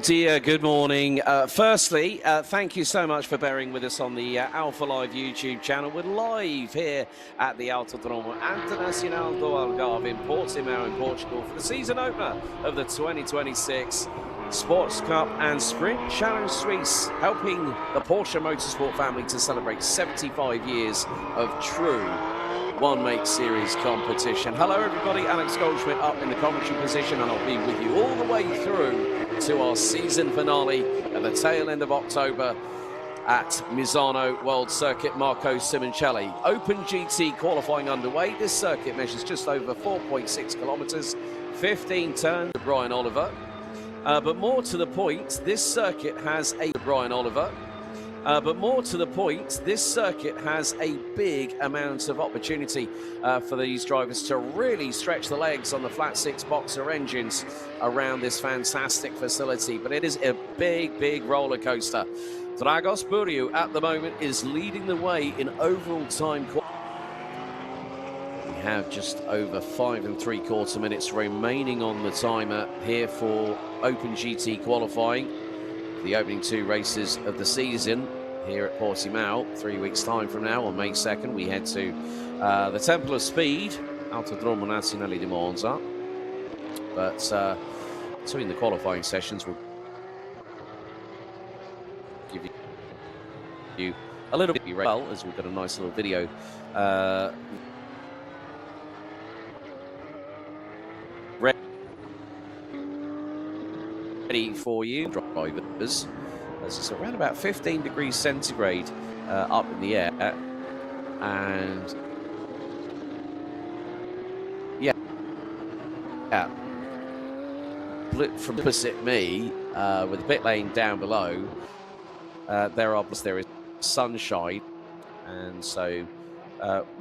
Bom dia, good morning. Firstly, thank you so much for bearing with us on the alphalive YouTube channel. We're live here at the Autódromo Internacional do Algarve in Portimao in Portugal for the season opener of the 2026 Sports Cup and Sprint Challenge Suisse, helping the Porsche Motorsport family to celebrate 75 years of true one-make series competition. Hello everybody, Alex Goldschmidt up in the commentary position, and I'll be with you all the way through to our season finale at the tail end of October at Misano World Circuit Marco Simoncelli. Open GT qualifying underway. This circuit measures just over 4.6 kilometers, 15 turns to Brian Oliver. But more to the point, this circuit has a big amount of opportunity for these drivers to really stretch the legs on the flat six boxer engines around this fantastic facility. But it is a big roller coaster. Dragos Buriu at the moment is leading the way in overall time. We have just over 5 3/4 minutes remaining on the timer here for Open GT qualifying. The opening 2 races of the season here at Portimao. 3 weeks time from now, on May 2nd, we head to the Temple of Speed, Autodromo Nazionale di Monza. But between the qualifying sessions, we'll give you a little bit well, as we've got a nice little video ready for you drivers, as it's around about 15 degrees centigrade up in the air, and yeah, from opposite me with the pit lane down below, there is sunshine, and so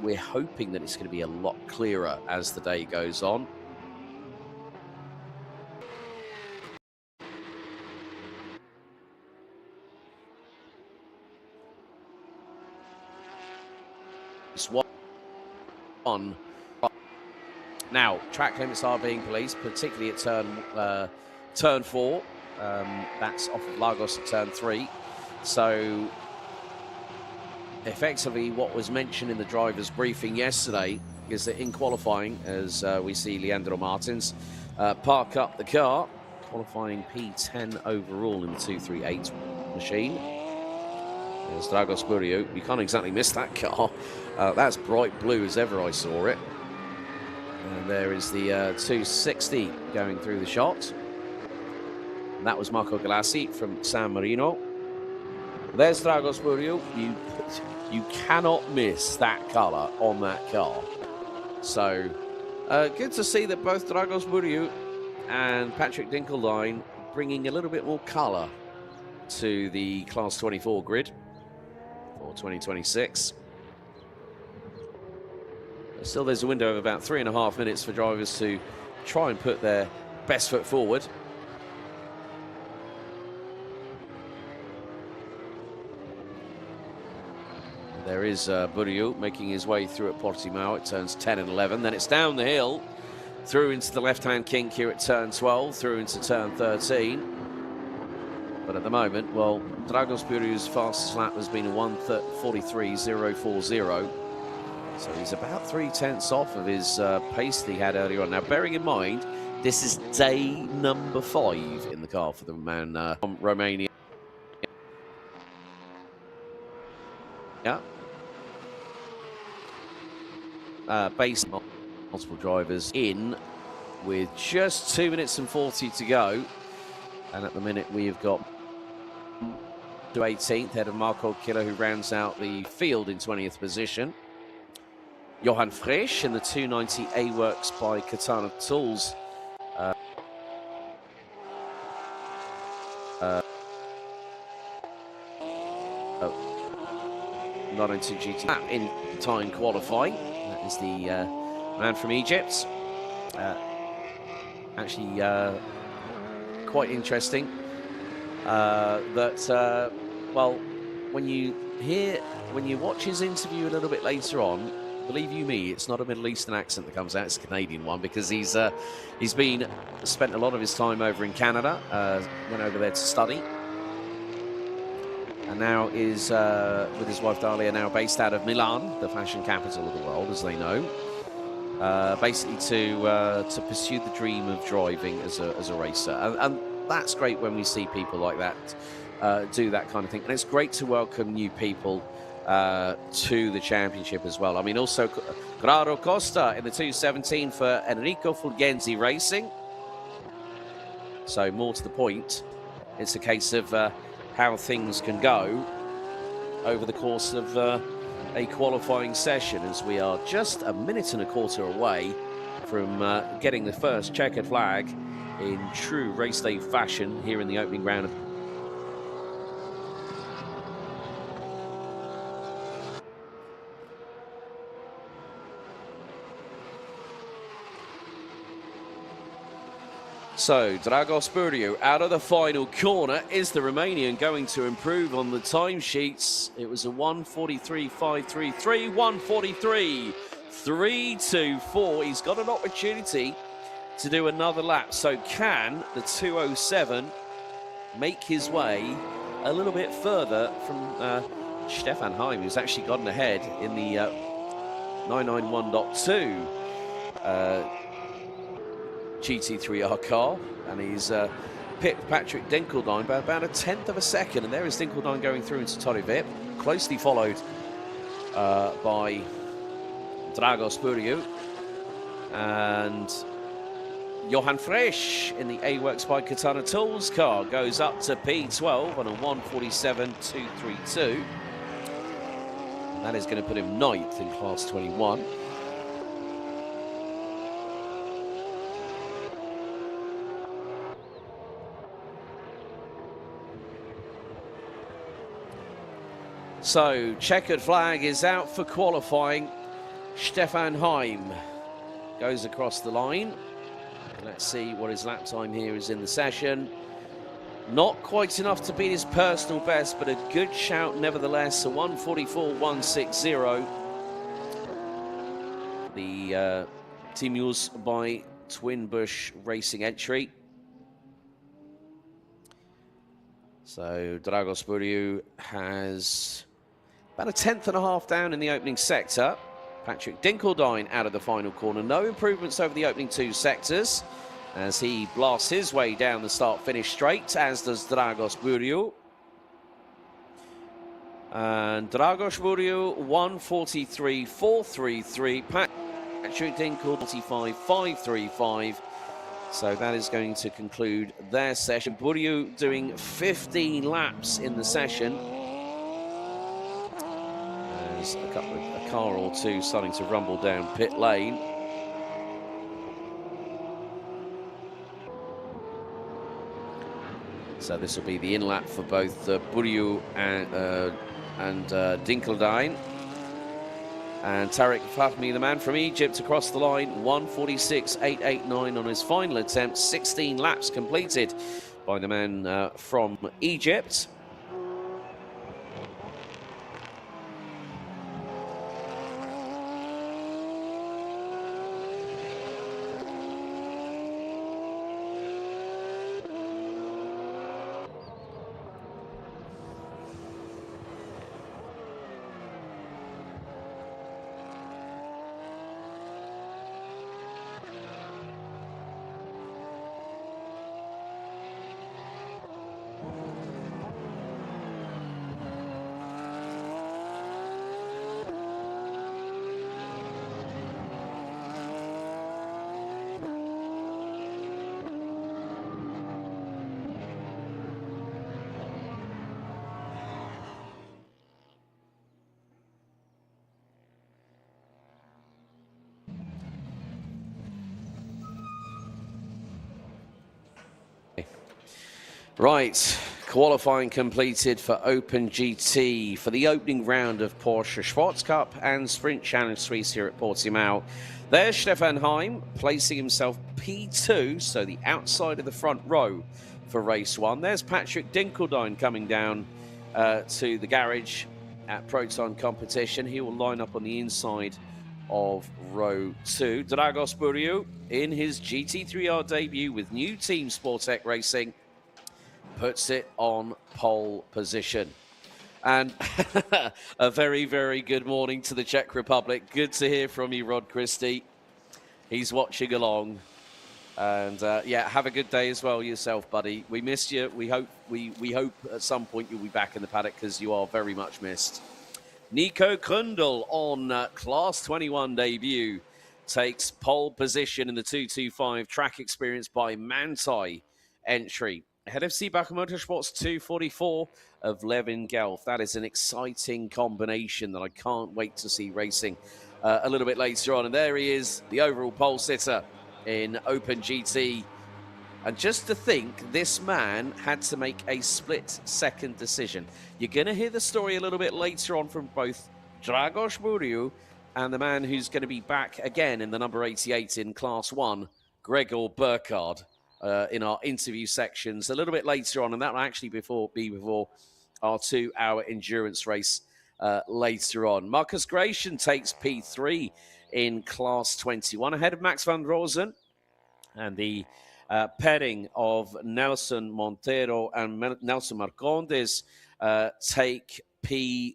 we're hoping that it's going to be a lot clearer as the day goes on. One. Now, track limits are being policed, particularly at turn 4. That's off of Lagos at turn 3. So, effectively, what was mentioned in the driver's briefing yesterday is that in qualifying, as we see Leandro Martins park up the car, qualifying P10 overall in the 238 machine. There's Dragos Buriu. You can't exactly miss that car. That's bright blue as ever I saw it. And there is the 260 going through the shot. And that was Marco Galassi from San Marino. There's Dragos Buriu. You cannot miss that colour on that car. So, good to see that both Dragos Buriu and Patrick Dinkelstein bringing a little bit more colour to the Class 24 grid for 2026. Still, there's a window of about 3.5 minutes for drivers to try and put their best foot forward. There is Buriu making his way through at Portimao. It turns 10 and 11. Then it's down the hill, through into the left-hand kink here at turn 12, through into turn 13. But at the moment, well, Dragos Buriu's fastest lap has been a 1:43.040. So he's about 3/10 off of his pace that he had earlier on. Now, bearing in mind, this is day number 5 in the car for the man from Romania. Yeah. Based on multiple drivers in with just 2 minutes and 40 to go. And at the minute, we've got to 18th, head of Marco Killer, who rounds out the field in 20th position. Johan Frisch in the 290 A-Works by Katana Tools. Not into GT in time qualifying. That is the man from Egypt. Actually, quite interesting that, well, when you watch his interview a little bit later on, believe you me, it's not a Middle Eastern accent that comes out, it's a Canadian one, because he's spent a lot of his time over in Canada, went over there to study, and now is, with his wife Dalia, now based out of Milan, the fashion capital of the world, as they know, basically to pursue the dream of driving as a racer. And that's great when we see people like that do that kind of thing. And it's great to welcome new people to the championship as well. I mean, also Corrado Costa in the 217 for Enrico Fulgenzi Racing. So more to the point, it's a case of how things can go over the course of a qualifying session, as we are just a minute and a quarter away from getting the first checkered flag in true race day fashion here in the opening round of So, Dragos Buriu out of the final corner. Is the Romanian going to improve on the timesheets? It was a 1:43.533, 1:43.324. He's got an opportunity to do another lap. So can the 207 make his way a little bit further from Stefan Heim, who's actually gotten ahead in the 991.2 GT3R car, and he's picked Patrick Dinkeldine by about a tenth of a second, and there is Dinkeldine going through into Torrevip, closely followed by Dragos Buriu and Johan Fresh in the A-Works by Katana Tools car goes up to P12 on a 1:47.232. And that is going to put him 9th in Class 21. So, checkered flag is out for qualifying. Stefan Heim goes across the line. Let's see what his lap time here is in the session. Not quite enough to beat his personal best, but a good shout nevertheless. A 1:44.160. The Team Mules by Twin Bush Racing entry. So, Dragos Buriu has about a tenth and a half down in the opening sector. Patrick Dinkeldine out of the final corner. No improvements over the opening two sectors as he blasts his way down the start-finish straight, as does Dragos Buriu. And Dragos Buriu, 1:43.433. Patrick Dinkeldine, 45.535. So that is going to conclude their session. Buriu doing 15 laps in the session. There's a car or two starting to rumble down pit lane. So this will be the in-lap for both Buriu and Dinkeldine. And Tariq Fahmy, the man from Egypt, across the line, 1:46.889 on his final attempt. 16 laps completed by the man from Egypt. Right, qualifying completed for Open GT for the opening round of Porsche Cup and Sprint Challenge Suisse here at Portimao. There's Stefan Heim placing himself P2, so the outside of the front row for race one. There's Patrick Dinkeldine coming down to the garage at Proton Competition. He will line up on the inside of row 2. Dragos Buriu, in his GT3R debut with new team Sportec Racing, puts it on pole position. And a very, very good morning to the Czech Republic. Good to hear from you, Rod Christie. He's watching along. And yeah, have a good day as well yourself, buddy. We missed you. We hope at some point you'll be back in the paddock because you are very much missed. Nico Kundl on Class 21 debut takes pole position in the 225 track experience by Mantai entry. Ahead of Seebach Motorsports 244 of Levin Gelf. That is an exciting combination that I can't wait to see racing a little bit later on. And there he is, the overall pole sitter in Open GT. And just to think, this man had to make a split-second decision. You're going to hear the story a little bit later on from both Dragos Buriu and the man who's going to be back again in the number 88 in Class 1, Gregor Burkhardt, in our interview sections a little bit later on. And that will actually be before our 2-hour endurance race later on. Marcus Gratian takes P3 in Class 21 ahead of Max van Rosen, and the pairing of Nelson Montero and Nelson Marcondes take P5.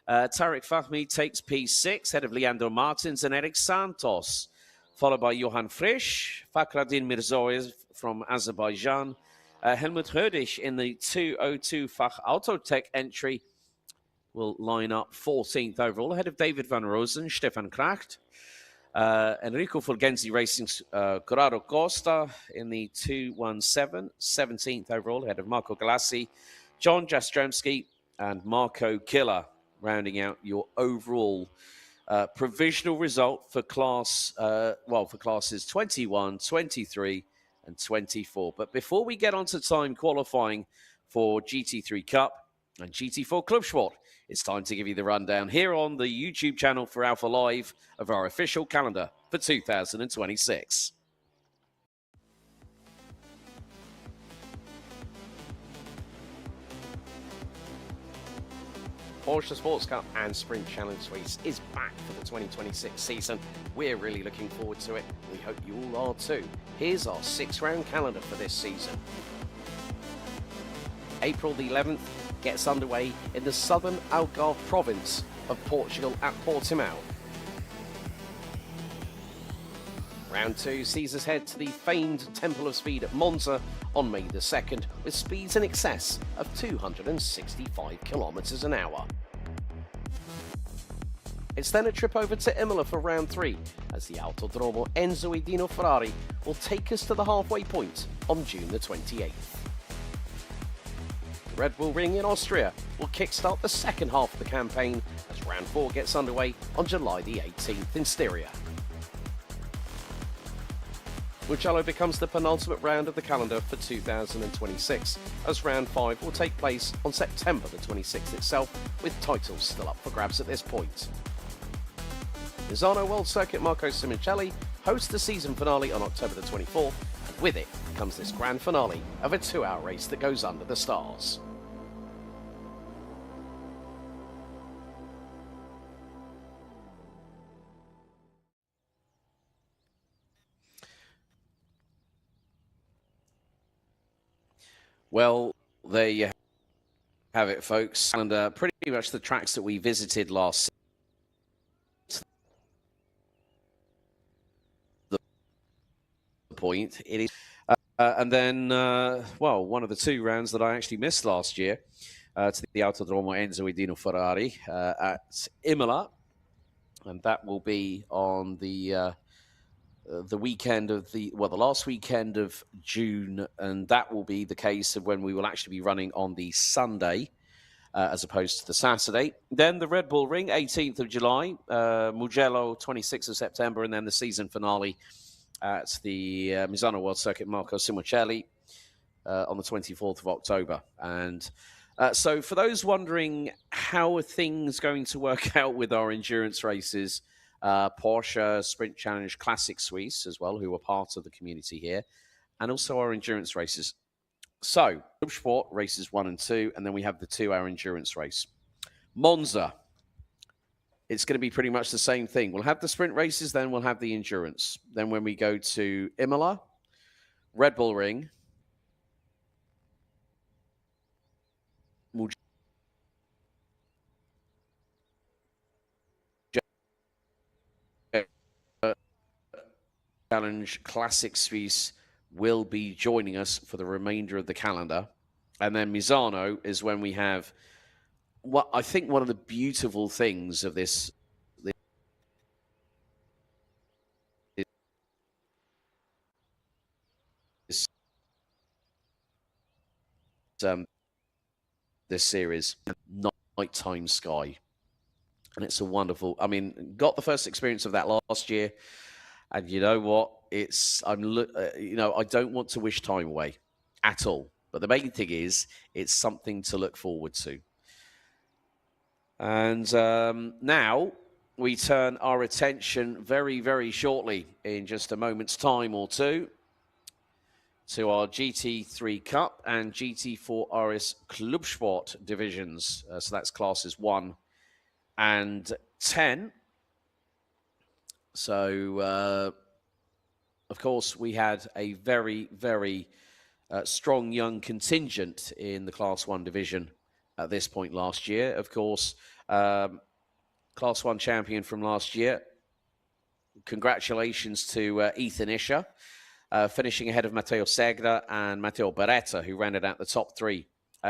Tarek Fahmy takes P6 ahead of Leandro Martins and Eric Santos, followed by Johan Frisch, Fakhradin Mirzoev from Azerbaijan, Helmut Hödich in the 202 Fach Autotech entry will line up 14th overall, ahead of David van Rosen, Stefan Kracht, Enrico Fulgenzi Racing's Corrado Costa in the 217, 17th overall, ahead of Marco Galassi, John Jastrzemski, and Marco Killer, rounding out your overall provisional result for classes 21, 23, and 24. But before we get on to time qualifying for GT3 Cup and GT4 Club Sport, it's time to give you the rundown here on the YouTube channel for Alpha Live of our official calendar for 2026. Porsche Sports Cup and Sprint Challenge Suisse is back for the 2026 season. We're really looking forward to it. We hope you all are too. Here's our 6-round calendar for this season. April the 11th gets underway in the southern Algarve province of Portugal at Portimao. Round 2 sees us head to the famed Temple of Speed at Monza on May the 2nd, with speeds in excess of 265 kilometers an hour. It's then a trip over to Imola for round 3, as the Autodromo Enzo e Dino Ferrari will take us to the halfway point on June the 28th. The Red Bull Ring in Austria will kickstart the second half of the campaign as round 4 gets underway on July the 18th in Styria. Mugello becomes the penultimate round of the calendar for 2026, as round 5 will take place on September the 26th itself, with titles still up for grabs at this point. Misano World Circuit Marco Simoncelli hosts the season finale on October the 24th, and with it comes this grand finale of a 2-hour race that goes under the stars. Well, there you have it, folks, and pretty much the tracks that we visited last point. It is, and then, well, one of the 2 rounds that I actually missed last year to the Autodromo Enzo e Dino Ferrari at Imola, and that will be on the weekend of the last weekend of June, and that will be the case of when we will actually be running on the Sunday as opposed to the Saturday. Then the Red Bull Ring, 18th of July, Mugello, 26th of September, and then the season finale at the Misano World Circuit Marco Simoncelli on the 24th of October. And so for those wondering how are things going to work out with our endurance races, Porsche Sprint Challenge Classic Suisse as well, who are part of the community here, and also our endurance races. So, Club Sport races 1 and 2, and then we have the 2-hour endurance race. Monza. it's going to be pretty much the same thing. We'll have the sprint races, then we'll have the endurance. Then when we go to Imola, Red Bull Ring, Challenge Classic Suisse will be joining us for the remainder of the calendar. And then Misano is when we have what I think one of the beautiful things of this this series, nighttime sky. And it's a wonderful, I mean, got the first experience of that last year. And you know what? I don't want to wish time away at all. But the main thing is, it's something to look forward to. And now we turn our attention very, very shortly, in just a moment's time or two, to our GT3 Cup and GT4 RS Clubsport divisions. So that's classes 1 and 10. So, of course, we had a very, very strong young contingent in the Class 1 division at this point last year. Of course, Class 1 champion from last year. Congratulations to Ethan Isher, finishing ahead of Matteo Segre and Matteo Beretta, who rounded out the top 3.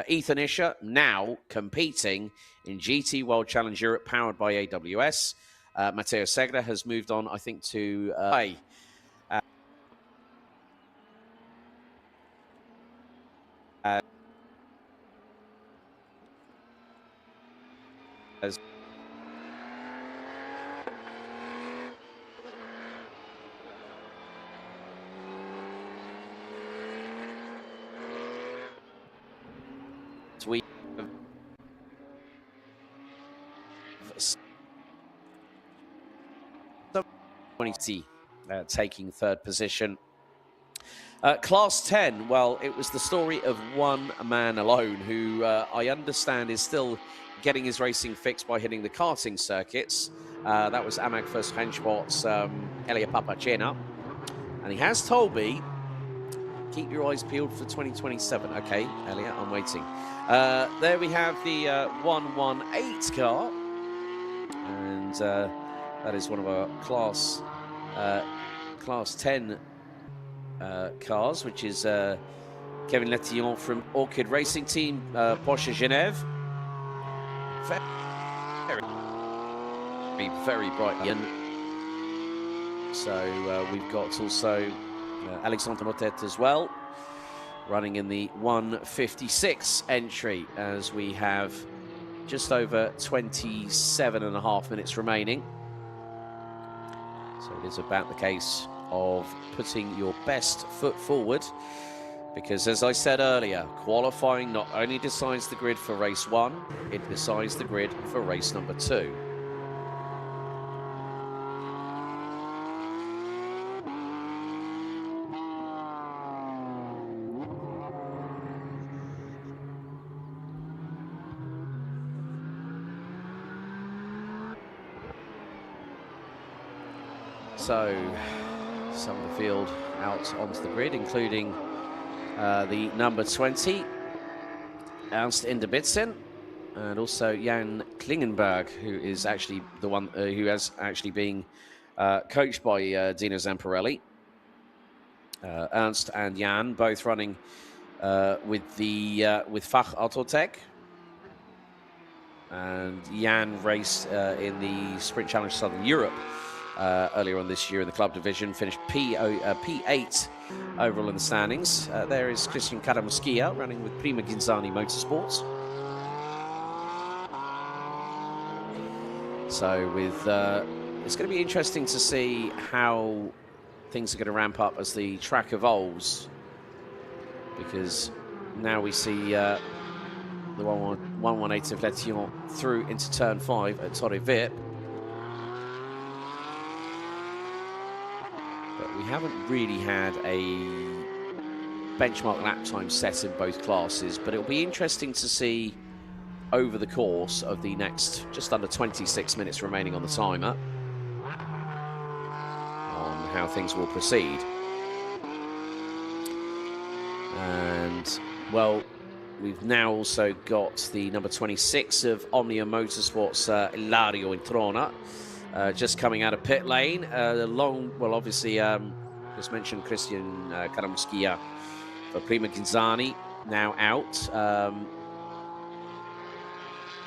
Ethan Isher now competing in GT World Challenge Europe, powered by AWS. Matteo Segre has moved on, I think, to as we taking 3rd position. Class 10, well, it was the story of one man alone who I understand is still getting his racing fixed by hitting the karting circuits. That was Amag First Henchbot's Elia Papacena. And he has told me, keep your eyes peeled for 2027. Okay, Elia, I'm waiting. There we have the 118 car. And that is one of our Class 10 cars, which is Kevin Letillon from Orchid Racing Team, Porsche Genève. Very bright. So we've got also Alexandre Motet as well, running in the 156 entry, as we have just over 27.5 minutes remaining. So it is about the case of putting your best foot forward, because as I said earlier, qualifying not only decides the grid for race 1, it decides the grid for race number 2. So some of the field out onto the grid, including the number 20, Ernst Inderbitzen, and also Jan Klingenberg, who is actually the one who has actually been coached by Dino Zamparelli. Ernst and Jan both running with Fach Autotech, and Jan raced in the Sprint Challenge Southern Europe earlier on this year in the club division, finished P8 overall in the standings. There is Christian Karamuskia running with Prima Ginzani Motorsports. So it's going to be interesting to see how things are going to ramp up as the track evolves, because now we see the 118 of Letillon through into turn 5 at Torre Vip. But we haven't really had a benchmark lap time set in both classes, but it'll be interesting to see over the course of the next just under 26 minutes remaining on the timer on how things will proceed. And, well, we've now also got the number 26 of Omnia Motorsports, Ilario Introna, just coming out of pit lane. Well, obviously, just mentioned Christian Karamuskia for Prima Ginzani, now out.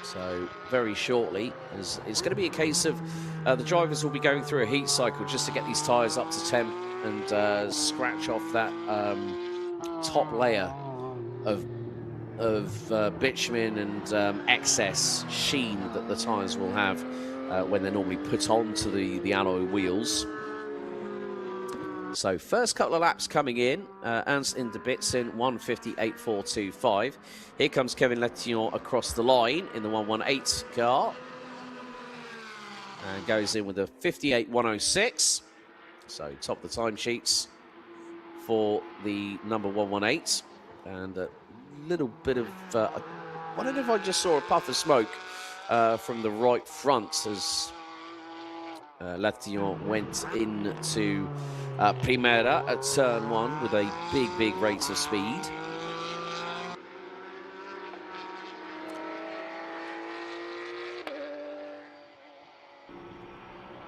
So very shortly, it's going to be a case of the drivers will be going through a heat cycle just to get these tyres up to temp and scratch off that top layer of bitumen and excess sheen that the tyres will have when they're normally put onto the alloy wheels. So first couple of laps coming in, Ernst in de Bitsin, 1:58.425. Here comes Kevin Letillon across the line in the 118 car. And goes in with a 58.106. So top of the timesheets for the number 118. And a little bit of, I don't know if I just saw a puff of smoke from the right front as Latillon went into Primera at turn 1 with a big rate of speed.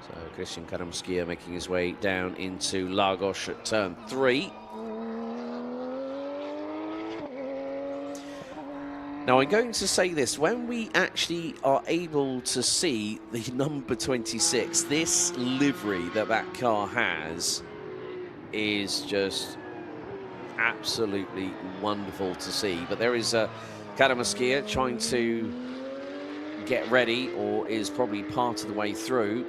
So Christian Karamuskia making his way down into Lagos at turn 3. Now, I'm going to say this, when we actually are able to see the number 26, this livery that car has is just absolutely wonderful to see. But there is Karamuskia trying to get ready, or is probably part of the way through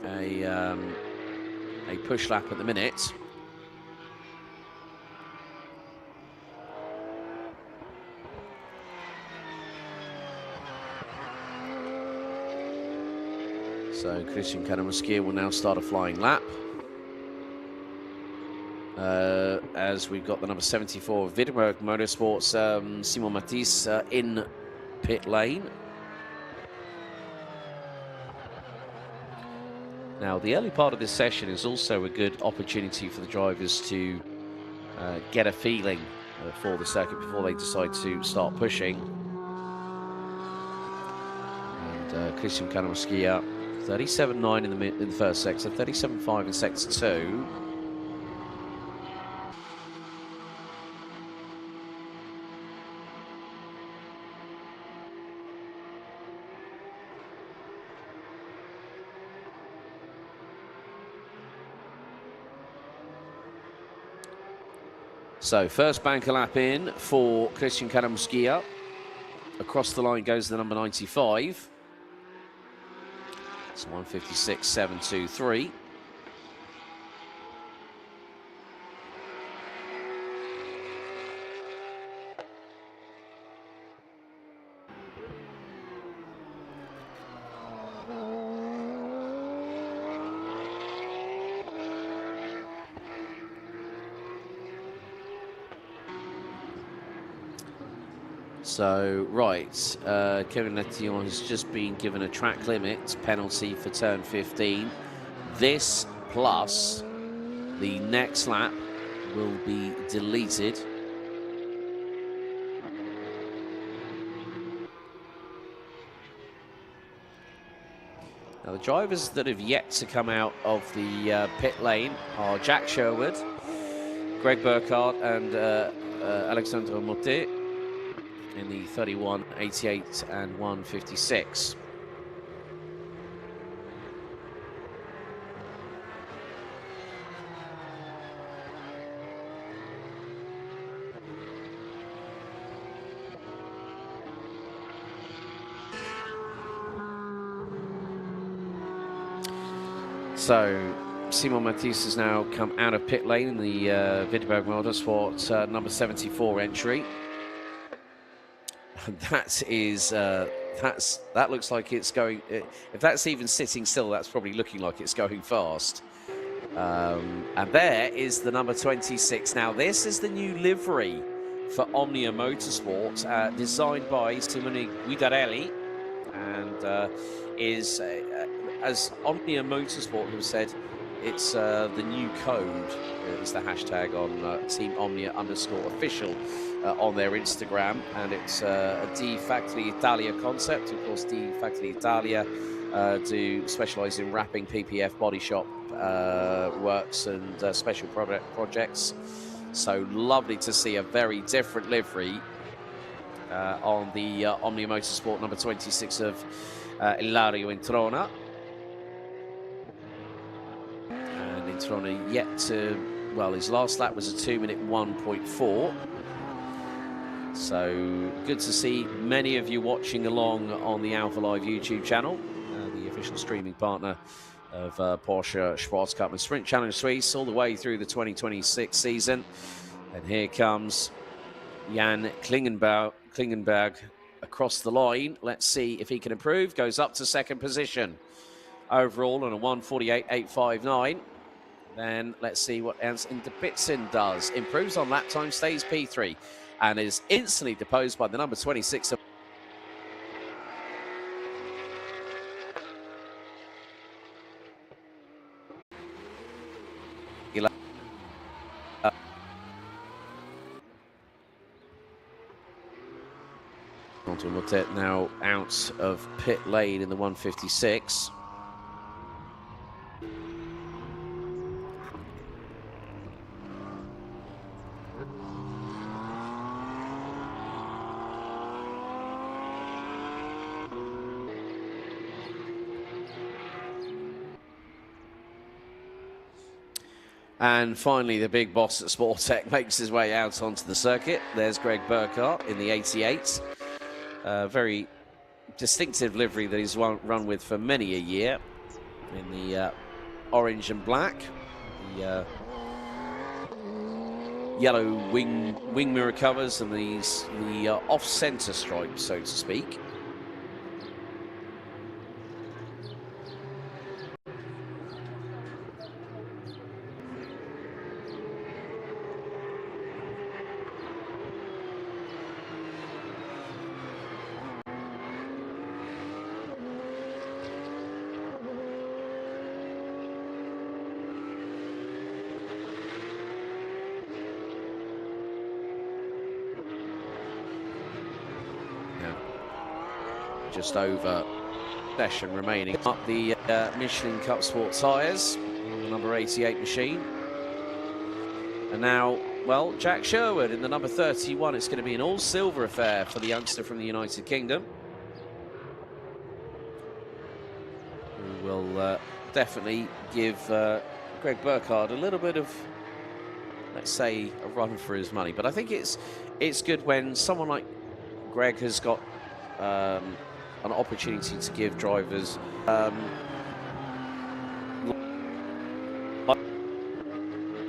a push lap at the minute. So Christian Karamuskia will now start a flying lap. As we've got the number 74 of Wittenberg Motorsports, Simon Matisse in pit lane. Now, the early part of this session is also a good opportunity for the drivers to get a feeling for the circuit before they decide to start pushing. And Christian Karamuskia, 37.9 in the first sector, 37.5 in sector 2. So first banker lap in for Christian Karamuskia. Across the line goes the number 95. It's 1:56.723. So, right, Kevin Letillon has just been given a track limit penalty for turn 15. This plus the next lap will be deleted. Now, the drivers that have yet to come out of the pit lane are Jack Sherwood, Greg Burkhardt and Alexandre Motet in the 31, 88 and 1:56. So Simon Matisse has now come out of pit lane in the Wittenberg Motorsport number 74 entry. That is, that looks like it's going, if that's even sitting still, that's probably looking like it's going fast. And there is the number 26. Now, this is the new livery for Omnia Motorsport, designed by Simone Guidarelli, and is, as Omnia Motorsport have said, it's the new code. It's the hashtag on Team Omnia _official on their Instagram, and it's a Di Factory Italia concept. Of course, Di Factory Italia do specialise in wrapping PPF body shop works and special projects. So lovely to see a very different livery on the Omnia Motorsport number 26 of Ilario Introna. And Introna yet to, well, his last lap was a 2-minute 1.4. So good to see many of you watching along on the alphalive YouTube channel, the official streaming partner of Porsche Cup and Sprint Challenge Suisse all the way through the 2026 season. And here comes Jan Klingenberg across the line. Let's see if he can improve. Goes up to second position overall on a 1:48.859. Then let's see what Ernst Inderbitzen does. Improves on lap time, stays P3, and is instantly deposed by the number 26 of Motet, now out of pit lane in the 156. And finally, the big boss at Sportec makes his way out onto the circuit. There's Greg Burkhardt in the 88. Very distinctive livery that he's run with for many a year in the orange and black. The yellow wing mirror covers and the off-center stripes, so to speak. Just over session remaining. Up the Michelin Cup Sport tyres on the number 88 machine. And now, well, Jack Sherwood in the number 31. It's going to be an all-silver affair for the youngster from the United Kingdom, who will definitely give Greg Burkhardt a little bit of, let's say, a run for his money. But I think it's good when someone like Greg has got an opportunity to give drivers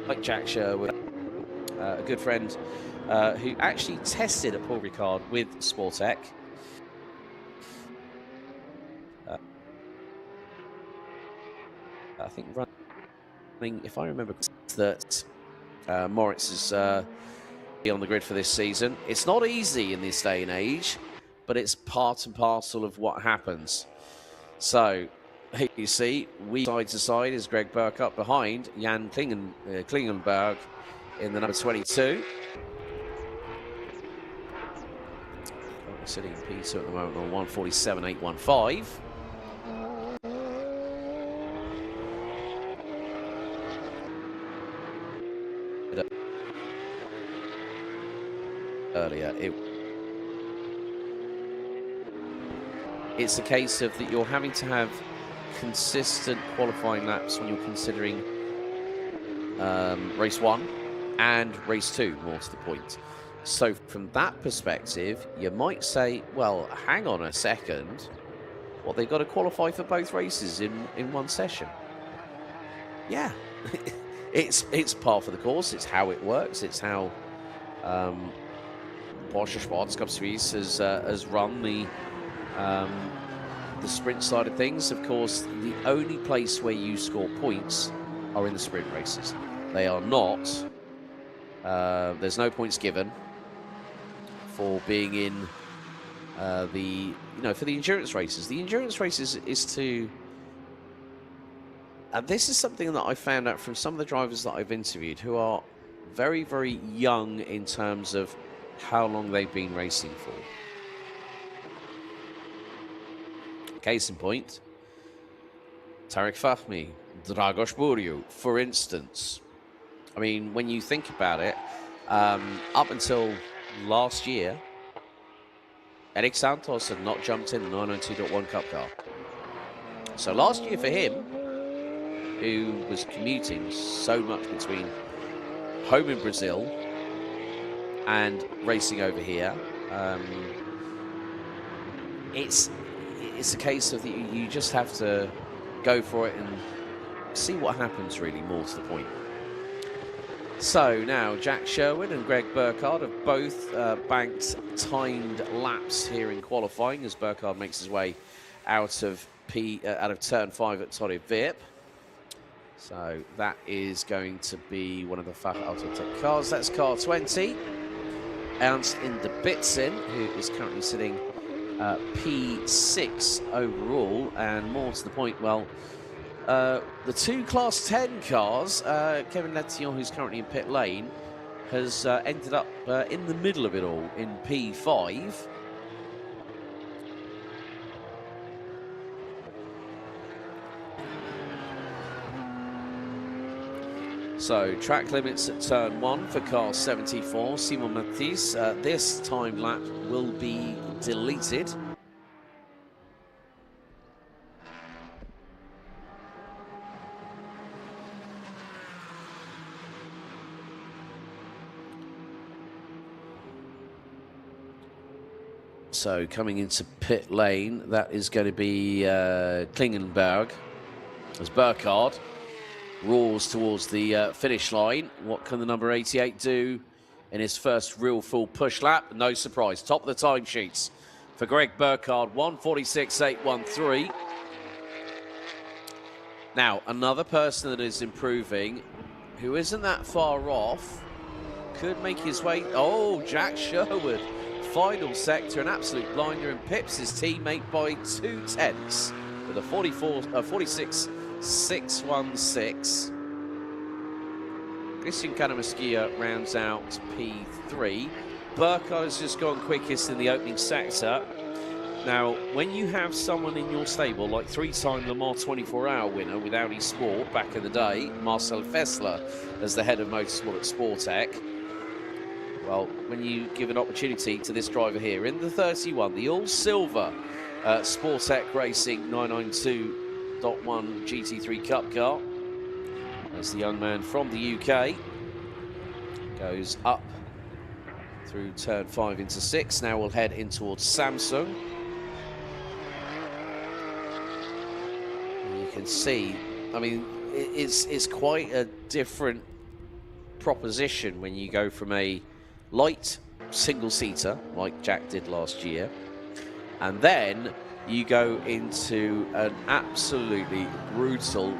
like Jack Sherwood, a good friend who actually tested at Paul Ricard with Sportec. I think running, if I remember, that Moritz is on the grid for this season. It's not easy in this day and age, but it's part and parcel of what happens. So, you see, we side to side is Greg Burkhardt behind Jan Klingenberg in the number 22. Sitting in P2 at the moment on 1:47.815. Earlier, it's a case of that you're having to have consistent qualifying laps when you're considering race 1 and race 2, more to the point. So from that perspective, you might say, well, hang on a second, what, they've got to qualify for both races in one session? Yeah, it's par for the course. It's how it works. It's how Porsche Cup Suisse has run the sprint side of things. Of course, the only place where you score points are in the sprint races. They are not, there's no points given for being in for the endurance races. The endurance races is to, and this is something that I found out from some of the drivers that I've interviewed who are very, very young in terms of how long they've been racing for. Case in point, Tarek Fahmy, Dragos Buriu, for instance. I mean, when you think about it, up until last year, Eric Santos had not jumped in the 992.1 Cup car. So last year for him, who was commuting so much between home in Brazil and racing over here, it's a case of you just have to go for it and see what happens, really, more to the point. So now Jack Sherwood and Greg Burkhardt have both banked timed laps here in qualifying as Burkhardt makes his way out of turn 5 at Torre Vip. So that is going to be one of the Fach Autotech cars. That's car 20. Ernst in the Bitzin, who is currently sitting P6 overall, and more to the point, well, the two Class 10 cars, Kevin Letillon, who's currently in pit lane, has ended up in the middle of it all in P5. So, track limits at turn 1 for car 74, Simon Matisse. This time lap will be deleted. So coming into pit lane, that is going to be Klingenberg as Burkhardt roars towards the finish line. What can the number 88 do in his first real full push lap? No surprise. Top of the timesheets for Greg Burkhardt, 1:46.813. Now, another person that is improving, who isn't that far off, could make his way. Oh, Jack Sherwood. Final sector, an absolute blinder, and pips his teammate by 2/10 with a 46.616. Christian Kanamaskia rounds out P3. Burkhardt has just gone quickest in the opening sector. Now, when you have someone in your stable like three-time Le Mans 24-hour winner with Audi Sport back in the day, Marcel Fessler as the head of motorsport at Sportec, well, when you give an opportunity to this driver here in the 31, the all-silver Sportec Racing 992.1 GT3 Cup car, as the young man from the UK goes up through turn 5 into 6. Now we'll head in towards Samsung. And you can see, I mean, it's quite a different proposition when you go from a light single-seater, like Jack did last year, and then you go into an absolutely brutal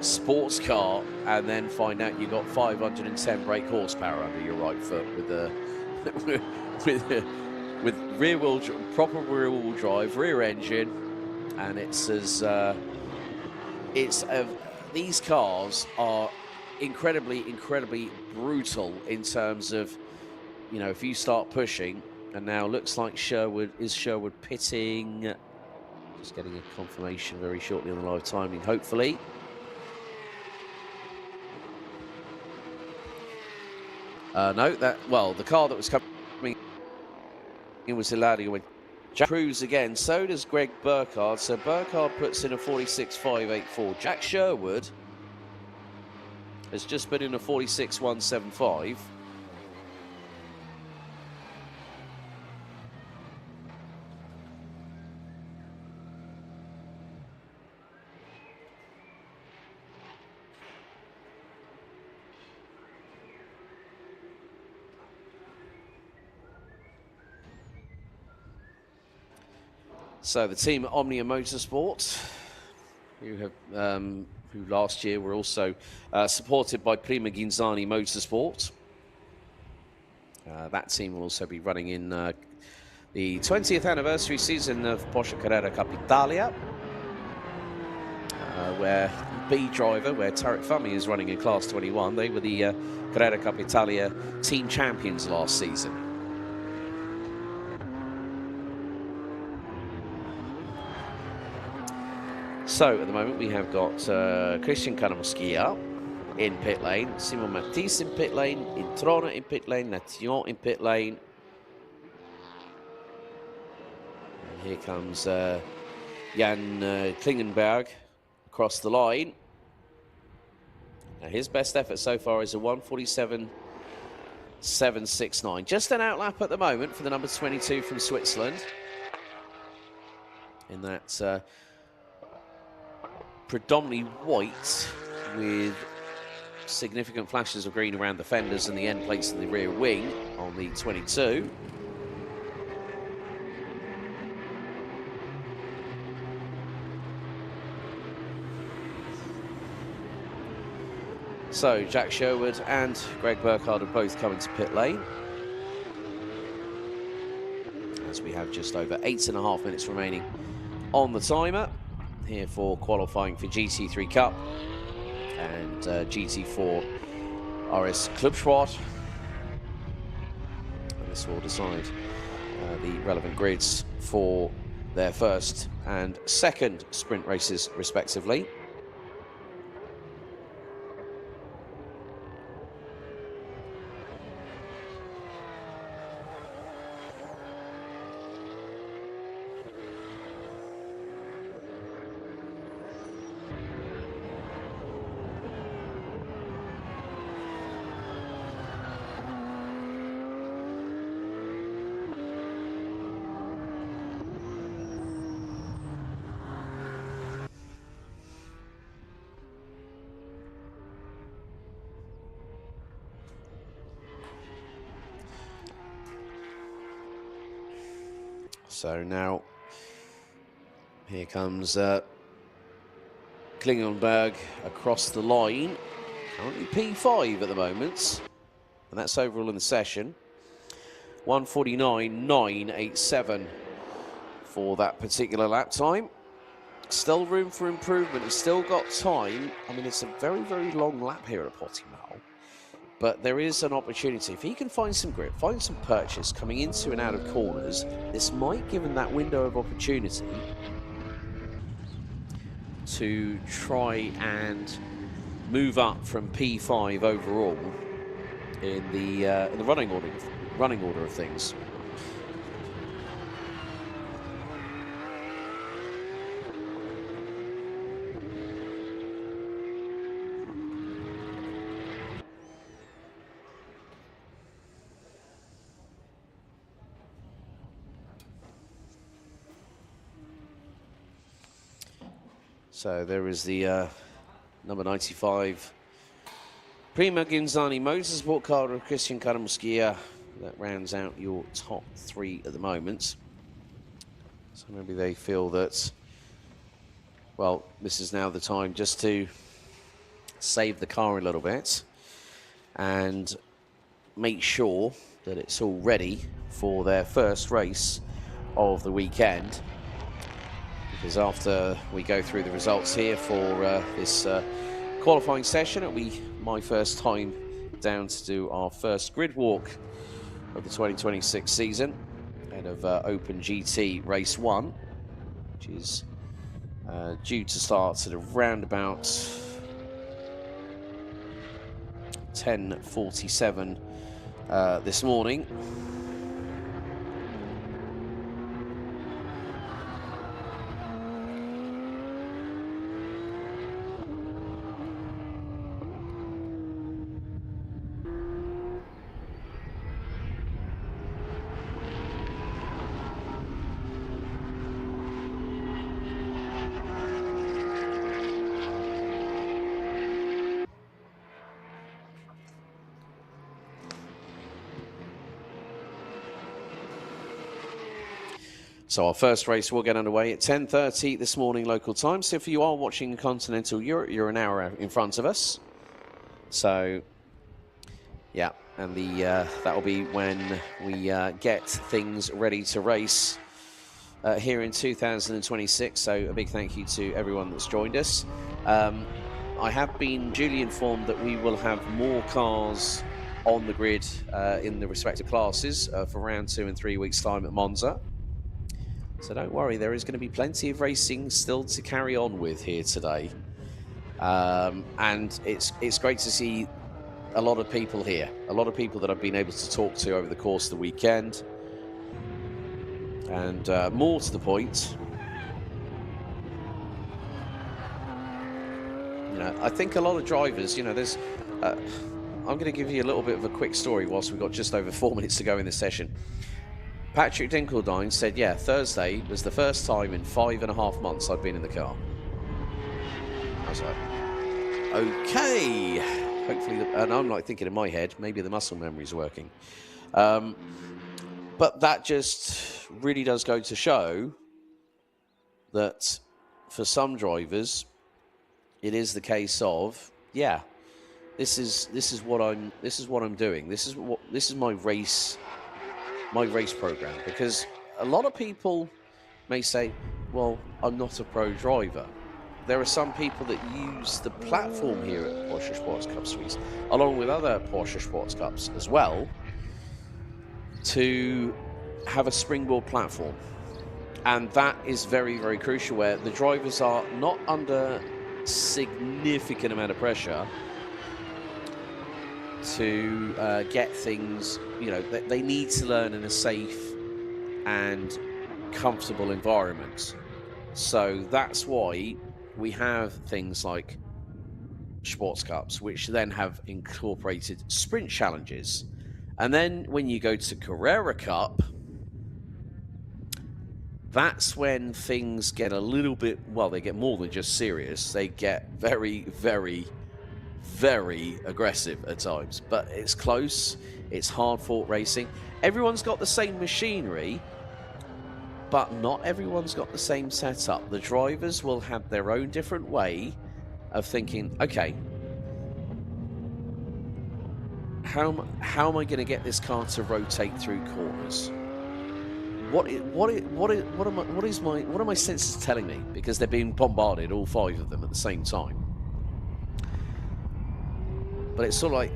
sports car, and then find out you've got 510 brake horsepower under your right foot with a with rear-wheel, proper rear-wheel drive, rear engine, and these cars are incredibly brutal in terms of, you know, if you start pushing. And now looks like Sherwood pitting. Just getting a confirmation very shortly on the live timing, hopefully. No, the car that was coming in was Hilario when Jack proves again. So does Greg Burkhardt. So Burkhardt puts in a 46.584. Jack Sherwood has just put in a 46.175. So the team at Omnia Motorsport, who last year were also supported by Prima Ghinzani Motorsport, That team will also be running in the 20th anniversary season of Porsche Cup Italia, where B driver, where Tarek Fahmy is running in Class 21. They were the Carrera Cup Italia team champions last season. So at the moment we have got Christian Caramoschia in pit lane, Simon Matisse in pit lane, Introna in pit lane, Nation in pit lane. And here comes Jan Klingenberg across the line. Now his best effort so far is a 1:47.769. Just an outlap at the moment for the number 22 from Switzerland. In that predominantly white with significant flashes of green around the fenders and the end plates and the rear wing on the 22. So Jack Sherwood and Greg Burkhardt have both come into pit lane, as we have just over 8.5 minutes remaining on the timer here for qualifying for GT3 Cup and GT4 RS Clubsport. And this will decide the relevant grids for their first and second sprint races respectively. So now, here comes Klingenberg across the line. Currently P5 at the moment, and that's overall in the session. 1:49.987 for that particular lap time. Still room for improvement. He's still got time. I mean, it's a very, very long lap here at Portimao. But there is an opportunity. If he can find some grip, find some purchase coming into and out of corners, this might give him that window of opportunity to try and move up from P5 overall in the running order of things. So there is the number 95 Prima Ginzani Motorsport car of Christian Caramoschia. That rounds out your top three at the moment. So maybe they feel that, well, this is now the time just to save the car a little bit and make sure that it's all ready for their first race of the weekend. Because after we go through the results here for this qualifying session, it'll be my first time down to do our first grid walk of the 2026 season ahead of Open GT Race 1, which is due to start at around about 10:47 this morning. So our first race will get underway at 10:30 this morning local time. So if you are watching continental Europe, you're an hour in front of us. So, yeah, and that will be when we get things ready to race here in 2026. So a big thank you to everyone that's joined us. I have been duly informed that we will have more cars on the grid in the respective classes for round 2 in 3 weeks' time at Monza. So don't worry, there is going to be plenty of racing still to carry on with here today. And it's great to see a lot of people here, a lot of people that I've been able to talk to over the course of the weekend. And more to the point, I think a lot of drivers, there's... I'm going to give you a little bit of a quick story whilst we've got just over 4 minutes to go in this session. Patrick Dinkeldine said, yeah, Thursday was the first time in 5.5 months I'd been in the car. I was like, okay. Hopefully, and I'm like thinking in my head, maybe the muscle memory's working. But that just really does go to show that for some drivers, it is the case of, yeah, this is what I'm doing. This is my race program. Because a lot of people may say, well, I'm not a pro driver. There are some people that use the platform here at Porsche Sports Cup Suisse, along with other Porsche Sports Cups as well, to have a springboard platform. And that is very, very crucial, where the drivers are not under significant amount of pressure to get things, they need to learn in a safe and comfortable environment. So that's why we have things like Sports Cups, which then have incorporated sprint challenges. And then when you go to Carrera Cup, that's when things get a little bit, well, they get more than just serious. They get very, very, very aggressive at times. But it's close. It's hard-fought racing. Everyone's got the same machinery, but not everyone's got the same setup. The drivers will have their own different way of thinking, okay, how am I going to get this car to rotate through corners? What are my senses telling me? Because they're being bombarded, all 5 of them at the same time. But it's sort of like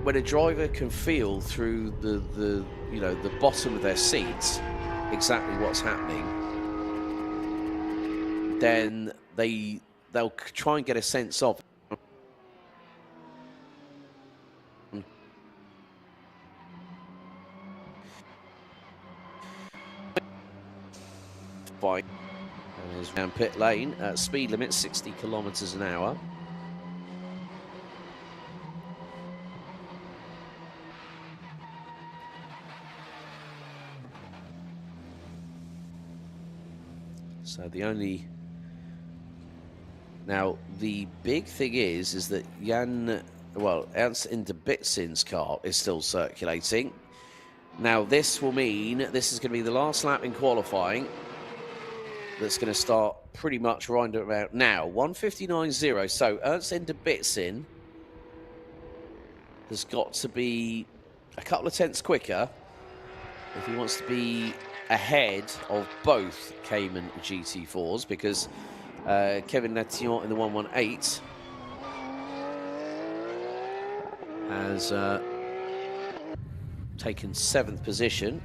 when a driver can feel through the bottom of their seats exactly what's happening, then they'll try and get a sense of and is around pit lane at speed limit 60 kilometers an hour. So the big thing is that Ernst in de Bitsin's car is still circulating. Now this will mean this is going to be the last lap in qualifying. That's going to start pretty much right about now. 1:59.0. So Ernst in de Bitsin has got to be a couple of tenths quicker if he wants to be ahead of both Cayman GT4s, because Kevin Natillon in the 118 has taken 7th position.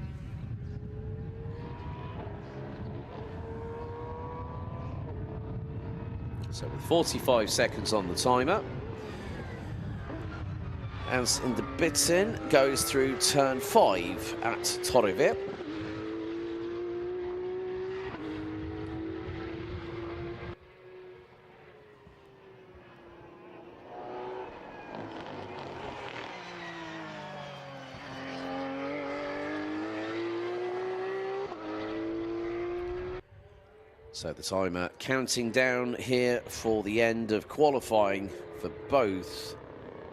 So with 45 seconds on the timer, Ernst in de Bitsin goes through turn 5 at Torrevieja. So the timer counting down here for the end of qualifying for both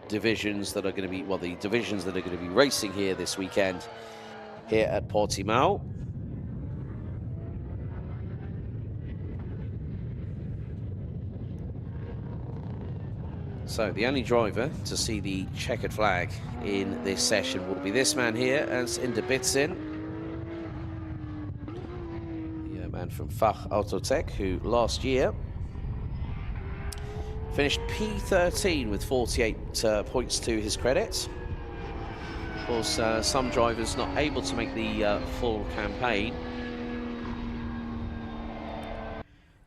divisions that are going to be, the divisions that are going to be racing here this weekend here at Portimao. So the only driver to see the checkered flag in this session will be this man here, Ernst Indebitzin, the man from Fach Autotech, who last year finished P13 with 48 points to his credit. Of course, some drivers not able to make the full campaign.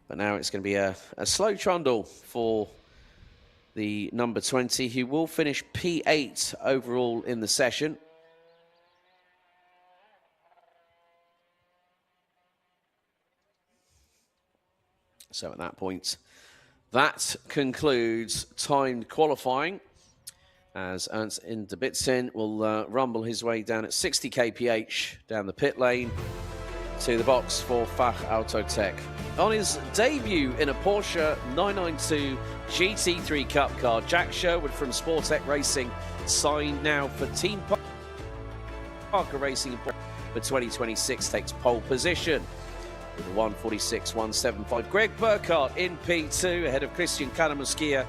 But now it's going to be a slow trundle for the number 20, who will finish P8 overall in the session. So at that point, that concludes timed qualifying, as Ernst Indebitzin will rumble his way down at 60 kph down the pit lane to the box for Fach Autotech. On his debut in a Porsche 992 GT3 Cup car, Jack Sherwood from Sportec Racing signed now for Team Parker Racing for 2026, takes pole position with a 1:46.175. Greg Burkhardt in P2 ahead of Christian Karamuskia.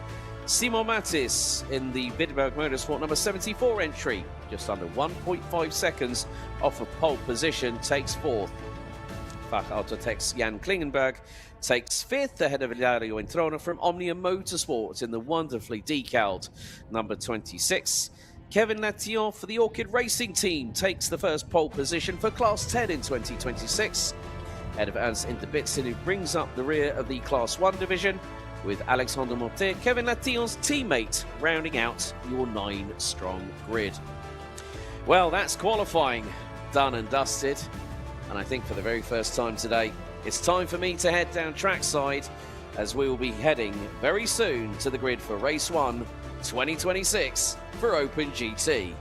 Simon Mattis in the Wittenberg Motorsport number 74 entry, just under 1.5 seconds off of pole position, takes fourth. Fach Autotech's Jan Klingenberg takes fifth ahead of Ilario Entrona from Omnia Motorsports in the wonderfully decaled number 26. Kevin Latillon for the Orchid Racing team takes the first pole position for Class 10 in 2026. Ahead of Ernst Indebitzin, who brings up the rear of the Class 1 division, with Alexander Montet, Kevin Latillon's teammate, rounding out your 9-strong grid. Well, that's qualifying done and dusted. And I think for the very first time today, it's time for me to head down trackside, as we will be heading very soon to the grid for Race 1 2026 for Open GT.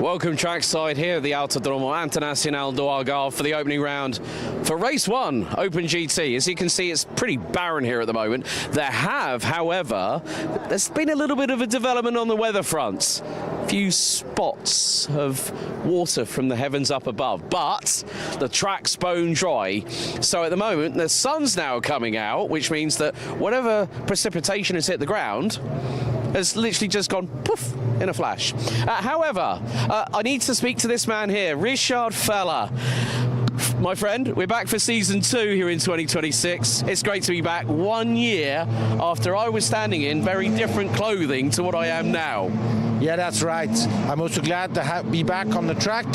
Welcome trackside here at the Autodromo Internacional do Algarve for the opening round for race 1, Open GT. As you can see, it's pretty barren here at the moment. However, there's been a little bit of a development on the weather front. A few spots of water from the heavens up above, but the track's bone dry. So at the moment, the sun's now coming out, which means that whatever precipitation has hit the ground has literally just gone poof in a flash. However, I need to speak to this man here, Richard Feller. My friend, we're back for season 2 here in 2026. It's great to be back 1 year after I was standing in very different clothing to what I am now. Yeah, that's right. I'm also glad to be back on the track,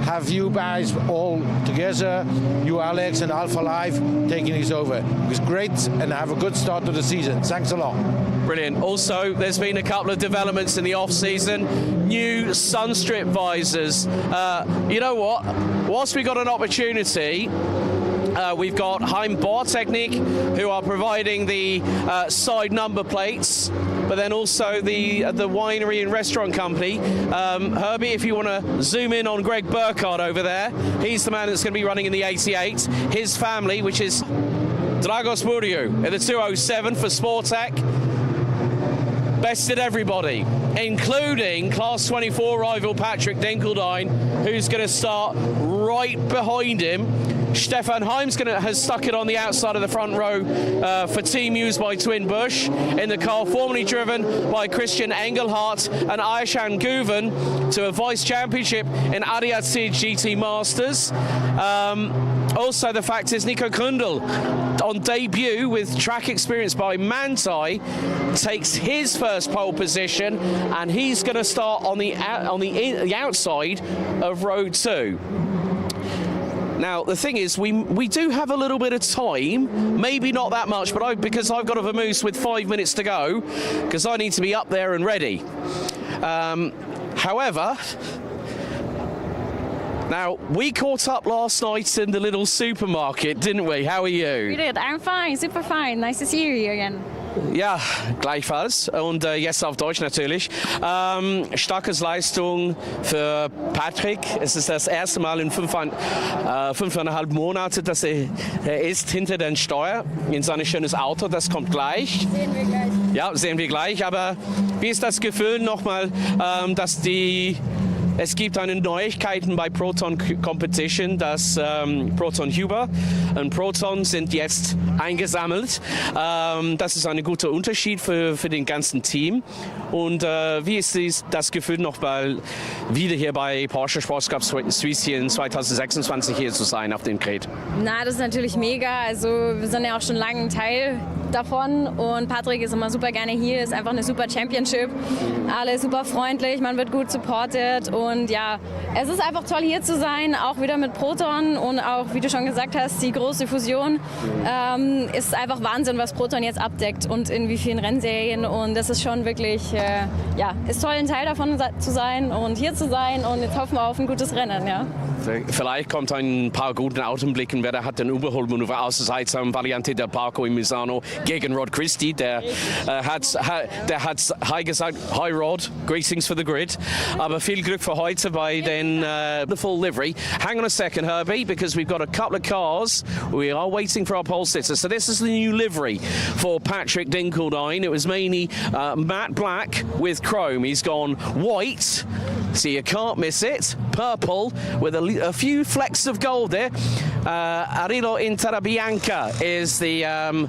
have you guys all together, you Alex and alphalive taking this over. It was great and have a good start to the season. Thanks a lot. Brilliant. Also, there's been a couple of developments in the off-season. New sunstrip visors. You know what? Whilst we got an opportunity, we've got Heim Technique, who are providing the side number plates, but then also the winery and restaurant company. Herbie, if you want to zoom in on Greg Burkhardt over there, he's the man that's going to be running in the 88. His family, which is Dragos Buriu, in the 207 for Sportec. Bested everybody, including Class 24 rival Patrick Dinkeldine, who's going to start right behind him. Stefan Heim's has stuck it on the outside of the front row for team used by Twin Bush in the car formerly driven by Christian Engelhardt and Aishan Guven to a vice championship in Adiatsid GT Masters. Also, the fact is Nico Kundel, on debut with track experience by Manthey, takes his first pole position, and he's going to start on the outside of row 2. Now, the thing is, we do have a little bit of time, maybe not that much, but because I've got a vamoose with 5 minutes to go, because I need to be up there and ready. However, now, we caught up last night in the little supermarket, didn't we? How are you? We did. I'm fine, super fine. Nice to see you here again. Ja, gleichfalls. Und jetzt auf Deutsch natürlich. Starkes Leistung für Patrick. Es ist das erste Mal in 5,5 Monate, dass er ist hinter den Steuer in sein schönes Auto. Das kommt gleich. Sehen wir gleich. Ja, sehen wir gleich. Aber wie ist das Gefühl nochmal, dass es gibt eine Neuigkeiten bei Proton Competition, dass Proton Huber und Proton sind jetzt eingesammelt. Das ist ein guter Unterschied für den ganzen Team. Und wie ist das Gefühl noch mal wieder hier bei Porsche Cup Suisse hier in 2026 hier zu sein auf dem Grid? Na, das ist natürlich mega. Also wir sind ja auch schon lange ein Teil davon und Patrick ist immer super gerne hier, ist einfach eine super Championship. Alle super freundlich, man wird gut supported und ja, es ist einfach toll hier zu sein, auch wieder mit Proton und auch, wie du schon gesagt hast, die große Fusion. Ist einfach Wahnsinn, was Proton jetzt abdeckt und in wie vielen Rennserien und das ist schon wirklich, ja, ist toll, ein Teil davon zu sein und hier zu sein und jetzt hoffen wir auf ein gutes Rennen, ja. Vielleicht kommt ein paar guten Augenblicken, wer hat den Überholmanöver außerseits am Variante der Parco in Misano gegen Rod Christie, der hat Hi gesagt, Hi Rod, greetings for the grid, aber viel Glück für heute bei den the full livery. Hang on a second, Herbie, because we've got a couple of cars, we are waiting for our pole sitter. So this is the new livery for Patrick Dinkeldine. It was mainly matte black with chrome. He's gone white, so you can't miss it, purple with a few flecks of gold there. Arilo Interabianca is the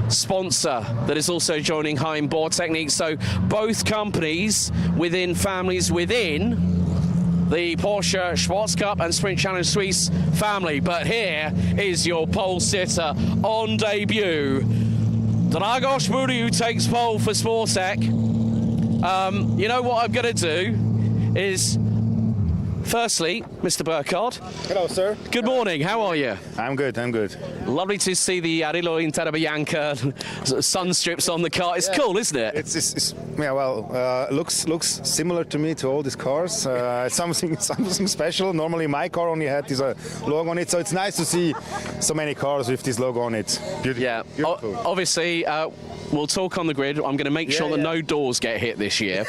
sponsor that is also joining Heim Technique. So both companies within families within the Porsche Sports Cup and Sprint Challenge Suisse family. But here is your pole sitter on debut. Dragos Buriu takes pole for Sportec. You know what I'm going to do is, firstly, Mr. Burkhardt. Hello, sir. Good morning. How are you? I'm good. I'm good. Lovely to see the Arilo Interabianca sun strips on the car. It's cool, isn't it? It's yeah. Well, looks similar to me to all these cars. It's something special. Normally, my car only had this logo on it, so it's nice to see so many cars with this logo on it. Yeah. Beautiful. Obviously. We'll talk on the grid. I'm going to make sure that no doors get hit this year.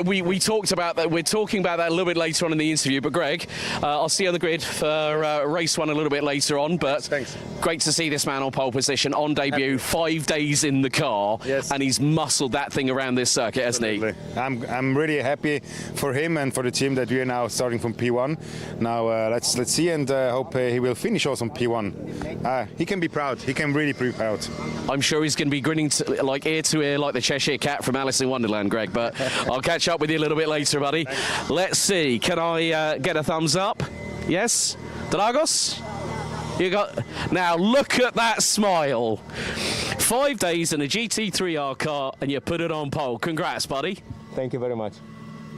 We talked about that. We're talking about that a little bit later on in the interview. But Greg, I'll see you on the grid for race one a little bit later on. But thanks. Great to see this man on pole position on debut. 5 days in the car, and he's muscled that thing around this circuit, hasn't he? I'm really happy for him and for the team that we are now starting from P1. Now let's see, and hope he will finish also on P1. He can be proud. He can really be proud. I'm sure he's going to be grinning like ear to ear like the Cheshire Cat from Alice in Wonderland, Greg. But I'll catch up with you a little bit later, buddy. Let's see. Can I get a thumbs up? Yes, Dragos. You got. Now look at that smile. 5 days in a GT3R car, and you put it on pole. Congrats, buddy. Thank you very much.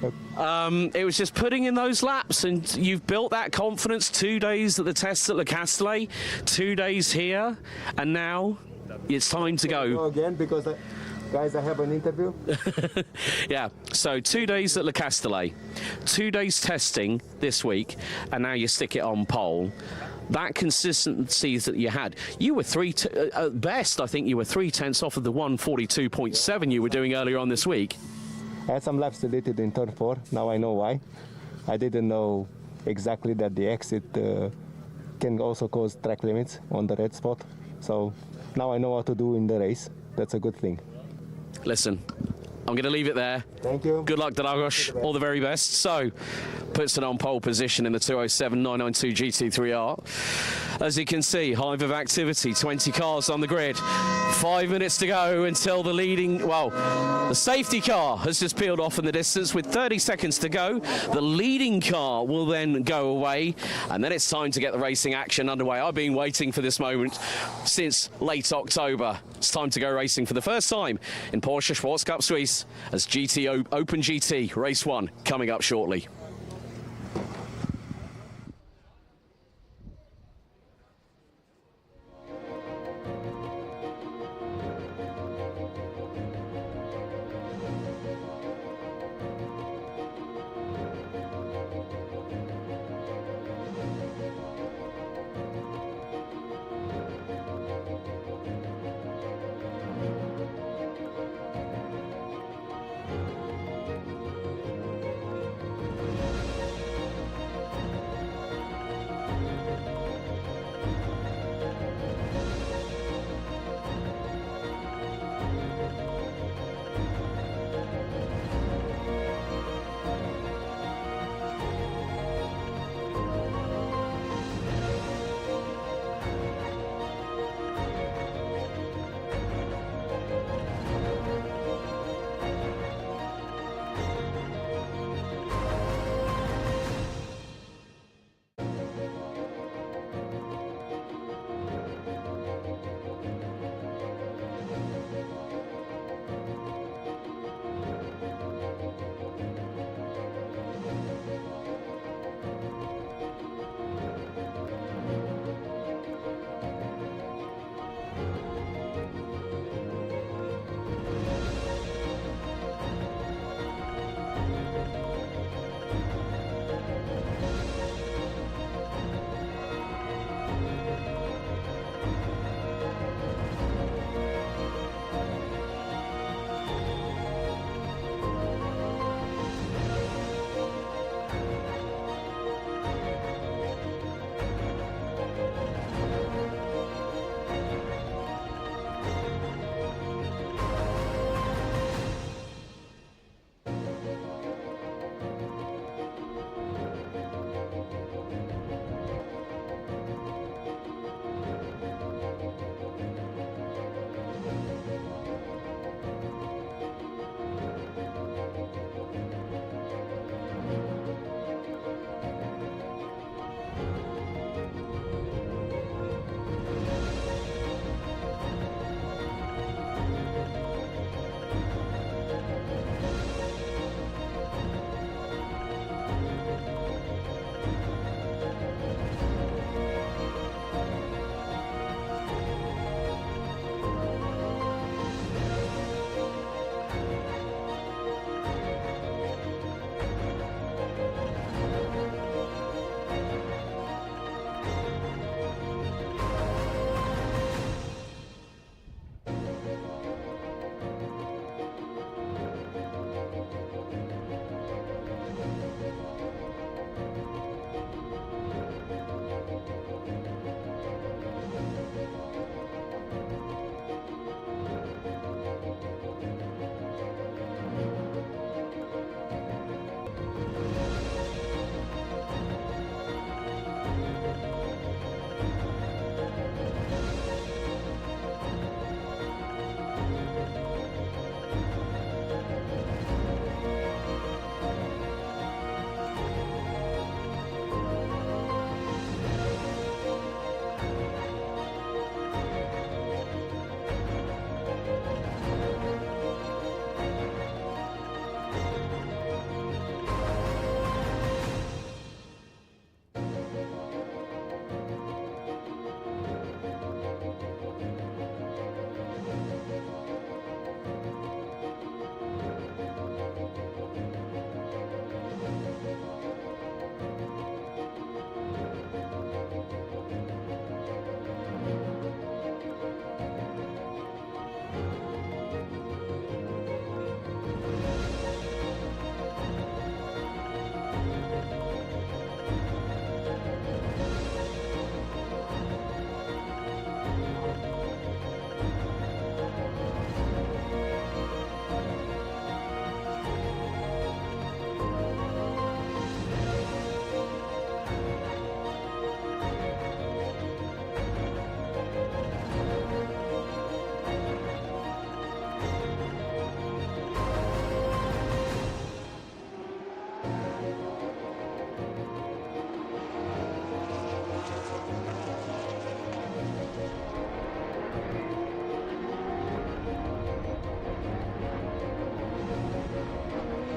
It was just putting in those laps, and you've built that confidence. 2 days at the tests at Le Castellet, 2 days here, and now it's time to go. Again, because guys, I have an interview. Yeah, so 2 days at Le Castellet, 2 days testing this week, and now you stick it on pole. That consistency that you had, you were at best, I think you were 3/10 off of the 142.7 you were doing earlier on this week. I had some laps deleted in turn 4. Now I know why. I didn't know exactly that the exit can also cause track limits on the red spot. So now I know what to do in the race. That's a good thing. Listen, I'm going to leave it there. Thank you. Good luck, Dragos. All the very best. So, puts it on pole position in the 207.992 GT3R. As you can see, hive of activity, 20 cars on the grid. 5 minutes to go until the the safety car has just peeled off in the distance with 30 seconds to go. The leading car will then go away, and then it's time to get the racing action underway. I've been waiting for this moment since late October. It's time to go racing for the first time in Porsche Cup Suisse as Open GT Race 1 coming up shortly.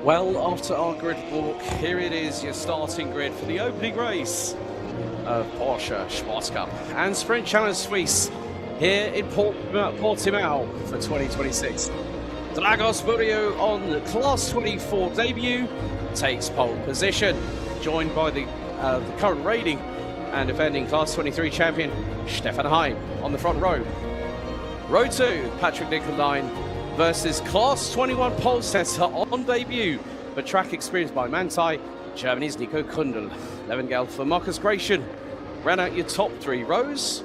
Well, after our grid walk, here it is, your starting grid for the opening race of Porsche Cup and Sprint Challenge Suisse here in Portimao for 2026. Dragos Burio on the Class 24 debut takes pole position, joined by the current reigning and defending Class 23 champion Stefan Heim on the front row. Row 2, Patrick Nickeldine versus Class 21 pole setter on debut, but track experience by Manthey, Germany's Nico Kundl. Levengel for Marcus Gratian ran out your top 3 rows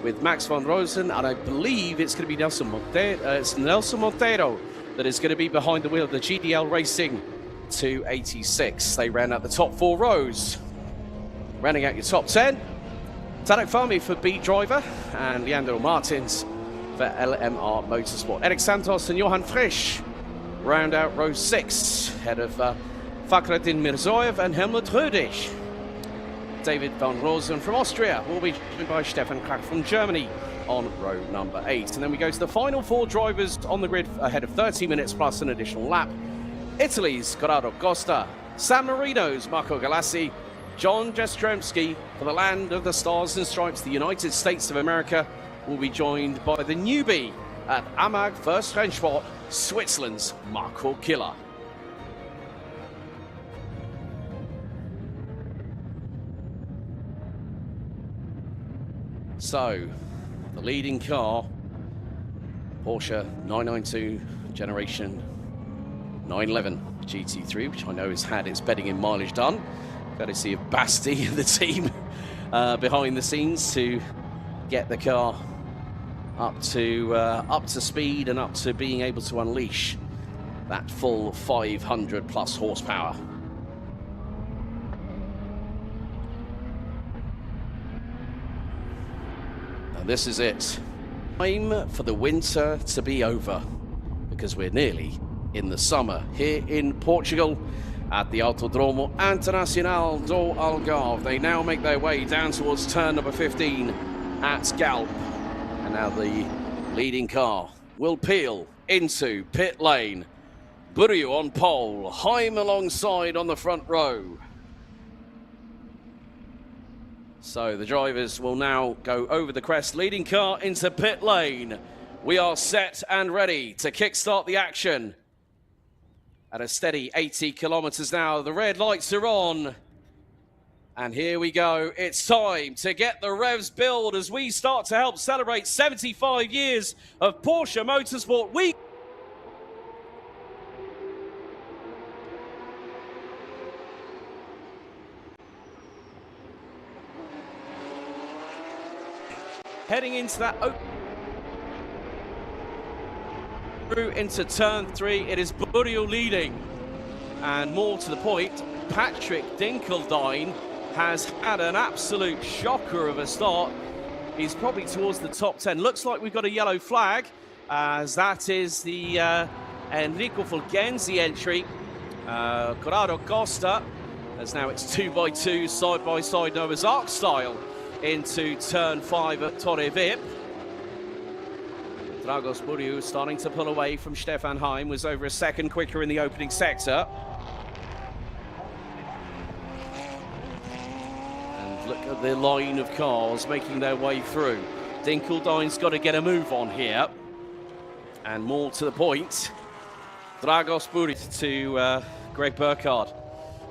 with Max van Rosen, and I believe it's going to be Nelson Montero that is going to be behind the wheel of the GDL Racing 286. They ran out the top 4 rows. Running out your top 10, Tarek Fahmy for Beat Driver and Leandro Martins for LMR Motorsport. Eric Santos and Johan Frisch round out row 6, ahead of Fakhreddin Mirzoev and Helmut Rödig. David van Rosen from Austria will be joined by Stefan Krach from Germany on row number 8. And then we go to the final 4 drivers on the grid ahead of 30 minutes plus an additional lap. Italy's Corrado Costa, San Marino's Marco Galassi, John Jastrzębski for the land of the Stars and Stripes, the United States of America, will be joined by the newbie at AMAG First Rennsport, Switzerland's Marco Killer. So, the leading car, Porsche 992 Generation 911 GT3, which I know has had its bedding in mileage done. Courtesy of Basti and the team behind the scenes to get the car up to speed and up to being able to unleash that full 500 plus horsepower. And this is it. Time for the winter to be over, because we're nearly in the summer here in Portugal at the Autodromo Internacional do Algarve. They now make their way down towards turn number 15 at Galp. And now the leading car will peel into pit lane. Burio on pole, Heim alongside on the front row. So the drivers will now go over the crest, leading car into pit lane. We are set and ready to kickstart the action. At a steady 80 kilometers now, the red lights are on. And here we go. It's time to get the revs build as we start to help celebrate 75 years of Porsche Motorsport Week. Heading into that through into turn 3, it is Burio leading. And more to the point, Patrick Dinkeldine has had an absolute shocker of a start. He's probably towards the top 10. Looks like we've got a yellow flag, as that is the Enrico Fulgenzi entry. Corrado Costa, as now it's 2x2, side-by-side Noah's Ark style into turn 5 at Torre Vip. Dragos Burio starting to pull away from Stefan Heim, was over a second quicker in the opening sector. And look at the line of cars making their way through. Dinkeldine's got to get a move on here. And more to the point, Dragos Burio to Greg Burkhardt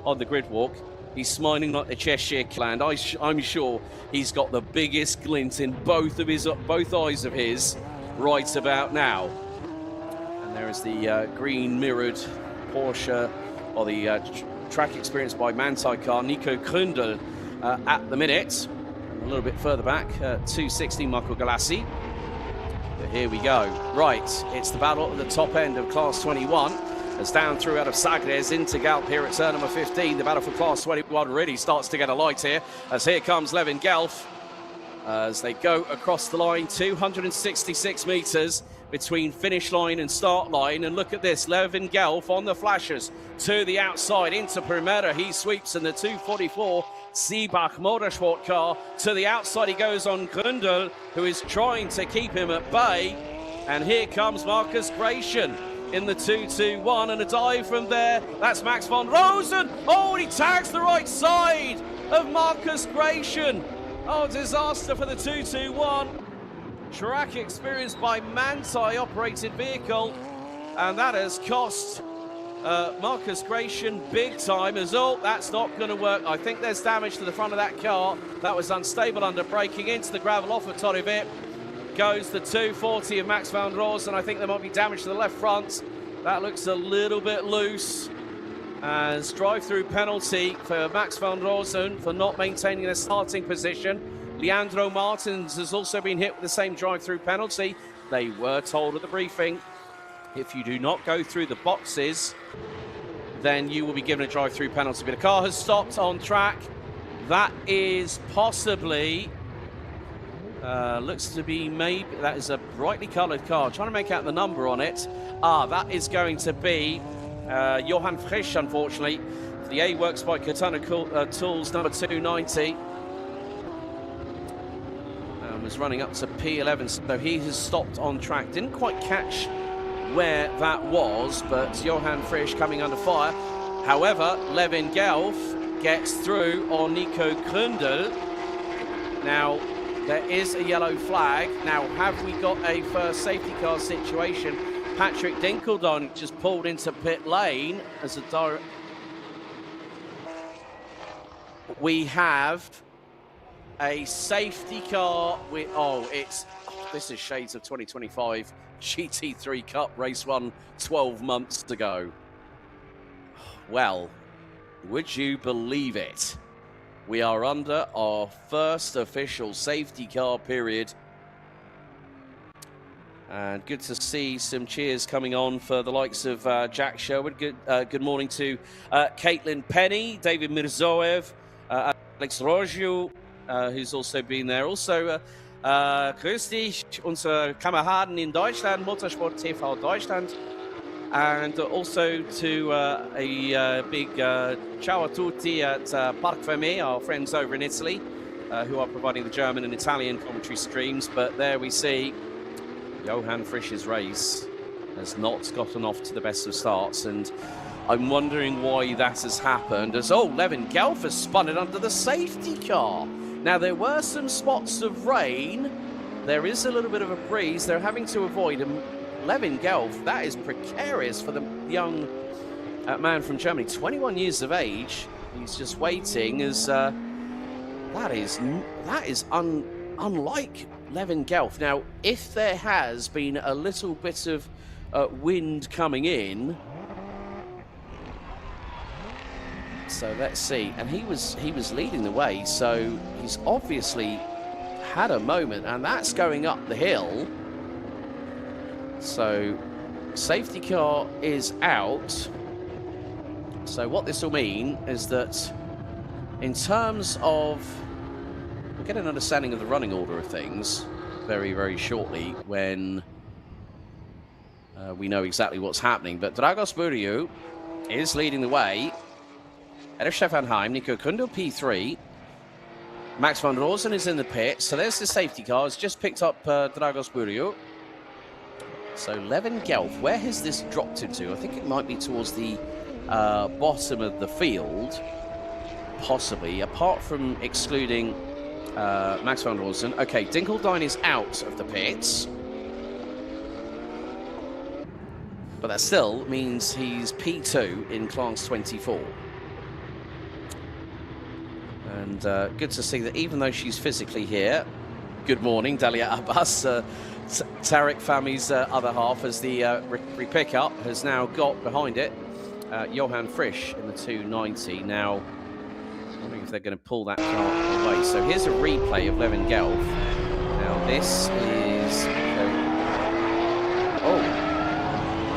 on the grid walk. He's smiling like the Cheshire Cat. I'm sure he's got the biggest glint in both eyes of his right about now. And there is the green mirrored Porsche, or the track experience by Manthey car, Nico Kundl at the minute. A little bit further back, 260 Marco Galassi. But here we go. Right, it's the battle at the top end of Class 21. As down through out of Sagres into Galp here at turn number 15. The battle for Class 21 really starts to get a light here, as here comes Levin Gelf as they go across the line. 266 meters between finish line and start line, and look at this, Levin Gelf on the flashers to the outside into Primera. He sweeps in the 244 Seebach Motorsport car to the outside. He goes on Grundl, who is trying to keep him at bay, and here comes Marcus Gratian in the 2-2-1, and a dive from there. That's Max van Rosen. Oh, he tags the right side of Marcus Gratian. Oh, disaster for the 2-2-1. Track experienced by Manthey operated vehicle, and that has cost Marcus Gratian big time. As oh, that's not going to work. I think there's damage to the front of that car. That was unstable under braking into the gravel off of Torrevieja. Goes the 240 of Max van Rosen. I think there might be damage to the left front. That looks a little bit loose. As drive-through penalty for Max van Rosen for not maintaining their starting position. Leandro Martins has also been hit with the same drive-through penalty. They were told at the briefing, if you do not go through the boxes, then you will be given a drive-through penalty. But the car has stopped on track. That is possibly, looks to be maybe, that is a brightly coloured car. Trying to make out the number on it. That is going to be Johan Frisch, unfortunately. The A Works by Katana Tools, number 290. Was running up to P11, so he has stopped on track. Didn't quite catch where that was, but Johan Frisch coming under fire. However, Levin Gelf gets through on Nico Krundel. Now, there is a yellow flag. Now, have we got a first safety car situation? Patrick Dinkeldon just pulled into pit lane as a direct. We have a safety car with, this is shades of 2025 GT3 Cup race 1 12 months ago. Well, would you believe it? We are under our first official safety car period. And good to see some cheers coming on for the likes of Jack Sherwood. Good morning to Caitlin Penny, David Mirzoev, Alex Roggio, who's also been there. Also, grüß dich, unsere Kameraden in Deutschland, Motorsport TV Deutschland. And also to a big ciao a tutti at Parc Fermé, our friends over in Italy, who are providing the German and Italian commentary streams. But there we see Johan Frisch's race has not gotten off to the best of starts, and I'm wondering why that has happened. As Levin Gelf has spun it under the safety car. Now, there were some spots of rain. There is a little bit of a breeze. They're having to avoid him. Levin Gelf, that is precarious for the young man from Germany, 21 years of age. He's just waiting as that is unlike Levin Gelf. Now, if there has been a little bit of wind coming in, so let's see. And he was leading the way, so he's obviously had a moment, and that's going up the hill. So safety car is out. So what this will mean is that in terms of, we'll get an understanding of the running order of things very, very shortly when we know exactly what's happening. But Dragos Buriu is leading the way. Erich Stefan Heim, Nico Krundel P3. Max van Rosen is in the pit. So there's the safety car. It's just picked up Dragos Buriu. So Levin Gelf, where has this dropped into? I think it might be towards the bottom of the field, possibly, apart from excluding Max van Rosen. Okay, Dinkeldine is out of the pits. But that still means he's P2 in Class 24. And good to see that even though she's physically here, good morning, Dalia Abbas, Tarek Fami's other half, as the pickup has now got behind it Johan Frisch in the 290. Now, I'm wondering if they're going to pull that car away. So here's a replay of Levin Gelf. Now this is...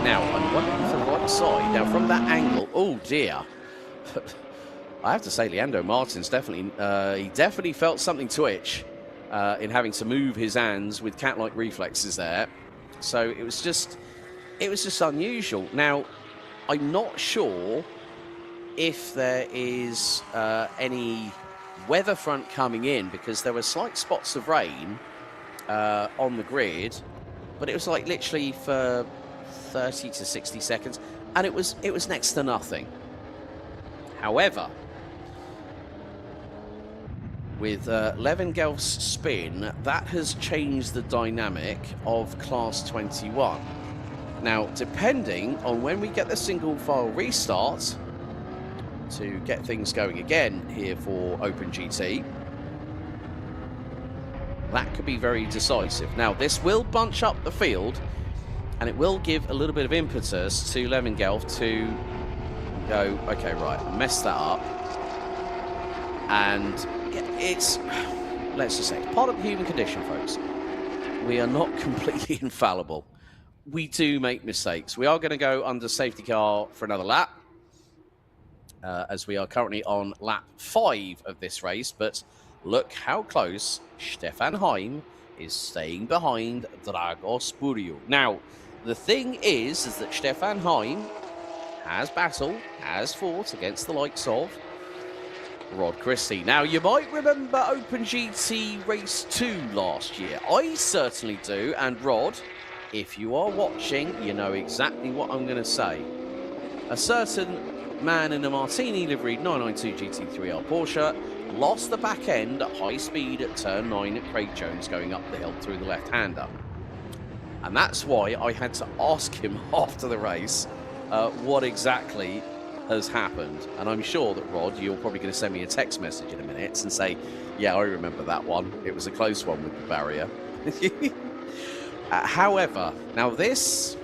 now I'm wondering if the right side, now from that angle, oh dear. I have to say, Leandro Martins definitely, he definitely felt something twitch in having to move his hands with cat-like reflexes there. So it was just unusual. Now, I'm not sure if there is any weather front coming in, because there were slight spots of rain on the grid, but it was like literally for 30 to 60 seconds, and it was next to nothing. However, with Levengelf's spin, that has changed the dynamic of Class 21. Now, depending on when we get the single file restart to get things going again here for Open GT, that could be very decisive. Now, this will bunch up the field, and it will give a little bit of impetus to Levengelf to go, okay, right, I messed that up. And it's, let's just say, it's part of the human condition, folks. We are not completely infallible. We do make mistakes. We are going to go under safety car for another lap, as we are currently on lap 5 of this race. But look how close Stefan Heim is staying behind Dragos Buriu. Now, the thing is that Stefan Heim has battled, has fought against the likes of Rod Christie. Now, you might remember Open GT Race 2 last year. I certainly do, and Rod, if you are watching, you know exactly what I'm going to say. A certain man in a Martini liveried 992 GT3R Porsche lost the back end at high speed at turn 9 at Craig Jones going up the hill through the left-hander. And that's why I had to ask him after the race what exactly has happened. And I'm sure that, Rod, you're probably going to send me a text message in a minute and say, yeah, I remember that one. It was a close one with the barrier. However, now this,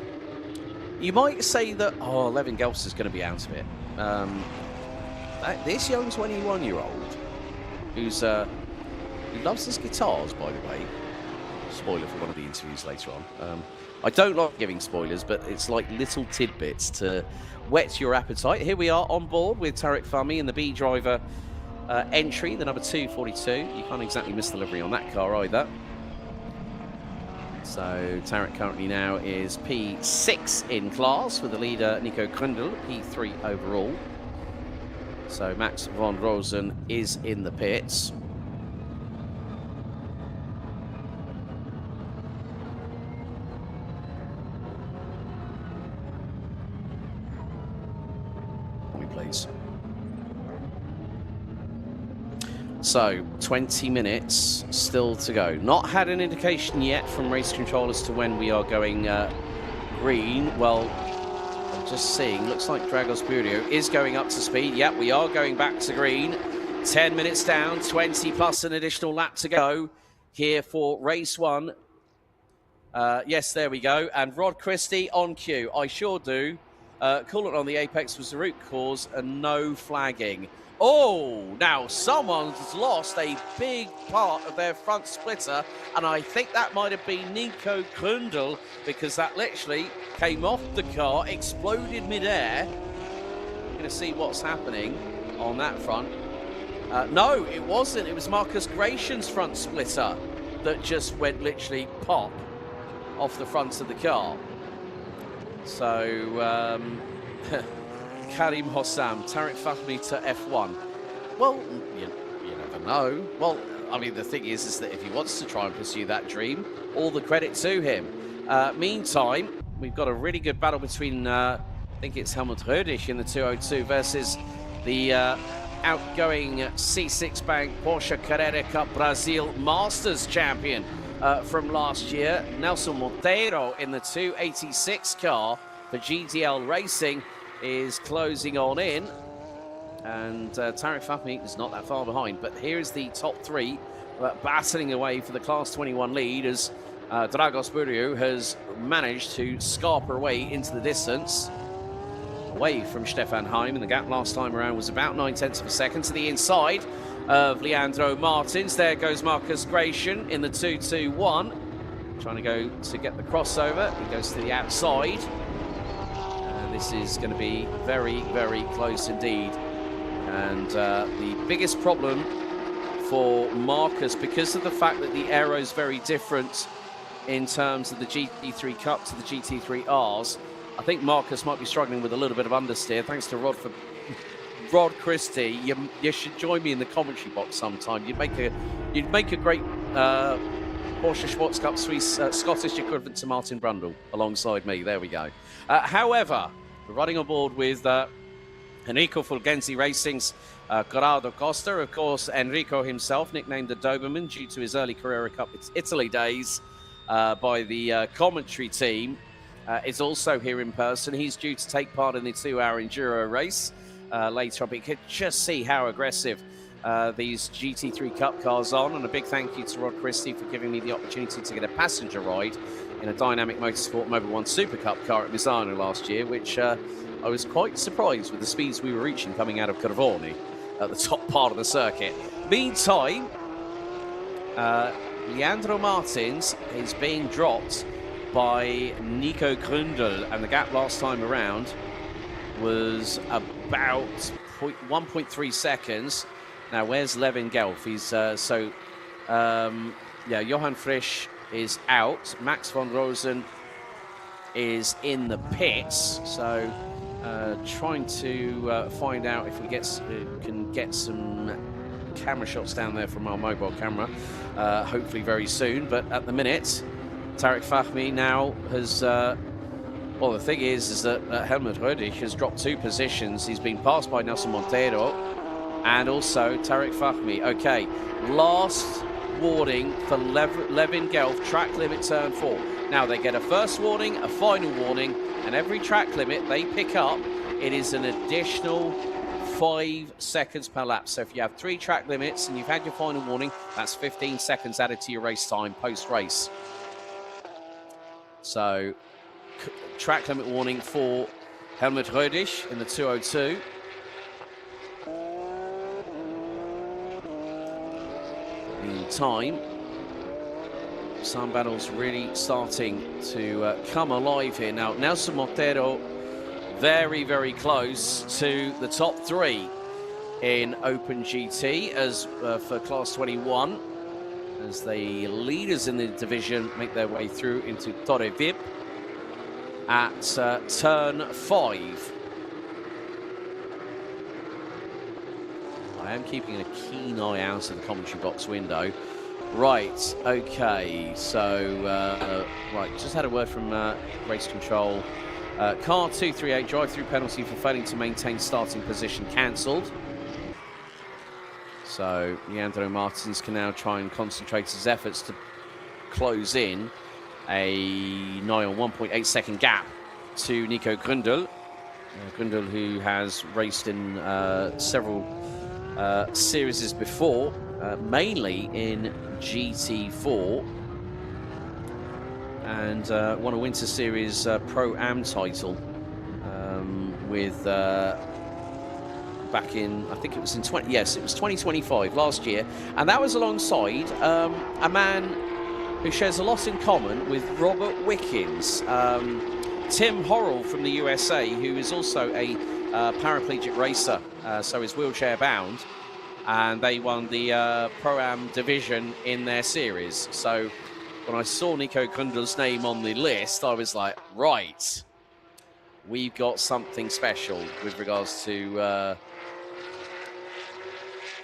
you might say that, oh, Levengelfs is going to be out of it. This young 21-year-old who's who loves his guitars, by the way. Spoiler for one of the interviews later on. I don't like giving spoilers, but it's like little tidbits to whet your appetite. Here we are on board with Tarek Fahmy in the B driver entry, the number 242. You can't exactly miss the livery on that car either. So Tarek currently now is P6 in class with the leader Nico Krundel, P3 overall. So Max von Rosen is in the pits. Please. So 20 minutes still to go. Not had an indication yet from race control as to when we are going green. Well, I'm just seeing, looks like Dragos Buriu is going up to speed. Yep, we are going back to green. 10 minutes down, 20 plus an additional lap to go here for race 1. Yes, there we go. And Rod Christie on cue. I sure do. Coolant on the apex was the root cause and no flagging. Oh, now someone's lost a big part of their front splitter, and I think that might have been Nico Krundel, because that literally came off the car, exploded mid-air. We're going to see what's happening on that front. No, it wasn't. It was Marcus Gratian's front splitter that just went literally pop off the front of the car. So, Karim Hossam, Tarek Fahmy to F1. Well, you never know. Well, I mean, the thing is that if he wants to try and pursue that dream, all the credit to him. Meantime, we've got a really good battle between, I think it's Helmut Rödisch in the 202 versus the outgoing C6 Bank Porsche Carrera Cup Brazil Masters champion from last year, Nelson Monteiro, in the 286 car for GTL Racing, is closing on in, and Tarek Fahmy is not that far behind. But here is the top 3 battling away for the Class 21 lead, as Dragos Buriu has managed to scarper away into the distance, away from Stefan Heim, and the gap last time around was about 9/10 of a second to the inside of Leandro Martins. There goes Marcus Gratian in the 221, trying to go to get the crossover. He goes to the outside. This is going to be very, very close indeed. And the biggest problem for Marcus, because of the fact that the aero is very different in terms of the GT3 Cup to the GT3Rs, I think Marcus might be struggling with a little bit of understeer. Thanks to Rod Christie. You should join me in the commentary box sometime. You'd make a great Porsche Cup Suisse Scottish equivalent to Martin Brundle alongside me. There we go. However, we're running on board with Enrico Fulgenzi Racing's Corrado Costa. Of course, Enrico himself, nicknamed the Doberman due to his early Carrera Cup Italy days by the commentary team, is also here in person. He's due to take part in the 2-hour Enduro race later on. But you can just see how aggressive these GT3 Cup cars on, and a big thank you to Rod Christie for giving me the opportunity to get a passenger ride in a Dynamic Motorsport Mobil 1 Super Cup car at Misano last year, which I was quite surprised with the speeds we were reaching coming out of Curvone at the top part of the circuit. Meantime, Leandro Martins is being dropped by Nico Gründel, and the gap last time around was about 1.3 seconds. Now, where's Levin Gelf? He's yeah, Johan Frisch is out. Max von Rosen is in the pits. So, trying to find out if we can get some camera shots down there from our mobile camera, hopefully very soon. But at the minute, Tarek Fahmy now has. Well, the thing is that Helmut Rödig has dropped 2 positions. He's been passed by Nelson Montero and also Tarek Fahmy. Okay, last warning for Levin Gelf, track limit turn 4. Now they get a first warning, a final warning, and every track limit they pick up, it is an additional 5 seconds per lap. So if you have 3 track limits and you've had your final warning, that's 15 seconds added to your race time post-race. So, track limit warning for Helmut Rödig in the 202. Meantime, some battles really starting to come alive here. Now, Nelson Montero very, very close to the top 3 in Open GT as for Class 21, as the leaders in the division make their way through into Torre Vip at turn 5. I am keeping a keen eye out of the commentary box window. Right, okay, so, right, just had a word from race control. Car 238, drive-through penalty for failing to maintain starting position cancelled. So, Leandro Martins can now try and concentrate his efforts to close in a nigh on 1.8 second gap to Nico Gründel. Gründel, who has raced in several series before, mainly in GT4, and won a Winter Series Pro-Am title with back in, I think it was in 2025, last year, and that was alongside a man who shares a lot in common with Robert Wickens, Tim Horrell from the USA, who is also a paraplegic racer, so is wheelchair bound, and they won the Pro-Am division in their series. So when I saw Nico Gründel's name on the list, I was like, right, we've got something special with regards to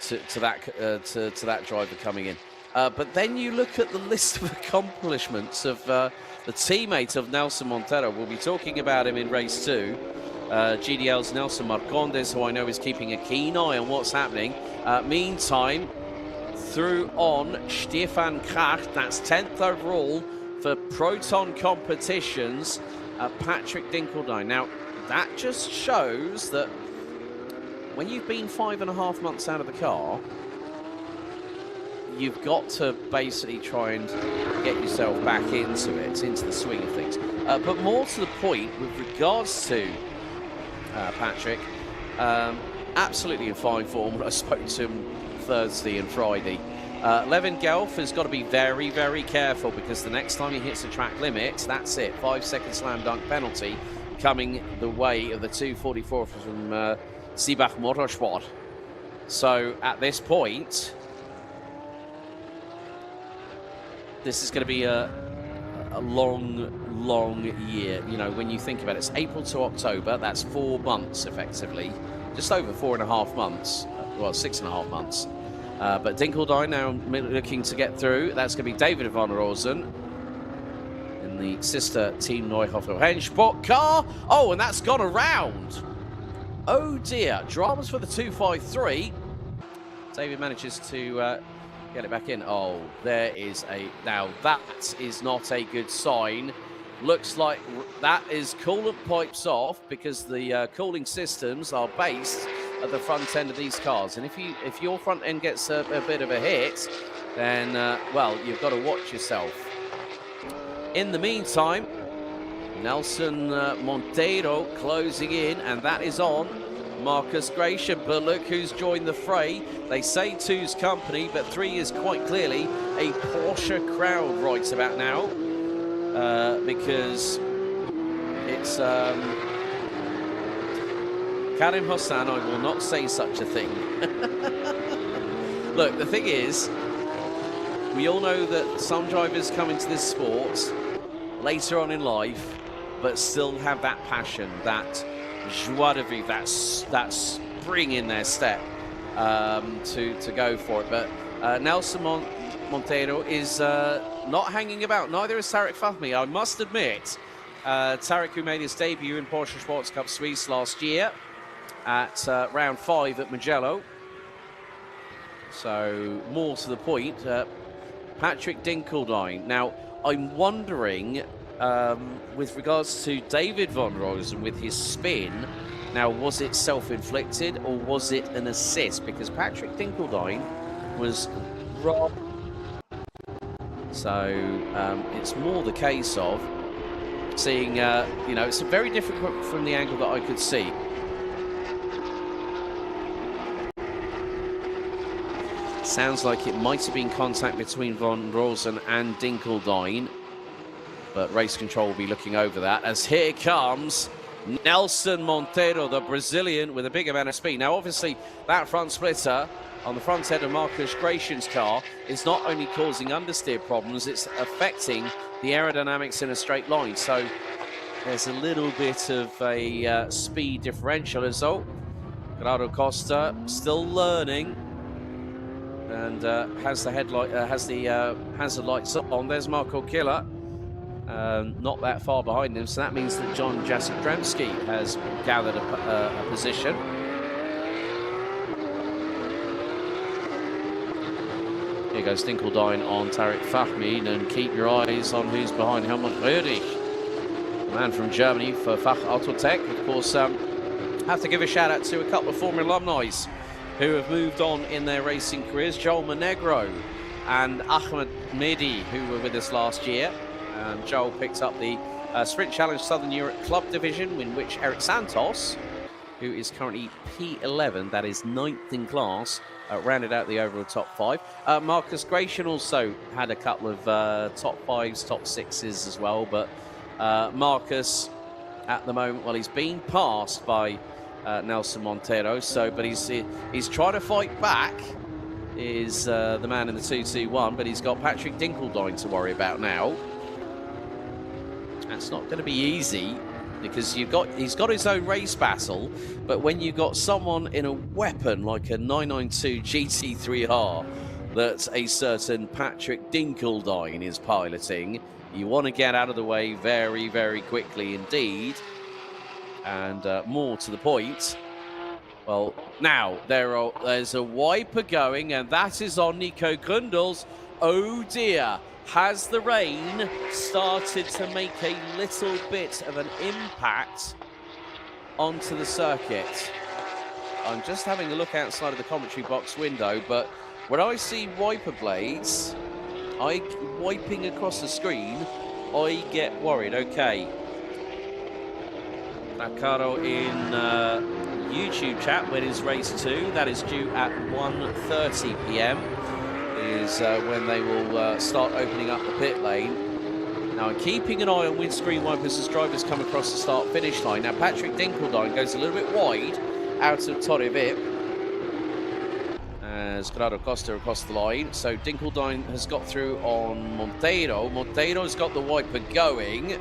that driver coming in. But then you look at the list of accomplishments of the teammate of Nelson Montero. We'll be talking about him in race 2. GDL's Nelson Marcondes, who I know is keeping a keen eye on what's happening. Meantime, through on Stefan Kracht, that's 10th overall for Proton competitions, Patrick Dinkeldine. Now, that just shows that when you've been 5.5 months out of the car, you've got to basically try and get yourself back into it, into the swing of things. But more to the point, with regards to Patrick, absolutely in fine form. I spoke to him Thursday and Friday. Levin Gelf has got to be very, very careful, because the next time he hits the track limit, that's it. 5-second slam dunk penalty coming the way of the 244 from Seebach Motorsport. So at this point, this is going to be a long year. You know, when you think about it, it's April to October. That's 4 months, effectively. Just over 4.5 months. Well, 6.5 months. But Dinkeldine now looking to get through. That's going to be David van Rosen in the sister Team Neuhofer Henge Sport car. Oh, and that's gone around. Oh dear, dramas for the 253. David manages to get it back in. Oh, there is now that is not a good sign. Looks like that is coolant pipes off because the cooling systems are based at the front end of these cars. And if your front end gets a bit of a hit, then, well, you've got to watch yourself. In the meantime, Nelson Monteiro closing in, and that is on Marcus Gratian. But look who's joined the fray. They say 2's company, but 3 is quite clearly a Porsche crowd right about now, because it's Karim Hossan. I will not say such a thing. Look, the thing is, we all know that some drivers come into this sport later on in life, but still have that passion, that joie de vivre, that spring in their step to go for it. But Nelson Monteiro is not hanging about. Neither is Tarek Fahmy, I must admit. Tarek, who made his debut in Porsche Cup Suisse last year at round 5 at Mugello. So more to the point, Patrick Dinkeldine. Now, I'm wondering, with regards to David van Rosen with his spin, now was it self-inflicted or was it an assist? Because Patrick Dinkeldine was robbed. So it's more the case of seeing, you know, it's very difficult from the angle that I could see. Sounds like it might have been contact between Van Rosen and Dinkeldine, but race control will be looking over that as here comes Nelson Monteiro, the Brazilian, with a big amount of speed. Now, obviously, that front splitter on the front end of Marcus Gratian's car is not only causing understeer problems, it's affecting the aerodynamics in a straight line. So there's a little bit of a speed differential as well. Gerardo Costa still learning, and has the headlight, has the hazard lights on. There's Marco Killer, not that far behind him, so that means that John Jastrzemski has gathered a position. Here goes Dinkeldine on Tarek Fahmy, and keep your eyes on who's behind Helmut Röhrig, the man from Germany for Fach Autotech. Of course, have to give a shout out to a couple of former alumni who have moved on in their racing careers. Joel Monegro and Ahmed Mehdi, who were with us last year. Joel picked up the Sprint Challenge Southern Europe Club Division, in which Eric Santos, who is currently P11, that is 9th in class, rounded out the overall top 5. Marcus Gratian also had a couple of top 5s, top 6s as well, but Marcus, at the moment, well, he's been passed by Nelson Monteiro, but he's trying to fight back. Is the man in the 221, but he's got Patrick Dinkeldine to worry about now. That's not going to be easy, because he's got his own race battle, but when you've got someone in a weapon like a 992 GT3R that a certain Patrick Dinkeldine is piloting, you want to get out of the way very, very quickly indeed. And more to the point, well, now there's a wiper going, and that is on Nico Grundles. Oh dear, has the rain started to make a little bit of an impact onto the circuit? I'm just having a look outside of the commentary box window, but when I see wiper blades wiping across the screen, I get worried. Okay. Nakaro in YouTube chat, when is race 2? That is due at 1:30 p.m. is when they will start opening up the pit lane. Now, I'm keeping an eye on windscreen wipers as drivers come across the start-finish line. Now, Patrick Dinkeldine goes a little bit wide out of Torre Vip as Gerardo Costa across the line. So Dinkeldine has got through on Monteiro. Monteiro's got the wiper going.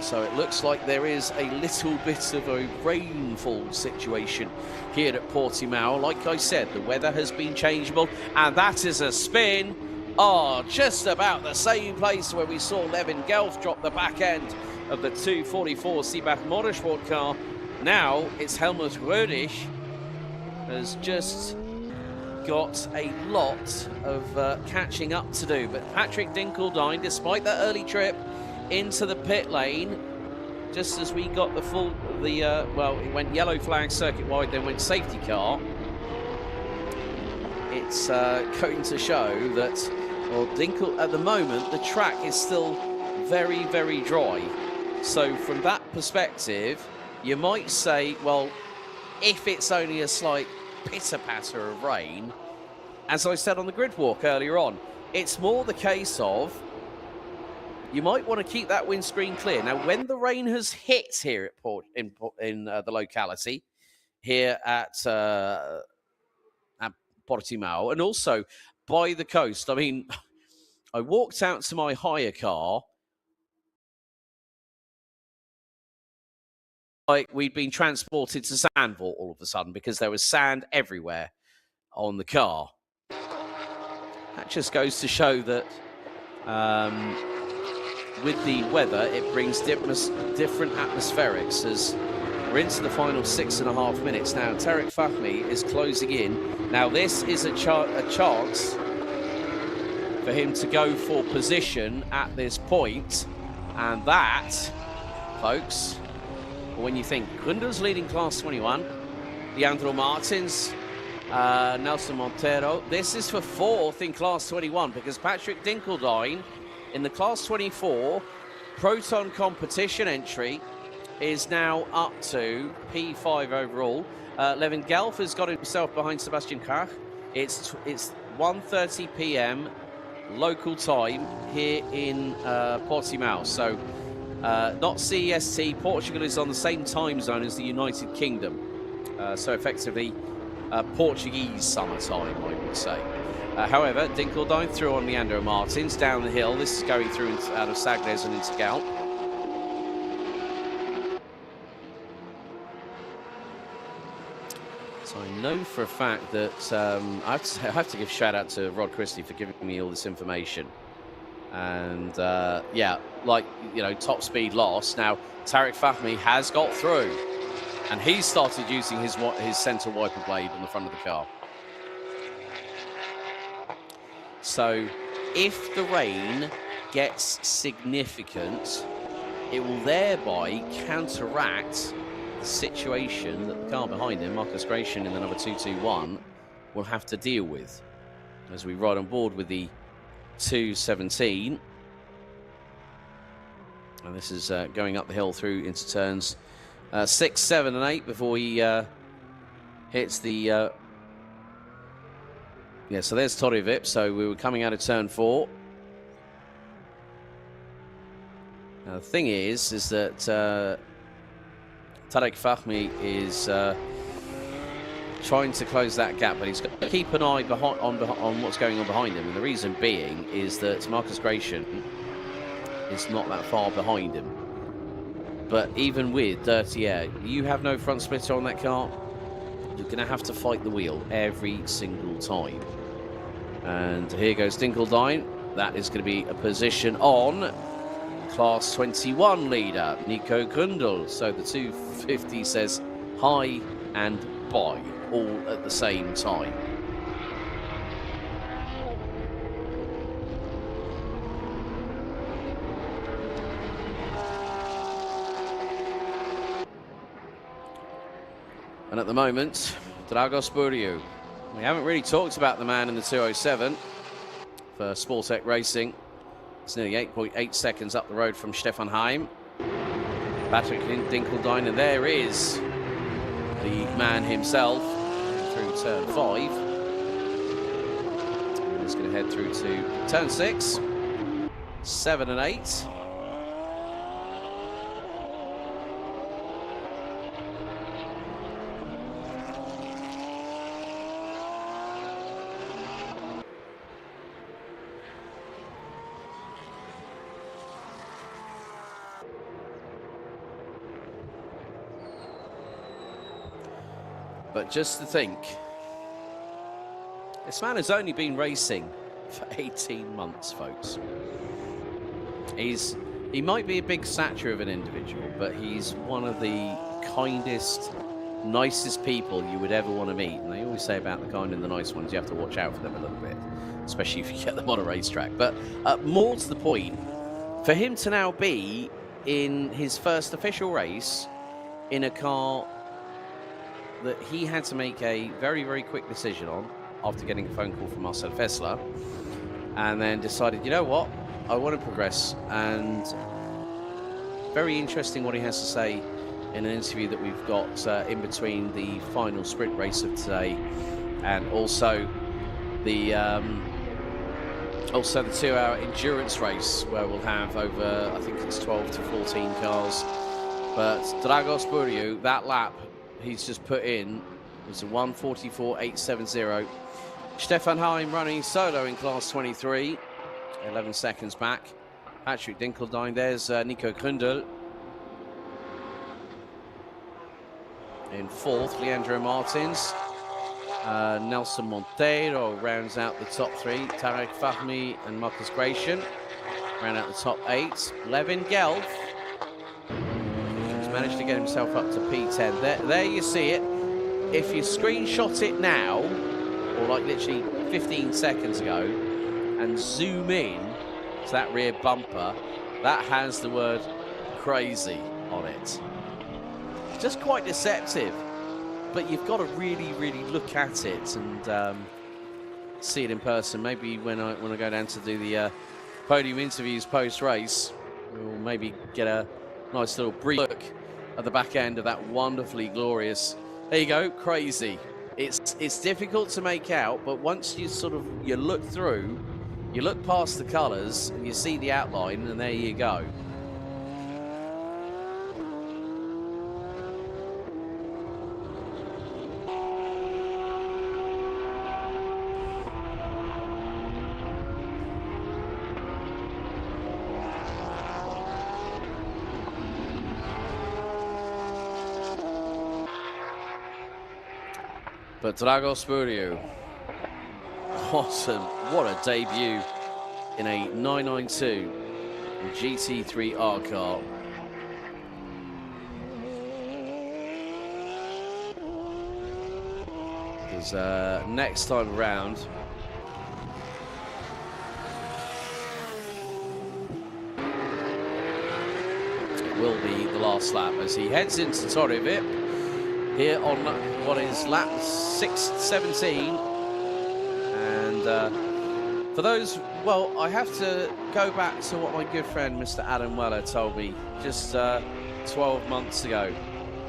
So it looks like there is a little bit of a rainfall situation here at Portimao. Like I said, the weather has been changeable, and that is a spin. Oh, just about the same place where we saw Levin Gelf drop the back end of the 244 Seebach Motorsport car. Now it's Helmut Rödisch has just got a lot of catching up to do. But Patrick Dinkeldine, despite that early trip into the pit lane, just as we got well, it went yellow flag circuit wide, then went safety car. It's going to show that, well, Dinkel, at the moment, the track is still very, very dry. So from that perspective, you might say, well, if it's only a slight pitter-patter of rain, as I said on the grid walk earlier on, it's more the case of you might want to keep that windscreen clear. Now, when the rain has hit here in the locality, here at Portimao, and also by the coast, I mean, I walked out to my hire car like we'd been transported to Zandvoort all of a sudden because there was sand everywhere on the car. That just goes to show that with the weather, it brings different atmospherics as we're into the final 6.5 minutes now. Tarek Fahmy is closing in. Now, this is a chance for him to go for position at this point. And that, folks, when you think Grunder's leading Class 21, Leandro Martins, Nelson Montero, this is for 4th in Class 21 because Patrick Dinkeldine in the Class 24 Proton competition entry is now up to P5 overall. Levin Gelf has got himself behind Sebastian Krach. It's 1:30 p.m. local time here in Portimao. So not CEST. Portugal is on the same time zone as the United Kingdom. So effectively Portuguese summertime, I would say. However, Dinkeldine through on Leandro Martins down the hill. This is going through out of Sagres and into Galp. So I know for a fact that I have to give a shout out to Rod Christie for giving me all this information. And yeah, like, you know, top speed loss. Now, Tarek Fahmy has got through, and he started using his center wiper blade on the front of the car. So if the rain gets significant, it will thereby counteract the situation that the car behind him, Marcus Gratian in the number 221, will have to deal with as we ride on board with the 217. And this is going up the hill through into turns 6, 7 and 8 before he hits the yeah, so there's Torrevip. So we were coming out of turn 4. Now the thing is that Tarek Fahmy is trying to close that gap, but he's got to keep an eye on what's going on behind him. And the reason being is that Marcus Gratian is not that far behind him. But even with dirty air, you have no front splitter on that car, you're going to have to fight the wheel every single time. And here goes Dinkeldine. That is going to be a position on Class 21 leader, Nico Kundl. So the 250 says hi and bye, all at the same time. And at the moment, Dragos Buriu. We haven't really talked about the man in the 207 for Sportec Racing. It's nearly 8.8 seconds up the road from Stefan Heim. Patrick Dinkeldine, and there is the man himself through turn 5. And he's going to head through to turn 6, 7 and 8. But just to think, this man has only been racing for 18 months, folks. He might be a big stature of an individual, but he's one of the kindest, nicest people you would ever want to meet. And they always say about the kind and the nice ones, you have to watch out for them a little bit, especially if you get them on a racetrack. But more to the point, for him to now be in his first official race in a car that he had to make a very, very quick decision on after getting a phone call from Marcel Fessler, and then decided, you know what, I want to progress. And very interesting what he has to say in an interview that we've got in between the final sprint race of today and also the 2-hour endurance race, where we'll have over, I think it's 12 to 14 cars. But Dragos Buriu, that lap he's just put in was a 1:44.870. Stefan Heim running solo in class 23, 11 seconds back. Patrick Dinkeldine, there's Nico Gründel. In fourth, Leandro Martins. Nelson Monteiro rounds out the top three. Tarek Fahmy and Marcus Gratian round out the top 8. Levin Gelf has managed to get himself up to P10. There you see it. If you screenshot it now, or like literally 15 seconds ago, and zoom in to that rear bumper, that has the word crazy on it. Just quite deceptive, but you've got to really, really look at it and see it in person. Maybe when I go down to do the podium interviews post-race, we'll maybe get a nice little brief look at the back end of that wonderfully glorious. There you go, crazy. It's difficult to make out, but once you you look through, you look past the colours and you see the outline, and there you go. But Dragos Buriu, awesome, what a debut in a 992 GT3 R car. Because next time around, it will be the last lap as he heads into Torre Vip here on what is lap 617. And for those, well, I have to go back to what my good friend Mr. Adam Weller told me just 12 months ago,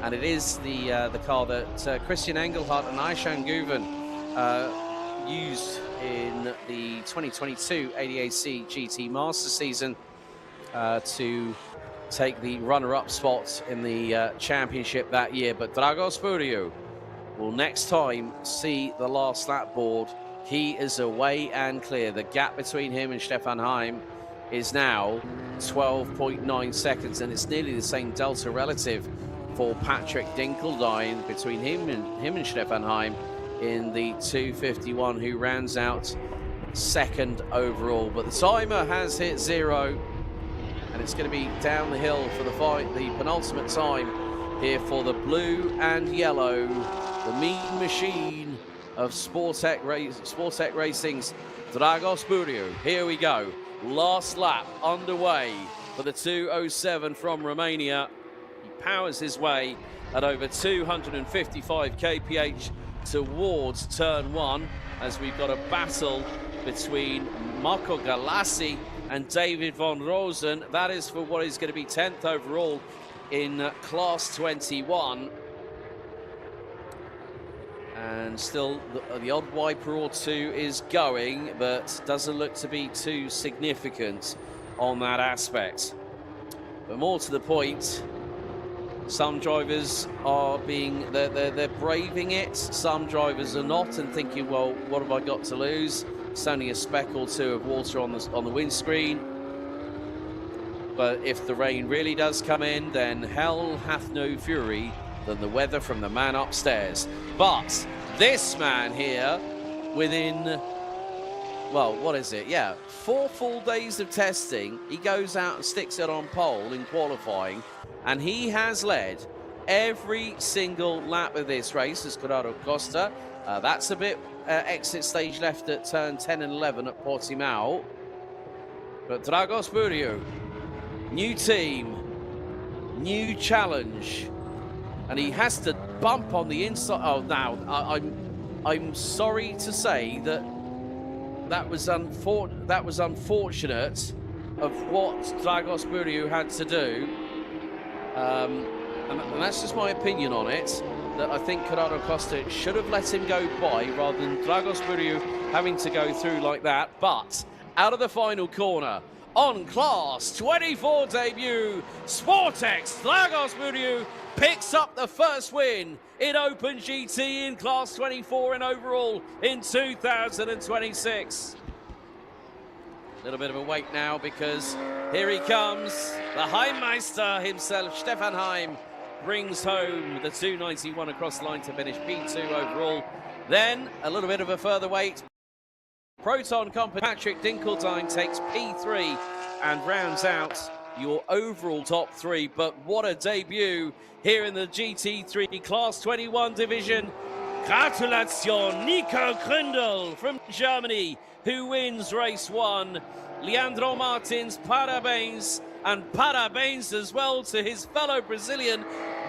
and it is the car that Christian Engelhardt and Aishan Guven used in the 2022 ADAC GT Master season to take the runner-up spot in the championship that year. But Dragos Buriu will next time see the last lap board. He is away and clear. The gap between him and Stefan Heim is now 12.9 seconds, and it's nearly the same delta relative for Patrick Dinkeldine between him and Stefan Heim in the 251, who rounds out second overall. But the timer has hit 0, and it's going to be down the hill for the penultimate time here for the blue and yellow, the mean machine of Sportec Racing's Dragos Buriu. Here we go, last lap underway for the 207 from Romania. He powers his way at over 255 kph towards turn 1, as we've got a battle between Marco Galassi and David von Rosen. That is for what is going to be 10th overall in class 21. And still the odd wiper or two is going, but doesn't look to be too significant on that aspect. But more to the point, some drivers are they're braving it, some drivers are not, and thinking, well, what have I got to lose? It's only a speck or two of water on the windscreen. But if the rain really does come in, then hell hath no fury than the weather from the man upstairs. But this man here, within, well, what is it? Yeah, 4 full days of testing, he goes out and sticks it on pole in qualifying, and he has led every single lap of this race as Corrado Costa. That's a bit exit stage left at turn 10 and 11 at Portimao. But Dragos Buriu, new team, new challenge, and he has to bump on the inside. Oh, now I'm sorry to say that was unfortunate of what Dragos Buriu had to do, and that's just my opinion on it. That I think Corrado Costa should have let him go by rather than Dragos Buriu having to go through like that. But out of the final corner, on Class 24 debut, Sportex Dragos Buriu picks up the first win in Open GT in Class 24 and overall in 2026. A little bit of a wait now because here he comes, the Heimmeister himself, Stefan Heim, brings home the 291 across the line to finish P2 overall. Then a little bit of a further wait. Proton Company Patrick Dinkeldine takes P3 and rounds out your overall top 3. But what a debut here in the GT3 Class 21 division. Gratulation, Nico Gründel from Germany, who wins race 1. Leandro Martins, parabéns, and parabéns as well to his fellow Brazilian,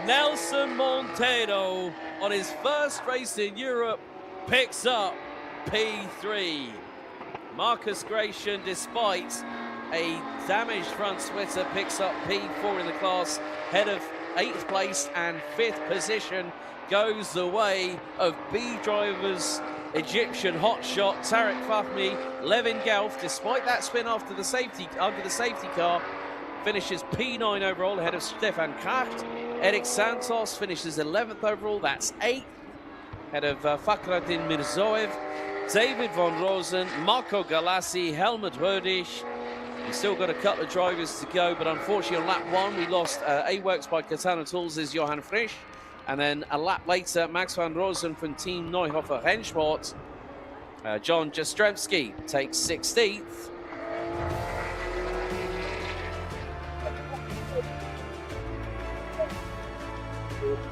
Nelson Monteiro, on his first race in Europe, picks up P3. Marcus Gratian, despite a damaged front splitter, picks up P4 in the class, head of 8th place and 5th position, goes the way of B drivers Egyptian hotshot Tarek Fahmy. Levin Gelf, despite that spin after the safety car, finishes P9 overall ahead of Stefan Kracht. Eric Santos finishes 11th overall, that's 8th, ahead of Fakhraddin Mirzoev. David von Rosen, Marco Galassi, Helmut Rödisch. We've still got a couple of drivers to go, but unfortunately on lap 1 we lost A-Works by Katana Tools' Johann Frisch. And then a lap later, Max van Rosen from Team Neuhofer Rennsport. John Jastrzębski takes 16th.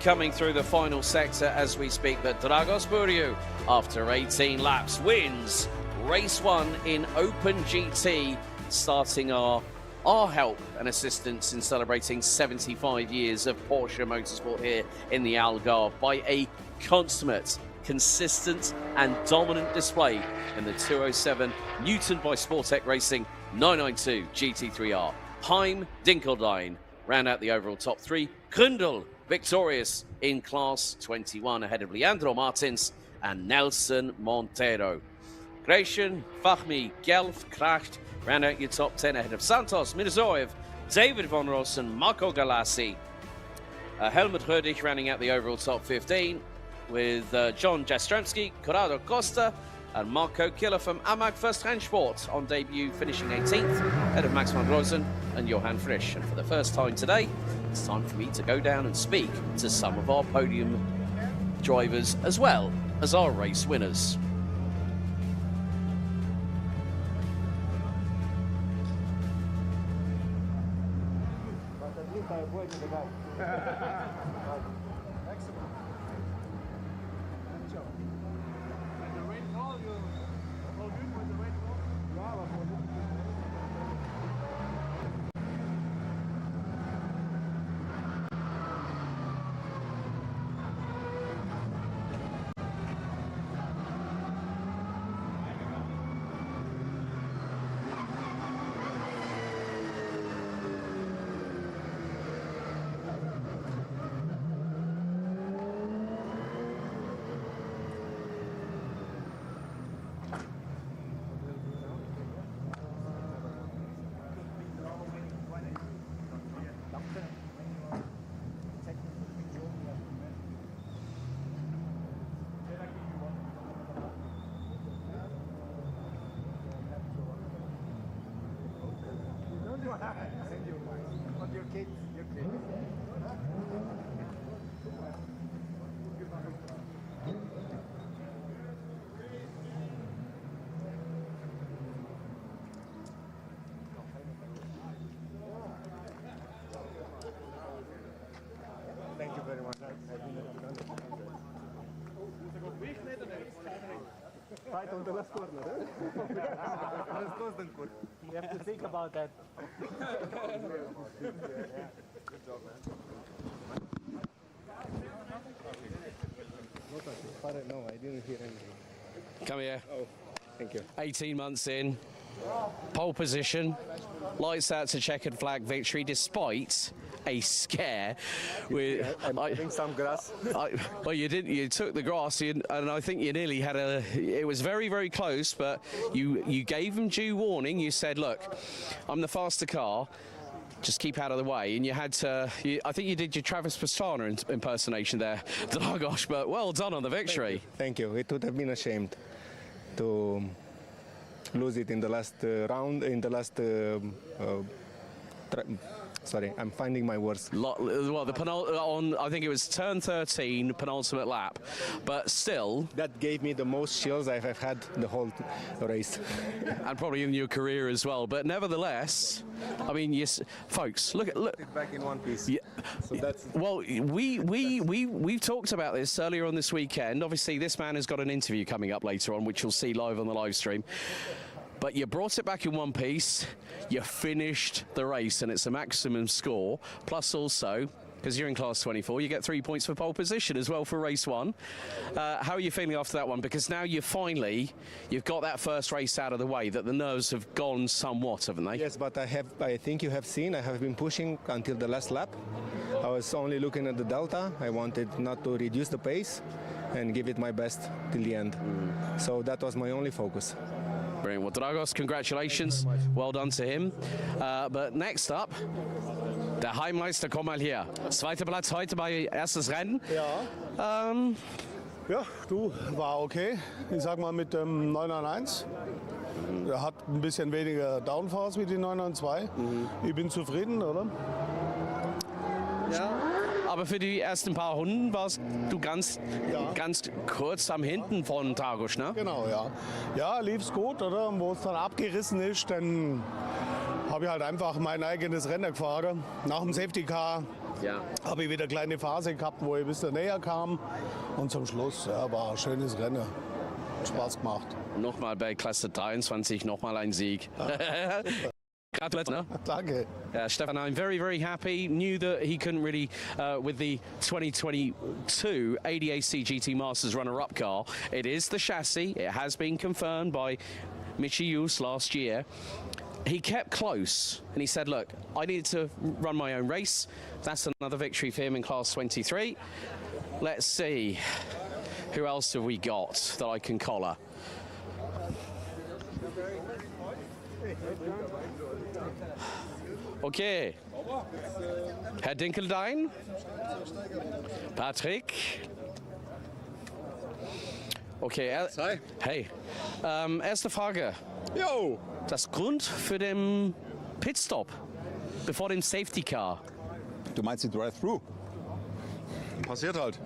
Coming through the final sector as we speak, but Dragos Buriu, after 18 laps, wins race 1 in Open GT, starting our help and assistance in celebrating 75 years of Porsche motorsport here in the Algarve by a consummate, consistent and dominant display in the 207 Newton by Sportec Racing 992 GT3R. Heim, Dinkeldine round out the overall top 3. Gründel victorious in Class 21 ahead of Leandro Martins and Nelson Monteiro. Gratian, Fahmy, Gelf, Kracht round out your top 10 ahead of Santos, Mirzoev, David von Rosen, Marco Galassi. Helmut Rödisch rounding out the overall top 15 with John Jastrzębski, Corrado Costa and Marco Killer from Amag First Rennsport on debut, finishing 18th ahead of Max van Rosen and Johann Frisch. And for the first time today, it's time for me to go down and speak to some of our podium drivers as well as our race winners. Right on the last corner, You have to think about that. No, I didn't hear anything. Come here. Oh, thank you. 18 months in, pole position, lights out to checkered flag victory despite a scare. I'm having some grass. Well, you didn't. You took the grass, and I think you nearly had a. It was very, very close, but you gave them due warning. You said, "Look, I'm the faster car. Just keep out of the way." And you had to. I think you did your Travis Pastrana impersonation there, Dragos. But well done on the victory. Thank you. It would have been a shame to lose it in the last round, in the last. Sorry, I'm finding my words. Well, I think it was turn 13, penultimate lap, but still. That gave me the most chills I've had the whole race. And probably in your career as well. But nevertheless, I mean, yes, folks, look. Back in one piece. Yeah. So that's. Well, we've talked about this earlier on this weekend. Obviously, this man has got an interview coming up later on, which you'll see live on the live stream. But you brought it back in one piece, you finished the race, and it's a maximum score. Plus also, because you're in class 24, you get 3 points for pole position as well for race 1. How are you feeling after that one? Because now you've got that first race out of the way, that the nerves have gone somewhat, haven't they? Yes, but I think you have seen, I have been pushing until the last lap. I was only looking at the delta. I wanted not to reduce the pace and give it my best till the end. So that was my only focus. Brilliant. Well, Dragos, congratulations. Well done to him. But next up, der Heimmeister, komm mal hier. Zweiter Platz heute bei erstes Rennen. Ja. Ja, du, war okay. Ich sag mal mit dem 991. Er hat ein bisschen weniger Downforce wie die 992. Ich bin zufrieden, oder? Ja. Aber für die ersten paar Runden warst du ganz kurz am Hinten von Dragos, ne? Genau, ja. Ja, lief's gut, oder? Und wo es dann abgerissen ist, dann habe ich halt einfach mein eigenes Rennen gefahren. Nach dem Safety Car habe ich wieder eine kleine Phase gehabt, wo ich ein bisschen näher kam. Und zum Schluss war ein schönes Rennen. Hat Spaß gemacht. Nochmal bei Klasse 23, nochmal ein Sieg. Congratulations. Danke. Stefan, I'm very, very happy. Knew that he couldn't really, with the 2022 ADAC GT Masters runner-up car. It is the chassis. It has been confirmed by Michi Jus last year. He kept close and he said, look, I needed to run my own race. That's another victory for him in class 23. Let's see. Who else have we got that I can collar? Okay. Herr Dinkeldein. Patrick. Okay. Hey. Erste Frage. Jo. Das Grund für den Pitstop bevor dem Safety Car. Du meinst die Drive-Thru? Passiert halt.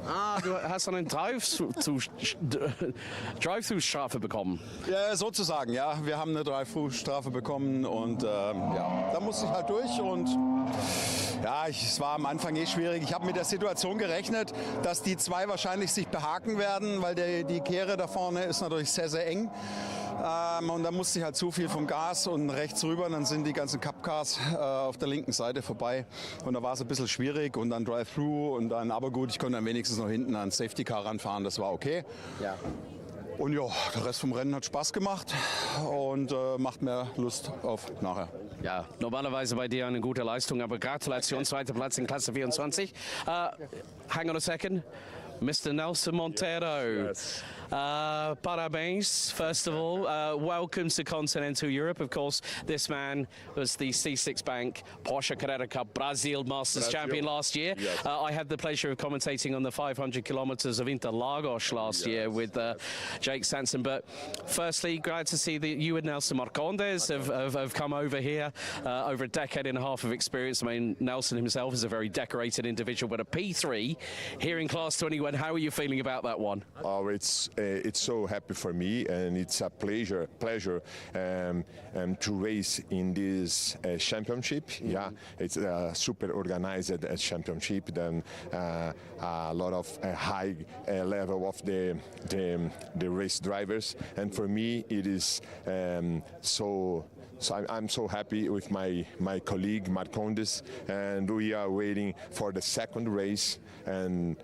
Ah, du hast eine Drive-Thru-Strafe bekommen. Ja, sozusagen, ja. Wir haben eine Drive-Thru-Strafe bekommen und ja, da musste ich halt durch und ja, es war am Anfang schwierig. Ich habe mit der Situation gerechnet, dass die zwei wahrscheinlich sich behaken werden, weil die Kehre da vorne ist natürlich sehr, sehr eng. Und da musste ich halt zu viel vom Gas und rechts rüber, und dann sind die ganzen Cup-Cars auf der linken Seite vorbei und da war es ein bisschen schwierig und dann Drive-Thru und dann, aber gut, ich konnte dann wenigstens noch hinten an Safety-Car ranfahren, das war okay. Ja. Und ja, der Rest vom Rennen hat Spaß gemacht und macht mehr Lust auf nachher. Ja, normalerweise bei dir eine gute Leistung, aber Gratulation, zweiter Platz in Klasse 24. Hang on a second. Mr. Nelson Montero. Yes. Parabéns, first of all. Welcome to continental Europe. Of course, this man was the C6 Bank Porsche Cup Brazil Masters champion last year. Yes. I had the pleasure of commentating on the 500 kilometers of Interlagos last year with Jake Sanson. But firstly, glad to see that you and Nelson Marcondes have come over here. Over a decade and a half of experience. I mean, Nelson himself is a very decorated individual, but a P3 here in Class 21. How are you feeling about that one? Oh, it's it's so happy for me, and it's a pleasure to race in this championship. Yeah, it's a super organized championship. Then a lot of high level of the race drivers, and for me it is so I'm so happy with my colleague Marcondes, and we are waiting for the second race, and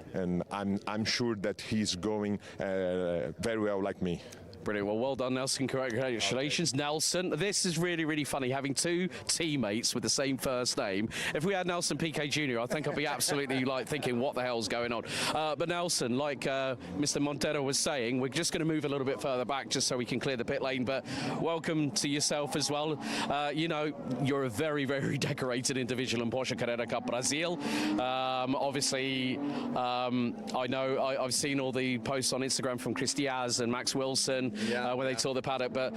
I'm sure that he's going very well like me. Brilliant. Well done, Nelson. Congratulations, Nelson. This is really, really funny, having two teammates with the same first name. If we had Nelson Piquet Jr., I think I'd be absolutely thinking, what the hell's going on? But Nelson, like Mr. Montero was saying, we're just going to move a little bit further back just so we can clear the pit lane. But welcome to yourself as well. You know, you're a very, very decorated individual in Porsche Cup Brazil. Obviously, I know I've seen all the posts on Instagram from Chris Diaz and Max Wilson. When they tour the paddock, but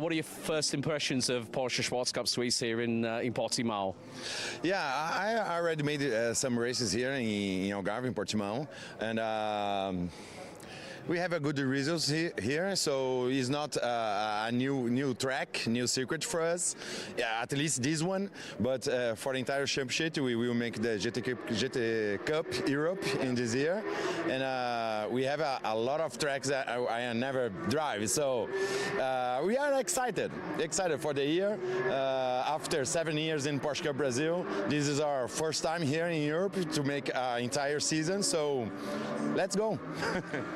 what are your first impressions of Porsche Cup Suisse here in Portimao? Yeah, I already made some races here in Algarve, in Portimao, and we have a good results here, so it's not a new track, new circuit for us. Yeah, at least this one. But for the entire championship, we will make the GT Cup Europe in this year, and we have a lot of tracks that I never drive. So we are excited for the year. After 7 years in Porsche Cup Brazil, this is our first time here in Europe to make an entire season. So let's go.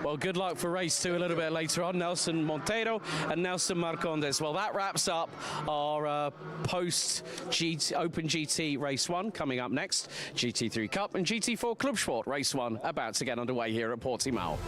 Well, good luck for race 2 a little bit later on. Nelson Montero and Nelson Marcondes. Well, that wraps up our post Open GT race 1. Coming up next, GT3 Cup and GT4 Club Sport race 1 about to get underway here at Portimao.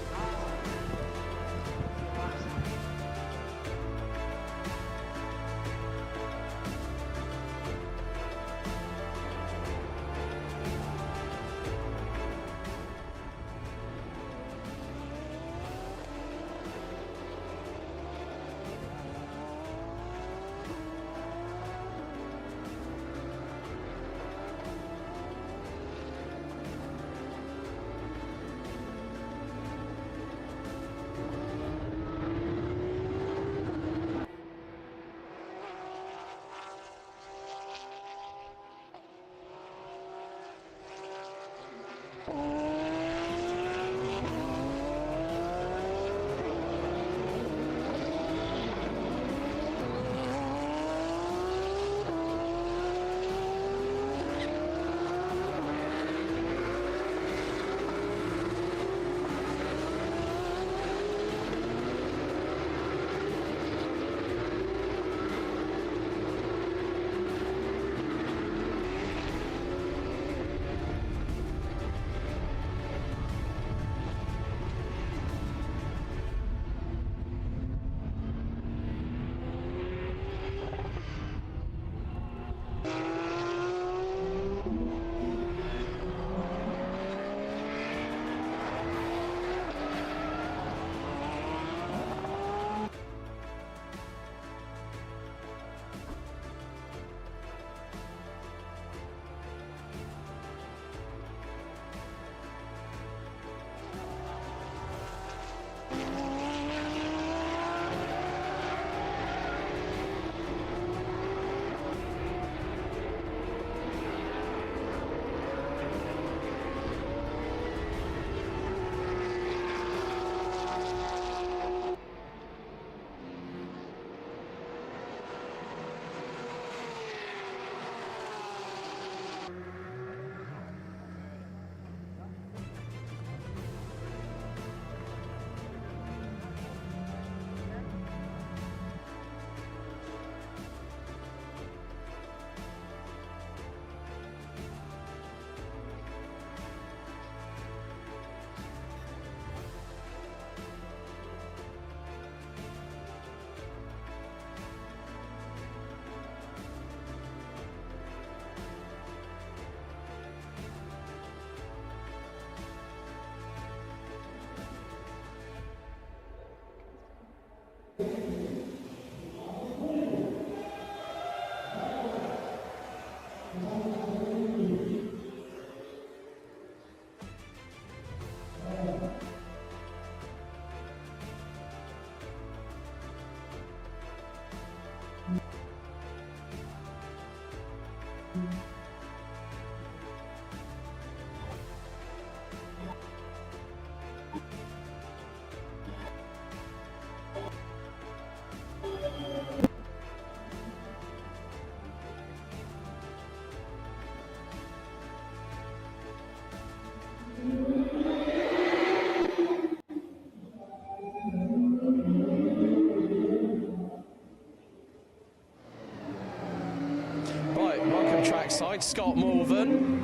Right, welcome trackside, Scott Morvan.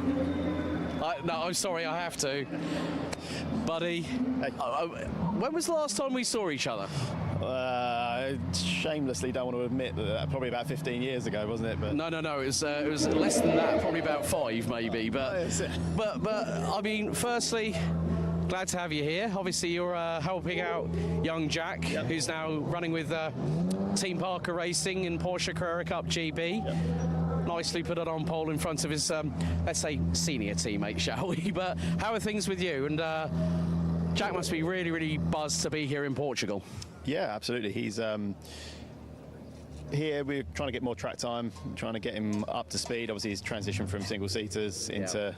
No, I'm sorry, I have to. Buddy, when was the last time we saw each other? Shamelessly don't want to admit that probably about 15 years ago, wasn't it? But No, it was less than that, probably about 5 maybe. But I mean, firstly, glad to have you here. Obviously, you're helping out young Jack, who's now running with Team Parker Racing in Porsche Cup GB. Nicely put it on pole in front of his, let's say, senior teammate, shall we? But how are things with you? And Jack must be really, really buzzed to be here in Portugal. yeah, absolutely. He's here. We're trying to get more track time, trying to get him up to speed. Obviously, he's transitioned from single seaters into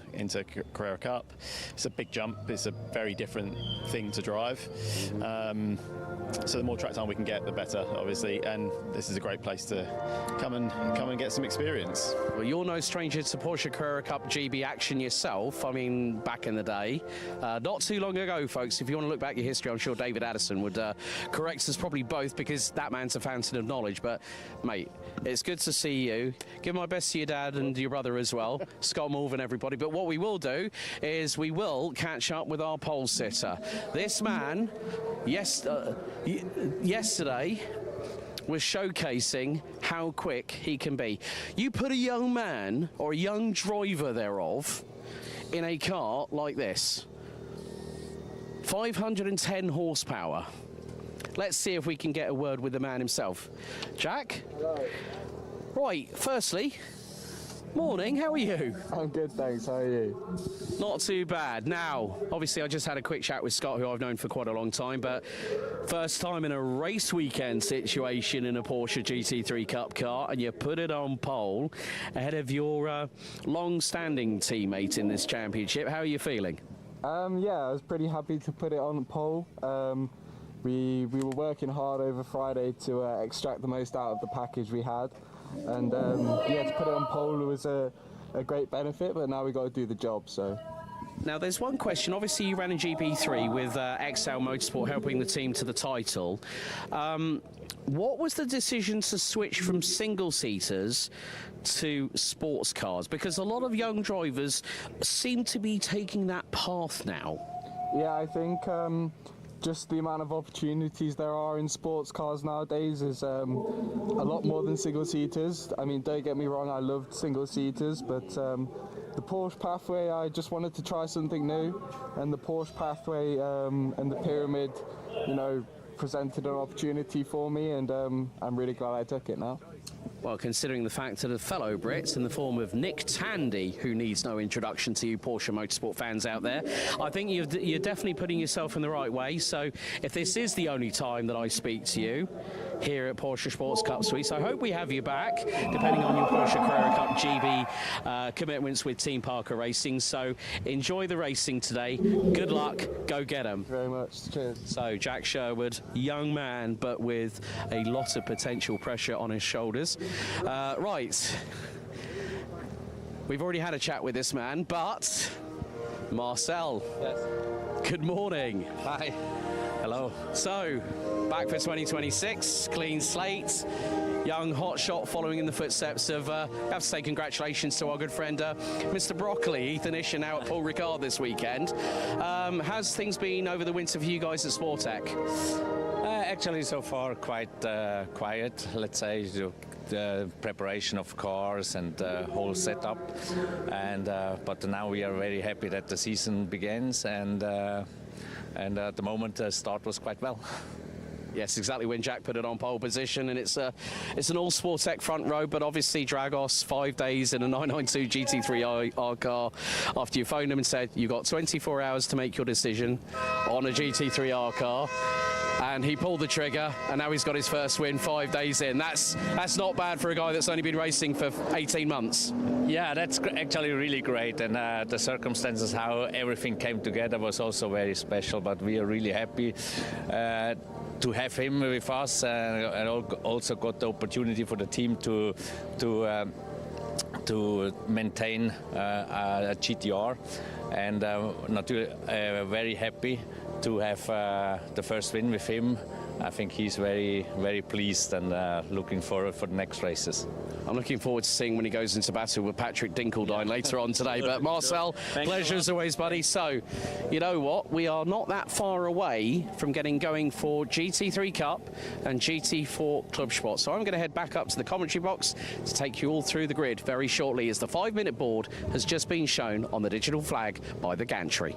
Carrera Cup. It's a big jump. It's a very different thing to drive. So the more track time we can get, the better, obviously. And this is a great place to come and get some experience. Well, you're no stranger to Porsche Carrera Cup GB action yourself. I mean, back in the day, not too long ago, folks. If you want to look back your history, I'm sure David Addison would correct us probably both, because that man's a fountain of knowledge. But mate, it's good to see you. Give my best to your dad and your brother as well, Scott Morvan, everybody. But what we will do is we will catch up with our pole sitter. This man, yesterday, was showcasing how quick he can be. You put a young man, or a young driver thereof, in a car like this. 510 horsepower. Let's see if we can get a word with the man himself. Jack? Hello. Right, firstly, morning, how are you? I'm good, thanks. How are you? Not too bad. Now, obviously, I just had a quick chat with Scott, who I've known for quite a long time, but first time in a race weekend situation in a Porsche GT3 Cup car, and you put it on pole ahead of your long-standing teammate in this championship. How are you feeling? Yeah, I was pretty happy to put it on pole. We were working hard over Friday to extract the most out of the package we had, and yeah, to put it on pole was a great benefit, but now we got to do the job. So now there's one question. Obviously you ran in GP3 with XL Motorsport helping the team to the title. What was the decision to switch from single seaters to sports cars? Because a lot of young drivers seem to be taking that path now. yeah, I think just the amount of opportunities there are in sports cars nowadays is a lot more than single seaters. I mean, don't get me wrong, I loved single seaters, but the Porsche pathway, I just wanted to try something new, and the Porsche pathway and the pyramid, you know, presented an opportunity for me, and I'm really glad I took it now. Well, considering the fact that a fellow Brit in the form of Nick Tandy, who needs no introduction to you Porsche Motorsport fans out there, I think you're definitely putting yourself in the right way. So if this is the only time that I speak to you here at Porsche Sports Cup Suisse, I hope we have you back, depending on your Porsche Carrera Cup GB commitments with Team Parker Racing. So enjoy the racing today. Good luck. Go get them. Thank you very much. Cheers. So Jack Sherwood, young man, but with a lot of potential pressure on his shoulders. Right, we've already had a chat with this man, but Marcel, yes. Good morning. Hi. Hello. So, back for 2026, clean slate, young hotshot following in the footsteps of, I have to say congratulations to our good friend Mr. Broccoli, Ethan Isher, now at Paul Ricard this weekend. How's things been over the winter for you guys at Sportec? Actually, so far quite quiet, let's say. The preparation of cars and the whole setup, and but now we are very happy that the season begins, and at the moment the start was quite well. Yes, exactly, when Jack put it on pole position, and it's an all Sportec front row, but obviously Dragos 5 days in a 992 GT3R car after you phoned him and said you got 24 hours to make your decision on a GT3R car. and he pulled the trigger, and now he's got his first win 5 days in. That's not bad for a guy that's only been racing for 18 months. Yeah, that's actually really great, and the circumstances how everything came together was also very special, but we are really happy to have him with us, and also got the opportunity for the team to maintain a GTR, and very happy to have the first win with him. I think he's very, very pleased and looking forward for the next races. I'm looking forward to seeing when he goes into battle with Patrick Dinkeldine later on today. But Marcel, pleasure as always, buddy. So, you know what? We are not that far away from getting going for GT3 Cup and GT4 Club Sport. So I'm going to head back up to the commentary box to take you all through the grid very shortly, as the 5-minute board has just been shown on the digital flag by the gantry.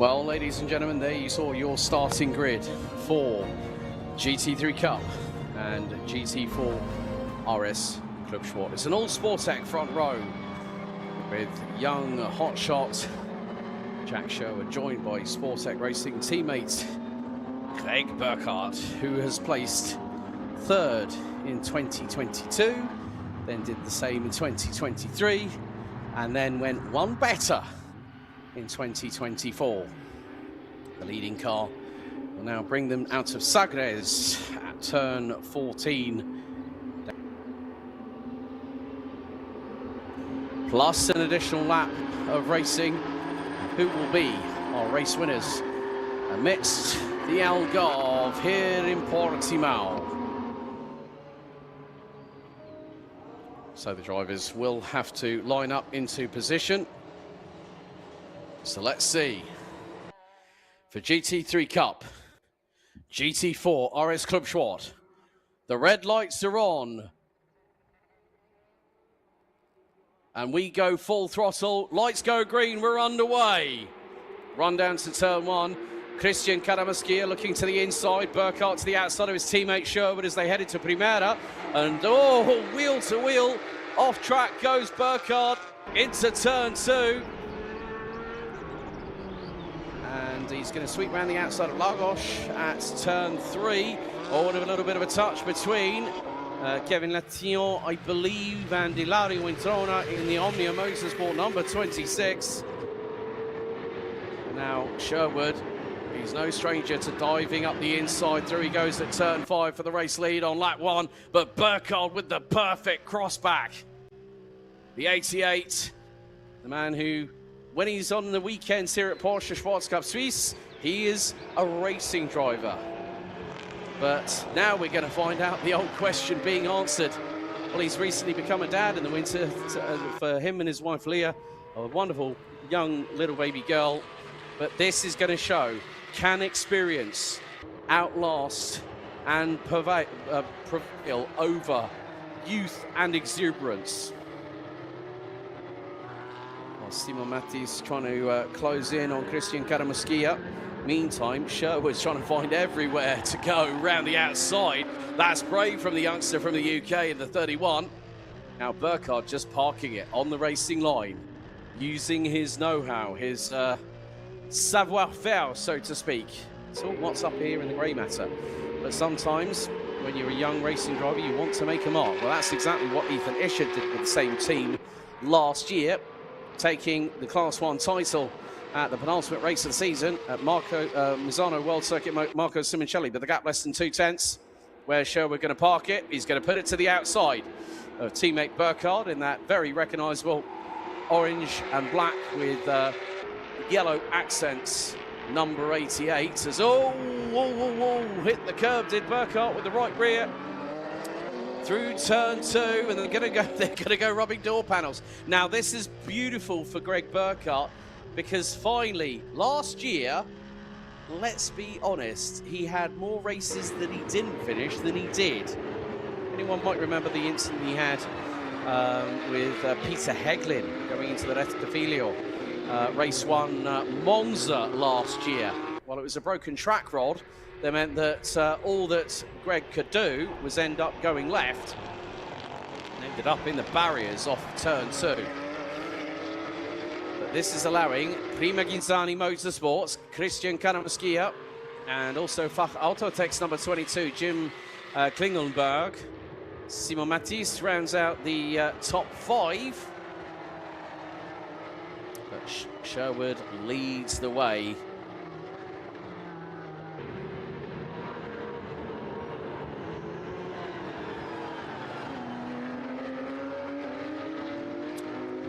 Well, ladies and gentlemen, there you saw your starting grid for GT3 Cup and GT4 RS Club Sport. It's an all Sportec front row with young hotshot Jack Sherwood, joined by Sportec Racing teammate Greg Burkhardt, who has placed third in 2022, then did the same in 2023, and then went one better in 2024. The leading car will now bring them out of Sagres at turn 14. Plus an additional lap of racing. Who will be our race winners amidst the Algarve here in Portimao? So the drivers will have to line up into position. So let's see. For GT3 Cup, GT4 RS Club Sport, the red lights are on. And we go full throttle. Lights go green. We're underway. Run down to turn one. Christian Karamaskia looking to the inside. Burkhardt to the outside of his teammate Sherwood as they headed to Primera. And oh, wheel to wheel. Off track goes Burkhardt into turn two. And he's going to sweep around the outside of Lagos at turn three. Oh, and a little bit of a touch between Kevin Latillon, I believe, and Ilario Introna in the Omnia Motorsport number 26. And now Sherwood, he's no stranger to diving up the inside. Through he goes at turn 5 for the race lead on lap 1. But Burkhardt with the perfect crossback. The 88, the man who, when he's on the weekends here at Porsche Cup Suisse, he is a racing driver. But now we're going to find out the old question being answered. Well, he's recently become a dad in the winter for him and his wife Leah, a wonderful young little baby girl. But this is going to show, can experience outlast and prevail over youth and exuberance? Well, Simon Mattis trying to close in on Christian Karamaskia. Meantime, Sherwood's trying to find everywhere to go round the outside. That's brave from the youngster from the UK in the 31. Now Burkhardt just parking it on the racing line, using his know-how, his savoir-faire, so to speak. It's all what's up here in the grey matter. But sometimes, when you're a young racing driver, you want to make a mark. Well, that's exactly what Ethan Ishard did with the same team last year, taking the Class 1 title at the penultimate race of the season at Marco Misano World Circuit, Marco Simoncelli, but the gap less than 2/10. Where's Sherwood going to park it? He's going to put it to the outside of teammate Burkhardt in that very recognisable orange and black with yellow accents, number 88. As hit the curb, did Burkhardt with the right rear through turn 2, and they're going to go rubbing door panels. Now this is beautiful for Greg Burkhardt, because finally, last year, let's be honest, he had more races that he didn't finish than he did. Anyone might remember the incident he had with Peter Heglin going into the Retta de Filio, race 1 Monza last year. Well, it was a broken track rod. That meant that all that Greg could do was end up going left and ended up in the barriers off turn 2. This is allowing Prima Ginzani Motorsports, Christian Karamaskia, and also Fach Autotex number 22, Jim Klingelberg. Simon Mattis rounds out the top 5. But Sherwood leads the way.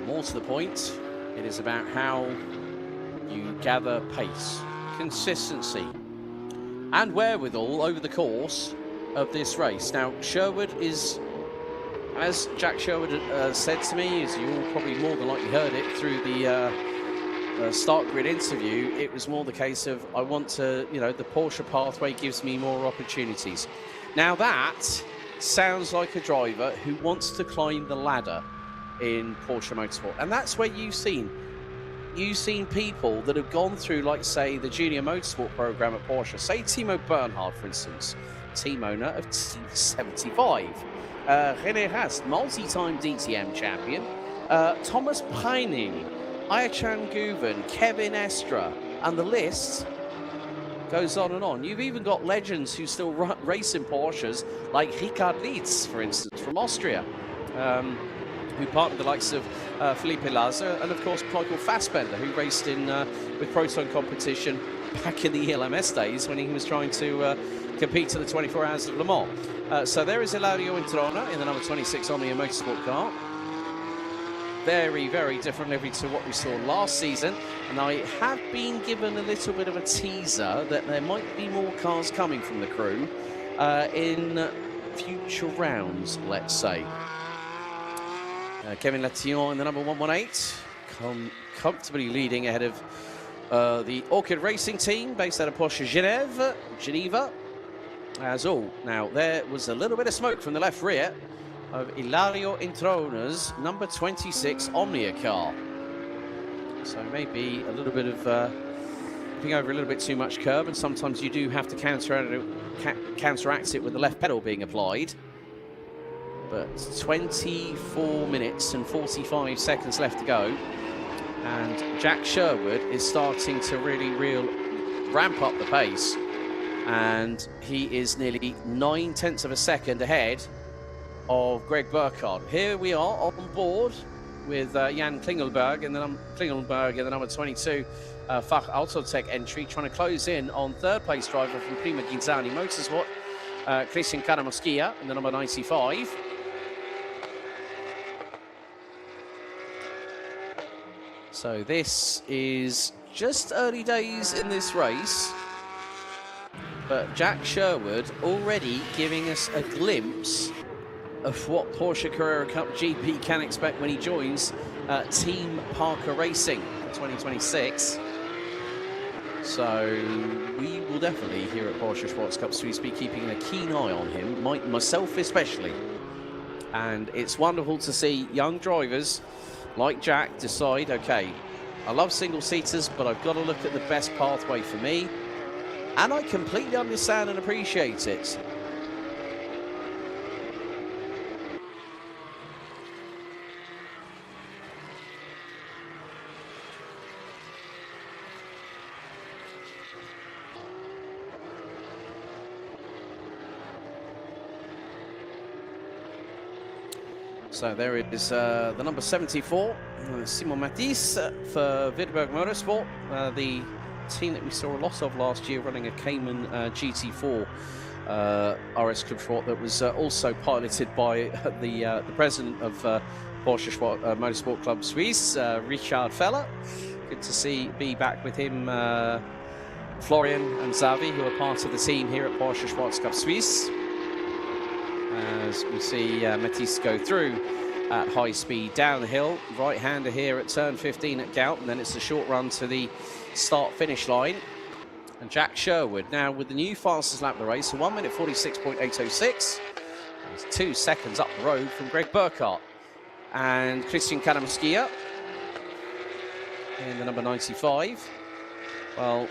More to the point, it is about how you gather pace, consistency, and wherewithal over the course of this race. Now, Sherwood is, as Jack Sherwood said to me, as you all probably more than likely heard it through the start grid interview, it was more the case of, I want to, the Porsche pathway gives me more opportunities. Now that sounds like a driver who wants to climb the ladder in Porsche Motorsport, and that's where you've seen you've seen people that have gone through, like, say, the junior motorsport program at Porsche. Say Timo Bernhard, for instance, team owner of Team 75. René Rast, multi-time DTM champion. Thomas Preining, Ayachan Guven, Kevin Estra, and the list goes on and on. You've even got legends who still race in Porsches, like Richard Lietz, for instance, from Austria, who partnered the likes of Felipe Laza, and of course Michael Fassbender, who raced in with Proton competition back in the ELMS days when he was trying to compete to the 24 Hours of Le Mans. So there is Ilario Introna in the number 26 Omnia Motorsport car. Very, very different livery to what we saw last season, and I have been given a little bit of a teaser that there might be more cars coming from the crew in future rounds, let's say. Kevin Latillon in the number 118, comfortably leading ahead of the Orchid Racing team based out of Porsche Geneva. As all. Now, there was a little bit of smoke from the left rear of Ilario Introna's number 26 Omnia car. So maybe a little bit of picking over a little bit too much curb, and sometimes you do have to counteract it with the left pedal being applied. But 24 minutes and 45 seconds left to go, and Jack Sherwood is starting to really ramp up the pace, and he is nearly 9/10 of a second ahead of Greg Burkhardt. Here we are on board with Jan Klingelberg in the number 22 Fach Autotech entry, trying to close in on third place driver from Prima Ghinzani Motorsport, Christian Karamoschia in the number 95. So this is just early days in this race, but Jack Sherwood already giving us a glimpse of what Porsche Carrera Cup GP can expect when he joins Team Parker Racing for 2026. So we will definitely here at Porsche Cup Suisse be keeping a keen eye on him, myself especially. And it's wonderful to see young drivers like Jack decide, okay, I love single-seaters, but I've got to look at the best pathway for me. And I completely understand and appreciate it. So there is the number 74, Simon Matisse for Widberg Motorsport, the team that we saw a lot of last year running a Cayman GT4 RS Club Sport that was also piloted by the president of Porsche Motorsport Club Suisse, Richard Feller. Good to be back with him, Florian and Xavi, who are part of the team here at Porsche Cup Suisse. As we see Matisse go through at high speed down the hill, right-hander here at turn 15 at Gout, and then it's a short run to the start-finish line. And Jack Sherwood now with the new fastest lap of the race, so 1 minute 46.806. He's 2 seconds up the road from Greg Burkhardt. And Christian Karamoschia in the number 95. Well,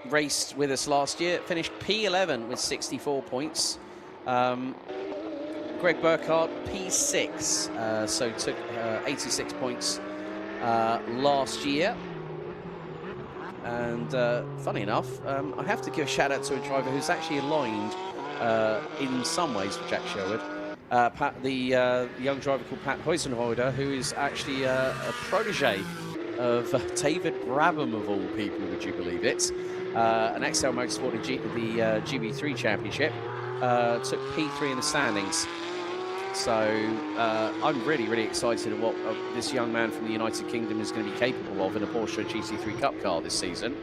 raced with us last year, finished P11 with 64 points. Greg Burkhardt, P6, so took 86 points last year. And funny enough, I have to give a shout out to a driver who's actually aligned in some ways with Jack Sherwood. The young driver called Pat Huizenhoider, who is actually a protege of David Brabham, of all people, would you believe it? An XL Motorsport in the GB3 Championship. Took P3 in the standings. So I'm really excited at what this young man from the United Kingdom is going to be capable of in a Porsche GT3 Cup car this season.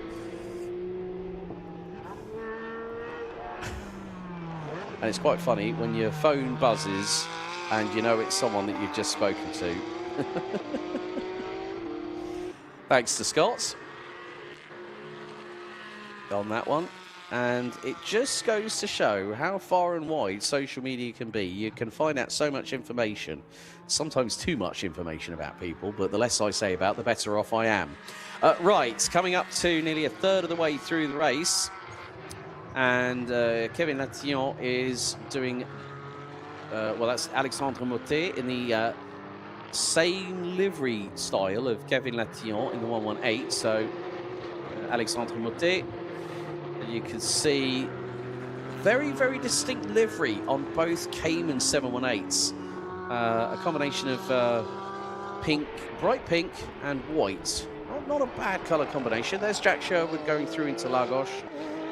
And it's quite funny when your phone buzzes and you know it's someone that you've just spoken to. Thanks to Scott on that one. And it just goes to show how far and wide social media can be. You can find out so much information, sometimes too much information about people, but the less I say about, the better off I am. Right, coming up to nearly a third of the way through the race. And Kevin Latillon is doing, well, that's Alexandre Motet in the same livery style of Kevin Latillon in the 118. So Alexandre Motet, you can see very, very distinct livery on both Cayman 718s. A combination of pink, bright pink and white. Not a bad colour combination. There's Jack Sherwood going through into Lagos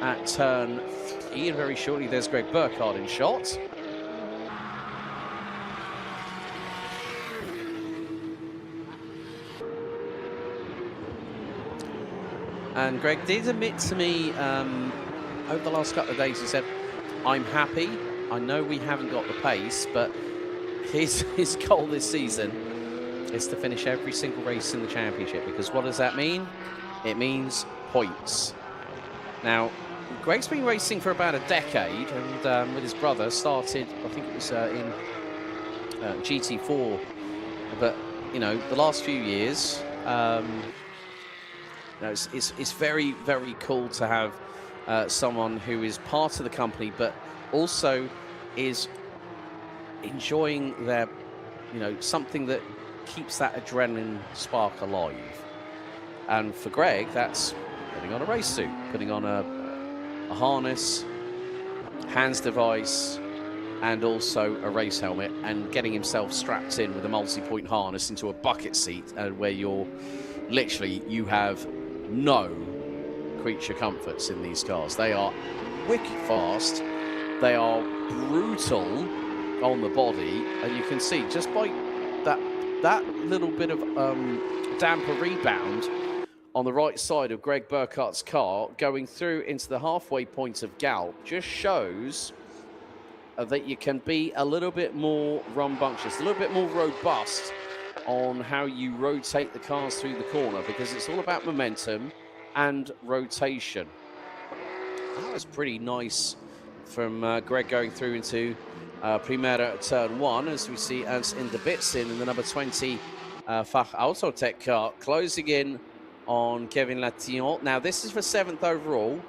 at turn 3, and very shortly there's Greg Burkhardt in shot. And Greg did admit to me over the last couple of days, he said, I'm happy. I know we haven't got the pace, but his goal this season is to finish every single race in the championship, because what does that mean? It means points. Now, Greg's been racing for about a decade, and with his brother started, I think it was in GT4, but, you know, the last few years, you know, it's very, very cool to have someone who is part of the company, but also is enjoying their, you know, something that keeps that adrenaline spark alive. And for Greg, that's putting on a race suit, putting on a harness, hands device, and also a race helmet, and getting himself strapped in with a multi-point harness into a bucket seat, where you're literally, you have no creature comforts in these cars. They are wicked fast, they are brutal on the body, and you can see just by that little bit of damper rebound on the right side of Greg Burkhardt's car going through into the halfway point of Galp just shows that you can be a little bit more rambunctious, a little bit more robust on how you rotate the cars through the corner, because it's all about momentum and rotation. That was pretty nice from Greg going through into Primera at turn 1, as we see Ernst Indebitzin in the number 20 Fach Autotech car closing in on Kevin Latillon. Now, this is for 7th overall,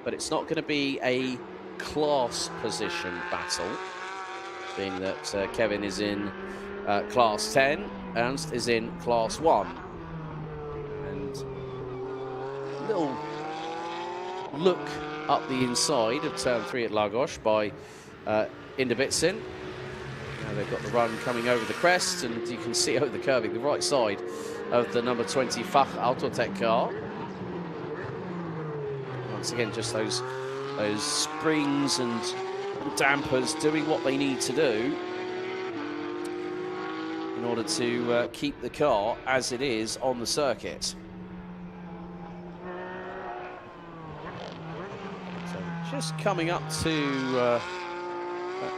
but it's not going to be a class position battle, being that Kevin is in class 10, Ernst is in class 1. And a little look up the inside of turn 3 at Lagos by Indebitzin. Now they've got the run coming over the crest, and you can see over the curving the right side of the number 20 Fach Autotech car. Once again, just those springs and dampers doing what they need to do in order to keep the car as it is on the circuit. So just coming up to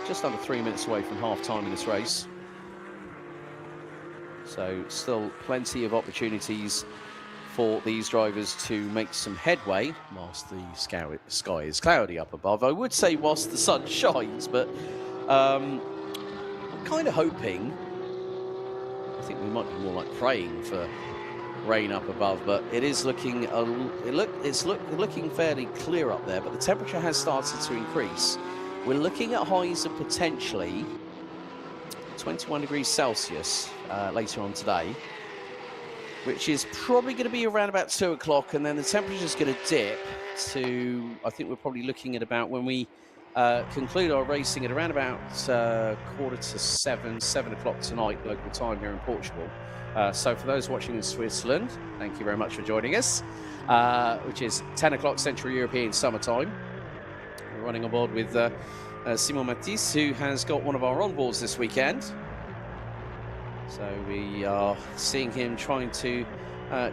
just under 3 minutes away from half-time in this race. So still plenty of opportunities for these drivers to make some headway whilst the sky is cloudy up above. I would say whilst the sun shines, but I'm kind of hoping, I think we might be more like praying for rain up above, but it is looking looking fairly clear up there, but the temperature has started to increase. We're looking at highs of potentially 21 degrees Celsius later on today, which is probably going to be around about 2 o'clock, and then the temperature is going to dip to, I think we're probably looking at about, when we conclude our racing, at around about 6:45, 7 o'clock tonight, local time here in Portugal. So for those watching in Switzerland, thank you very much for joining us, which is 10 o'clock Central European summertime. We're running on board with Simon Matisse, who has got one of our onboards this weekend. So we are seeing him trying to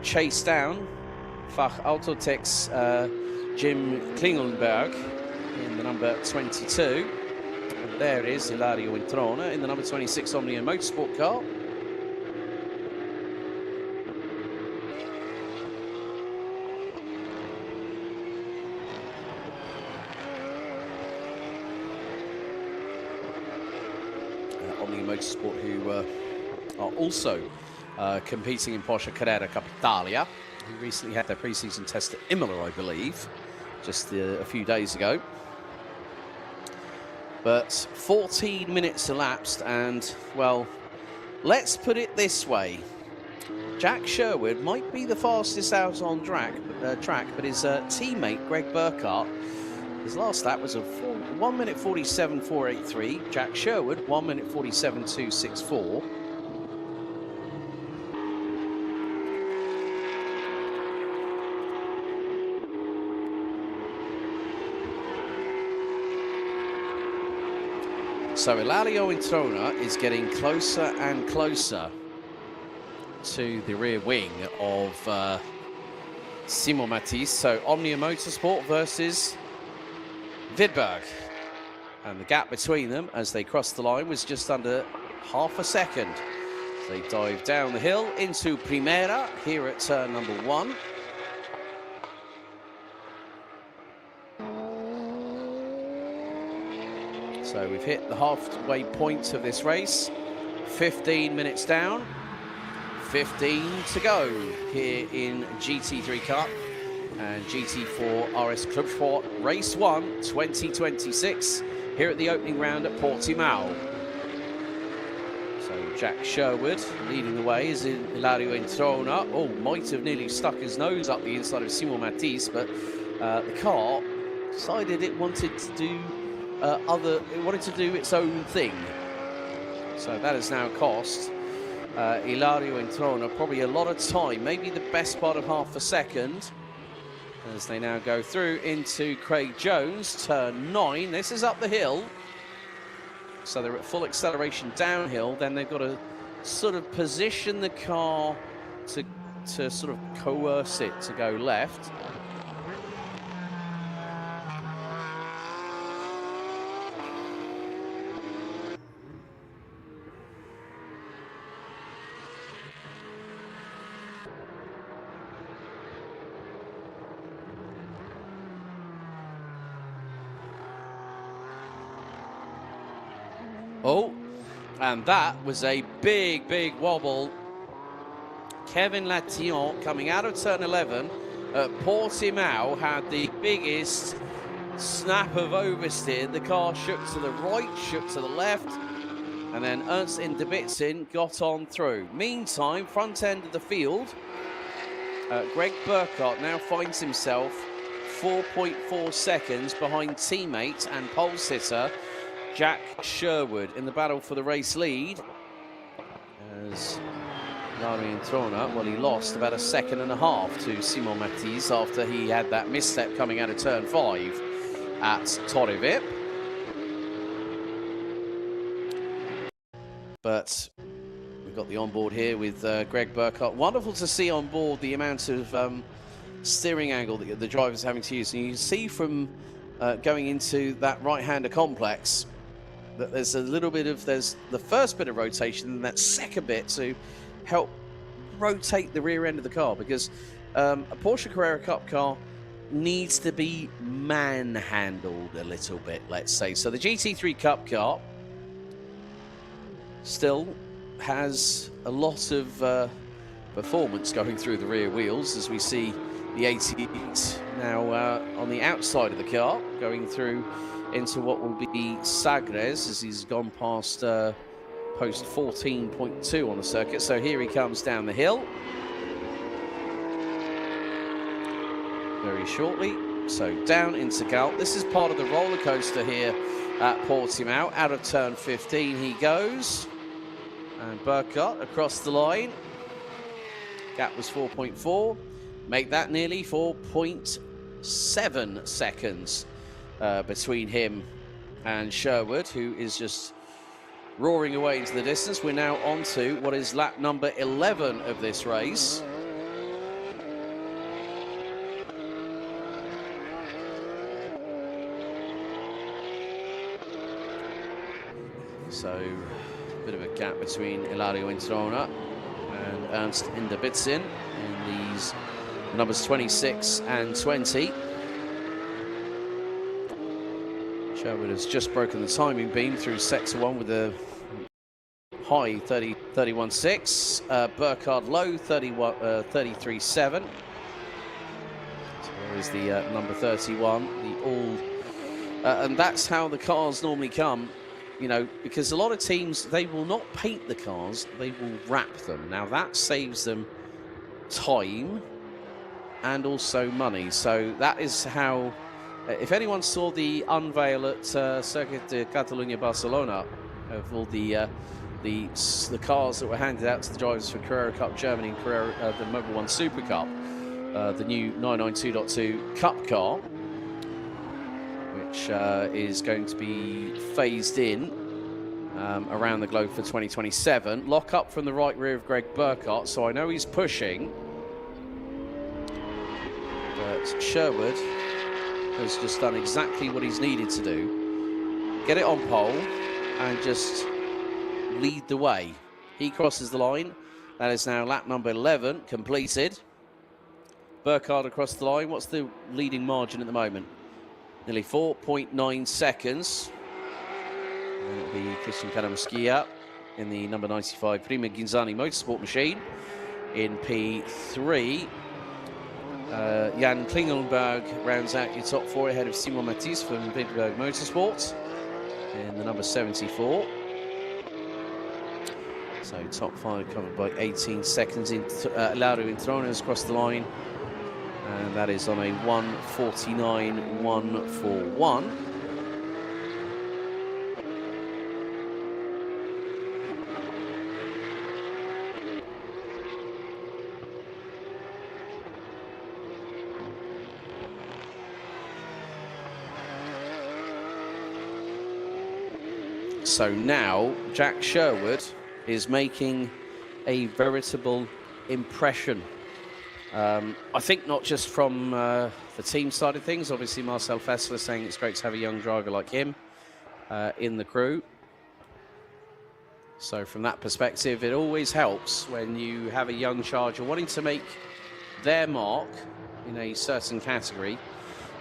chase down Fach Autotech's Jim Klingelberg in the number 22. And there is Hilario Introna in the number 26 Omnia Motorsport car. Italian motorsport, who are also competing in Porsche Carrera Cup Italia, who recently had their pre-season test at Imola, I believe, just a few days ago. But 14 minutes elapsed, and, well, let's put it this way. Jack Sherwood might be the fastest out on track, but his teammate, Greg Burkhardt, his last lap was a 1 minute 47.483. Jack Sherwood, 1 minute 47.264. So Ilario Introna is getting closer and closer to the rear wing of Simon Matisse. So Omnia Motorsport versus Vidberg. And the gap between them as they crossed the line was just under half a second. They dive down the hill into Primera here at turn number 1. So we've hit the halfway point of this race. 15 minutes down, 15 to go here in GT3 Cup and GT4 RS Club Sport Race 1 2026 here at the opening round at Portimao. So Jack Sherwood leading the way is in Ilario Introna. Oh, might have nearly stuck his nose up the inside of Simon Matisse, but the car decided it wanted to do its own thing. So that has now cost Ilario Introna probably a lot of time, maybe the best part of half a second, as they now go through into Craig Jones, turn 9. This is up the hill, so they're at full acceleration downhill. Then they've got to sort of position the car to sort of coerce it to go left. Oh, and that was a big, big wobble. Kevin Latillon, coming out of turn 11 at Portimao, had the biggest snap of oversteer. The car shook to the right, shook to the left, and then Ernst Indebitzin got on through. Meantime, front end of the field, Greg Burkhardt now finds himself 4.4 seconds behind teammate and pole sitter Jack Sherwood in the battle for the race lead. As Ilario Introna, well, he lost about 1.5 seconds to Simon Matisse after he had that misstep coming out of turn 5 at Torre Vip. But we've got the onboard here with Greg Burkhardt. Wonderful to see on board the amount of steering angle that the driver's having to use. And you can see from going into that right-hander complex that there's a little bit of, there's the first bit of rotation and that second bit to help rotate the rear end of the car, because a Porsche Carrera Cup car needs to be manhandled a little bit, let's say. So the GT3 Cup car still has a lot of performance going through the rear wheels, as we see the 88 now on the outside of the car, going through into what will be Sagres as he's gone past post 14.2 on the circuit. So here he comes down the hill very shortly. So down into Galt. This is part of the roller coaster here at Portimao. Out of turn 15 he goes. And Burkhardt across the line. Gap was 4.4. Make that nearly 4.7 seconds between him and Sherwood, who is just roaring away into the distance. We're now on to what is lap number 11 of this race. So, a bit of a gap between Ilario Introna and Ernst Indebitzin in these numbers 26 and 20. Sherwood has just broken the timing beam through sector 1 with a high 31.6, Burkhardt low 33.7. So there is the number 31, the all, and that's how the cars normally come, you know, because a lot of teams, they will not paint the cars, they will wrap them. Now that saves them time and also money. So that is how, if anyone saw the unveil at Circuit de Catalunya Barcelona of all the cars that were handed out to the drivers for Carrera Cup Germany and the Mobil 1 Super Cup, the new 992.2 Cup car, which is going to be phased in around the globe for 2027. Lock up from the right rear of Greg Burkhardt, so I know he's pushing. But Sherwood has just done exactly what he's needed to do. Get it on pole and just lead the way. He crosses the line. That is now lap number 11 completed. Burkhardt across the line. What's the leading margin at the moment? Nearly 4.9 seconds. And it'll be Christian Karamuskia in the number 95 Prima Ghinzani Motorsport machine. In P3, Jan Klingelberg rounds out your top four ahead of Simon Matisse from Windberg Motorsports in the number 74. So top five covered by 18 seconds. Lauro Intronas across the line, and that is on a 1:49.141. So now Jack Sherwood is making a veritable impression. I think not just from the team side of things. Obviously, Marcel Fessler saying it's great to have a young driver like him in the crew. So from that perspective, it always helps when you have a young charger wanting to make their mark in a certain category.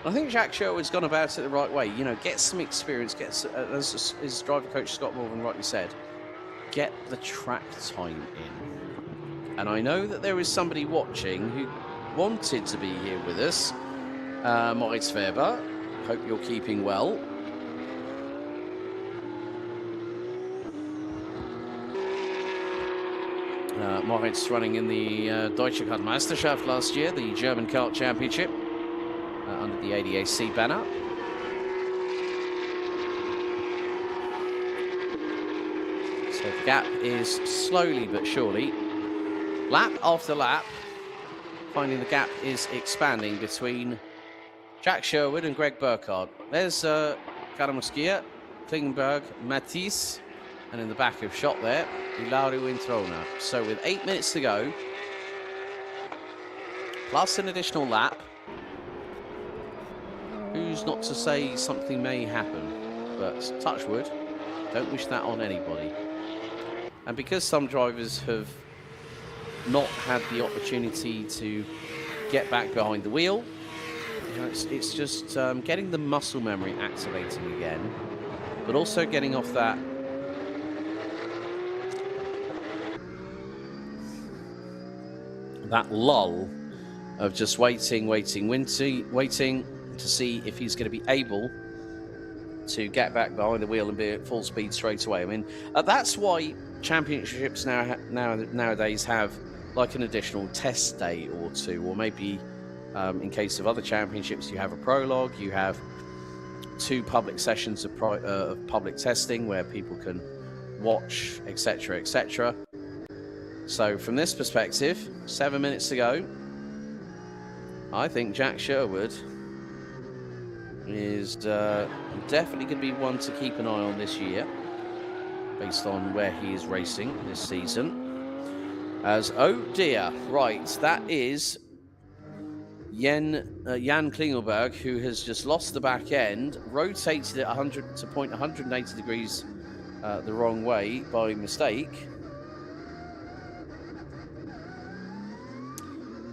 I think Jack Sherwood's gone about it the right way. You know, get some experience, as his driver coach Scott Morgan rightly said, get the track time in. And I know that there is somebody watching who wanted to be here with us. Moritz Weber, hope you're keeping well. Moritz running in the Deutsche Kartmeisterschaft last year, the German Kart Championship, under the ADAC banner. So the gap is slowly but surely, lap after lap, finding the gap is expanding between Jack Sherwood and Greg Burkhardt. There's Karamuskia, Klingenberg, Matisse, and in the back of shot there, Lauro Introna. So with 8 minutes to go, plus an additional lap, who's not to say something may happen? But touch wood, don't wish that on anybody. And because some drivers have not had the opportunity to get back behind the wheel, you know, it's just getting the muscle memory activating again, but also getting off that lull of just waiting to see if he's going to be able to get back behind the wheel and be at full speed straight away. I mean, that's why championships nowadays have like an additional test day or two, or maybe in case of other championships, you have a prologue, you have 2 public sessions of public testing where people can watch, etc., etc. So from this perspective, 7 minutes to go, I think Jack Sherwood is definitely going to be one to keep an eye on this year, based on where he is racing this season. As, oh dear, right, that is Jan Klingelberg, who has just lost the back end, rotated it 180 degrees the wrong way by mistake.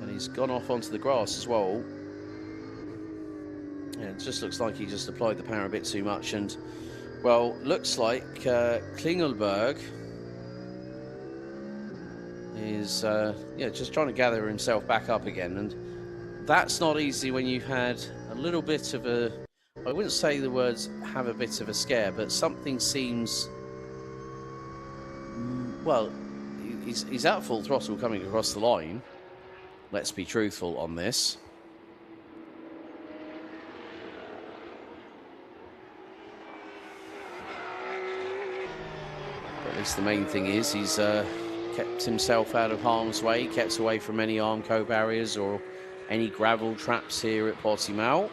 And he's gone off onto the grass as well. Yeah, it just looks like he just applied the power a bit too much, and well, looks like Klingelberg is just trying to gather himself back up again, and that's not easy when you've had a little bit of a, I wouldn't say the words have a bit of a scare, but something seems, well, he's at full throttle coming across the line. Let's be truthful on this. But at least the main thing is he's kept himself out of harm's way, kept away from any Armco barriers or any gravel traps here at Portimao.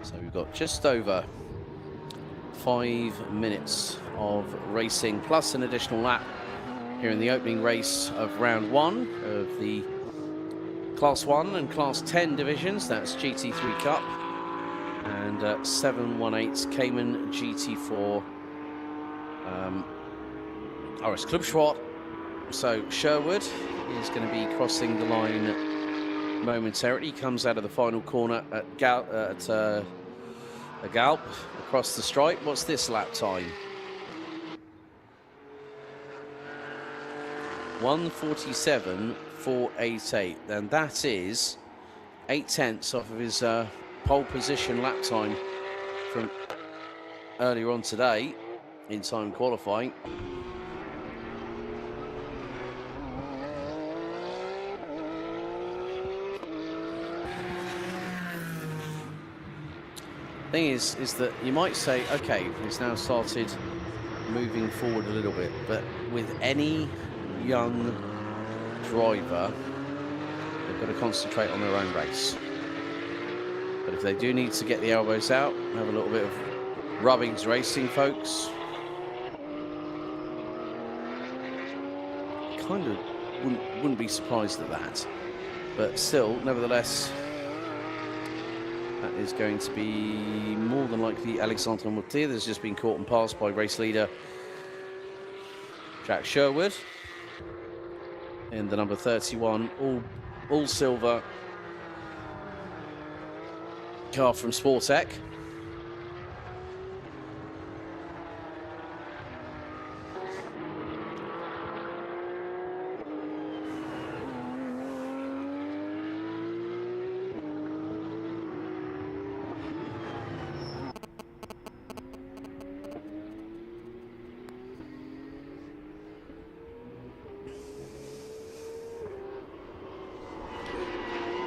So we've got just over 5 minutes of racing plus an additional lap here in the opening race of round 1 of the Class 1 and Class 10 divisions. That's GT3 Cup and 718 Cayman GT4 RS Club Schwart. So Sherwood is going to be crossing the line momentarily. He comes out of the final corner at a gallop across the stripe. What's this lap time? 1:47.488, and that is 0.8 off of his pole position lap time from earlier on today in time qualifying. Thing is that you might say, okay, he's now started moving forward a little bit, but with any young driver, they've got to concentrate on their own race. But if they do need to get the elbows out, have a little bit of rubbings racing, folks, kind of wouldn't be surprised at that. But still, nevertheless, that is going to be more than likely Alexandre Moutier. That's just been caught and passed by race leader Jack Sherwood in the number 31 all silver car from Sportec.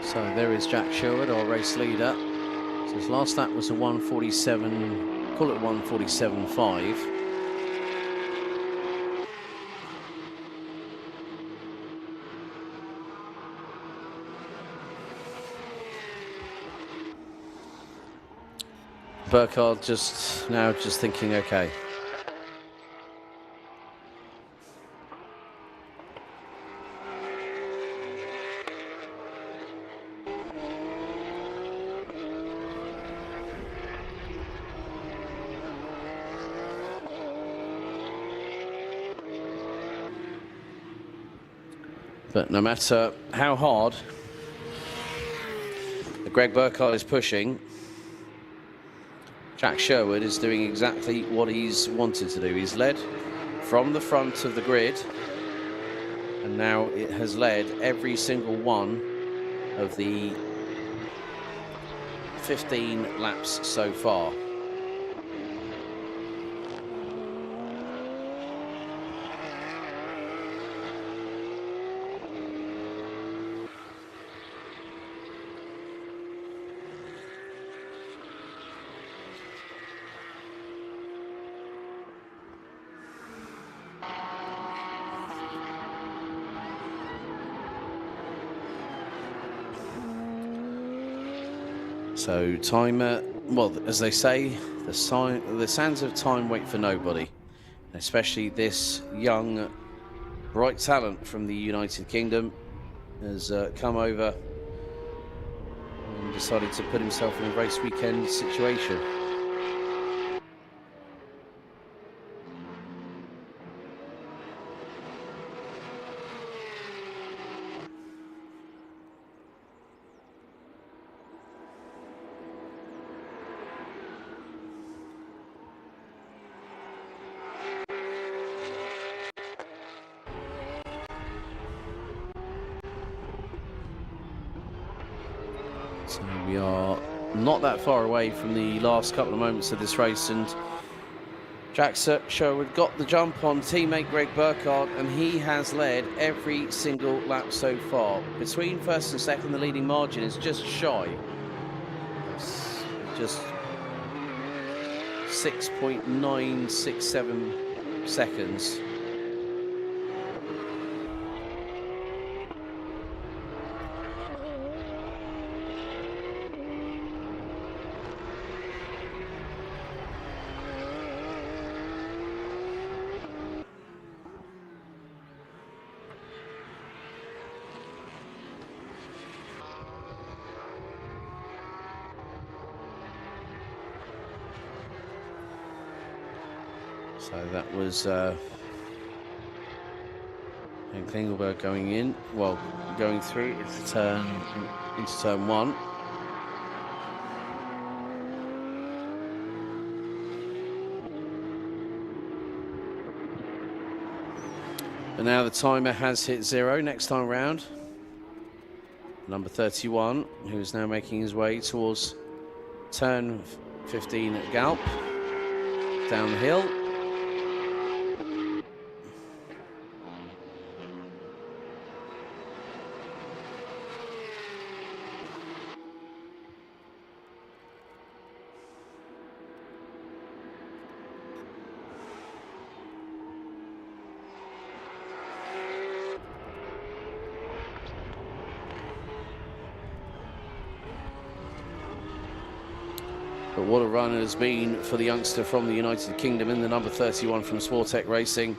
So there is Jack Sherwood, our race leader. So his last lap was a 1:47, call it 1:47.5. Burkhardt just thinking, okay. But no matter how hard Greg Burkhardt is pushing, Jack Sherwood is doing exactly what he's wanted to do. He's led from the front of the grid, and now it has led every single one of the 15 laps so far. So time, well, as they say, the sands of time wait for nobody, especially this young, bright talent from the United Kingdom has come over and decided to put himself in a race weekend situation. So we are not that far away from the last couple of moments of this race, and Jack Sherwood got the jump on teammate Greg Burkhardt, and he has led every single lap so far. Between first and second, the leading margin is just shy. It's just 6.967 seconds. So that was Klingelberg going in, well, going through into turn one. But now the timer has hit 0 next time round. Number 31, who is now making his way towards turn 15 at Galp. Down the hill. But what a run it has been for the youngster from the United Kingdom in the number 31 from Sportec Racing.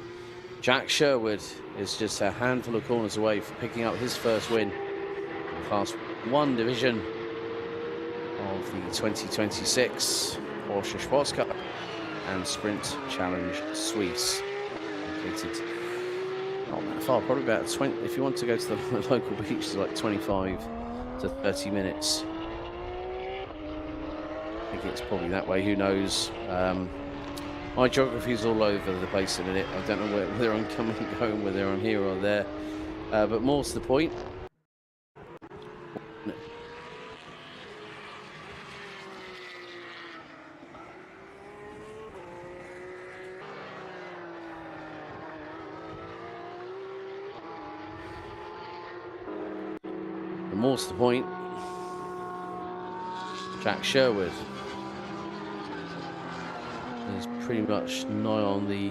Jack Sherwood is just a handful of corners away from picking up his first win in the Class 1 division of the 2026 Porsche Cup Suisse and Sprint Challenge Suisse. Located not that far, probably about 20, if you want to go to the local beach, it's like 25 to 30 minutes. I think it's probably that way, who knows. My geography is all over the place in a minute. I don't know whether I'm coming and going, whether I'm here or there. But more to the point, Jack Sherwood is pretty much nigh on the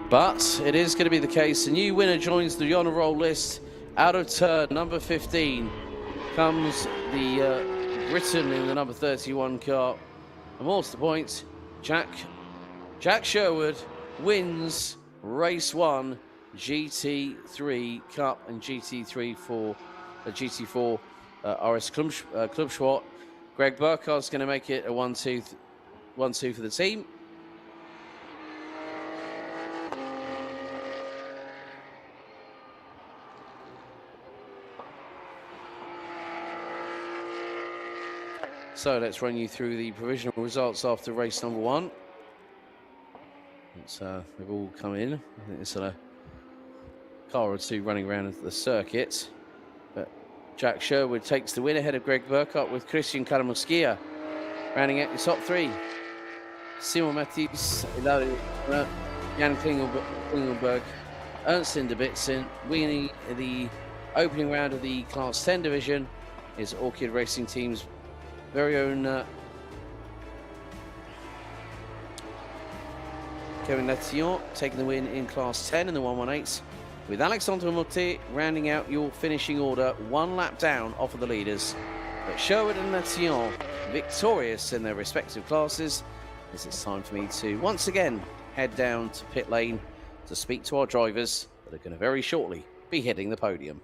but it is going to be the case. A new winner joins the honor roll list. Out of turn number 15 comes the Briton in the number 31 car. And more to the point, Jack Sherwood wins race 1 GT3 Cup and GT4 RS Club Schwart. Greg Burkhardt's going to make it a 1-2 for the team. So let's run you through the provisional results after race number 1. They've all come in. I think there's a car or two running around the circuit. But Jack Sherwood takes the win ahead of Greg Burkhardt, with Christian Karamuskia rounding out the top 3. Simon Matisse, Jan Klingelberg, Ernst Inderbitzen. Winning the opening round of the Class 10 division is Orchid Racing Team's very own Kevin Latillon taking the win in Class 10 in the 118s, with Alexandre Motet rounding out your finishing order, 1 lap down off of the leaders. But Sherwood and Latillon victorious in their respective classes. As it's time for me to once again head down to pit lane to speak to our drivers that are going to very shortly be hitting the podium.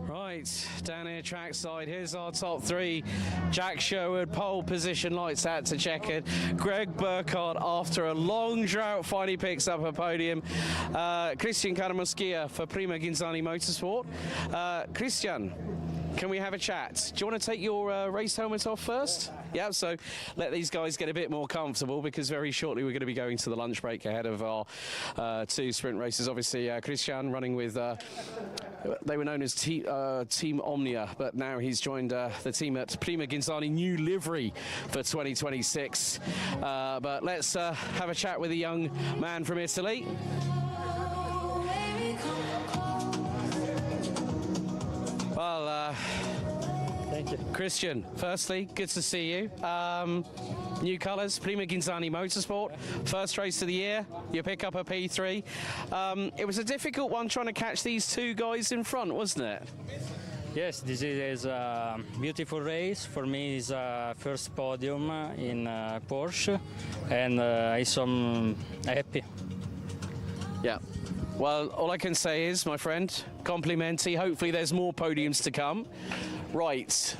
Right, down here trackside, here's our top three. Jack Sherwood, pole position, lights out to check it. Greg Burkhardt, after a long drought, finally picks up a podium. Christian Karamuskia for Prima Ginzani Motorsport. Christian, can we have a chat? Do you want to take your race helmet off first? Yeah, so let these guys get a bit more comfortable, because very shortly we're going to be going to the lunch break ahead of our two sprint races. Obviously, Christian running with, they were known as Team Omnia, but now he's joined the team at Prima Ginzani, new livery for 2026. But let's have a chat with a young man from Italy. Well, thank you. Christian, firstly, good to see you. New colours, Prima Ginzani Motorsport, first race of the year, you pick up a P3. It was a difficult one trying to catch these two guys in front, wasn't it? Yes, this is a beautiful race. For me, it's a first podium in Porsche, and I'm happy. Yeah. Well, all I can say is, my friend, complimenti. Hopefully there's more podiums to come. Right.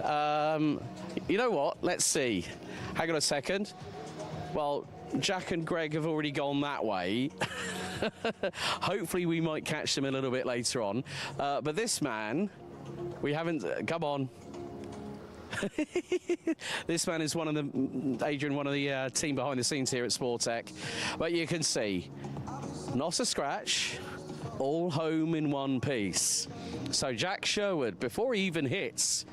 You know what? Let's see. Hang on a second. Well, Jack and Greg have already gone that way. Hopefully we might catch them a little bit later on. But this man, we haven't... come on. This man is one of the... Adrian, one of the team behind the scenes here at Sportec. But you can see, not a scratch, all home in one piece. So Jack Sherwood, before he even hits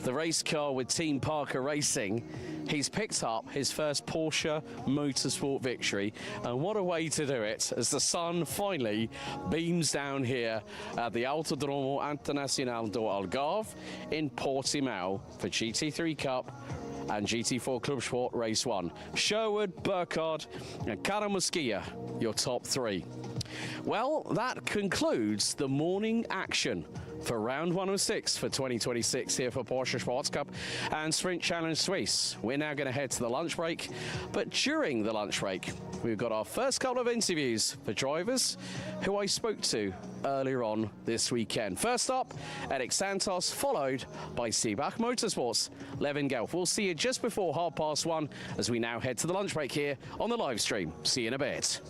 the race car with Team Parker Racing, he's picked up his first Porsche Motorsport victory. And what a way to do it, as the sun finally beams down here at the Autodromo Internacional do Algarve in Portimao for GT3 Cup and GT4 Club Sport Race 1. Sherwood, Burkhardt and Karamuskia, your top three. Well, that concludes the morning action for round 106 for 2026 here for Porsche Sports Cup and Sprint Challenge Suisse. We're now going to head to the lunch break, but during the lunch break, we've got our first couple of interviews for drivers who I spoke to earlier on this weekend. First up, Eric Santos, followed by Seebach Motorsports, Levin Gelf. We'll see you just before 1:30 as we now head to the lunch break here on the live stream. See you in a bit.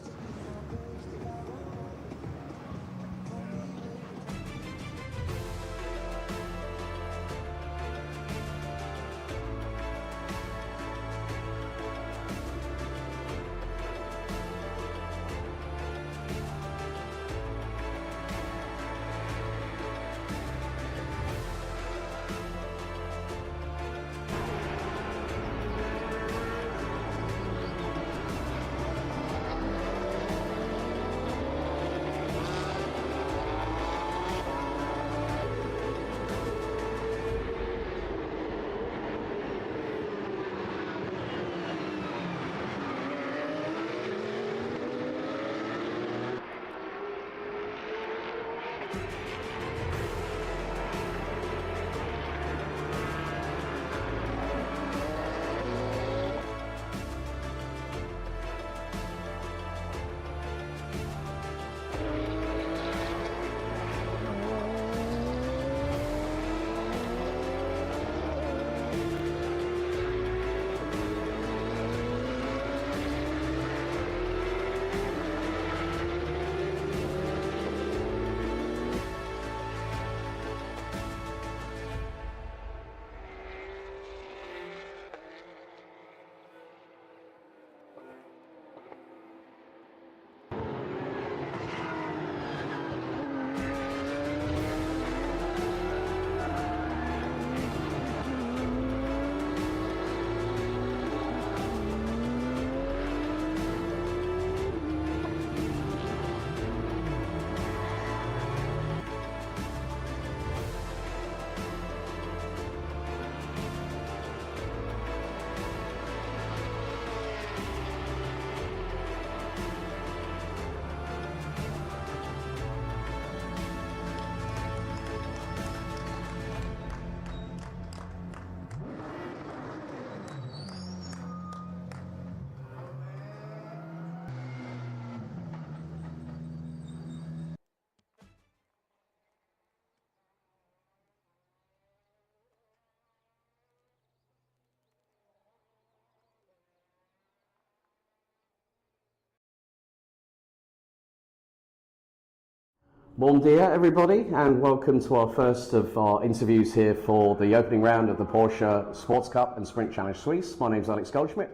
Bon dia, everybody, and welcome to our first of our interviews here for the opening round of the Porsche Sports Cup and Sprint Challenge Suisse. My name's Alex Goldschmidt,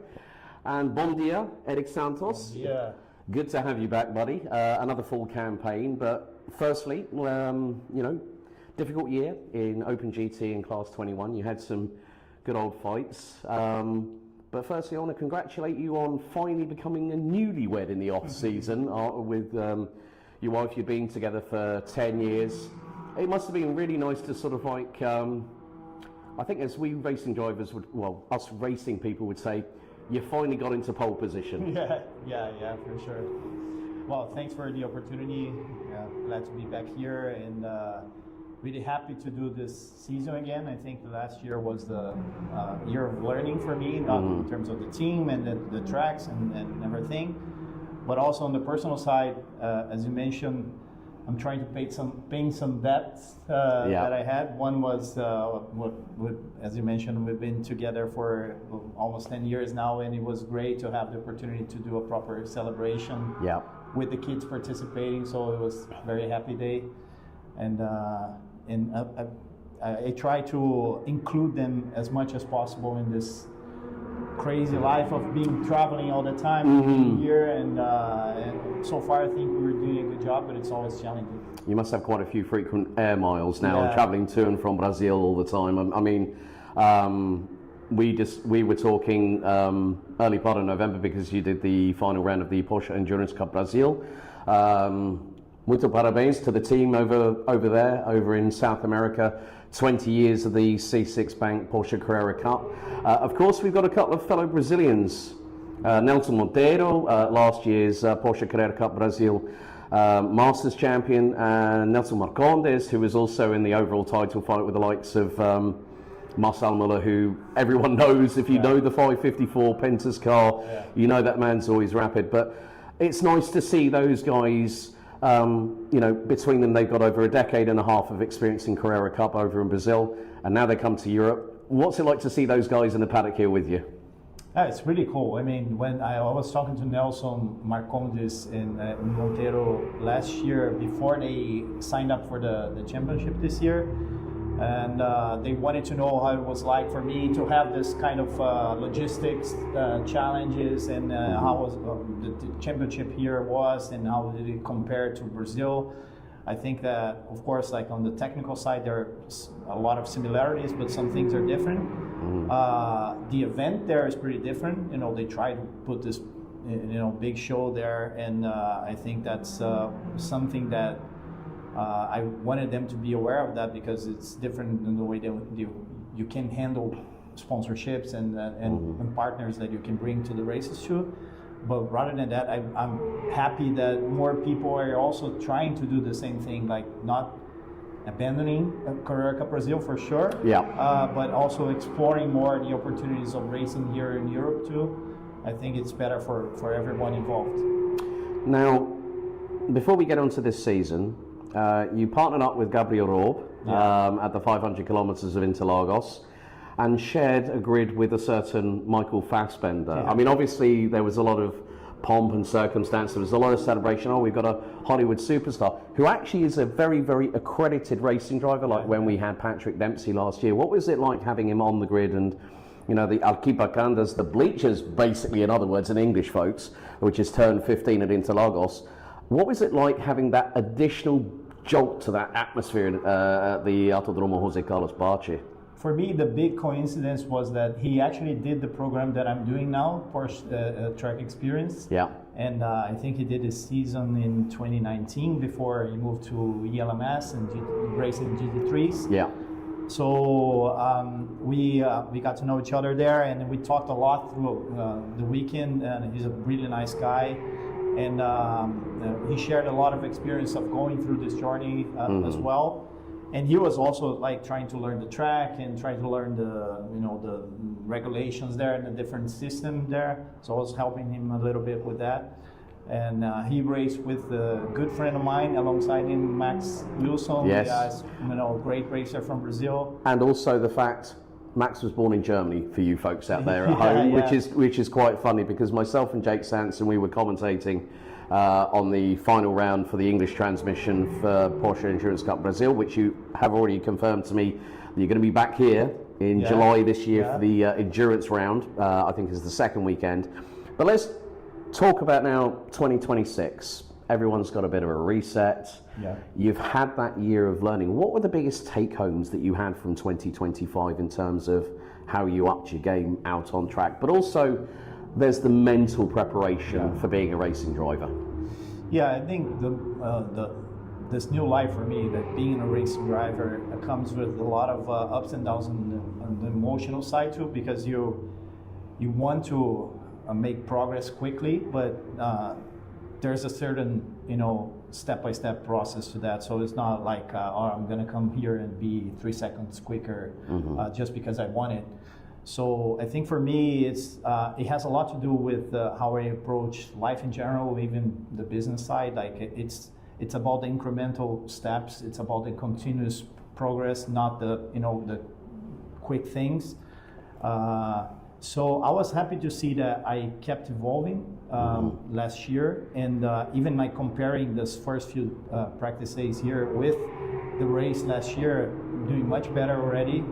and bon dia, Eric Santos. Bon dia. Good to have you back, buddy. Another full campaign, but firstly, difficult year in Open GT and Class 21. You had some good old fights. But firstly, I want to congratulate you on finally becoming a newlywed in the off-season with your wife. You've been together for 10 years. It must have been really nice to sort of like, I think as we racing drivers would, well, us racing people would say, you finally got into pole position. Yeah, for sure. Well, thanks for the opportunity. Glad to be back here and really happy to do this season again. I think the last year was the year of learning for me, not in terms of the team and the tracks and everything, but also on the personal side, as you mentioned, I'm trying to pay some debts that I had. One was, as you mentioned, we've been together for almost 10 years now, and it was great to have the opportunity to do a proper celebration with the kids participating. So it was a very happy day, and I try to include them as much as possible in this crazy life of being traveling all the time here, and so far I think we're doing a good job, but it's always challenging. You must have quite a few frequent air miles now, traveling to and from Brazil all the time. I mean, we were talking early part of November because you did the final round of the Porsche Endurance Cup Brazil. Muito parabéns to the team over there, over in South America. 20 years of the C6 Bank Porsche Carrera Cup. Of course, we've got a couple of fellow Brazilians. Nelson Monteiro, last year's Porsche Carrera Cup Brazil Masters champion, and Nelson Marcondes, who was also in the overall title fight with the likes of Marcel Muller, who everyone knows. If you know the 554 Pentas car, you know that man's always rapid. But it's nice to see those guys. Between them, they've got over a decade and a half of experience in Carrera Cup over in Brazil, and now they come to Europe. What's it like to see those guys in the paddock here with you? It's really cool. I mean, when I was talking to Nelson Marcondes and Monteiro last year, before they signed up for the championship this year, and they wanted to know how it was like for me to have this kind of logistics challenges, and how was the championship here was, and how did it compare to Brazil. I think that, of course, like on the technical side, there are a lot of similarities, but some things are different. The event there is pretty different. They try to put this, big show there, and I think that's something that I wanted them to be aware of, that because it's different in the way that you can handle sponsorships and partners that you can bring to the races too. But rather than that, I'm happy that more people are also trying to do the same thing, like not abandoning Carrera Cup Brazil for sure, but also exploring more the opportunities of racing here in Europe too. I think it's better for everyone involved. Now, before we get on to this season, you partnered up with Gabriel Robb at the 500 kilometers of Interlagos, and shared a grid with a certain Michael Fassbender. I mean, obviously there was a lot of pomp and circumstance, there was a lot of celebration. We've got a Hollywood superstar who actually is a very, very accredited racing driver, like when we had Patrick Dempsey last year. What was it like having him on the grid, and the Arquibacandas, the bleachers, basically, in other words, in English, folks, which is turn 15 at Interlagos. What was it like having that additional jolt to that atmosphere at the Autodromo José Carlos Pache? For me, the big coincidence was that he actually did the program that I'm doing now, Porsche Track Experience. And I think he did his season in 2019 before he moved to ELMS and racing GT3s. So we got to know each other there, and we talked a lot through the weekend. And he's a really nice guy, and he shared a lot of experience of going through this journey as well. And he was also like trying to learn the track and trying to learn the regulations there and the different system there. So I was helping him a little bit with that. And he raced with a good friend of mine alongside him, Max Wilson. Yes, great racer from Brazil. And also the fact Max was born in Germany, for you folks out there at home, which is quite funny, because myself and Jake Sanson, we were commentating on the final round for the English transmission for Porsche Endurance Cup Brazil, which you have already confirmed to me that you're going to be back here in July this year for the endurance round. I think is the second weekend. But let's talk about now 2026. Everyone's got a bit of a reset. Yeah. You've had that year of learning. What were the biggest take-homes that you had from 2025 in terms of how you upped your game out on track? But also, there's the mental preparation for being a racing driver. Yeah, I think this new life for me, that being a racing driver, comes with a lot of ups and downs on the emotional side too, because you want to make progress quickly, but there's a certain, step-by-step process to that. So it's not like, I'm going to come here and be 3 seconds quicker just because I want it. So I think for me, it has a lot to do with how I approach life in general, even the business side. Like it's about the incremental steps. It's about the continuous progress, not the quick things. So I was happy to see that I kept evolving last year, and even like comparing this first few practice days here with the race last year, doing much better already.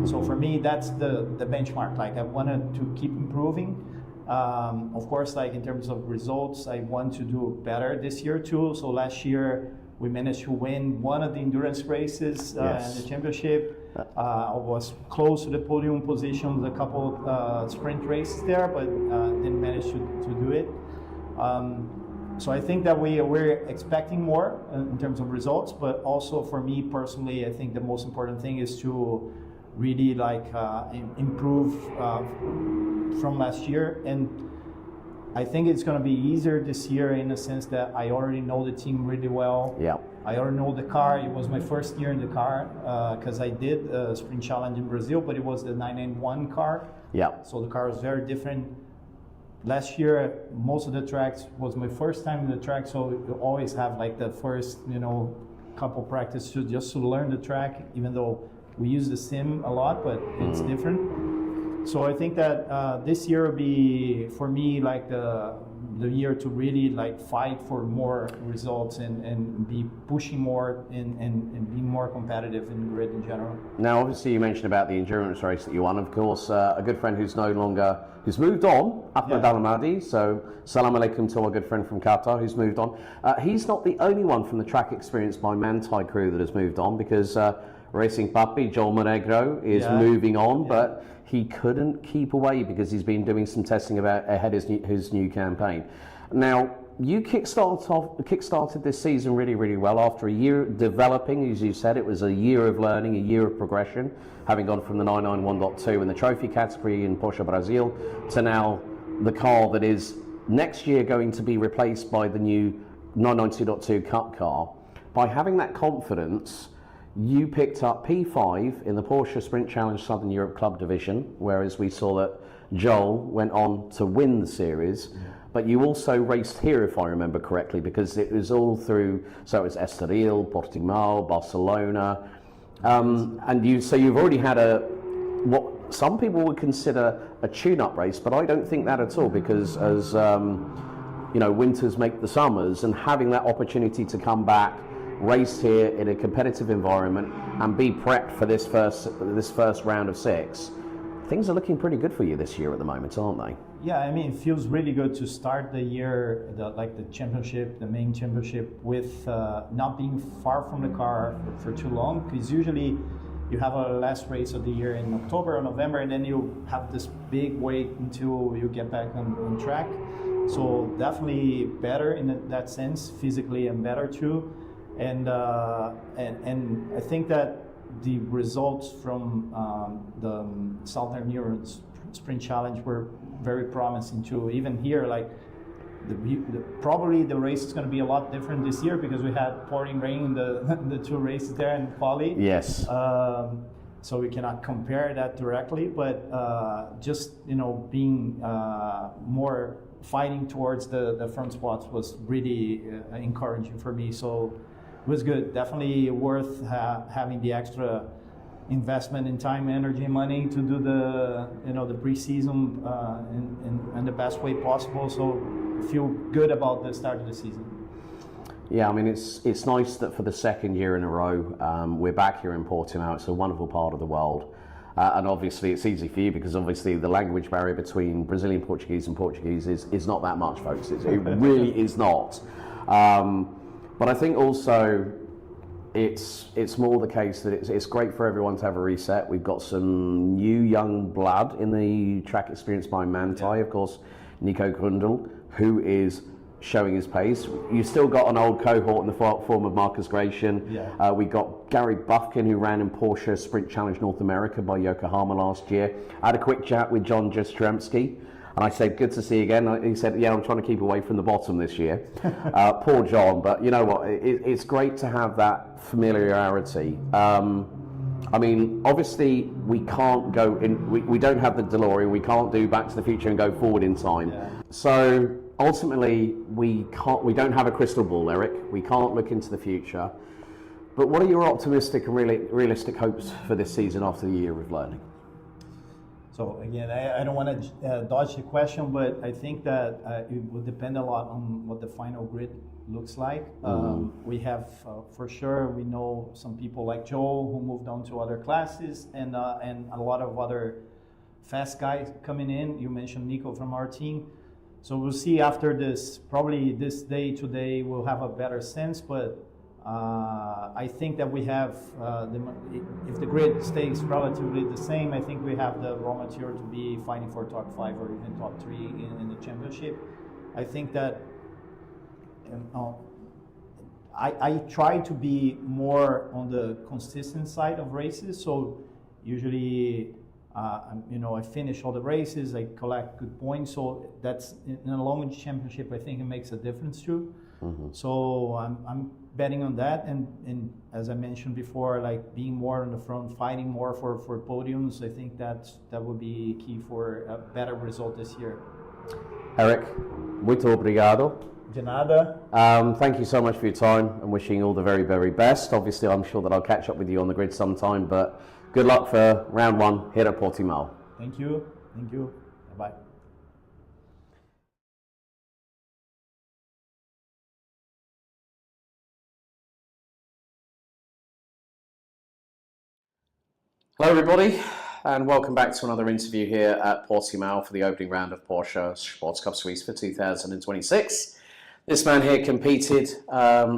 So for me, that's the benchmark. Like I wanted to keep improving. Of course, like in terms of results, I want to do better this year too. So last year we managed to win one of the endurance races in the championship. I was close to the podium positions a couple sprint races there, but didn't manage to do it. So I think that we're expecting more in terms of results, but also for me personally, I think the most important thing is to really improve from last year. And I think it's going to be easier this year in the sense that I already know the team really well. Yeah. I already know the car. It was my first year in the car because I did a sprint challenge in Brazil, but it was the 991 car. Yeah. So the car was very different. Last year, most of the tracks was my first time in the track, so you always have like the first, couple practice just to learn the track, even though we use the sim a lot, but it's different. So I think that this year will be, for me, like the year to really fight for more results and be pushing more and be more competitive in the grid in general. Now, obviously, you mentioned about the endurance race that you won. Of course, a good friend who's moved on, Ahmed Al-Mahdi. So, salam alaikum to our good friend from Qatar who's moved on. He's not the only one from the track experience by Manthai crew that has moved on, because Racing Papi, Joel Monegro, is moving on, but he couldn't keep away because he's been doing some testing ahead of his new campaign. Now, you kickstarted this season really, really well after a year developing. As you said, it was a year of learning, a year of progression, having gone from the 991.2 in the trophy category in Porsche Brazil to now the car that is next year going to be replaced by the new 992.2 Cup car. By having that confidence, you picked up P5 in the Porsche Sprint Challenge Southern Europe Club Division, whereas we saw that Joel went on to win the series. But you also raced here, if I remember correctly, because it was all through, so it was Estoril, Portimao, Barcelona. So you've already had what some people would consider a tune-up race, but I don't think that at all, because as winters make the summers, and having that opportunity to come back, race here in a competitive environment and be prepped for this first round of 6, things are looking pretty good for you this year at the moment, aren't they? Yeah, I mean, it feels really good to start the year, the championship, the main championship, with not being far from the car for too long, because usually you have a last race of the year in October or November, and then you have this big wait until you get back on track. So definitely better in that sense, physically, and better too. And I think that the results from the Southern Europe Sprint Challenge were very promising too. Even here, probably the race is going to be a lot different this year because we had pouring rain in the 2 races there in quali. Yes. So we cannot compare that directly, but just being more fighting towards the front spots was really encouraging for me. So it was good. Definitely worth having the extra investment in time, energy, and money to do the pre-season in the best way possible. So feel good about the start of the season. Yeah, I mean, it's nice that for the second year in a row, we're back here in Portimao. It's a wonderful part of the world. And obviously it's easy for you because obviously the language barrier between Brazilian Portuguese and Portuguese is not that much, folks. It really is not. But I think also it's more the case that it's great for everyone to have a reset. We've got some new young blood in the track experience by Manthey, of course, Nico Grundl, who is showing his pace. You've still got an old cohort in the form of Marcus Gratian. Yeah. We got Gary Buffkin, who ran in Porsche Sprint Challenge North America by Yokohama last year. I had a quick chat with John Jastrzemski, and I said, good to see you again. He said, yeah, I'm trying to keep away from the bottom this year. Poor John, but you know what? It's great to have that familiarity. I mean, obviously, we can't go in, we don't have the DeLorean, we can't do Back to the Future and go forward in time. Yeah. So ultimately, we don't have a crystal ball, Eric. We can't look into the future. But what are your optimistic and realistic hopes for this season after the year of learning? So again, I don't want to dodge the question, but I think that it will depend a lot on what the final grid looks like. We have, for sure, we know some people like Joe who moved on to other classes, and a lot of other fast guys coming in. You mentioned Nico from our team. So we'll see after this, probably this day today, we'll have a better sense, but I think that we have, if the grid stays relatively the same, I think we have the raw material to be fighting for top 5 or even top 3 in the championship. I think that I try to be more on the consistent side of races, so usually I finish all the races, I collect good points, so that's in a long championship. I think it makes a difference too. So I'm betting on that, and as I mentioned before, like being more on the front, fighting more for podiums. I think that would be key for a better result this year. Eric, muito obrigado. De nada. Thank you so much for your time, and wishing you all the very, very best. Obviously, I'm sure that I'll catch up with you on the grid sometime, but good luck for round 1 here at Portimao. Thank you. Thank you. Bye-bye. Hello everybody, and welcome back to another interview here at Portimao for the opening round of Porsche Cup Suisse for 2026. This man here competed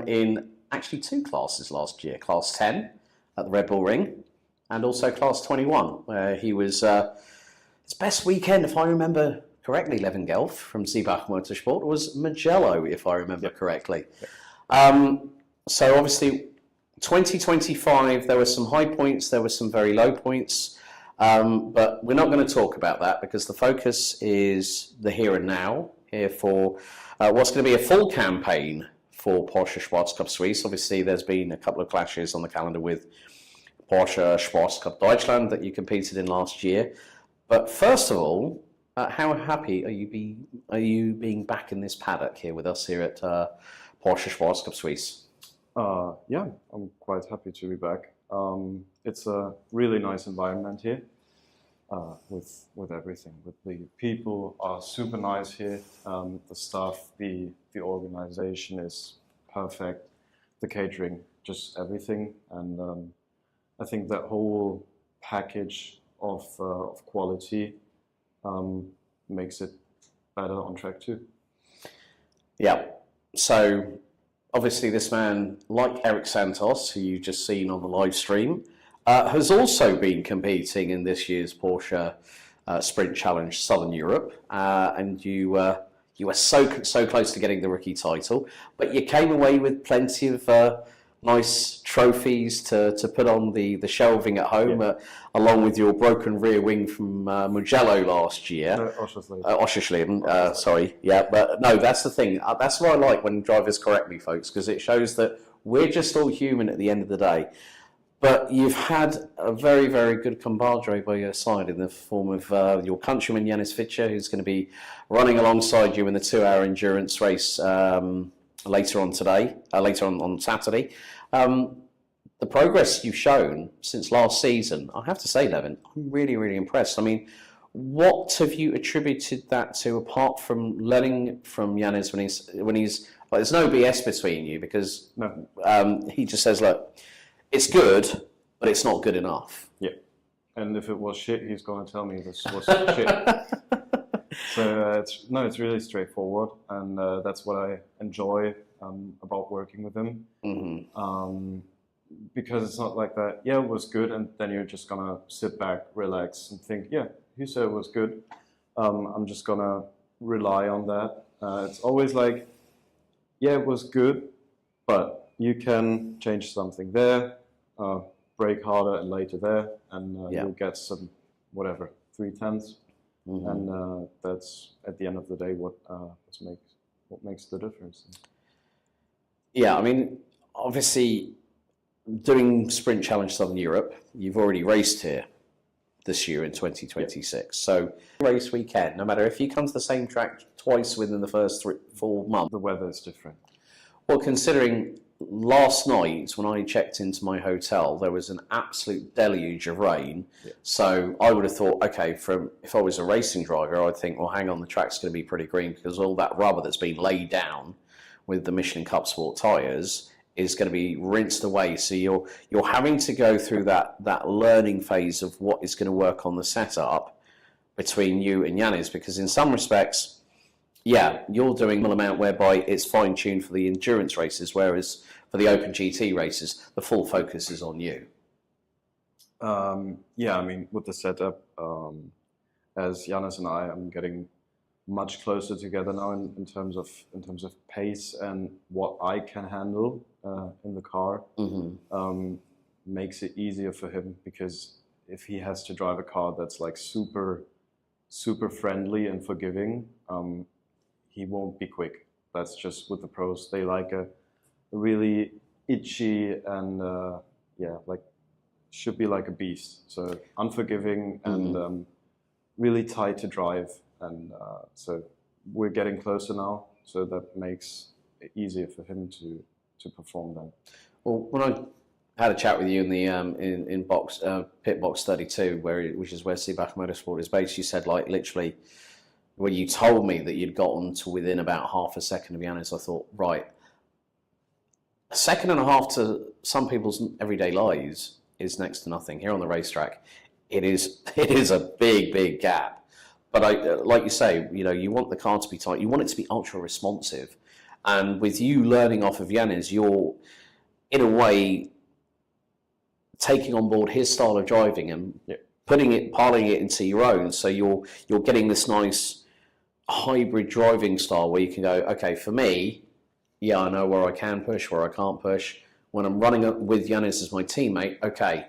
in actually 2 classes last year, Class 10 at the Red Bull Ring, and also Class 21, where he was his best weekend, if I remember correctly, Levin Gelf from Seebach Motorsport, was Mugello, if I remember correctly. So obviously 2025, there were some high points, there were some very low points, but we're not going to talk about that because the focus is the here and now, here for what's going to be a full campaign for Porsche Cup Suisse. Obviously, there's been a couple of clashes on the calendar with Porsche Cup Deutschland that you competed in last year. But first of all, how happy are you being back in this paddock here with us here at Porsche Cup Suisse? Yeah, I'm quite happy to be back. It's a really nice environment here with everything. With the people are super nice here. The staff, the organization is perfect. The catering, just everything. And I think that whole package of quality makes it better on track too. Yeah. So obviously this man, like Eric Santos, who you've just seen on the live stream, has also been competing in this year's Porsche Sprint Challenge Southern Europe, and you were so close to getting the rookie title, but you came away with plenty of nice trophies to put on the shelving at home, along with your broken rear wing from Mugello last year. Oschersleben, sorry. Yeah, but no, that's the thing. That's what I like when drivers correct me, folks, because it shows that we're just all human at the end of the day. But you've had a very, very good compadre by your side in the form of your countryman, Yanis Fitcher, who's going to be running alongside you in the 2-hour endurance race later on Saturday. The progress you've shown since last season, I have to say, Levin, I'm really, really impressed. I mean, What have you attributed that to, apart from learning from Yannis when he's like, there's no BS between you, because he just says, look, it's good, but it's not good enough. Yeah. And if it was shit, he's going to tell me this was shit. So it's really straightforward, and that's what I enjoy about working with him. Mm-hmm. Because it's not like that, yeah, it was good, and then you're just gonna sit back, relax, and think, yeah, he said it was good. I'm just gonna rely on that. It's always like, yeah, it was good, but you can change something there, brake harder and later there, and you'll get some, whatever, 3/10. Mm-hmm. And that's, at the end of the day, what makes the difference. Yeah, I mean, obviously, doing Sprint Challenge Southern Europe, you've already raced here this year in 2026. Yep. So race weekend, no matter if you come to the same track twice within the first 4 months. The weather is different. Well, considering last night when I checked into my hotel, there was an absolute deluge of rain. Yep. So I would have thought, okay, if I was a racing driver, I'd think, well, hang on, the track's going to be pretty green because all that rubber that's been laid down with the Michelin Cup Sport tyres is going to be rinsed away. So you're having to go through that learning phase of what is going to work on the setup between you and Yannis, because in some respects, yeah, you're doing an amount whereby it's fine-tuned for the endurance races, whereas for the Open GT races, the full focus is on you. Yeah, I mean, with the setup, as Yannis and I am getting much closer together now in terms of pace and what I can handle in the car. Mm-hmm. Makes it easier for him, because if he has to drive a car that's like super friendly and forgiving, he won't be quick. That's just with the pros. They like a really itchy and like should be like a beast. So unforgiving and really tight to drive. And so we're getting closer now, so that makes it easier for him to perform then. Well, when I had a chat with you in the in box pit box 32, which is where Seabach Motorsport is based, you said, like, literally when you told me that you'd gotten to within about half a second of Yannis, I thought, right, a second and a half to some people's everyday lives is next to nothing. Here on the racetrack, it is a big gap. But like you say, you want the car to be tight. You want it to be ultra responsive. And with you learning off of Yannis, you're, in a way, taking on board his style of driving and piling it into your own. So you're getting this nice hybrid driving style where you can go, okay, for me, yeah, I know where I can push, where I can't push. When I'm running with Yannis as my teammate, okay,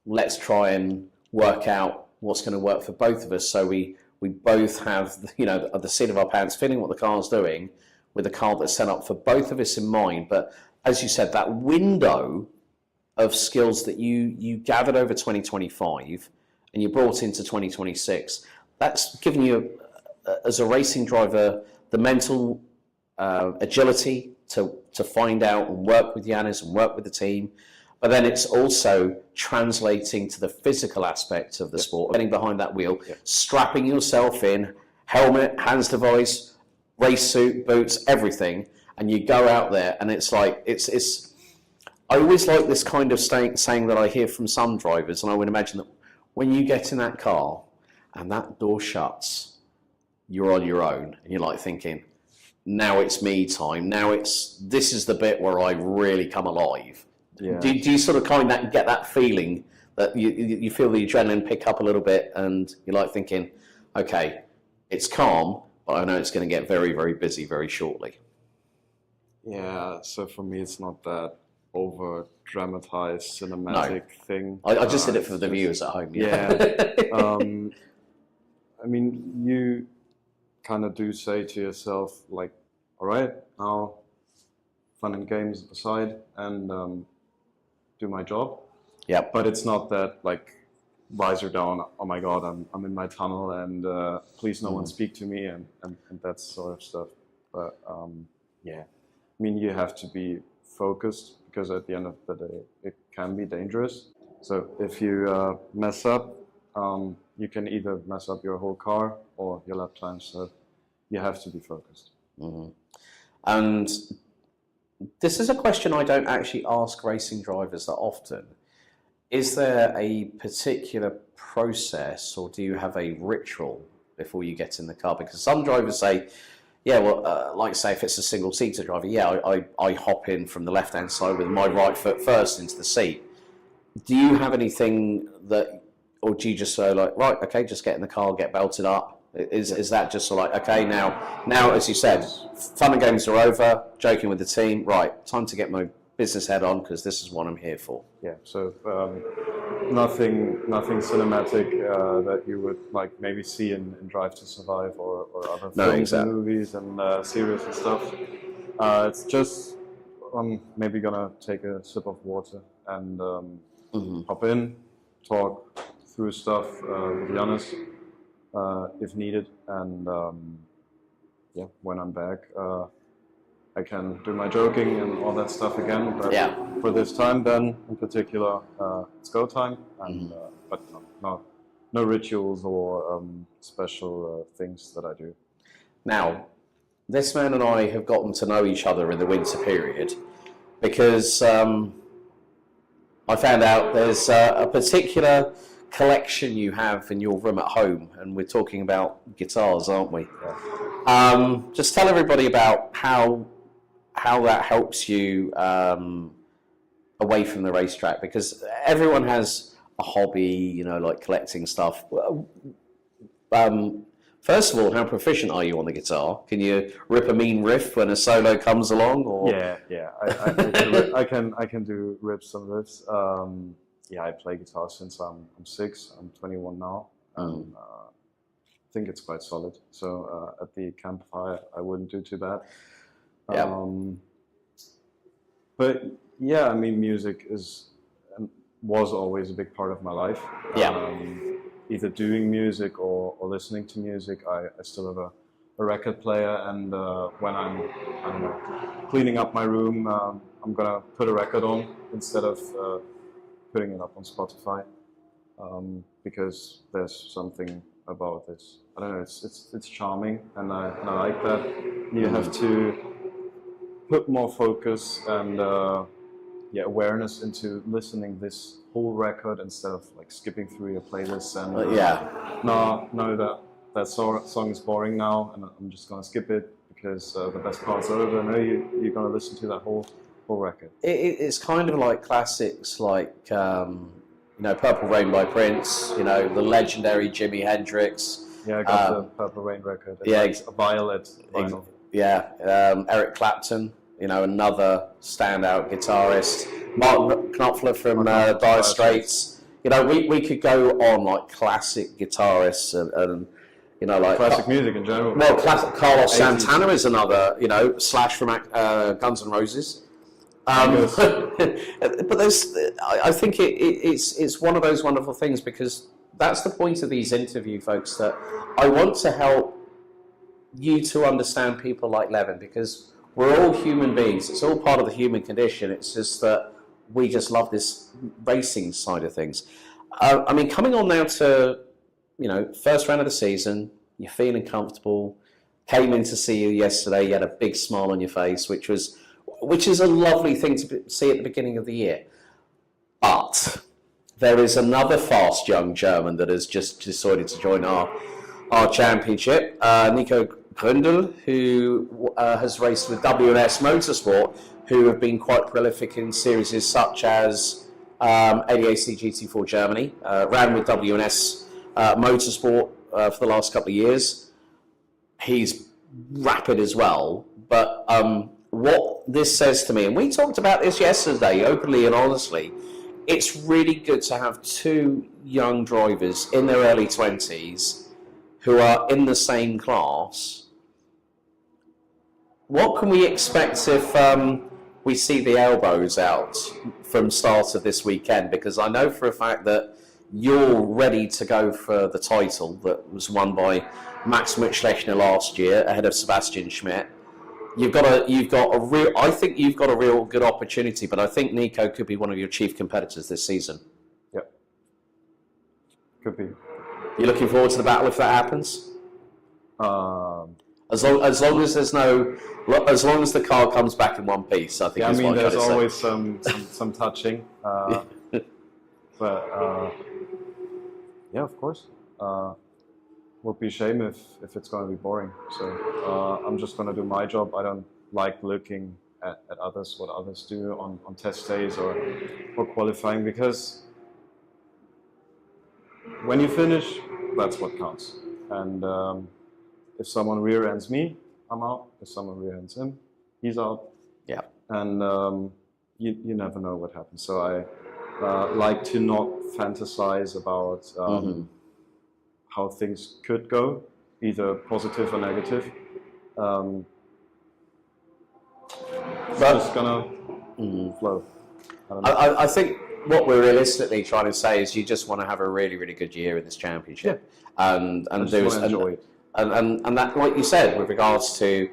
let's try and work out what's going to work for both of us, so we both have, the seat of our pants, feeling what the car's doing, with a car that's set up for both of us in mind. But as you said, that window of skills that you gathered over 2025 and you brought into 2026, that's given you, as a racing driver, the mental agility to find out and work with Yannis and work with the team. But then it's also translating to the physical aspect of the sport, getting behind that wheel, strapping yourself in, helmet, hands device, race suit, boots, everything, and you go out there, and it's like, it's. I always like this kind of saying that I hear from some drivers, and I would imagine that when you get in that car and that door shuts, you're on your own, and you're like thinking, now it's me time, this is the bit where I really come alive. Yeah. Do you sort of kind of get that feeling that you feel the adrenaline pick up a little bit, and you're like thinking, okay, it's calm, but I know it's going to get very, very busy very shortly? Yeah, so for me it's not that over dramatized cinematic thing. I just did it for the viewers at home. Yeah. I mean, you kind of do say to yourself, like, all right, now fun and games aside, and do my job. Yeah. But it's not that, like, visor down, oh my God, I'm in my tunnel, and please no one speak to me, and that sort of stuff. But yeah, I mean, you have to be focused, because at the end of the day, it can be dangerous. So if you mess up, you can either mess up your whole car or your lap time. So you have to be focused. Mm-hmm. And this is a question I don't actually ask racing drivers that often. Is there a particular process, or do you have a ritual before you get in the car? Because some drivers say, yeah, well, like say if it's a single-seater driver, yeah, I hop in from the left-hand side with my right foot first into the seat. Do you have anything that, or do you just say like, right, okay, just get in the car, get belted up? Is that just sort of like, okay, now as you said, fun and games are over, joking with the team, right, time to get my business head on because this is what I'm here for. Yeah, so nothing cinematic that you would like maybe see in Drive to Survive or other films and movies and series and stuff. It's just I'm maybe gonna take a sip of water and hop in, talk through stuff with Giannis if needed, and yeah, when I'm back, I can do my joking and all that stuff again. But for this time, then in particular, it's go time, and but no rituals or special things that I do. Now, this man and I have gotten to know each other in the winter period because I found out there's a particular collection you have in your room at home, and we're talking about guitars, aren't we? Yeah. Just tell everybody about how that helps you away from the racetrack, because everyone has a hobby, you know, like collecting stuff. First of all, how proficient are you on the guitar? Can you rip a mean riff when a solo comes along? Or? Yeah. I can do rips and riffs. Yeah, I play guitar since I'm 6. I'm 21 now. I think it's quite solid. So at the campfire, I wouldn't do too bad. Yeah. But yeah, I mean, music was always a big part of my life. Yeah. Either doing music or listening to music. I still have a record player, and when I'm I don't know, cleaning up my room, I'm gonna put a record on instead of putting it up on Spotify, because there's something about this. I don't know. It's charming, and I like that. You have to put more focus and awareness into listening this whole record instead of like skipping through your playlist and no, that song is boring now, and I'm just gonna skip it because the best part's over. No, you're gonna listen to that whole record. It's kind of like classics like you know, Purple Rain by Prince, you know, the legendary Jimi Hendrix. Yeah, I got the Purple Rain record. It's like a Violet vinyl. Yeah, Eric Clapton, you know, another standout guitarist. Mark Knopfler from Dire Straits. You know, we could go on like classic guitarists and you know, like classic music in general. Well, classic Carlos Santana is another, you know, Slash from Guns N' Roses. But I think it's one of those wonderful things, because that's the point of these interview folks, that I want to help you to understand people like Levin, because we're all human beings. It's all part of the human condition. It's just that we just love this racing side of things. I mean, coming on now to, you know, first round of the season, you're feeling comfortable. Came in to see you yesterday. You had a big smile on your face, which is a lovely thing to see at the beginning of the year. But there is another fast young German that has just decided to join our championship, Nico Gründel, who has raced with WNS Motorsport, who have been quite prolific in series such as ADAC GT4 Germany, ran with WNS Motorsport for the last couple of years. He's rapid as well, but what this says to me, and we talked about this yesterday openly and honestly, it's really good to have two young drivers in their early 20s who are in the same class. What can we expect if we see the elbows out from start of this weekend? Because I know for a fact that you're ready to go for the title that was won by Max Mutschlechner last year ahead of Sebastian Schmidt. I think you've got a real good opportunity, but I think Nico could be one of your chief competitors this season. Yeah, could be. You looking forward to the battle if that happens? As long as there's no, as long as the car comes back in one piece, I think. Yeah, I mean, there's always say. some touching, but yeah, of course. Would be a shame if it's going to be boring. So I'm just going to do my job. I don't like looking at others, what others do on test days or qualifying, because when you finish, that's what counts. And if someone rear ends me, I'm out. If someone rear ends him, he's out. Yeah. And you never know what happens. So I like to not fantasize about how things could go, either positive or negative. It's just gonna flow. I think what we're realistically trying to say is you just want to have a really, really good year in this championship, and enjoy it. And that, like you said, with regards to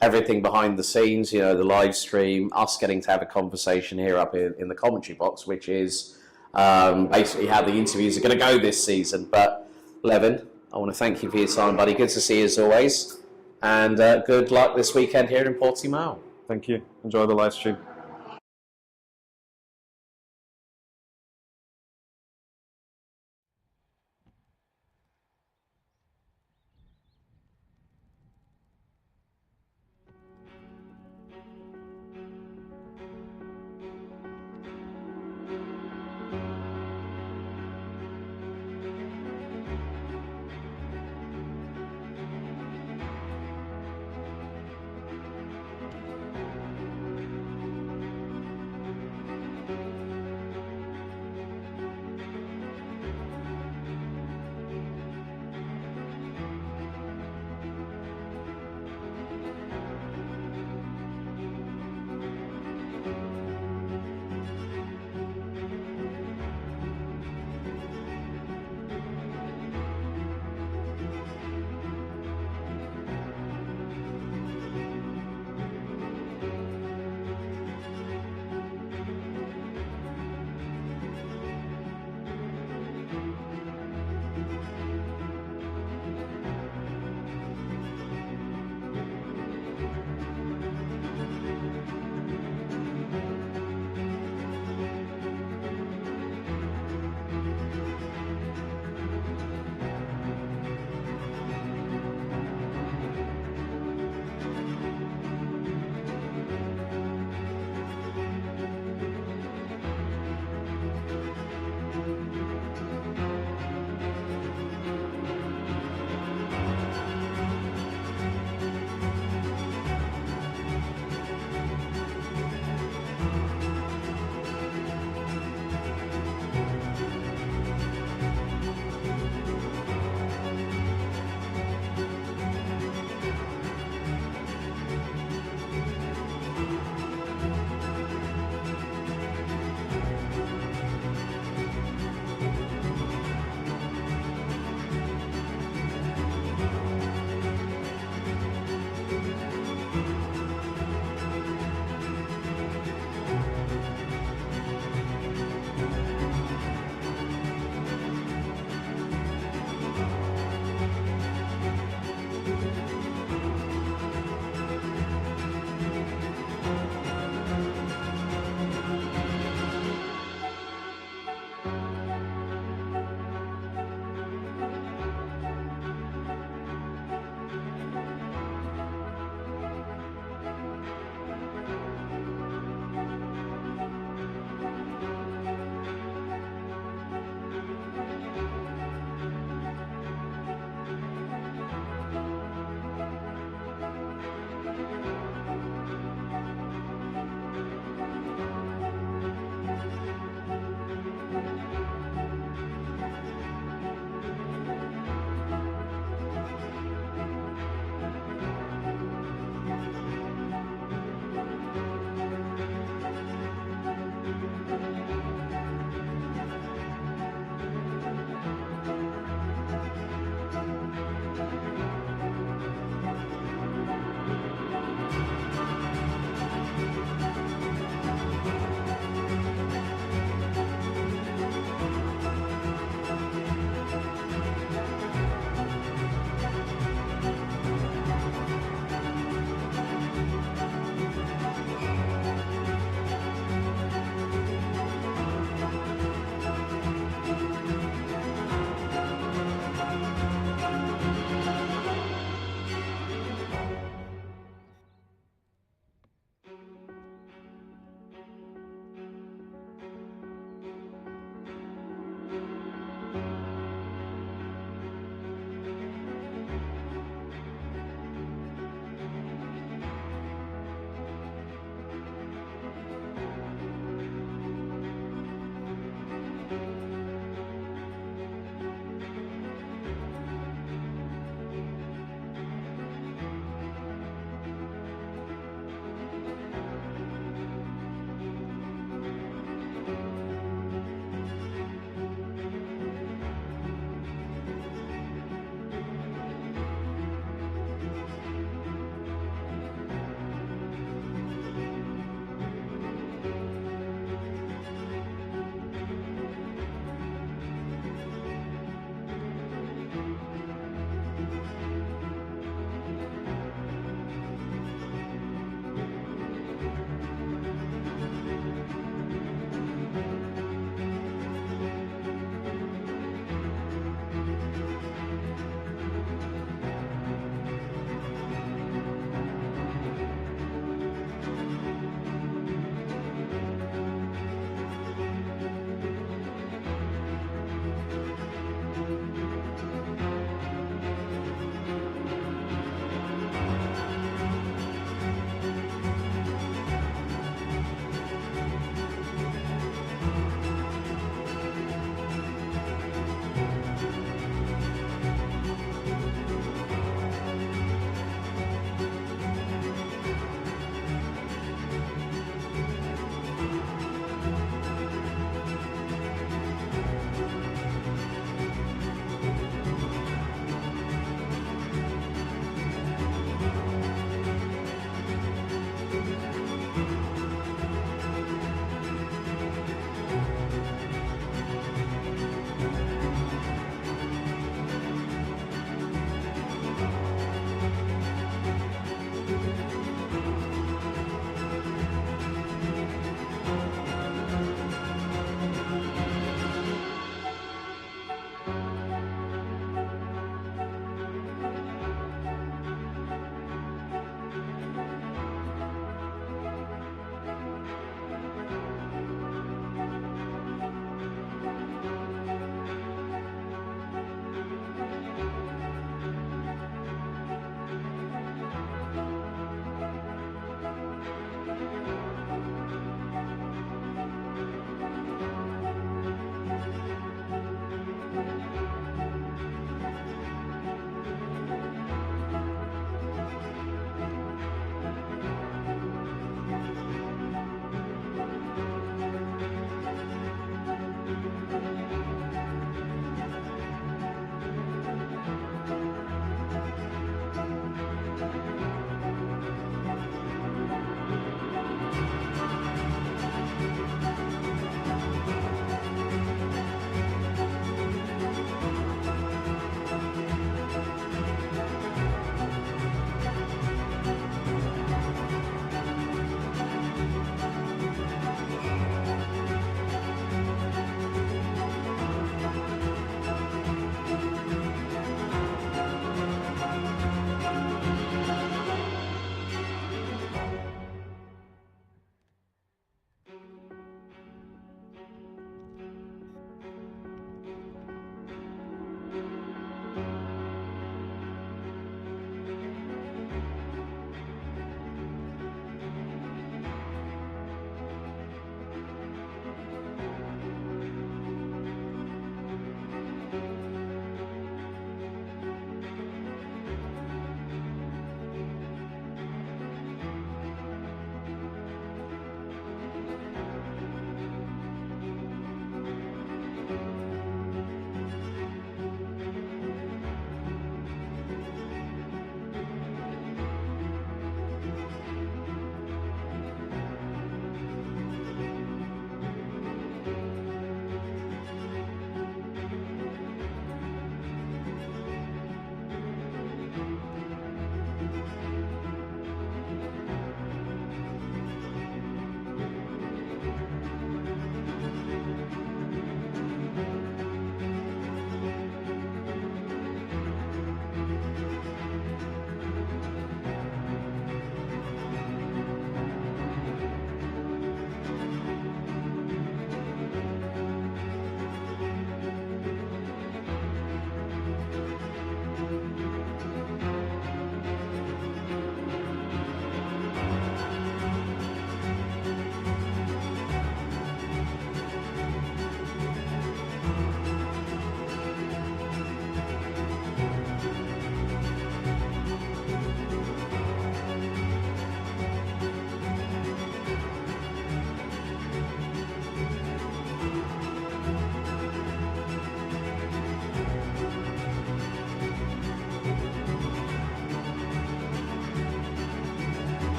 everything behind the scenes, you know, the live stream, us getting to have a conversation here up in the commentary box, which is basically how the interviews are going to go this season. But Levin, I want to thank you for your time, buddy. Good to see you as always, and good luck this weekend here in Portimao. Thank you. Enjoy the live stream.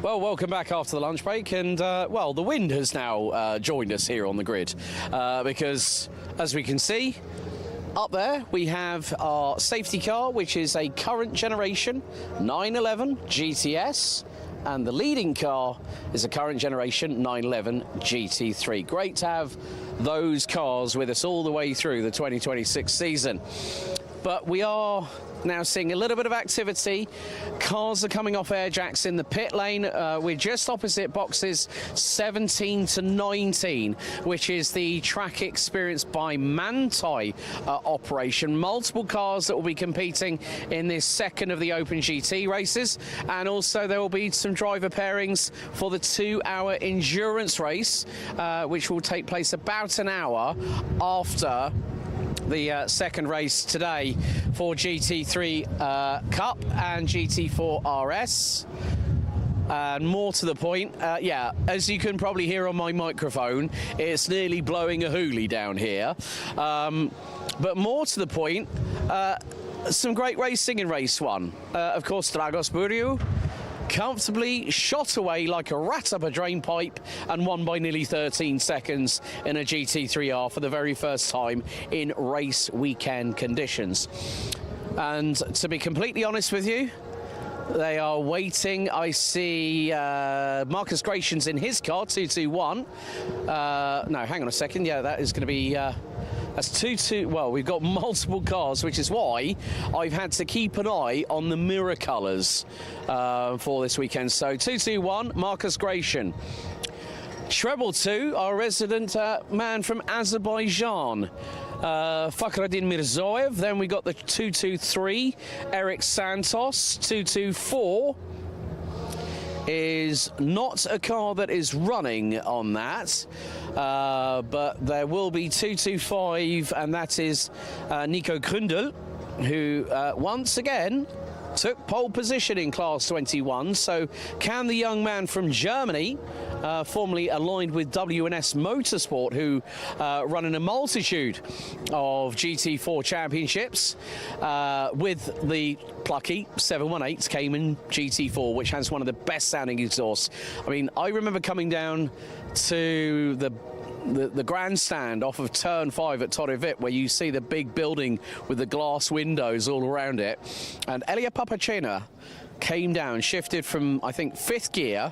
Well, welcome back after the lunch break, and well, the wind has now joined us here on the grid because, as we can see, up there we have our safety car, which is a current generation 911 GTS, and the leading car is a current generation 911 GT3. Great to have those cars with us all the way through the 2026 season. But we are now seeing a little bit of activity. Cars are coming off air jacks in the pit lane. We're just opposite boxes 17 to 19, which is the track experience by Manthey operation. Multiple cars that will be competing in this second of the Open GT races, and also there will be some driver pairings for the 2-hour endurance race, which will take place about an hour after the second race today for GT3 Cup and GT4 RS. And more to the point, yeah, as you can probably hear on my microphone, it's nearly blowing a hoolie down here. But more to the point, some great racing in race one. Of course, Dragos Buriu comfortably shot away like a rat up a drain pipe and won by nearly 13 seconds in a GT3R for the very first time in race weekend conditions. And to be completely honest with you, they are waiting. I see Marcus Gracian's in his car, 221. No, hang on a second. Yeah, that is going to be... That's 2-2. Well, we've got multiple cars, which is why I've had to keep an eye on the mirror colours for this weekend. So 221, Marcus Gracian. Treble 2, our resident man from Azerbaijan, Fakhreddin Mirzoev. Then we got the 223, Eric Santos. 224 is not a car that is running on that, but there will be 225, and that is Nico Gründel, who once again took pole position in Class 21. So can the young man from Germany, formerly aligned with WNS Motorsport, who run in a multitude of GT4 championships, with the plucky 718 Cayman GT4, which has one of the best sounding exhausts. I mean, I remember coming down to the grandstand off of Turn 5 at Torre Vip, where you see the big building with the glass windows all around it. And Elia Papacena came down, shifted from, I think, 5th gear,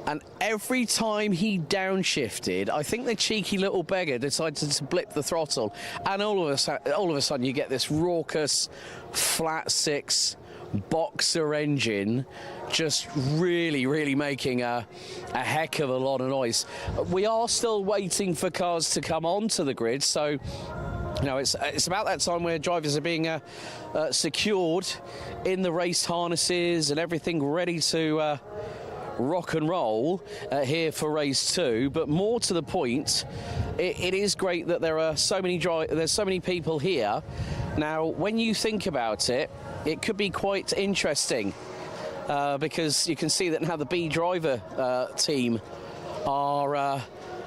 and every time he downshifted, I think the cheeky little beggar decided to blip the throttle, and all of a sudden you get this raucous flat 6 boxer engine just really making a heck of a lot of noise. We are still waiting for cars to come onto the grid, so you know, it's about that time where drivers are being secured in the race harnesses and everything ready to rock and roll here for race 2. But more to the point, it is great that there are there's so many people here. Now, when you think about it, it could be quite interesting because you can see that now the B driver team are.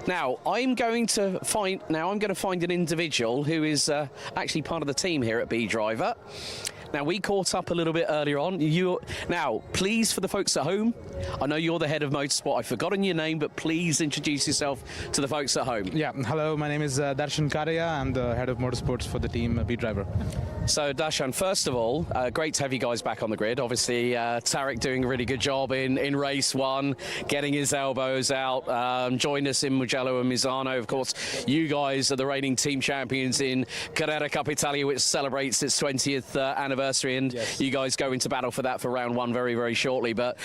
Now I'm going to find an individual who is actually part of the team here at B Driver. Now, we caught up a little bit earlier on. Now, please, for the folks at home, I know you're the head of motorsport. I've forgotten your name, but please introduce yourself to the folks at home. Yeah, hello, my name is Darshan Karya. I'm the head of motorsports for the team B Driver. So, Darshan, first of all, great to have you guys back on the grid. Obviously, Tarek doing a really good job in race 1, getting his elbows out. Joined us in Mugello and Misano. Of course, you guys are the reigning team champions in Carrera Cup Italia, which celebrates its 20th anniversary. And yes, you guys go into battle for that for round 1 very shortly. But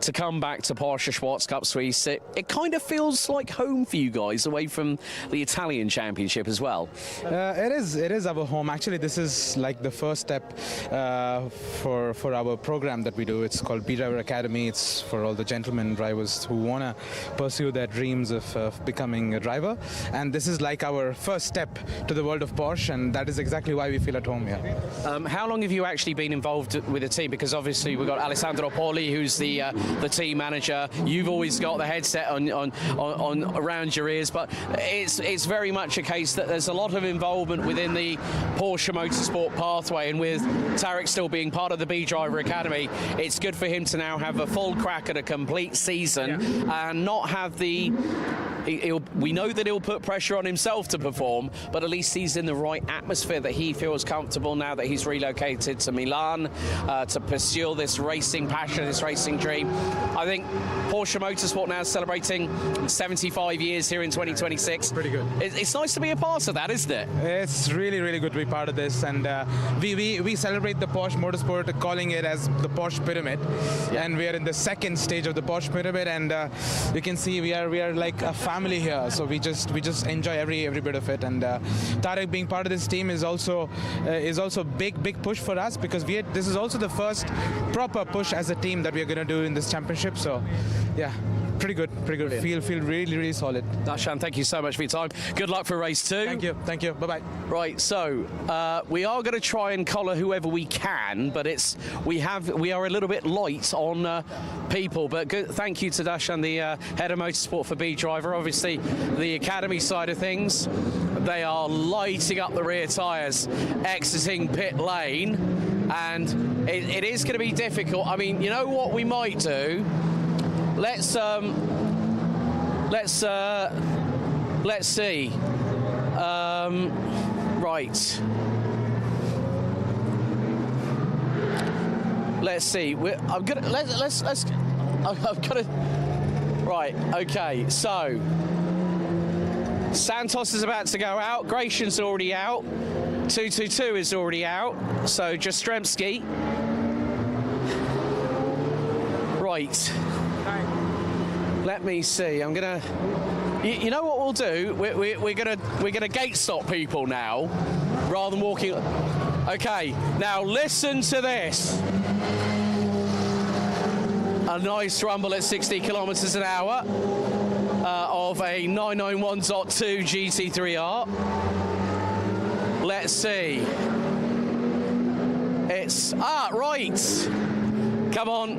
to come back to Porsche Cup Suisse, it kind of feels like home for you guys, away from the Italian Championship as well. It is our home. Actually, this is like the first step for our program that we do. It's called B Driver Academy. It's for all the gentlemen drivers who want to pursue their dreams of becoming a driver. And this is like our first step to the world of Porsche, and that is exactly why we feel at home here. How long have you actually been involved with the team? Because obviously we've got Alessandro Poli, who's the team manager. You've always got the headset on around your ears, but it's very much a case that there's a lot of involvement within the Porsche Motorsport pathway, and with Tarek still being part of the B Driver Academy, it's good for him to now have a full crack at a complete season and not have the... we know that he'll put pressure on himself to perform, but at least he's in the right atmosphere that he feels comfortable now that he's relocated to Milan to pursue this racing passion, this racing dream. I think Porsche Motorsport now is celebrating 75 years here in 2026. Pretty good. It's nice to be a part of that, isn't it? It's really, really good to be part of this, and we celebrate the Porsche Motorsport, calling it as the Porsche Pyramid, and we are in the second stage of the Porsche Pyramid, and you can see we are like a family here, so we just enjoy every bit of it. And Tarek being part of this team is also big push for us, because this is also the first proper push as a team that we are going to do in this championship. So yeah, pretty good. Feel really solid. Dashan, thank you so much for your time. Good luck for race 2. Thank you. Bye bye. Right, so we are going to try and collar whoever we can, but we are a little bit light on people. But good, thank you to Dashan, the head of motorsport for B Driver. Obviously, the academy side of things, they are lighting up the rear tyres, exiting pit lane, and it is going to be difficult. I mean, you know what we might do? Let's see. Right. Let's see. I'm gonna right. Okay. So Santos is about to go out. Gracian's already out. 222 is already out. So Jastrzemski. Right. Let me see. I'm gonna. You know what we'll do? We're gonna gate stop people now, rather than walking. Okay. Now listen to this. A nice rumble at 60 kilometers an hour of a 991.2 GT3R. Let's see. It's right. Come on.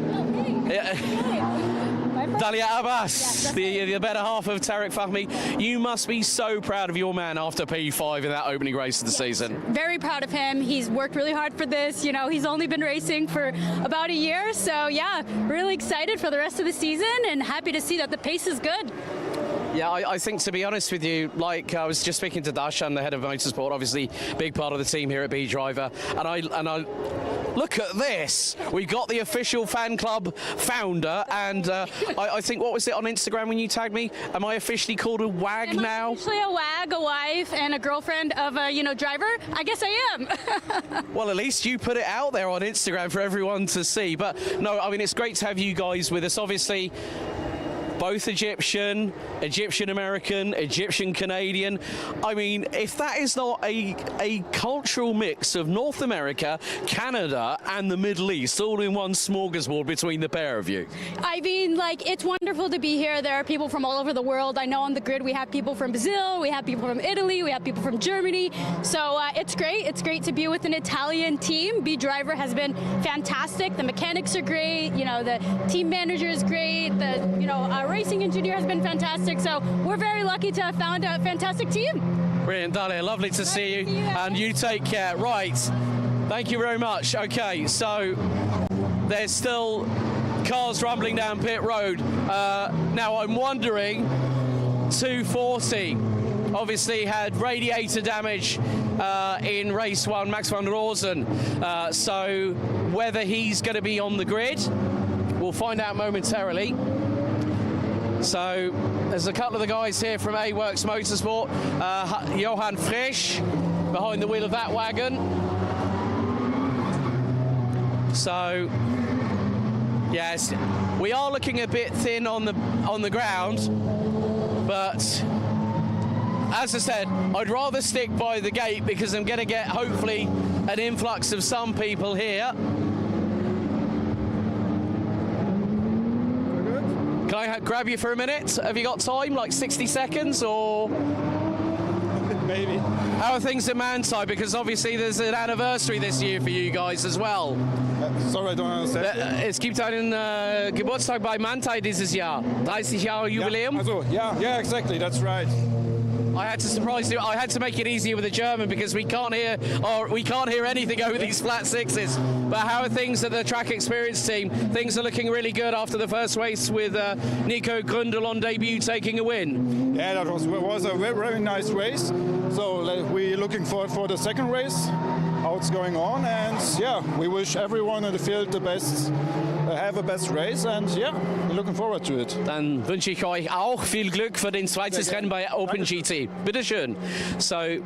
Dalia Abbas, the better half of Tarek Fahmy. You must be so proud of your man after P5 in that opening race of the season. Very proud of him. He's worked really hard for this. You know, he's only been racing for about a year. So, yeah, really excited for the rest of the season and happy to see that the pace is good. Yeah, I think, to be honest with you, like I was just speaking to Dashan, the head of motorsport, obviously big part of the team here at B Driver, and I look at this. We've got the official fan club founder, and I think, what was it on Instagram when you tagged me? Am I officially called a wag now? Officially a wag, a wife, and a girlfriend of a driver? I guess I am. Well, at least you put it out there on Instagram for everyone to see. But no, I mean, it's great to have you guys with us. Obviously, both Egyptian American, Egyptian Canadian. I mean, if that is not a cultural mix of North America, Canada, and the Middle East, all in one smorgasbord between the pair of you. I mean, like, it's wonderful to be here. There are people from all over the world. I know on the grid we have people from Brazil, we have people from Italy, we have people from Germany. So it's great. It's great to be with an Italian team. B Driver has been fantastic. The mechanics are great. You know, the team manager is great. The racing engineer has been fantastic. So we're very lucky to have found a fantastic team. Brilliant, Dalia. Lovely to see you. And you take care. Right. Thank you very much. Okay, so there's still cars rumbling down pit road. Now I'm wondering, 240 obviously had radiator damage in race 1, Max van der Orsen. So whether he's going to be on the grid, we'll find out momentarily. So there's a couple of the guys here from A-Works Motorsport. Johan Frisch behind the wheel of that wagon. So yes, we are looking a bit thin on the ground, but as I said, I'd rather stick by the gate because I'm going to get hopefully an influx of some people here. Can I grab you for a minute? Have you got time, like 60 seconds, or? Maybe. How are things at Manside? Because obviously there's an anniversary this year for you guys as well. Sorry, I don't understand. Es gibt einen Geburtstag bei Manside dieses Jahr. 30 Jahre Jubiläum. Yeah, exactly, that's right. I had to surprise you. I had to make it easier with the German because we can't hear anything over these flat sixes. But how are things at the track experience team? Things are looking really good after the first race with Nico Grundl on debut taking a win. Yeah, that was a very, very nice race. So we're looking forward for the second race, how it's going on, and yeah, we wish everyone in the field the best. Have a best race, and yeah, we're looking forward to it. Dann wünsche ich euch auch viel Glück für den zweites Rennen bei Open GT. Bitteschön. So,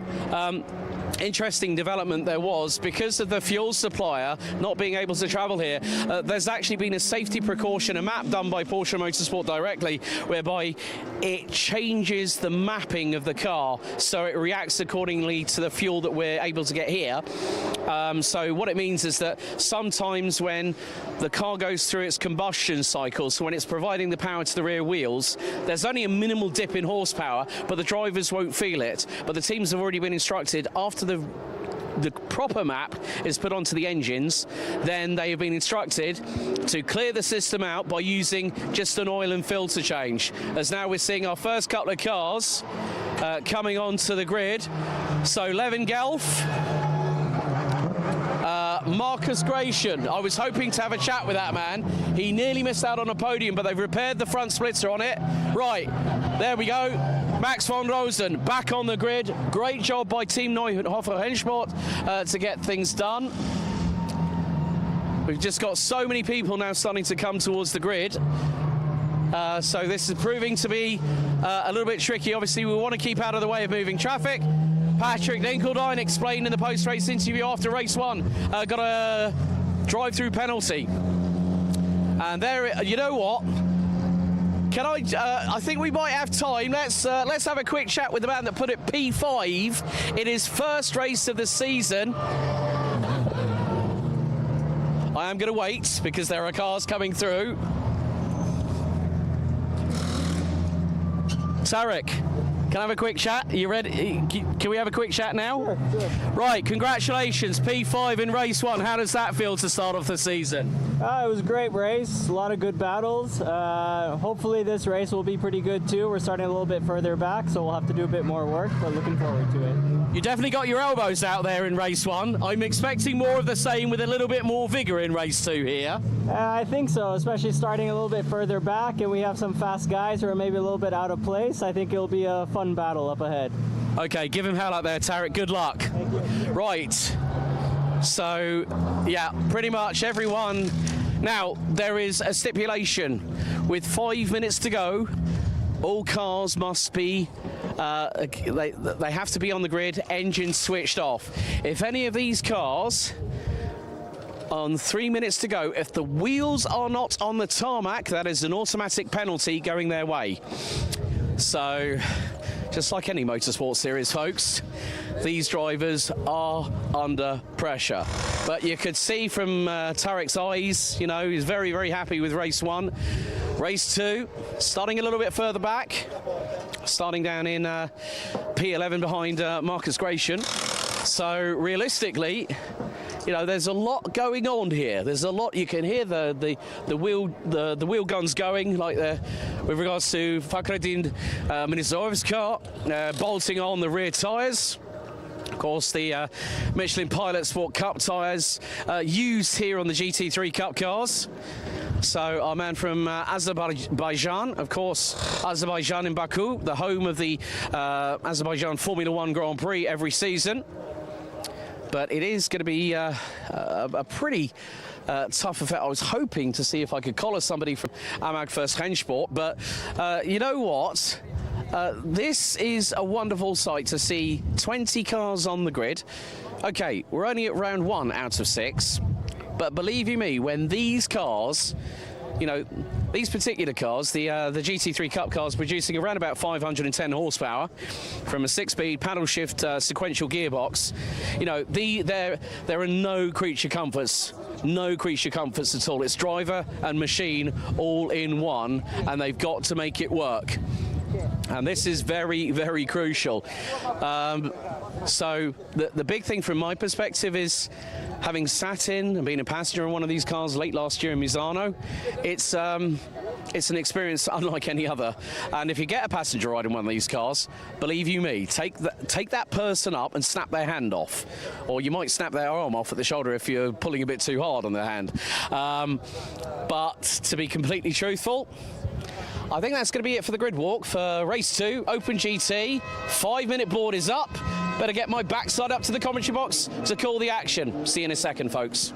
interesting development there was because of the fuel supplier not being able to travel here. There's actually been a safety precaution, a map done by Porsche Motorsport directly, whereby it changes the mapping of the car so it reacts accordingly to the fuel that we're able to get here. So what it means is that sometimes when the car goes through its combustion cycle, so when it's providing the power to the rear wheels, there's only a minimal dip in horsepower, but the drivers won't feel it. But the teams have already been instructed after the proper map is put onto the engines, then they have been instructed to clear the system out by using just an oil and filter change. As now we're seeing our first couple of cars coming onto the grid. So Levin Gelf, Marcus Gratian. I was hoping to have a chat with that man. He nearly missed out on a podium, but they've repaired the front splitter on it. Right, there we go. Max von Rosen back on the grid. Great job by Team Neuhofer Rennsport to get things done. We've just got so many people now starting to come towards the grid. So this is proving to be a little bit tricky. Obviously, we want to keep out of the way of moving traffic. Patrick Dinkeldine explained in the post-race interview after race one, got a drive-through penalty. And there, you know what? Can I think we might have time. Let's have a quick chat with the man that put it P5 in his first race of the season. I am going to wait because there are cars coming through. Tarek, can I have a quick chat? Are you ready? Can we have a quick chat now? Sure, sure. Right, congratulations, P5 in race one. How does that feel to start off the season? It was a great race, a lot of good battles. Hopefully this race will be pretty good too. We're starting a little bit further back, so we'll have to do a bit more work, but looking forward to it. You definitely got your elbows out there in race one. I'm expecting more of the same with a little bit more vigor in race two here. I think so, especially starting a little bit further back, and we have some fast guys who are maybe a little bit out of place. I think it'll be a fun battle up ahead. Okay, give him hell out there, Tarek. Good luck. Thank you. Right. So, yeah, pretty much everyone. Now, there is a stipulation. With 5 minutes to go, all cars must be, they have to be on the grid, engine switched off. If any of these cars, on 3 minutes to go, if the wheels are not on the tarmac, that is an automatic penalty going their way. So, just like any motorsport series, folks, these drivers are under pressure. But you could see from Tarek's eyes, you know, he's very, very happy with race one. Race two, starting a little bit further back, starting down in P11 behind Marcus Gratian. So realistically, you know, there's a lot going on here. There's a lot. You can hear the wheel guns going, like with regards to Fakhreddin Minizov's car, bolting on the rear tyres. Of course, the Michelin Pilot Sport Cup tyres used here on the GT3 Cup cars. So our man from Azerbaijan, of course, Azerbaijan in Baku, the home of the Azerbaijan Formula One Grand Prix every season. But it is going to be a pretty tough affair. I was hoping to see if I could collar somebody from Amag First Rennsport, but you know what? This is a wonderful sight to see 20 cars on the grid. Okay, we're only at round 1 out of 6, but believe you me, when these cars, you know, these particular cars, the GT3 Cup cars, producing around about 510 horsepower from a 6-speed paddle shift sequential gearbox. You know, there are no creature comforts at all. It's driver and machine all in one, and they've got to make it work. And this is very, very crucial. So the big thing from my perspective is, having sat in and been a passenger in one of these cars late last year in Misano, it's an experience unlike any other. And if you get a passenger ride in one of these cars, believe you me, take that person up and snap their hand off. Or you might snap their arm off at the shoulder if you're pulling a bit too hard on their hand. But to be completely truthful, I think that's going to be it for the grid walk for race 2, Open GT. 5-minute board is up. Better get my backside up to the commentary box to call the action. See you in a second, folks.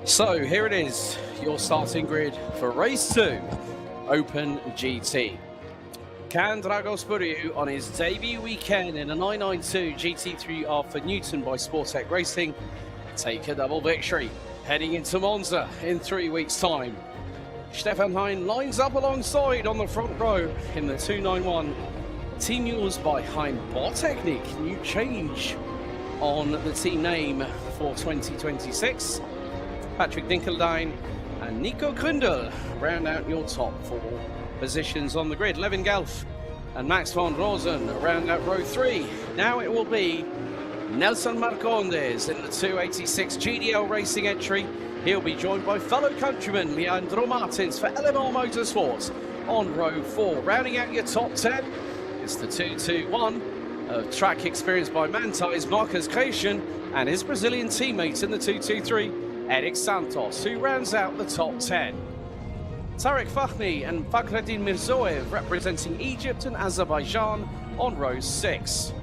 So here it is, your starting grid for race 2, Open GT. Can Drago Spuriu on his debut weekend in a 992 GT3 for Newton by Sportec Racing take a double victory, heading into Monza in 3 weeks' time. Stefan Hein lines up alongside on the front row in the 291. Team used by Hein Bartechnik, new change on the team name for 2026. Patrick Dinkeldine and Nico Gründel round out your top 4. positions on the grid. Levin Gelf and Max von Rosen round out row 3. Now it will be Nelson Marcondes in the 286 GDL Racing entry. He'll be joined by fellow countryman Leandro Martins for LMR Motorsports on row 4. Rounding out your top 10 is the 221 of track experience by Mantai's Marcus Creation and his Brazilian teammates in the 223, Eric Santos, who rounds out the top 10. Tarek Fahmy and Fakhreddin Mirzoev representing Egypt and Azerbaijan on row 6.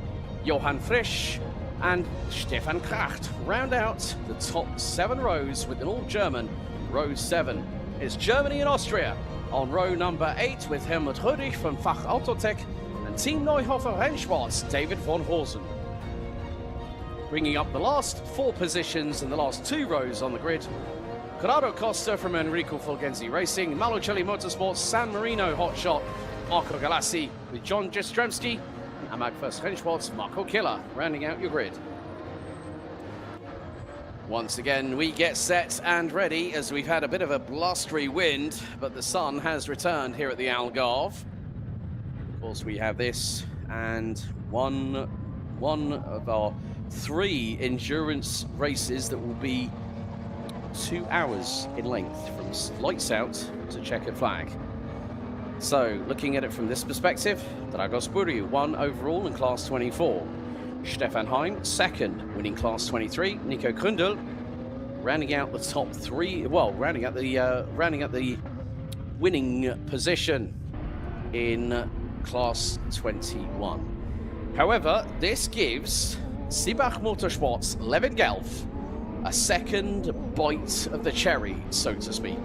Johann Frisch and Stefan Kracht round out the top 7 rows with an all-German row 7. It's Germany and Austria on row number 8 with Helmut Rödig from Fach Autotech and Team Neuhofer Rennsports David von Horsen. Bringing up the last 4 positions in the last 2 rows on the grid, Corrado Costa from Enrico Fulgenzi Racing, Malocelli Motorsports, San Marino Hotshot, Marco Galassi with John Jastrzemski, and Magfirst Rennsports, Marco Killer, rounding out your grid. Once again, we get set and ready as we've had a bit of a blustery wind, but the sun has returned here at the Algarve. Of course, we have this and one of our 3 endurance races that will be 2 hours in length from lights out to checkered flag. So, looking at it from this perspective, Dragos Buriu won overall in Class 24. Stefan Heim, 2nd, winning Class 23. Nico Krundel, rounding out the top 3, well, rounding out the winning position in Class 21. However, this gives Sibach Motorsports' Levin Gelf a second bite of the cherry, so to speak.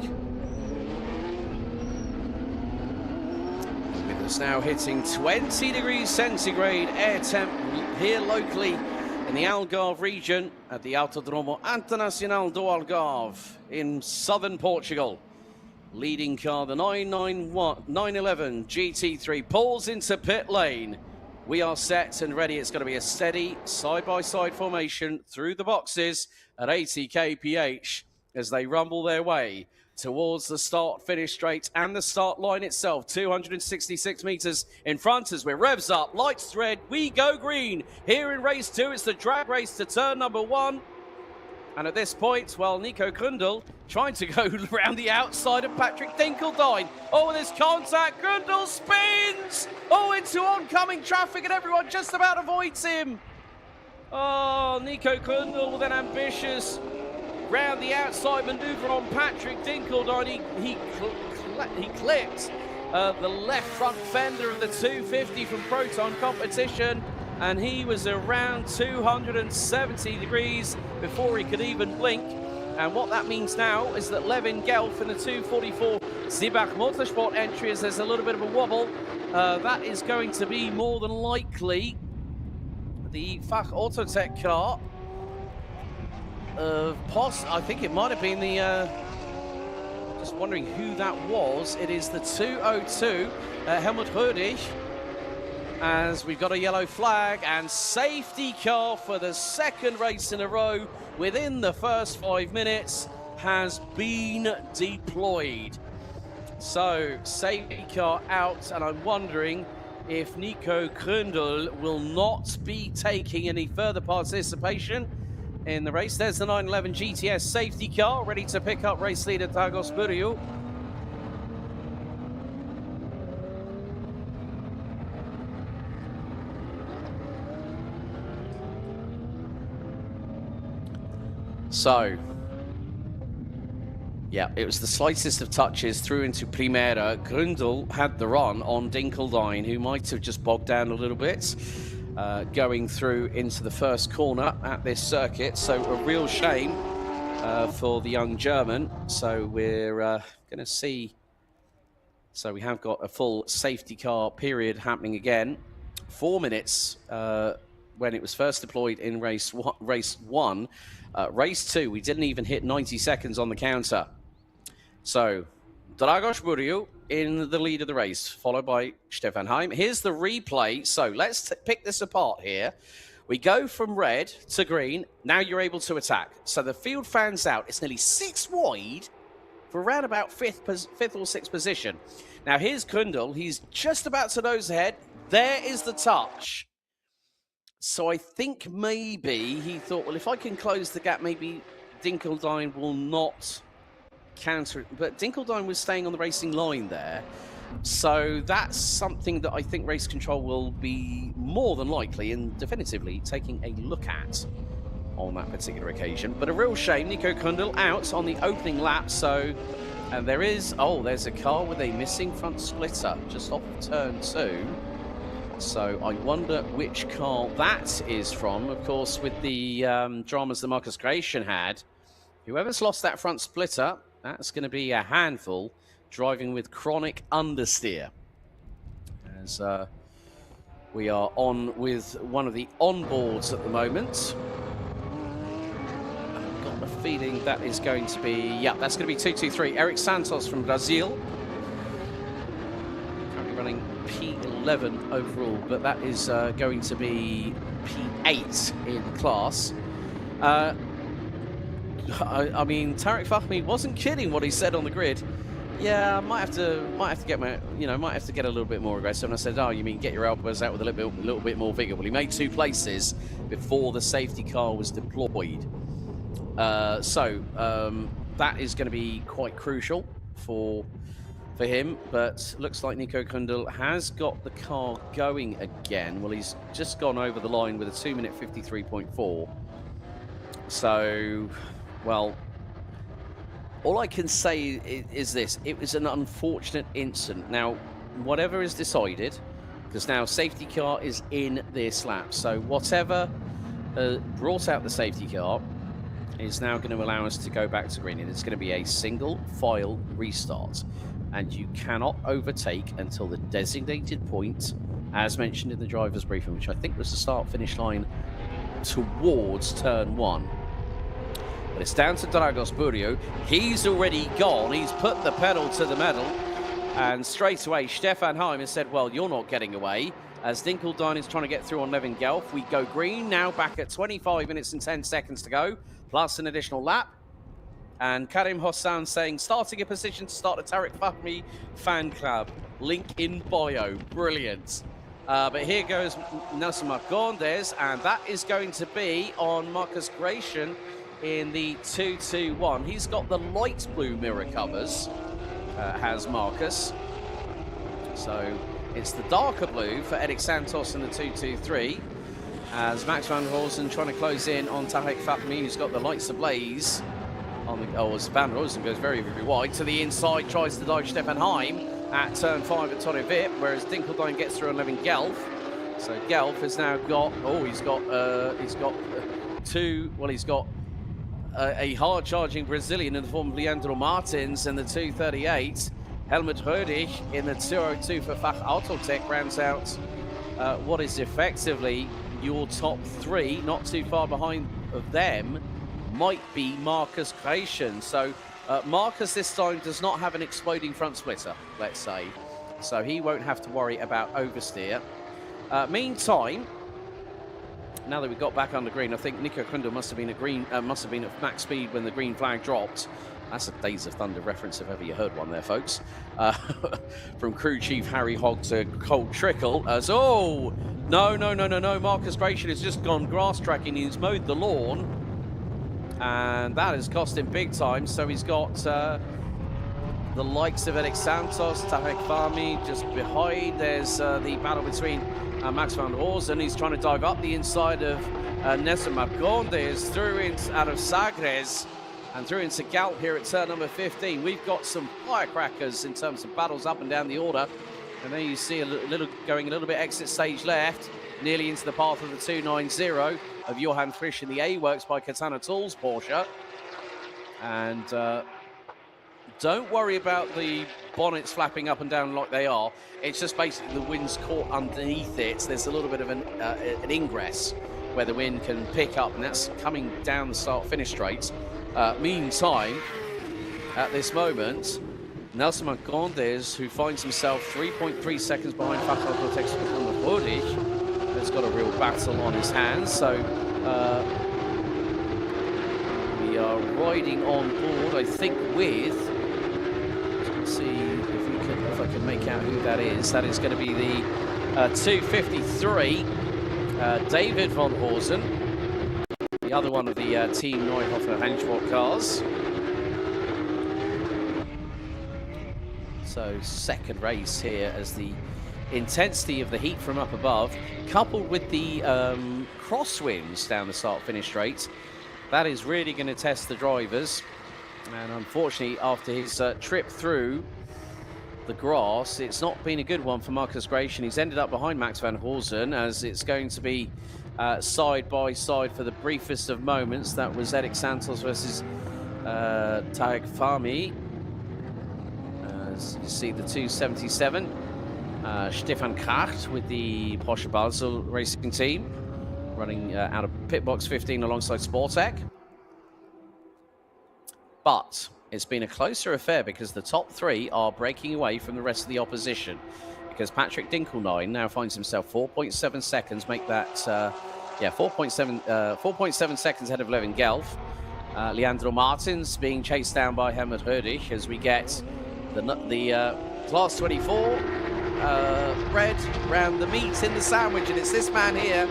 With us now hitting 20 degrees centigrade air temp here locally in the Algarve region at the Autodromo Internacional do Algarve in southern Portugal. Leading car, the 911 GT3, pulls into pit lane. We are set and ready. It's going to be a steady side-by-side formation through the boxes at 80 kph as they rumble their way towards the start-finish straight and the start line itself. 266 meters in front as we're revs up, lights red, we go green. Here in race 2, it's the drag race to turn number 1. And at this point, well, Nico Krundel trying to go around the outside of Patrick Dinkeldine. Oh, there's contact. Krundel spins. Oh, into oncoming traffic, and everyone just about avoids him. Oh, Nico Krundel with an ambitious round the outside maneuver on Patrick Dinkeldine. He clipped the left front fender of the 250 from Proton competition, and he was around 270 degrees before he could even blink. And what that means now is that Levin Gelf in the 244 Sibach Motorsport entry, as there's a little bit of a wobble, that is going to be more than likely the Fach Autotech car of I think it might have been the, just wondering who that was. It is the 202 Helmut Rödig, as we've got a yellow flag and safety car for the 2nd race in a row within the first 5 minutes has been deployed. So safety car out, and I'm wondering if Nico Krundel will not be taking any further participation in the race. There's the 911 GTS safety car ready to pick up race leader Dragos Buriu. So, yeah, it was the slightest of touches through into Primera. Krundel had the run on Dinkeldine, who might have just bogged down a little bit, going through into the first corner at this circuit. So a real shame for the young German. So we're going to see. So we have got a full safety car period happening again. 4 minutes when it was first deployed in race 1. Race 2, we didn't even hit 90 seconds on the counter. So, Dragos Buriu in the lead of the race, followed by Stefan Heim. Here's the replay. So, let's pick this apart here. We go from red to green. Now you're able to attack. So, the field fans out. It's nearly 6 wide. for around about fifth or sixth position. Now here's Kundal. He's just about to nose ahead. There is the touch. So I think maybe he thought, well, if I can close the gap, maybe Dinkeldine will not counter it. But Dinkeldine was staying on the racing line there. So that's something that I think Race Control will be more than likely and definitively taking a look at on that particular occasion. But a real shame, Nico Kundal out on the opening lap. So, and there is, oh, there's a car with a missing front splitter just off turn 2. So I wonder which car that is from. Of course, with the dramas that Marcus Creation had, whoever's lost that front splitter, that's going to be a handful, driving with chronic understeer. As we are on with one of the onboards at the moment. I've got a feeling that is going to be, yeah, that's going to be 223. Eric Santos from Brazil. Currently running P11 overall, but that is going to be P8 in class. I mean, Tarek Fahmy wasn't kidding what he said on the grid. Yeah, might have to get my, might have to get a little bit more aggressive. And I said, oh, you mean get your elbows out with a little bit more vigor? Well, he made 2 places before the safety car was deployed. That is going to be quite crucial for him. But looks like Nico Kundal has got the car going again. Well, he's just gone over the line with a 2-minute 53.4. So, well, all I can say is this. It was an unfortunate incident. Now, whatever is decided, because now safety car is in this lap. So whatever brought out the safety car is now going to allow us to go back to green. And it's going to be a single file restart. And you cannot overtake until the designated point, as mentioned in the driver's briefing, which I think was the start-finish line towards turn 1. But it's down to Dragos Burio. He's already gone. He's put the pedal to the metal. And straight away, Stefan Heim has said, well, you're not getting away. As Dinkeldine is trying to get through on Levin Gelf. We go green now, back at 25 minutes and 10 seconds to go, plus an additional lap. And Karim Hossan saying, starting a position to start the Tarek Fahmy fan club. Link in bio. Brilliant. But here goes Nelson Marcondes, and that is going to be on Marcus Creation in the 221. He's got the light blue mirror covers, has Marcus. So it's the darker blue for Eric Santos in the 223. As Max van Rosen trying to close in on Tarek Fahmy, who's got the lights ablaze. As Van Rosen goes very, very wide to the inside, tries to dive Stefan Heim at turn 5 at Torre Vip, whereas Dinkeldine gets through on Levin Gelf. So Gelf has now got, he's got a hard-charging Brazilian in the form of Leandro Martins in the 238. Helmut Rödig in the 202 for Fach Autotech rounds out what is effectively your top 3, not too far behind of them. Might be Marcus Creation. So Marcus this time does not have an exploding front splitter, let's say. So he won't have to worry about oversteer. Meantime, now that we've got back under green, I think Nico Kundal must have been at max speed when the green flag dropped. That's a Days of Thunder reference if ever you heard one there, folks. From crew chief Harry Hogg to Cold Trickle. As no, Marcus Creation has just gone grass tracking. He's mowed the lawn. And that has cost him big time. So he's got the likes of Eric Santos, Tarek Fahmy just behind. There's the battle between Max van Rosen. He's trying to dive up the inside of Nelson Marcondes, through out of Sagres and through into Galp here at turn number 15. We've got some firecrackers in terms of battles up and down the order. And then you see going a little bit exit stage left, nearly into the path of the 290 of Johan Frisch in the A-Works by Katana Tools Porsche. And don't worry about the bonnets flapping up and down like they are. It's just basically the wind's caught underneath it. There's a little bit of an ingress where the wind can pick up, and that's coming down the start-finish straight. Meantime, at this moment, Nelson Marcondes, who finds himself 3.3 seconds behind Facundo Protection on the Bordic, has got a real battle on his hands. So we are riding on board, I think, with if I can make out who that is. That is going to be the 253, David von Horsen, the other one of the Team Neuhofer Hansport cars. So second race here as the intensity of the heat from up above, coupled with the crosswinds down the start-finish straight, that is really going to test the drivers. And unfortunately, after his trip through the grass, it's not been a good one for Marcus Gratian. He's ended up behind Max van Horsen, as it's going to be side by side for the briefest of moments. That was Eric Santos versus Tarek Fahmy. As you see the 277. Stefan Kracht with the Porsche Basel racing team, running out of pit box 15 alongside Sportec. But it's been a closer affair because the top three are breaking away from the rest of the opposition, because Patrick Dinkelnine now finds himself 4.7 seconds, make that 4.7 seconds ahead of Levin Gelf. Leandro Martins being chased down by Helmut Herdich as we get the class 24 bread round the meat in the sandwich, and it's this man here.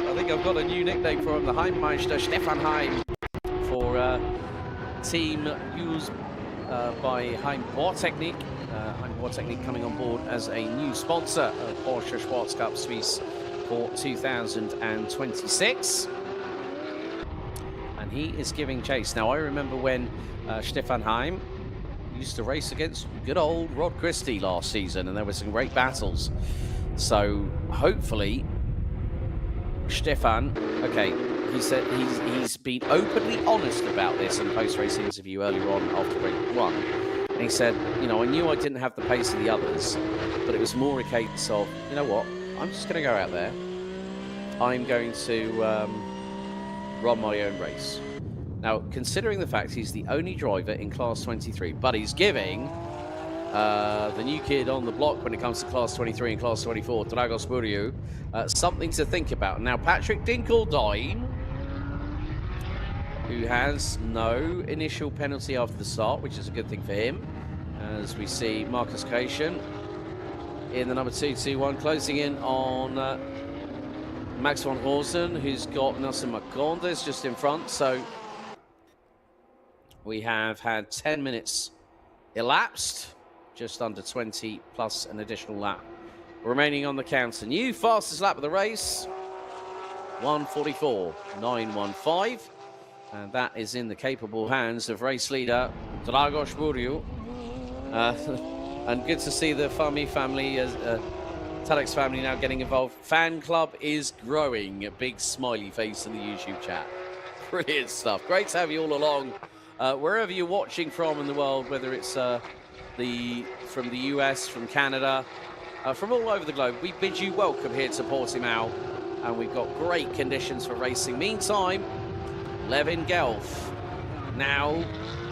I think I've got a new nickname for him, the Heimmeister Stefan Heim, for team used by Heim Bohrtechnik. Heim Bohrtechnik coming on board as a new sponsor of Porsche Cup Suisse for 2026. And he is giving chase. Now, I remember when Stefan Heim used to race against good old Rod Christie last season, and there were some great battles. So hopefully Stefan, okay, he said he's been openly honest about this in a post-race interview earlier on after race 1. And he said, you know, I knew I didn't have the pace of the others, but it was more a case of, you know what, I'm just going to go out there. I'm going to run my own race. Now, considering the fact he's the only driver in Class 23, but he's giving the new kid on the block when it comes to Class 23 and Class 24, Dragos Buriu, something to think about. Now, Patrick Dinkelnine, who has no initial penalty after the start, which is a good thing for him, as we see Marcus Gratian in the number 221, closing in on Max van Horsen, who's got Nelson Macondes just in front. So we have had 10 minutes elapsed, just under 20 plus an additional lap remaining on the counter. New fastest lap of the race, 1:44.915, and that is in the capable hands of race leader Dragos Buriu. And good to see the Fahmy family, Tarek's family now getting involved. Fan club is growing. A big smiley face in the YouTube chat. Brilliant stuff. Great to have you all along. Wherever you're watching from in the world, whether it's from the US, from Canada, from all over the globe, we bid you welcome here to Portimao, and we've got great conditions for racing. Meantime, Levin Gelf now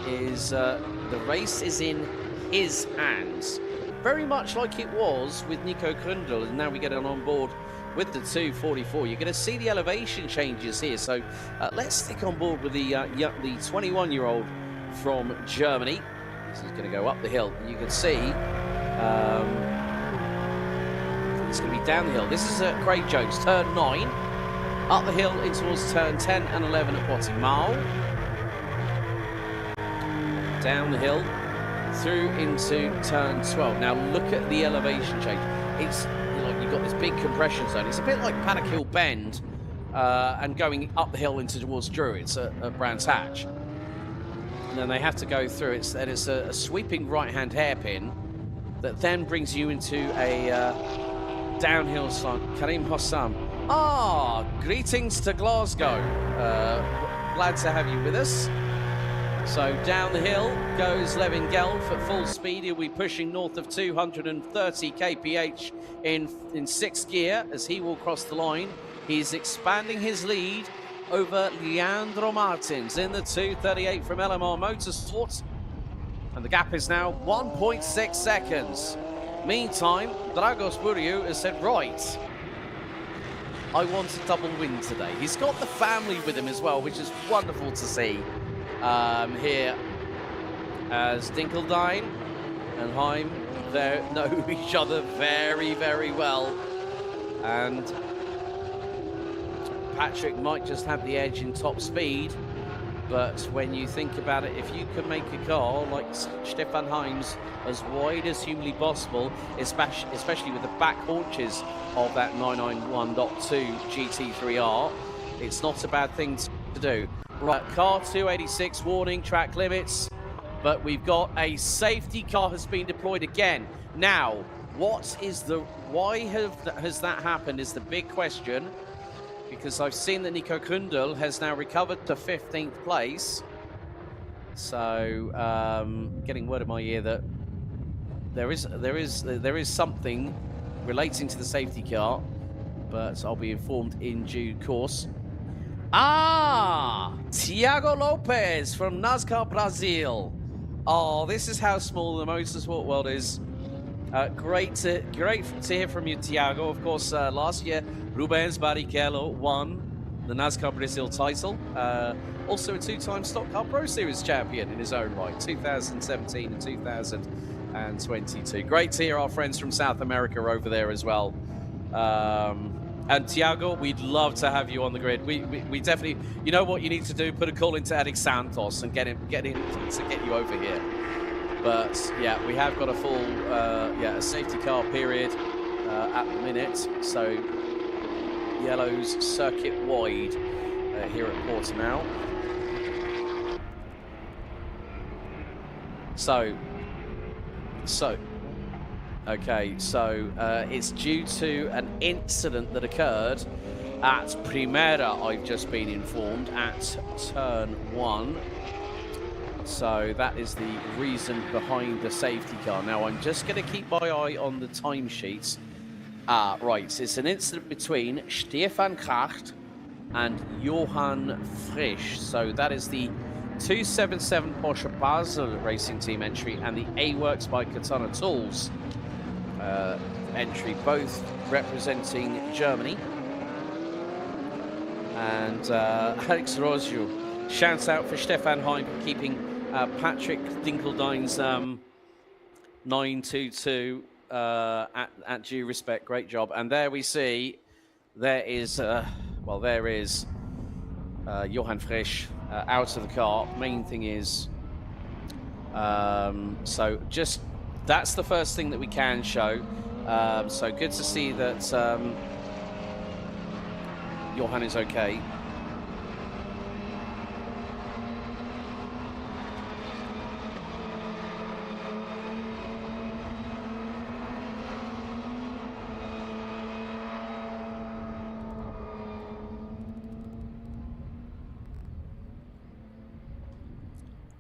is the race is in his hands, very much like it was with Nico Grundl, and now we get on board with the 244. You're going to see the elevation changes here, so let's stick on board with the 21-year-old from Germany. This is going to go up the hill, and you can see it's going to be down the hill. This is Craig Jokes, turn 9, up the hill in towards turn 10 and 11 at Portimao, down the hill through into turn 12. Now look at the elevation change. It's like you've got this big compression zone. It's a bit like Paddock Hill Bend and going up the hill into towards Druids at Brands Hatch. And then they have to go through it. And it's a sweeping right-hand hairpin that then brings you into a downhill slant. Karim Hossam. Greetings to Glasgow. Glad to have you with us. So down the hill goes Levin Gelf at full speed. He'll be pushing north of 230 kph in 6th gear as he will cross the line. He's expanding his lead over Leandro Martins in the 238 from LMR Motorsports. And the gap is now 1.6 seconds. Meantime, Dragos Buriu has said, right, I want a double win today. He's got the family with him as well, which is wonderful to see. Here as Dinkelnine and Heim, they know each other very, very well. And Patrick might just have the edge in top speed, but when you think about it, if you can make a car like Stefan Heim's as wide as humanly possible, especially with the back haunches of that 991.2 GT3R, it's not a bad thing to do. Right, car 286, warning, track limits, but we've got a safety car has been deployed again. Now, why has that happened is the big question, because I've seen that Nico Kundel has now recovered to 15th place. So, getting word in my ear that there is something relating to the safety car, but I'll be informed in due course. Ah, Thiago Lopez from NASCAR Brazil. Oh, this is how small the motorsport world is. Great to hear from you, Thiago. Of course, last year, Rubens Barrichello won the NASCAR Brazil title. Also a two-time Stock Car Pro Series champion in his own right, 2017 and 2022. Great to hear our friends from South America over there as well. And Thiago, we'd love to have you on the grid. We definitely, you know what you need to do? Put a call into Eric Santos and get him to get you over here. But yeah, we have got a full a safety car period at the minute. So yellows circuit wide here at Portimao. Okay, so it's due to an incident that occurred at Primera, I've just been informed, at turn 1. So that is the reason behind the safety car. Now, I'm just going to keep my eye on the timesheets. Right, it's an incident between Stefan Kracht and Johann Frisch. So that is the 277 Porsche Basel Racing Team entry and the A-Works by Katana Tools entry, both representing Germany. And Alex Rosio, shouts out for Stefan Heim for keeping Patrick Dinkeldine's 922 at due respect. Great job. And there we see, there is Johann Frisch out of the car. Main thing is, so just, that's the first thing that we can show. So good to see that Johann is okay.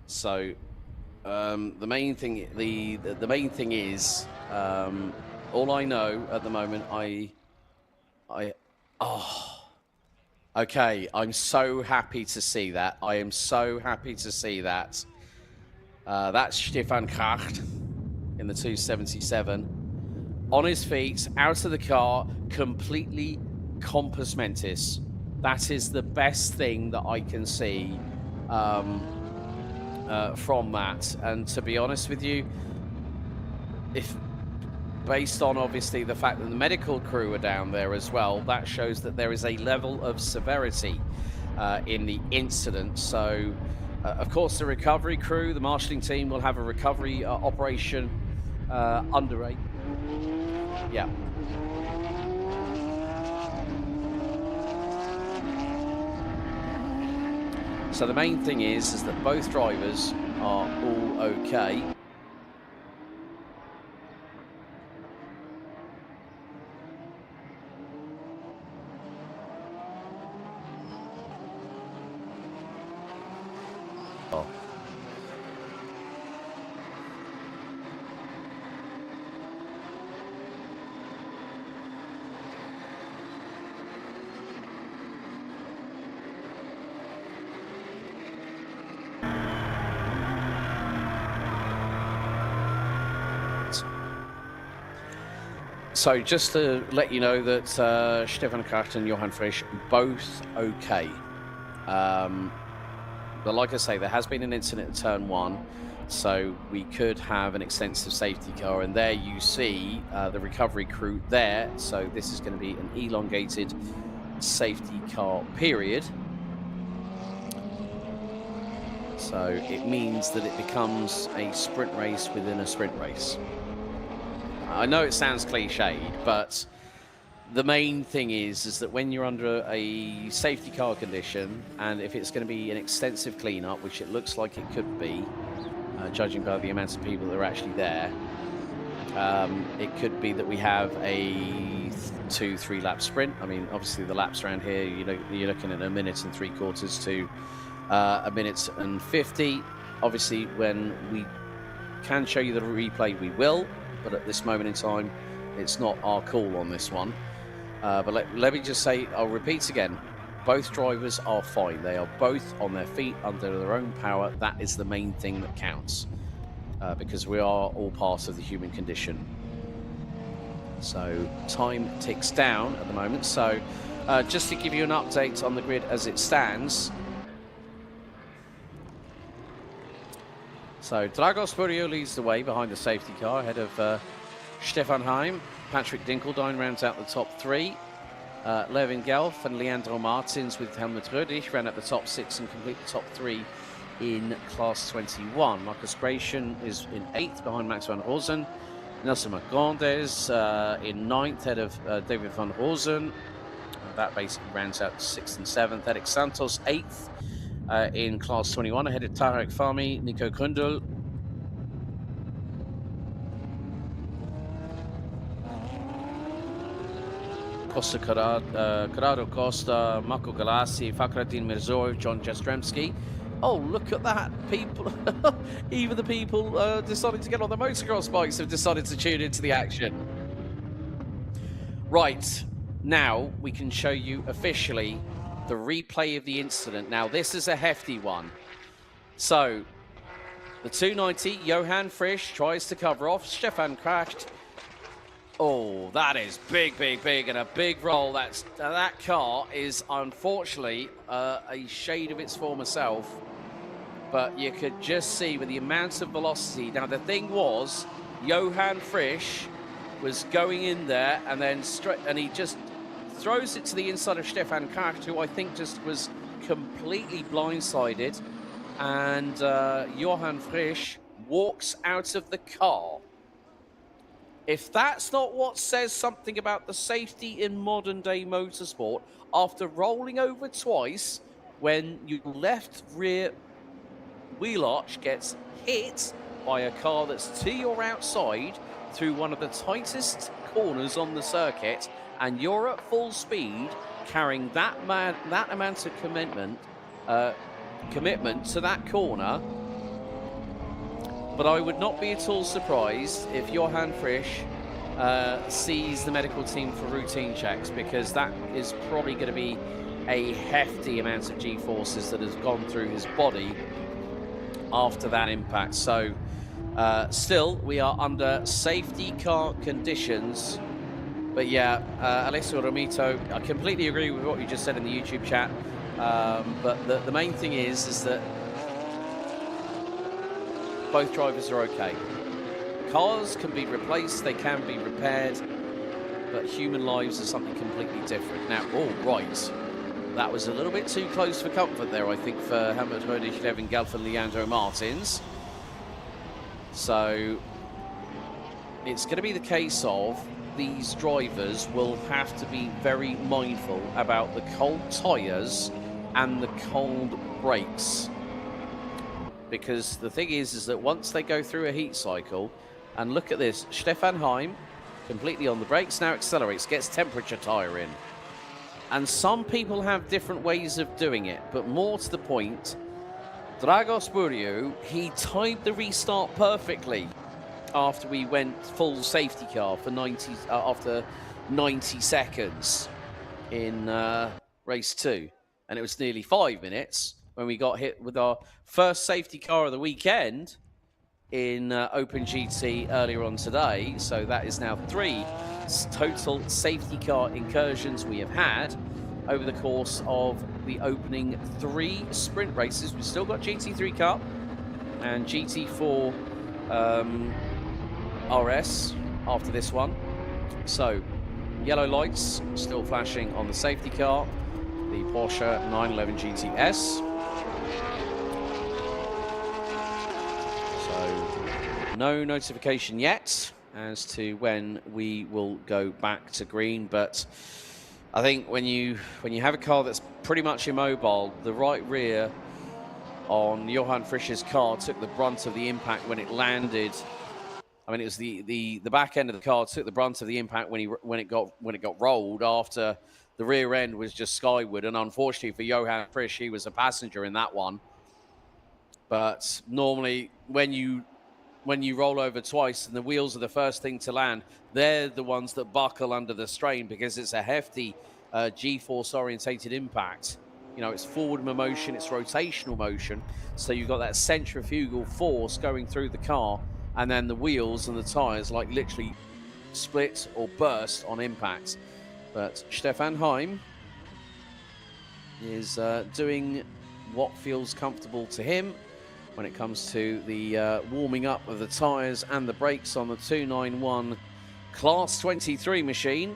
So the main thing, the main thing is, all I know at the moment, okay, I'm so happy to see that. I am so happy to see that. That's Stefan Kracht in the 277. On his feet, out of the car, completely compos mentis. That is the best thing that I can see from that. And to be honest with you, if based on obviously the fact that the medical crew are down there as well, that shows that there is a level of severity in the incident. So of course the recovery crew, the marshalling team, will have a recovery operation underway. Yeah. So the main thing is that both drivers are all okay. So just to let you know that Stefan Kracht and Johann Frisch both okay. But like I say, there has been an incident at turn 1, so we could have an extensive safety car. And there you see the recovery crew there. So this is going to be an elongated safety car period. So it means that it becomes a sprint race within a sprint race. I know it sounds cliched, but the main thing is that when you're under a safety car condition, and if it's going to be an extensive cleanup, which it looks like it could be, judging by the amount of people that are actually there, it could be that we have a 2-3 lap sprint. I mean, obviously the laps around here, you're looking at 1 minute and 3/4 to 1 minute and 50. Obviously, when we can show you the replay, we will, but at this moment in time, it's not our call on this one. But let me just say, I'll repeat again, both drivers are fine. They are both on their feet under their own power. That is the main thing that counts, because we are all part of the human condition. So time ticks down at the moment. So just to give you an update on the grid as it stands. So Dragos Burio leads the way behind the safety car ahead of Stefan Heim. Patrick Dinkeldine rounds out the top 3. Levin Gelf and Leandro Martins with Helmut Rödig ran at the top 6 and complete the top 3 in class 21. Marcus Gratian is in 8th behind Max van Rosen. Nelson Magrandes in 9th ahead of David van Rosen. That basically rounds out 6th and 7th. Eric Santos 8th in class 21 ahead of Tarek Fahmy, Nico Grundl. Costa Corrado Costa, Marco Galassi, Fakhreddin Mirzoev, John Jastremski. Oh, look at that. People, even the people deciding to get on the motocross bikes have decided to tune into the action. Right, now we can show you officially the replay of the incident. Now, this is a hefty one. So, the 290, Johan Frisch tries to cover off. Stefan crashed. Oh, that is big, big, big, and a big roll. That car is unfortunately a shade of its former self, but you could just see with the amount of velocity. Now, the thing was, Johan Frisch was going in there, and then he just throws it to the inside of Stefan Kracht, who I think just was completely blindsided, and Johan Frisch walks out of the car. If that's not what says something about the safety in modern-day motorsport, after rolling over twice, when your left rear wheel arch gets hit by a car that's to your outside through one of the tightest corners on the circuit, and you're at full speed, carrying that amount of commitment to that corner. But I would not be at all surprised if Johan Frisch sees the medical team for routine checks, because that is probably going to be a hefty amount of G-forces that has gone through his body after that impact. So still, we are under safety car conditions. But yeah, Alessio Romito, I completely agree with what you just said in the YouTube chat. But the main thing is that both drivers are okay. Cars can be replaced, they can be repaired, but human lives are something completely different. Now, oh, right. That was a little bit too close for comfort there, I think, for Helmut Rödig, Levin Gelf and Leandro Martins. So it's going to be the case of these drivers will have to be very mindful about the cold tyres and the cold brakes. Because the thing is that once they go through a heat cycle, and look at this, Stefan Heim, completely on the brakes, now accelerates, gets temperature tyre in. And some people have different ways of doing it, but more to the point, Dragos Burio, he timed the restart perfectly after we went full safety car for after 90 seconds in race 2. And it was nearly 5 minutes when we got hit with our first safety car of the weekend in Open GT earlier on today. So that is now 3 total safety car incursions we have had. over the course of the opening 3 sprint races. We've still got GT3 Cup and GT4 RS after this one. So, yellow lights still flashing on the safety car, the Porsche 911 GTS. So, no notification yet as to when we will go back to green, but I think when you have a car that's pretty much immobile, the right rear on Johan Frisch's car took the brunt of the impact when it landed. I mean, it was the back end of the car took the brunt of the impact when it got rolled after the rear end was just skyward. And unfortunately for Johan Frisch, he was a passenger in that one. But normally, when you roll over twice and the wheels are the first thing to land, they're the ones that buckle under the strain because it's a hefty G-force orientated impact. You know, it's forward motion, it's rotational motion. So you've got that centrifugal force going through the car, and then the wheels and the tires like literally split or burst on impact. But Stefan Heim is doing what feels comfortable to him when it comes to the warming up of the tires and the brakes on the 291 Class 23 machine.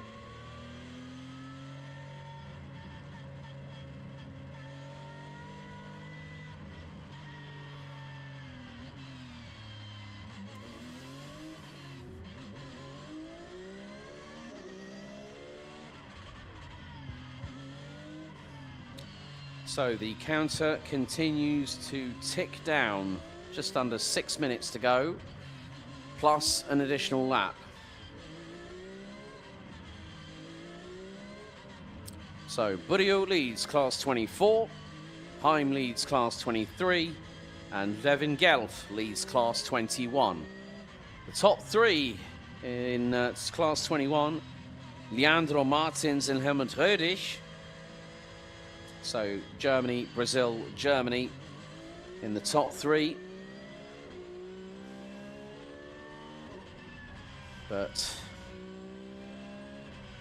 So the counter continues to tick down. Just under 6 minutes to go, plus an additional lap. So Burio leads Class 24, Heim leads Class 23, and Levin Gelf leads Class 21. The top 3 in Class 21, Leandro Martins and Helmut Rödig. So Germany, Brazil, Germany in the top 3. But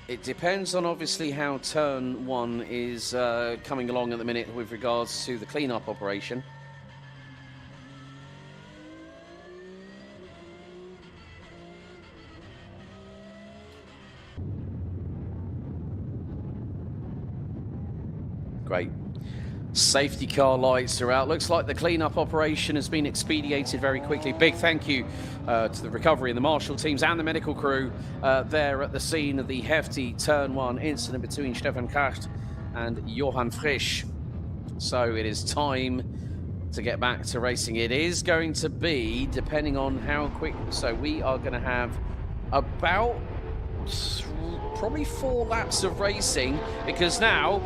it depends on obviously how turn 1 is coming along at the minute with regards to the cleanup operation. Great. Safety car lights are out. Looks like the cleanup operation has been expedited very quickly. Big thank you to the recovery and the marshal teams and the medical crew there at the scene of the hefty turn 1 incident between Stefan Kracht and Johan Frisch. So it is time to get back to racing. It is going to be, depending on how quick, so we are going to have about probably 4 laps of racing, because now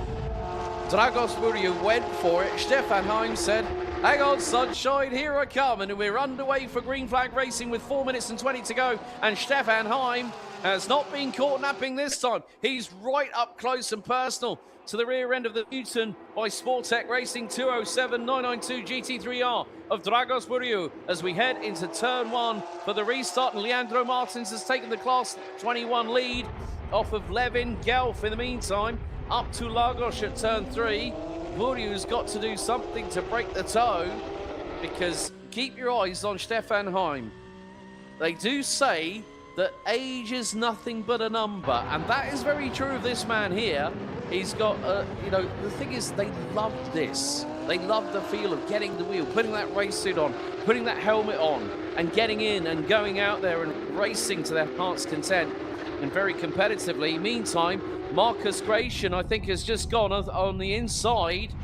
Dragos Burio went for it. Stefan Heim said, hang on, sunshine, here I come. And we're underway for green flag racing with 4 minutes and 20 to go. And Stefan Heim has not been caught napping this time. He's right up close and personal to the rear end of the Newton by Sportec Racing 207 992 GT3R of Dragos Burio as we head into turn 1 for the restart. And Leandro Martins has taken the Class 21 lead off of Levin Gelf in the meantime. Up to Lagos at turn 3. Burio's got to do something to break the toe, because keep your eyes on Stefan Heim. They do say that age is nothing but a number, and that is very true of this man here. He's got, you know, the thing is, they love this. They love the feel of getting the wheel, putting that race suit on, putting that helmet on, and getting in and going out there and racing to their heart's content, and very competitively. Meantime, Marcus Gratian, I think, has just gone on the inside.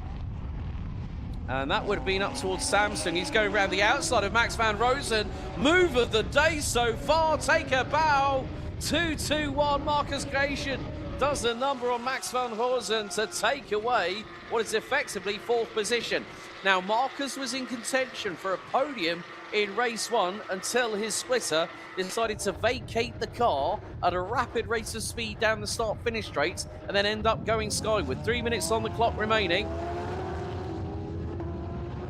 And that would have been up towards Samsung. He's going around the outside of Max van Rosen. Move of the day so far. Take a bow. 2-2-1. Marcus Gratian does the number on Max van Rosen to take away what is effectively 4th position. Now, Marcus was in contention for a podium in race 1 until his splitter decided to vacate the car at a rapid rate of speed down the start-finish straight and then end up going skyward. 3 minutes on the clock remaining.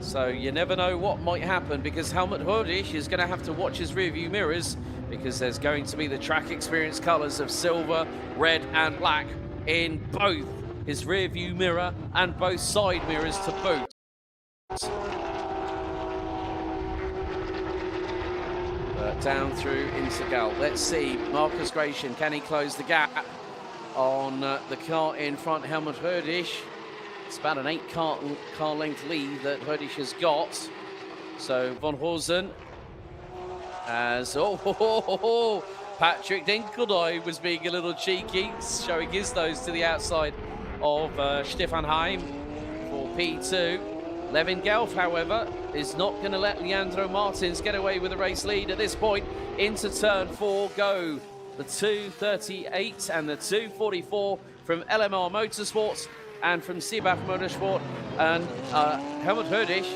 So you never know what might happen, because Helmut Rödig is going to have to watch his rearview mirrors, because there's going to be the track experience colours of silver, red and black in both his rear view mirror and both side mirrors to boot. Down through into Galp. Let's see, Marcus Gratian, can he close the gap on the car in front, Helmut Herdich? It's about an 8 car length lead that Herdich has got. So Van Hosen as, Patrick Dinkeldoy was being a little cheeky, showing his nose to the outside of Stefan Heim for P2. Levin Gelf, however, is not going to let Leandro Martins get away with a race lead at this point. Into turn 4 go the 2:38 and the 2:44 from LMR Motorsports and from Seebach Motorsport. And Helmut Herdich,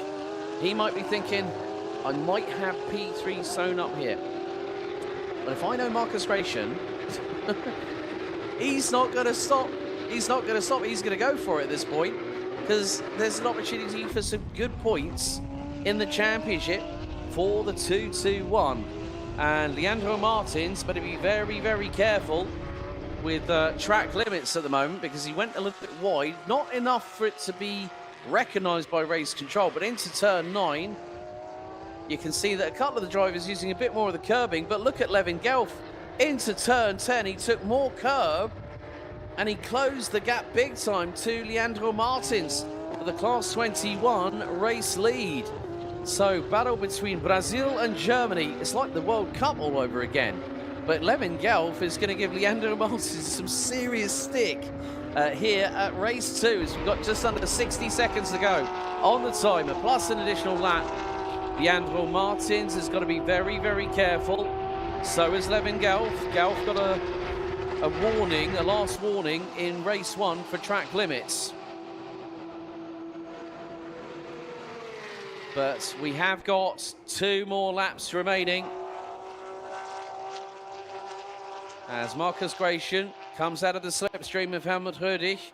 he might be thinking, I might have P3 sewn up here. But if I know Marcus Gratian, he's not going to stop. He's not going to stop. He's going to go for it at this point, because there's an opportunity for some good points in the championship for the 2-2-1. And Leandro Martins better be very, very careful with track limits at the moment, because he went a little bit wide. Not enough for it to be recognised by race control, but into turn 9, you can see that a couple of the drivers using a bit more of the curbing. But look at Levin Gelf into turn 10. He took more curb and he closed the gap big time to Leandro Martins for the Class 21 race lead. So battle between Brazil and Germany. It's like the World Cup all over again. But Levin Gelf is going to give Leandro Martins some serious stick here at race 2, as we've got just under 60 seconds to go on the timer, plus an additional lap. Leandro Martins has got to be very, very careful. So is Levin Gelf. Gelf got a warning, a last warning in race 1 for track limits. But we have got 2 more laps remaining as Marcus Gratian comes out of the slipstream of Helmut Herdich.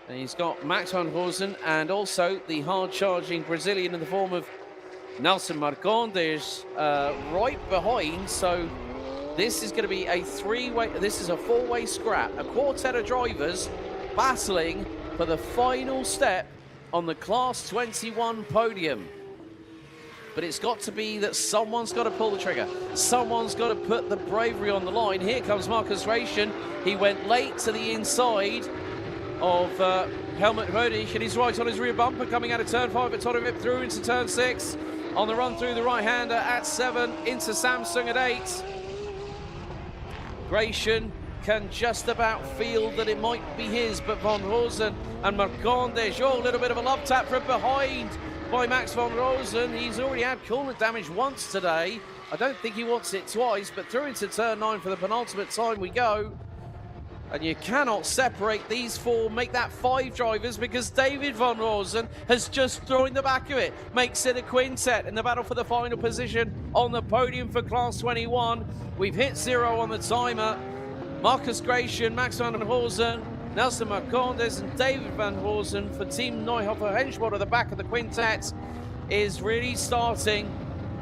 And he's got Max van Hosen and also the hard-charging Brazilian in the form of Nelson Marcondes right behind. So this is going to be a 3-way, this is a 4-way scrap. A quartet of drivers battling for the final step on the Class 21 podium. But it's got to be that someone's got to pull the trigger. Someone's got to put the bravery on the line. Here comes Marcus Gratian. He went late to the inside of Helmut Herdich, and he's right on his rear bumper coming out of turn 5 at Tottenham through into turn 6. On the run through the right-hander at 7, into Samsung at 8. Gratian can just about feel that it might be his, but Van Hosen and Marcondes, a little bit of a love tap from behind by Max Van Rosen. He's already had coolant damage once today. I don't think he wants it twice, but through into turn 9 for the penultimate time we go. And you cannot separate these 4, make that 5 drivers, because David Van Rosen has just joined the back of it. Makes it a quintet in the battle for the final position on the podium for Class 21. We've hit 0 on the timer. Marcus Gratian, Max Van Hosen, Nelson Marcondes and David Van Hosen for Team Neuhofer Henschwald at the back of the quintet is really starting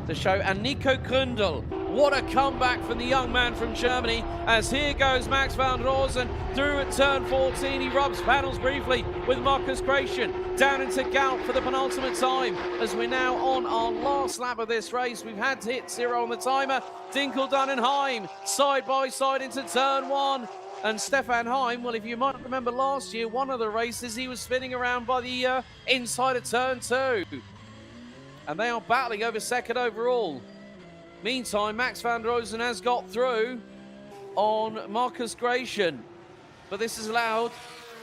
the show. And Nico Gründel, what a comeback from the young man from Germany, as here goes Max Van Rosen through at turn 14. He rubs panels briefly with Marcus Gratian down into Galp for the penultimate time, as we're now on our last lap of this race. We've had to hit 0 on the timer. Dinkel, Dunn and Heim side by side into turn 1. And Stefan Heim, well, if you might remember last year, one of the races, he was spinning around by the inside of turn 2. And they are battling over second overall. Meantime, Max Van Rosen has got through on Marcus Gratian. But this has allowed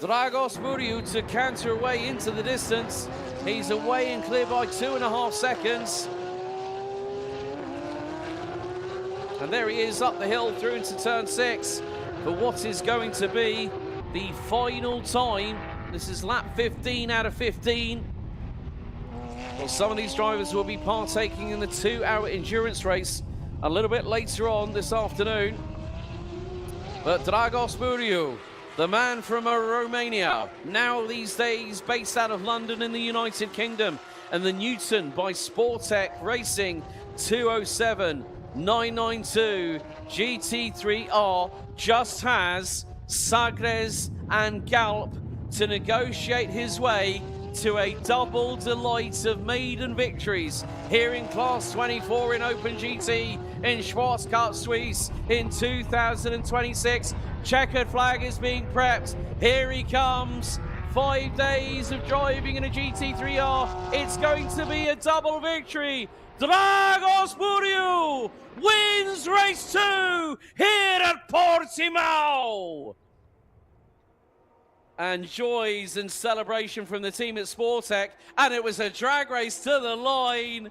Dragos Buriu to canter away into the distance. He's away and clear by 2.5 seconds. And there he is up the hill through into turn 6 for what is going to be the final time. This is lap 15 out of 15. Well, some of these drivers will be partaking in the 2-hour endurance race a little bit later on this afternoon. But Dragos Buriu, the man from Romania, now these days based out of London in the United Kingdom, and the Newton by Sportec Racing 207-992 GT3R just has Sagres and Galp to negotiate his way to a double delight of maiden victories here in Class 24 in Open GT in Porsche Cup Suisse in 2026. Checkered flag is being prepped. Here he comes. 5 days of driving in a GT3R. It's going to be a double victory. Dragos Buriu wins race 2 here at Portimao. And joys and celebration from the team at Sportec. And it was a drag race to the line.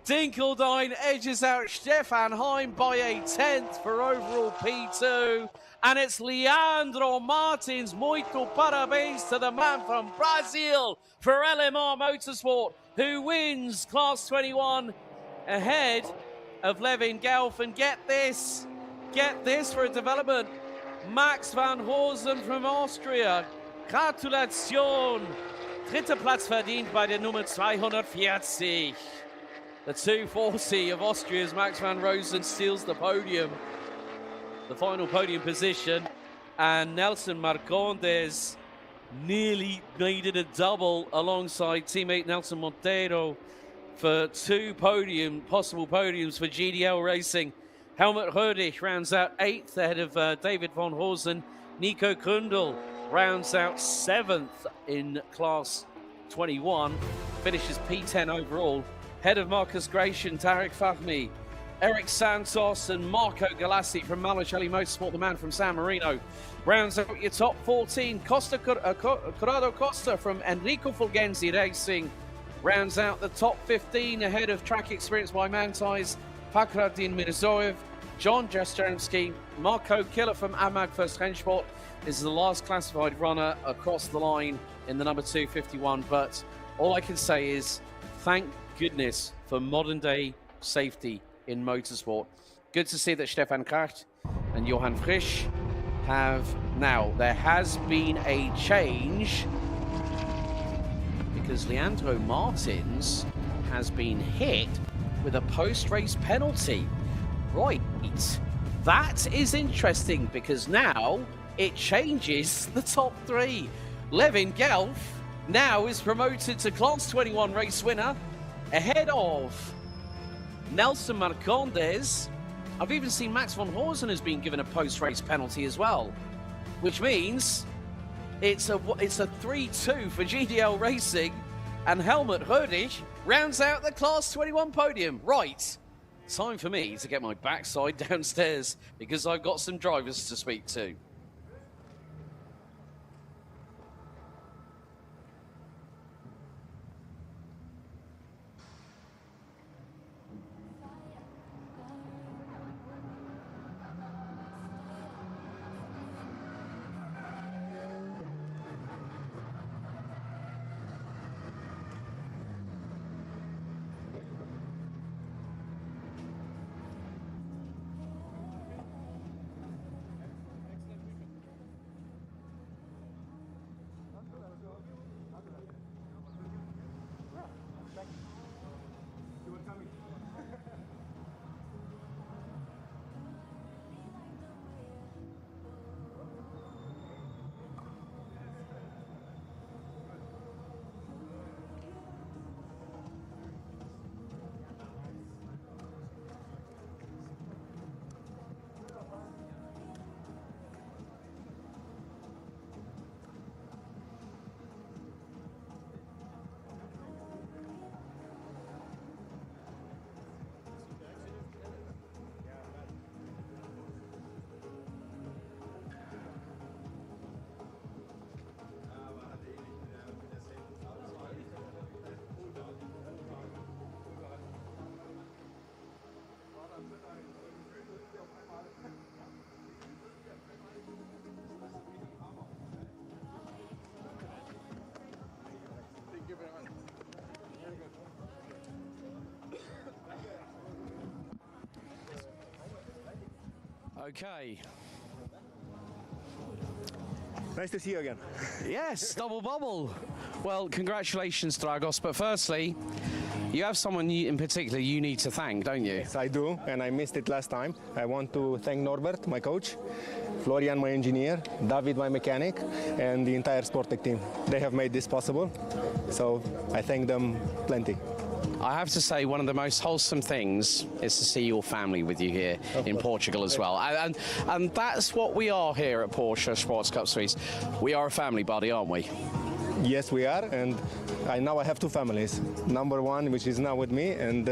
Dinkeldine edges out Stefan Heim by a 10th for overall P2. And it's Leandro Martins. Muito parabéns to the man from Brazil for LMR Motorsport, who wins Class 21 ahead of Levin Gelf. And get this for a development. Max van Horsen from Austria. Gratulation. Dritter Platz verdient bei der Nummer 240. The 240 of Austria's Max van Rosen steals the podium. The final podium position. And Nelson Marcondes nearly made it a double alongside teammate Nelson Montero for 2 possible podiums for GDL Racing. Helmut Röhrig rounds out 8th ahead of David von Horsen. Nico Kundl rounds out 7th in Class 21, finishes P10 overall. Head of Marcus Gratian, Tarek Fahmy, Eric Santos and Marco Galassi from Malacelli Motorsport, the man from San Marino. Rounds out your top 14. Corrado Costa from Enrico Fulgenzi Racing rounds out the top 15 ahead of Track Experience by Mantais, Fakhraddin Mirzoev, John Jastrzemski. Marco Killer from Amag First Rennsport is the last classified runner across the line in the number 251. But all I can say is thank goodness for modern day safety in motorsport. Good to see that Stefan Kracht and Johann Frisch have now. There has been a change because Leandro Martins has been hit with a post-race penalty. Right, that is interesting because now it changes the top 3. Levin Gelf now is promoted to Class 21 race winner ahead of Nelson Marcondes. I've even seen Max von Horsen has been given a post-race penalty as well, which means it's a 3-2 for GDL Racing, and Helmut Röhrig rounds out the Class 21 podium. Right, time for me to get my backside downstairs because I've got some drivers to speak to. Okay. Nice to see you again. Yes, double bubble. Well, congratulations, Dragos. But firstly, You have someone in particular you need to thank, don't you? Yes, I do, and I missed it last time. I want to thank Norbert, my coach, Florian, my engineer, David, my mechanic, and the entire Sportec team. They have made this possible, so I thank them plenty. I have to say, one of the most wholesome things is to see your family with you here in Portugal as well. And that's what we are here at Porsche Sports Cup Suisse. We are a family body, aren't we? Yes, we are, and now I have two families. Number one, which is now with me, and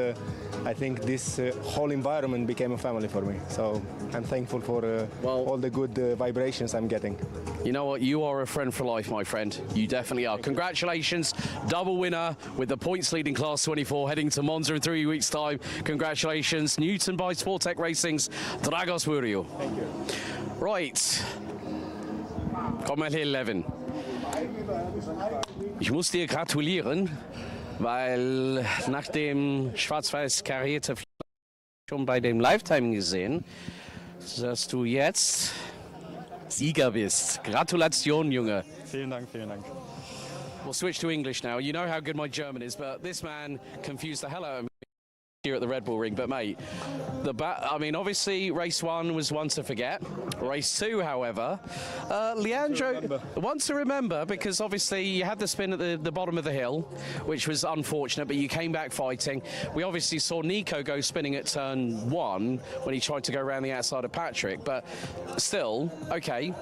I think this whole environment became a family for me. So I'm thankful for all the good vibrations I'm getting. You know what? You are a friend for life, my friend. You definitely are. Congratulations, double winner with the points lead in Class 24, heading to Monza in 3 weeks' time. Congratulations, Newton by Sportec Racing's Dragos Murillo. Thank you. Right. Komm mal hier, Levin. Ich muss dir gratulieren, weil nach dem schwarz-weiß karierte schon bei dem Live-Timing gesehen, dass du jetzt Sieger bist. Gratulation, Junge. Vielen Dank, vielen Dank. We'll switch to English now. You know how good my German is, but this man confused the hell out of me here at the Red Bull Ring. But mate, I mean, obviously race 1 was one to forget. Race 2, however, Leandro, one to remember, because obviously you had the spin at the bottom of the hill, which was unfortunate, but you came back fighting. We obviously saw Nico go spinning at turn 1 when he tried to go around the outside of Patrick, but still, okay.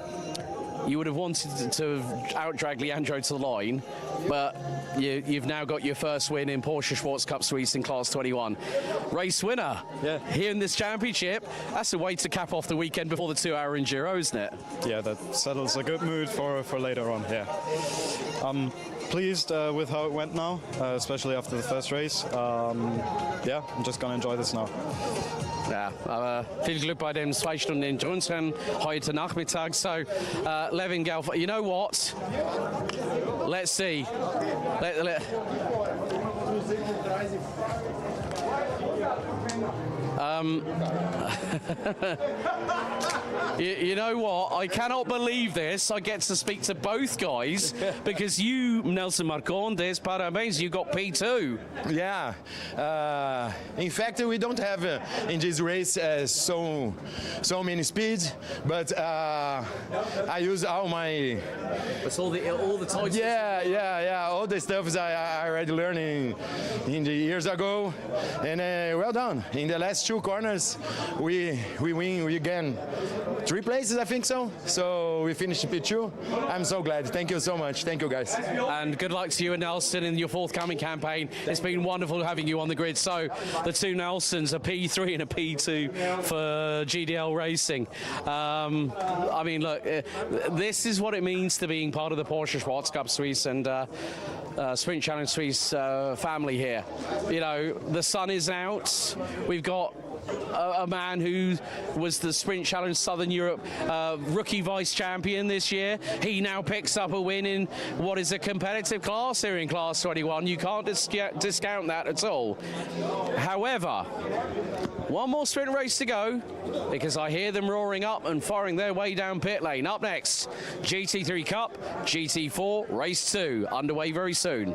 You would have wanted to out-drag Leandro to the line, but you've now got your first win in Porsche Sports Cup Suisse in Class 21. Race winner here in this championship. That's a way to cap off the weekend before the 2-hour Enduro, isn't it? Yeah, that settles a good mood for later on, yeah. I'm pleased with how it went now, especially after the first race. Yeah, I'm just going to enjoy this now. Ja, aber viel Glück bei dem 2-Stunden-Endurance-Rennen heute Nachmittag. So, Levin Galf, you know what? Let's see. You know what? I cannot believe this. I get to speak to both guys because you, Nelson Marcondes, parabéns, you got P2. Yeah. In fact, we don't have in this race so many speeds, but I use all my. That's all the titles. Yeah. All the stuff I already learned in the years ago, and well done. In the last 2 corners, we win. We again 3 places, I think so. So we finished P2. I'm so glad. Thank you so much. Thank you, guys. And good luck to you and Nelson in your forthcoming campaign. It's been wonderful having you on the grid. So the 2 Nelsons, a P3 and a P2 for GDL Racing. I mean, look, this is what it means to being part of the Porsche Sports Cup Suisse and Sprint Challenge Suisse family here. You know, the sun is out. We've got a man who was the Sprint Challenge Southern Europe rookie vice champion this year. He now picks up a win in what is a competitive class here in Class 21. You can't discount that at all. However, one more sprint race to go because I hear them roaring up and firing their way down pit lane. Up next, GT3 Cup, GT4, race 2, underway very soon.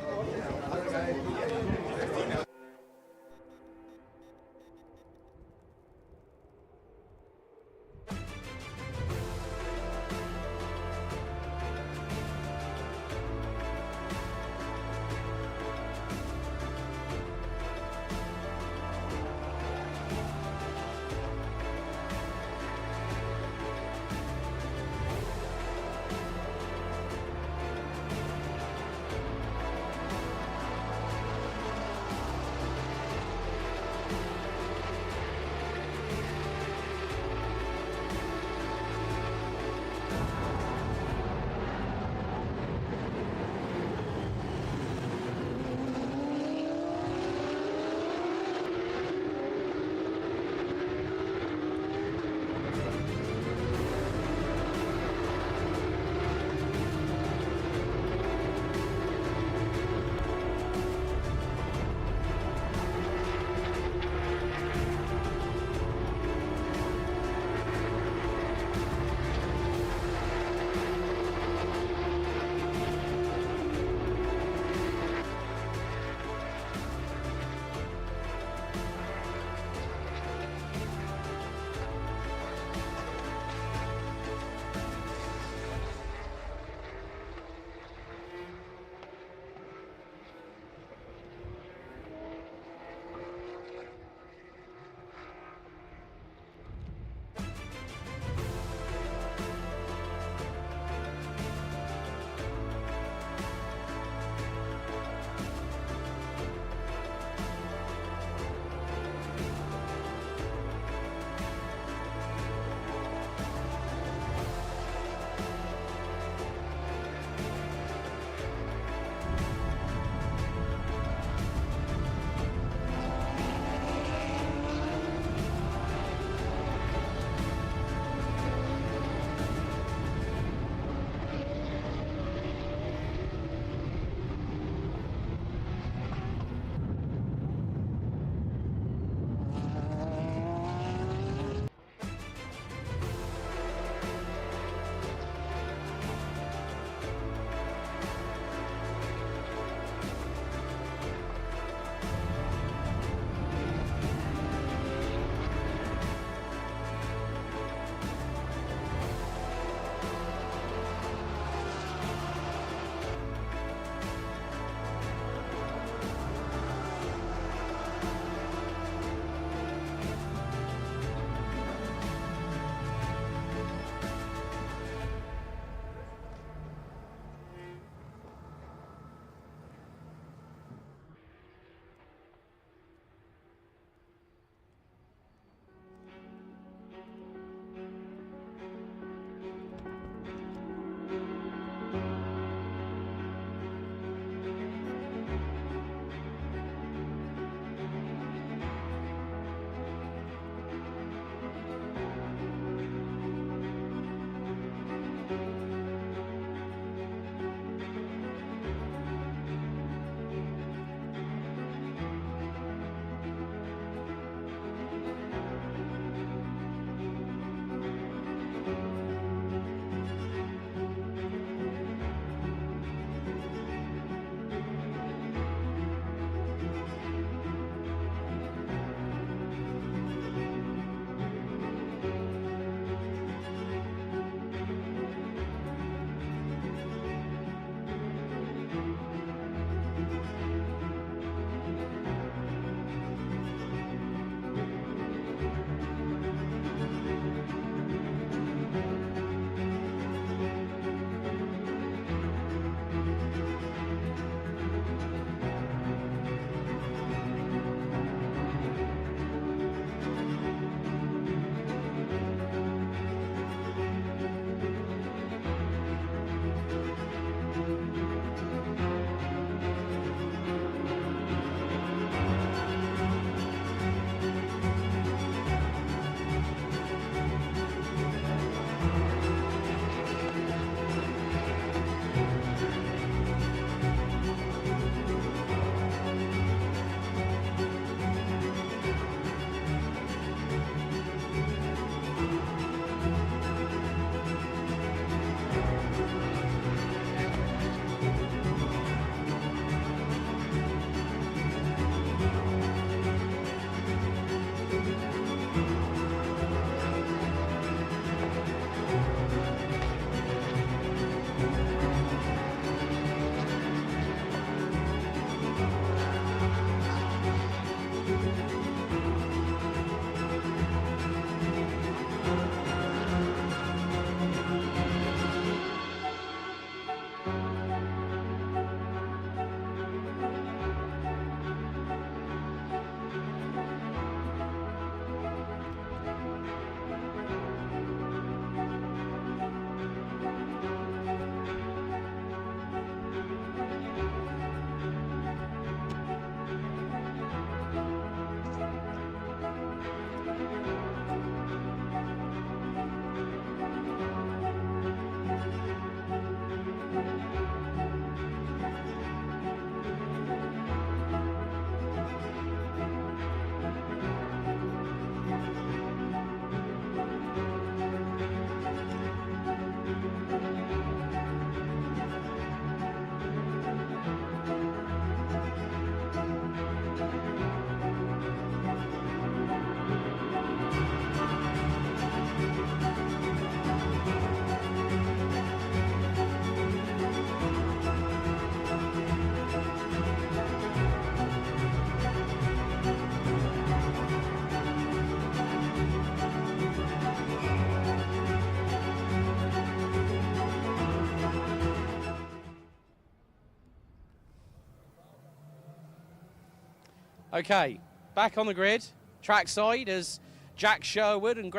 Okay, back on the grid, trackside as Jack Sherwood and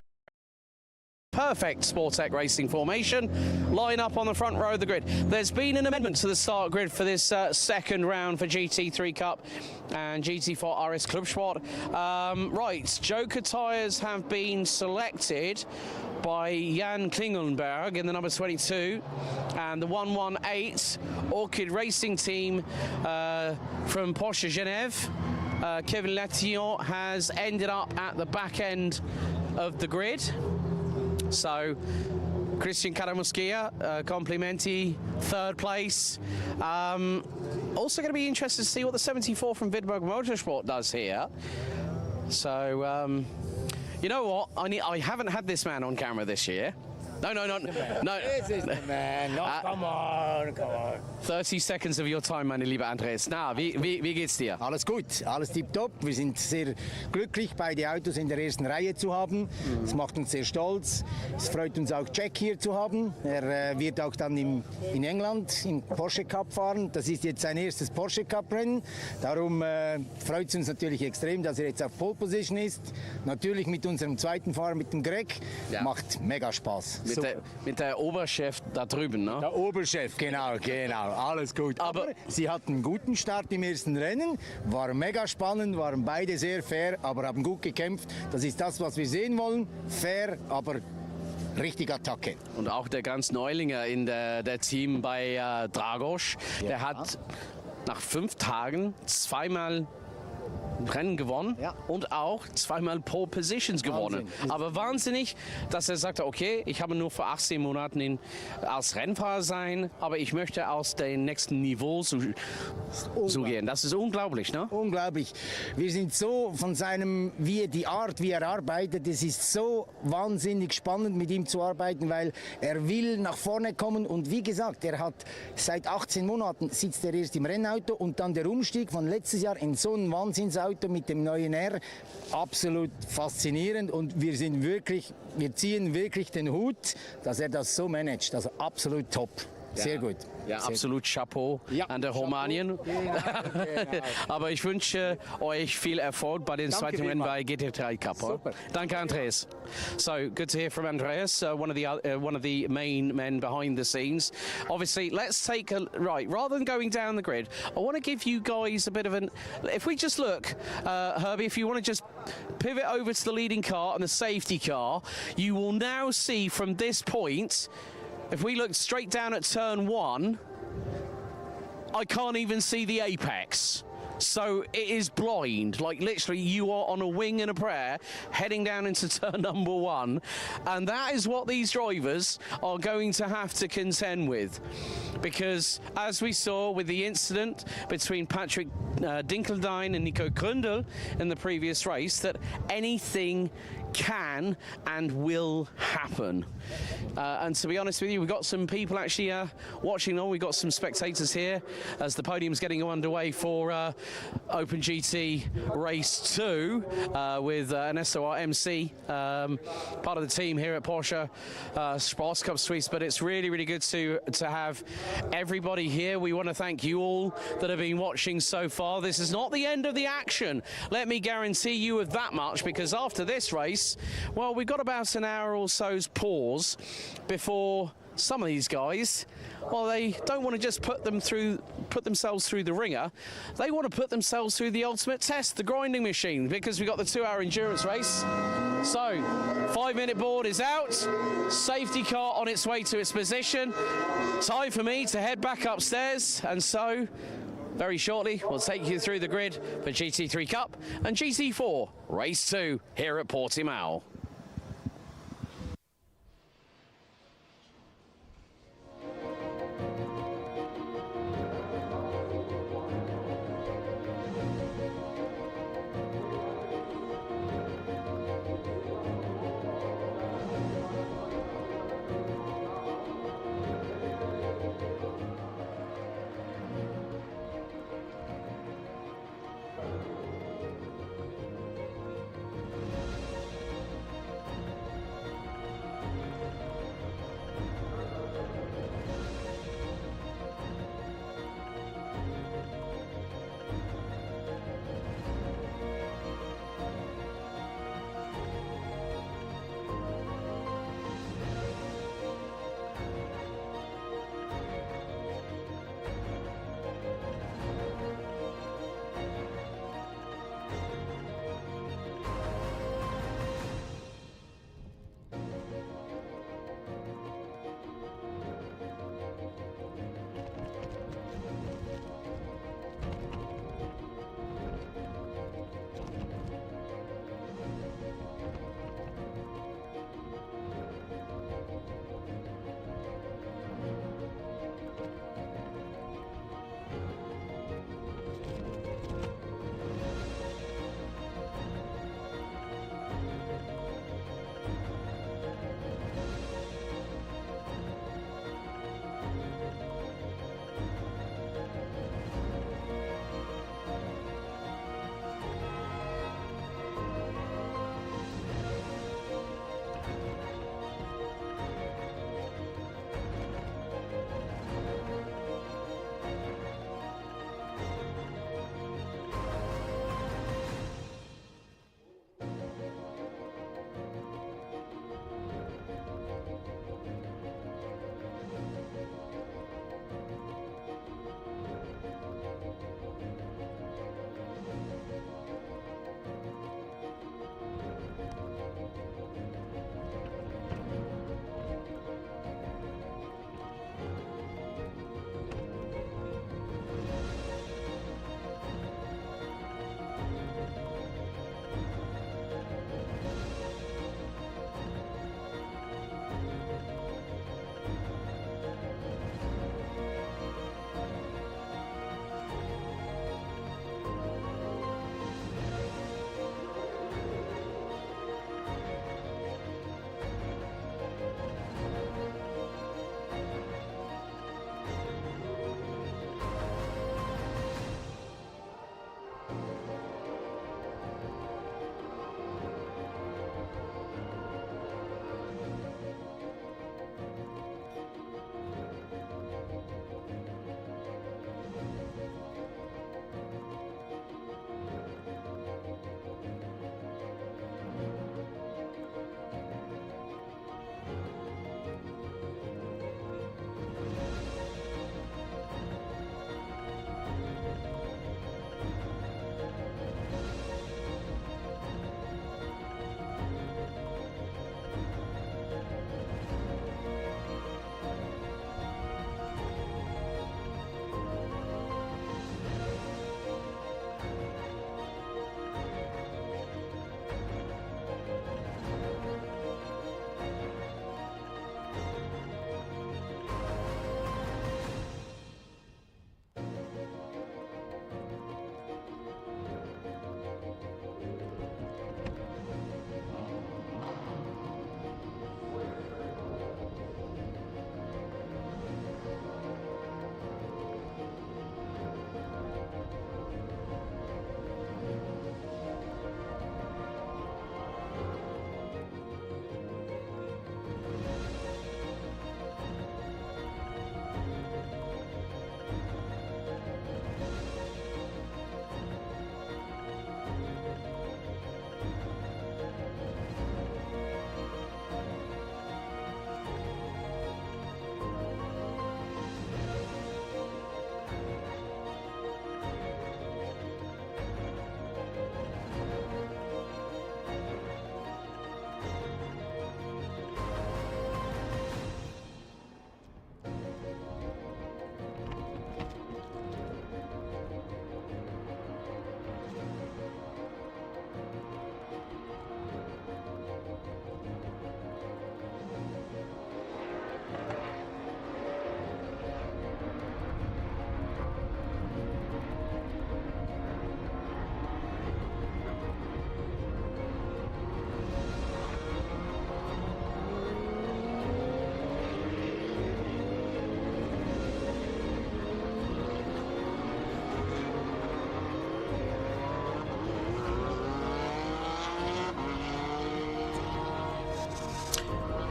perfect Sportec Racing formation line up on the front row of the grid. There's been an amendment to the start grid for this second round for GT3 Cup and GT4 RS Clubsport. Right, Joker tyres have been selected by Jan Klingelnberg in the number 22, and the 118 Orchid Racing team from Porsche Genève. Kevin Latillon has ended up at the back end of the grid. So Christian Karamuskia, Complimenti, third place. Also going to be interested to see what the 74 from Widberg Motorsport does here. So, you know what? I haven't had this man on camera this year. No. This is the man. No, come on. 30 seconds of your time, meine liebe Andreas. Na, wie geht's dir? Alles gut, alles tipptopp. Wir sind sehr glücklich, beide Autos in der ersten Reihe zu haben. Das macht uns sehr stolz. Es freut uns auch, Jack hier zu haben. Er wird auch dann in England im Porsche Cup fahren. Das ist jetzt sein erstes Porsche Cup Rennen. Darum freut es uns natürlich extrem, dass er jetzt auf Pole Position ist. Natürlich mit unserem zweiten Fahrer, mit dem Greg. Ja. Macht mega Spaß. Mit der Oberchef da drüben, ne? Der Oberchef, genau. Alles gut. Aber sie hatten einen guten Start im ersten Rennen. War mega spannend, waren beide sehr fair, aber haben gut gekämpft. Das ist das, was wir sehen wollen. Fair, aber richtig Attacke. Und auch der ganz Neulinge in der Team bei Dragos, der hat nach 5 Tagen zweimal Rennen gewonnen und auch zweimal Pole Positions gewonnen. Aber wahnsinnig, dass er sagte, okay, ich habe nur vor 18 Monaten als Rennfahrer sein, aber ich möchte aus dem nächsten Niveau so gehen. Das ist unglaublich, ne? Unglaublich. Wir sind so von seinem, die Art, wie er arbeitet, es ist so wahnsinnig spannend, mit ihm zu arbeiten, weil er will nach vorne kommen und wie gesagt, er hat seit 18 Monaten sitzt er erst im Rennauto und dann der Umstieg von letztes Jahr in so ein Wahnsinnsauto mit dem neuen R, absolut faszinierend und wir ziehen wirklich den Hut, dass er das so managt, also absolut top. Sehr gut. Ja, absolut Chapeau an der Romanien. Genau. Aber ich wünsche euch viel Erfolg bei den zweiten Rennen bei GT3 Cup. Super. Danke, Andreas. So good to hear from Andreas, one of the main men behind the scenes. Obviously, let's take rather than going down the grid, I want to give you guys a bit of if we just look, Herbie, if you want to just pivot over to the leading car and the safety car, you will now see from this point. If we look straight down at turn 1, I can't even see the apex. So it is blind, like literally you are on a wing and a prayer heading down into turn number 1, and that is what these drivers are going to have to contend with, because as we saw with the incident between Patrick Dinkeldine and Nico Grundl in the previous race, that anything can and will happen. And to be honest with you, we've got some people actually watching on. We've got some spectators here as the podium's getting underway for Open GT Race 2 with an SOR MC, part of the team here at Porsche Cup Suisse. But it's really, really good to have everybody here. We want to thank you all that have been watching so far. This is not the end of the action. Let me guarantee you of that much, because after this race, well, we've got about an hour or so's pause before some of these guys, well, they don't want to just put themselves through the ringer. They want to put themselves through the ultimate test, the grinding machine, because we've got the 2-hour endurance race. So, 5-minute board is out. Safety car on its way to its position. Time for me to head back upstairs, and so very shortly, we'll take you through the grid for GT3 Cup and GT4 Race 2 here at Portimao.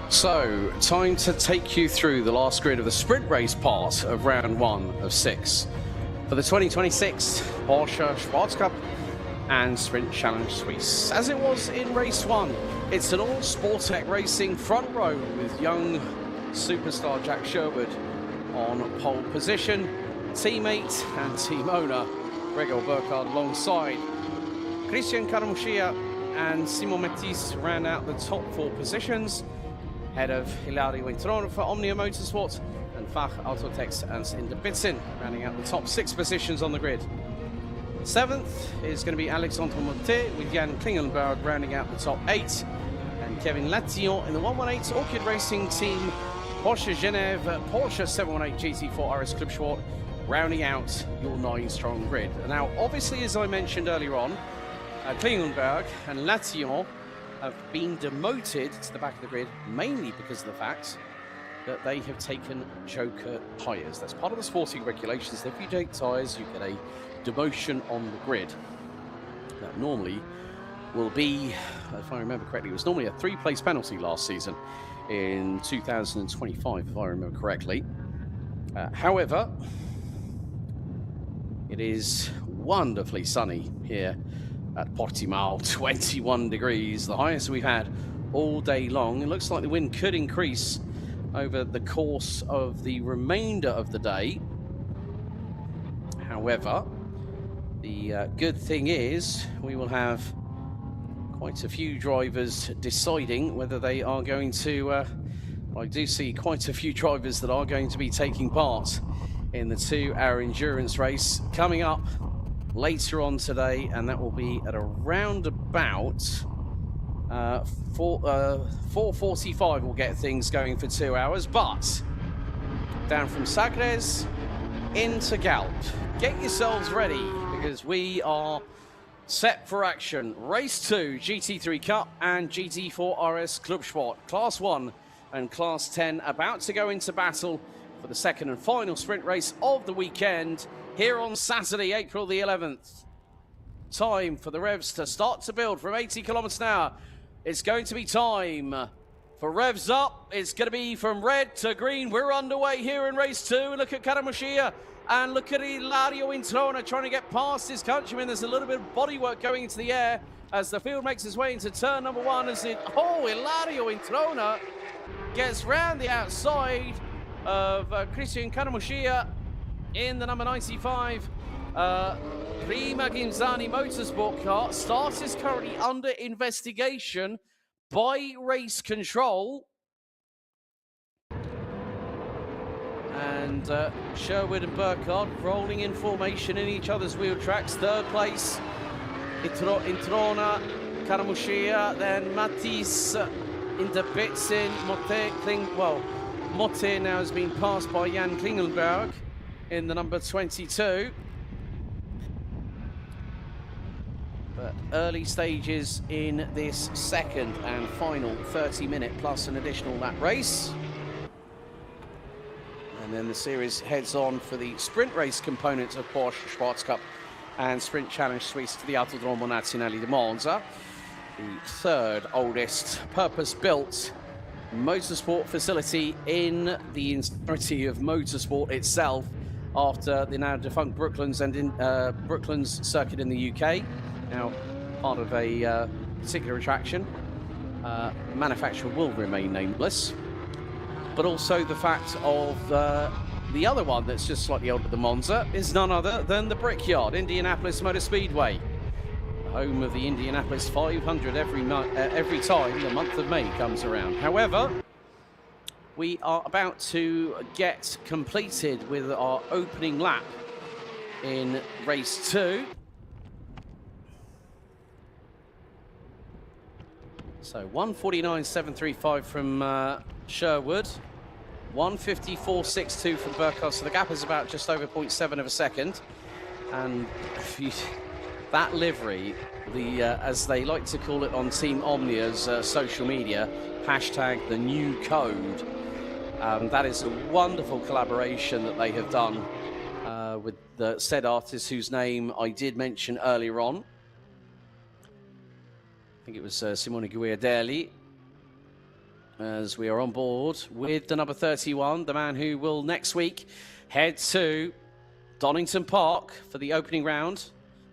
So, time to take you through the last grid of the sprint race part of round 1 of 6 for the 2026 Porsche Cup and Sprint Challenge Suisse. As it was in race 1, it's an all Sportec Racing front row with young superstar Jack Sherwood on pole position, teammate and team owner Gregor Burkhardt alongside. Christian Caramuccia and Simon Metis ran out the top 4 positions, ahead of Hilario Introne for Omnia Motorsport and Fach Autotex and Inderbitzen rounding out the top 6 positions on the grid. 7th is going to be Alexandre Motet with Jan Klingelberg rounding out the top 8, and Kevin Latillon in the 118 Orchid Racing Team Porsche Genève Porsche 718 GT4 RS Club Sport rounding out your 9-strong grid. Now, obviously, as I mentioned earlier on, Klingelberg and Latillon have been demoted to the back of the grid mainly because of the fact that they have taken Joker tyres. That's part of the sporting regulations. If you take tyres, you get a demotion on the grid. That normally will be, if I remember correctly, it was normally a 3-place penalty last season in 2025, if I remember correctly. However, it is wonderfully sunny here at Portimao, 21 degrees, the highest we've had all day long. It looks like the wind could increase over the course of the remainder of the day. However, the good thing is we will have quite a few drivers deciding whether they are going to, I do see quite a few drivers that are going to be taking part in the 2-hour endurance race coming up later on today, and that will be at around about 4:45 will get things going for 2 hours. But down from Sagres into Galp, get yourselves ready because we are set for action. Race 2 GT3 Cup and GT4 RS Club Sport, Class 1 and Class 10 about to go into battle for the second and final sprint race of the weekend here on Saturday, April the 11th. Time for the revs to start to build from 80 kilometers an hour. It's going to be time for revs up. It's going to be from red to green. We're underway here in race 2. Look at Caramuccia and look at Hilario Introne trying to get past his countryman. There's a little bit of bodywork going into the air as the field makes its way into turn number 1. Hilario Introne gets round the outside of Christian Caramuccia in the number 95 Prima Ginzani Motorsport car. Start is currently under investigation by race control. And Sherwood and Burkhardt rolling in formation in each other's wheel tracks. 3rd place, Introna, Caramuccia, then Matisse, Inderbitzen, Motte now has been passed by Jan Klingelberg in the number 22. But early stages in this second and final 30-minute plus an additional lap race. And then the series heads on for the sprint race component of Porsche Cup and Sprint Challenge Suisse to the Autodromo Nazionale di Monza, the 3rd oldest purpose-built motorsport facility in the entirety of motorsport itself, after the now defunct Brooklands and in Brooklands circuit in the UK, now part of a particular attraction. Manufacturer will remain nameless, but also the fact of the other one that's just slightly older than Monza is none other than the Brickyard, Indianapolis Motor Speedway, home of the Indianapolis 500 every time the month of May comes around. However, we are about to get completed with our opening lap in race 2. So 1:49.735 from Sherwood, 1:54.62 from Burkhardt. So the gap is about just over 0.7 of a second. And that livery, the as they like to call it on Team Omnia's social media, hashtag the new code. That is a wonderful collaboration that they have done with the said artist whose name I did mention earlier on. I think it was Simone Guiardelli. as we are on board with the number 31, the man who will next week head to Donington Park for the opening rounds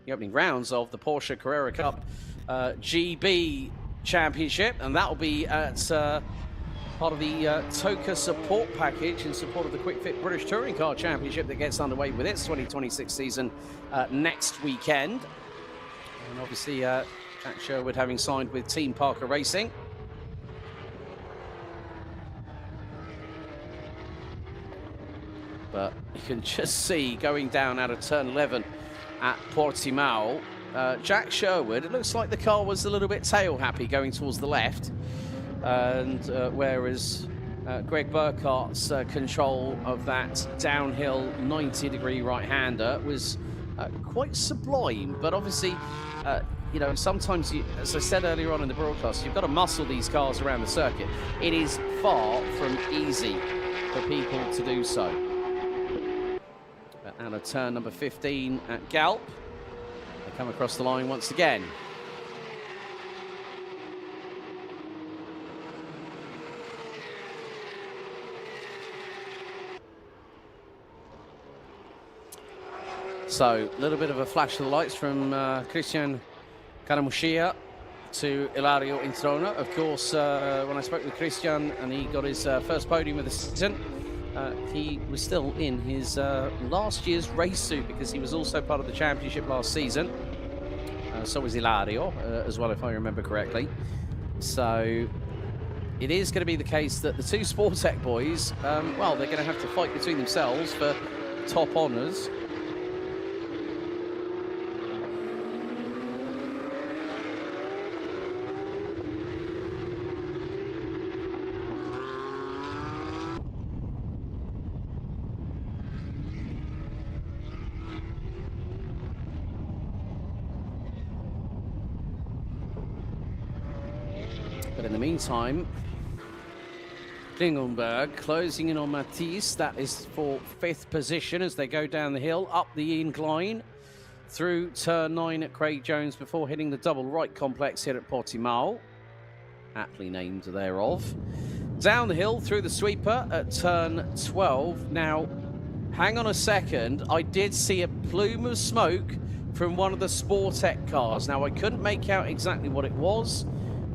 of the Porsche Carrera Cup GB Championship, and that will be at part of the TOCA support package in support of the Quick Fit British Touring Car Championship that gets underway with its 2026 season next weekend. And obviously, Jack Sherwood having signed with Team Parker Racing. But you can just see going down out of turn 11 at Portimao, Jack Sherwood, it looks like the car was a little bit tail happy going towards the left. And whereas Greg Burkhardt's control of that downhill 90-degree right-hander was quite sublime. But obviously, you know, sometimes, as I said earlier on in the broadcast, you've got to muscle these cars around the circuit. It is far from easy for people to do so. Out of turn number 15 at Galp, they come across the line once again. So, a little bit of a flash of the lights from Christian Caramuccia to Ilario Introna. Of course, when I spoke with Christian and he got his first podium of the season, he was still in his last year's race suit because he was also part of the championship last season. So was Ilario as well, if I remember correctly. So it is going to be the case that the two Sportec boys, well, they're going to have to fight between themselves for top honours. But in the meantime, Klingenberg closing in on Matisse. That is for 5th position as they go down the hill, up the incline, through turn 9 at Craig Jones before hitting the double right complex here at Portimao, aptly named thereof. Down the hill through the sweeper at turn 12. Now, hang on a second. I did see a plume of smoke from one of the Sportec cars. Now, I couldn't make out exactly what it was,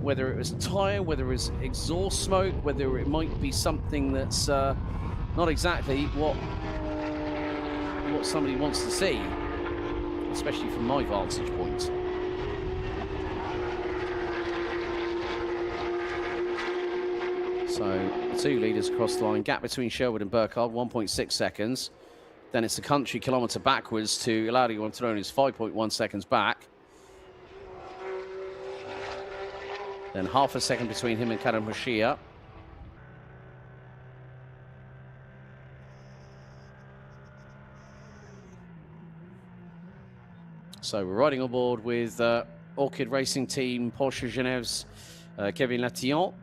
whether it was tyre, whether it was exhaust smoke, whether it might be something that's not exactly what somebody wants to see, especially from my vantage point. So, the two leaders across the line, gap between Sherwood and Burkhardt, 1.6 seconds. Then it's a country kilometre backwards to Ilario Antonio, who's 5.1 seconds back. Then half a second between him and Caramuccia. So we're riding on board with Orchid Racing Team Porsche Geneve's Kevin Latillon,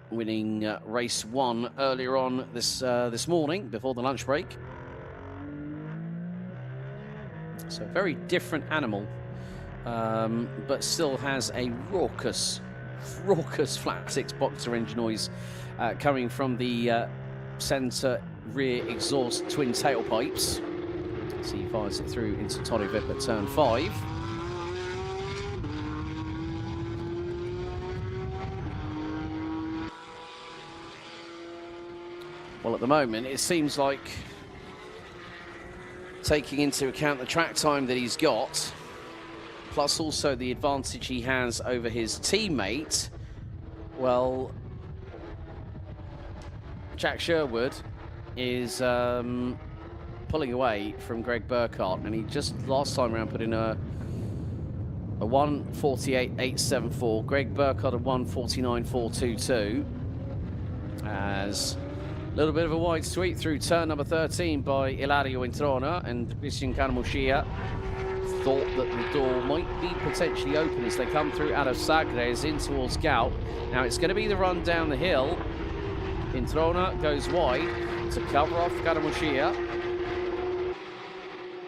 winning race 1 earlier on this morning before the lunch break. So a very different animal, but still has a raucous flat 6 boxer engine noise coming from the centre rear exhaust twin tailpipes. So he fires it through into Toddy Vip at turn 5. Well, at the moment, it seems like, taking into account the track time that he's got, plus also the advantage he has over his teammate, well, Jack Sherwood is pulling away from Greg Burkhardt, and he just last time around put in a 1:48.874. Greg Burkhardt a 1:49.422. As a little bit of a wide sweep through turn number 13 by Ilario Introna, and Christian Caramuccia thought that the door might be potentially open as they come through out of Sagres in towards Galp. Now it's going to be the run down the hill. Introna goes wide to cover off Caramuccia.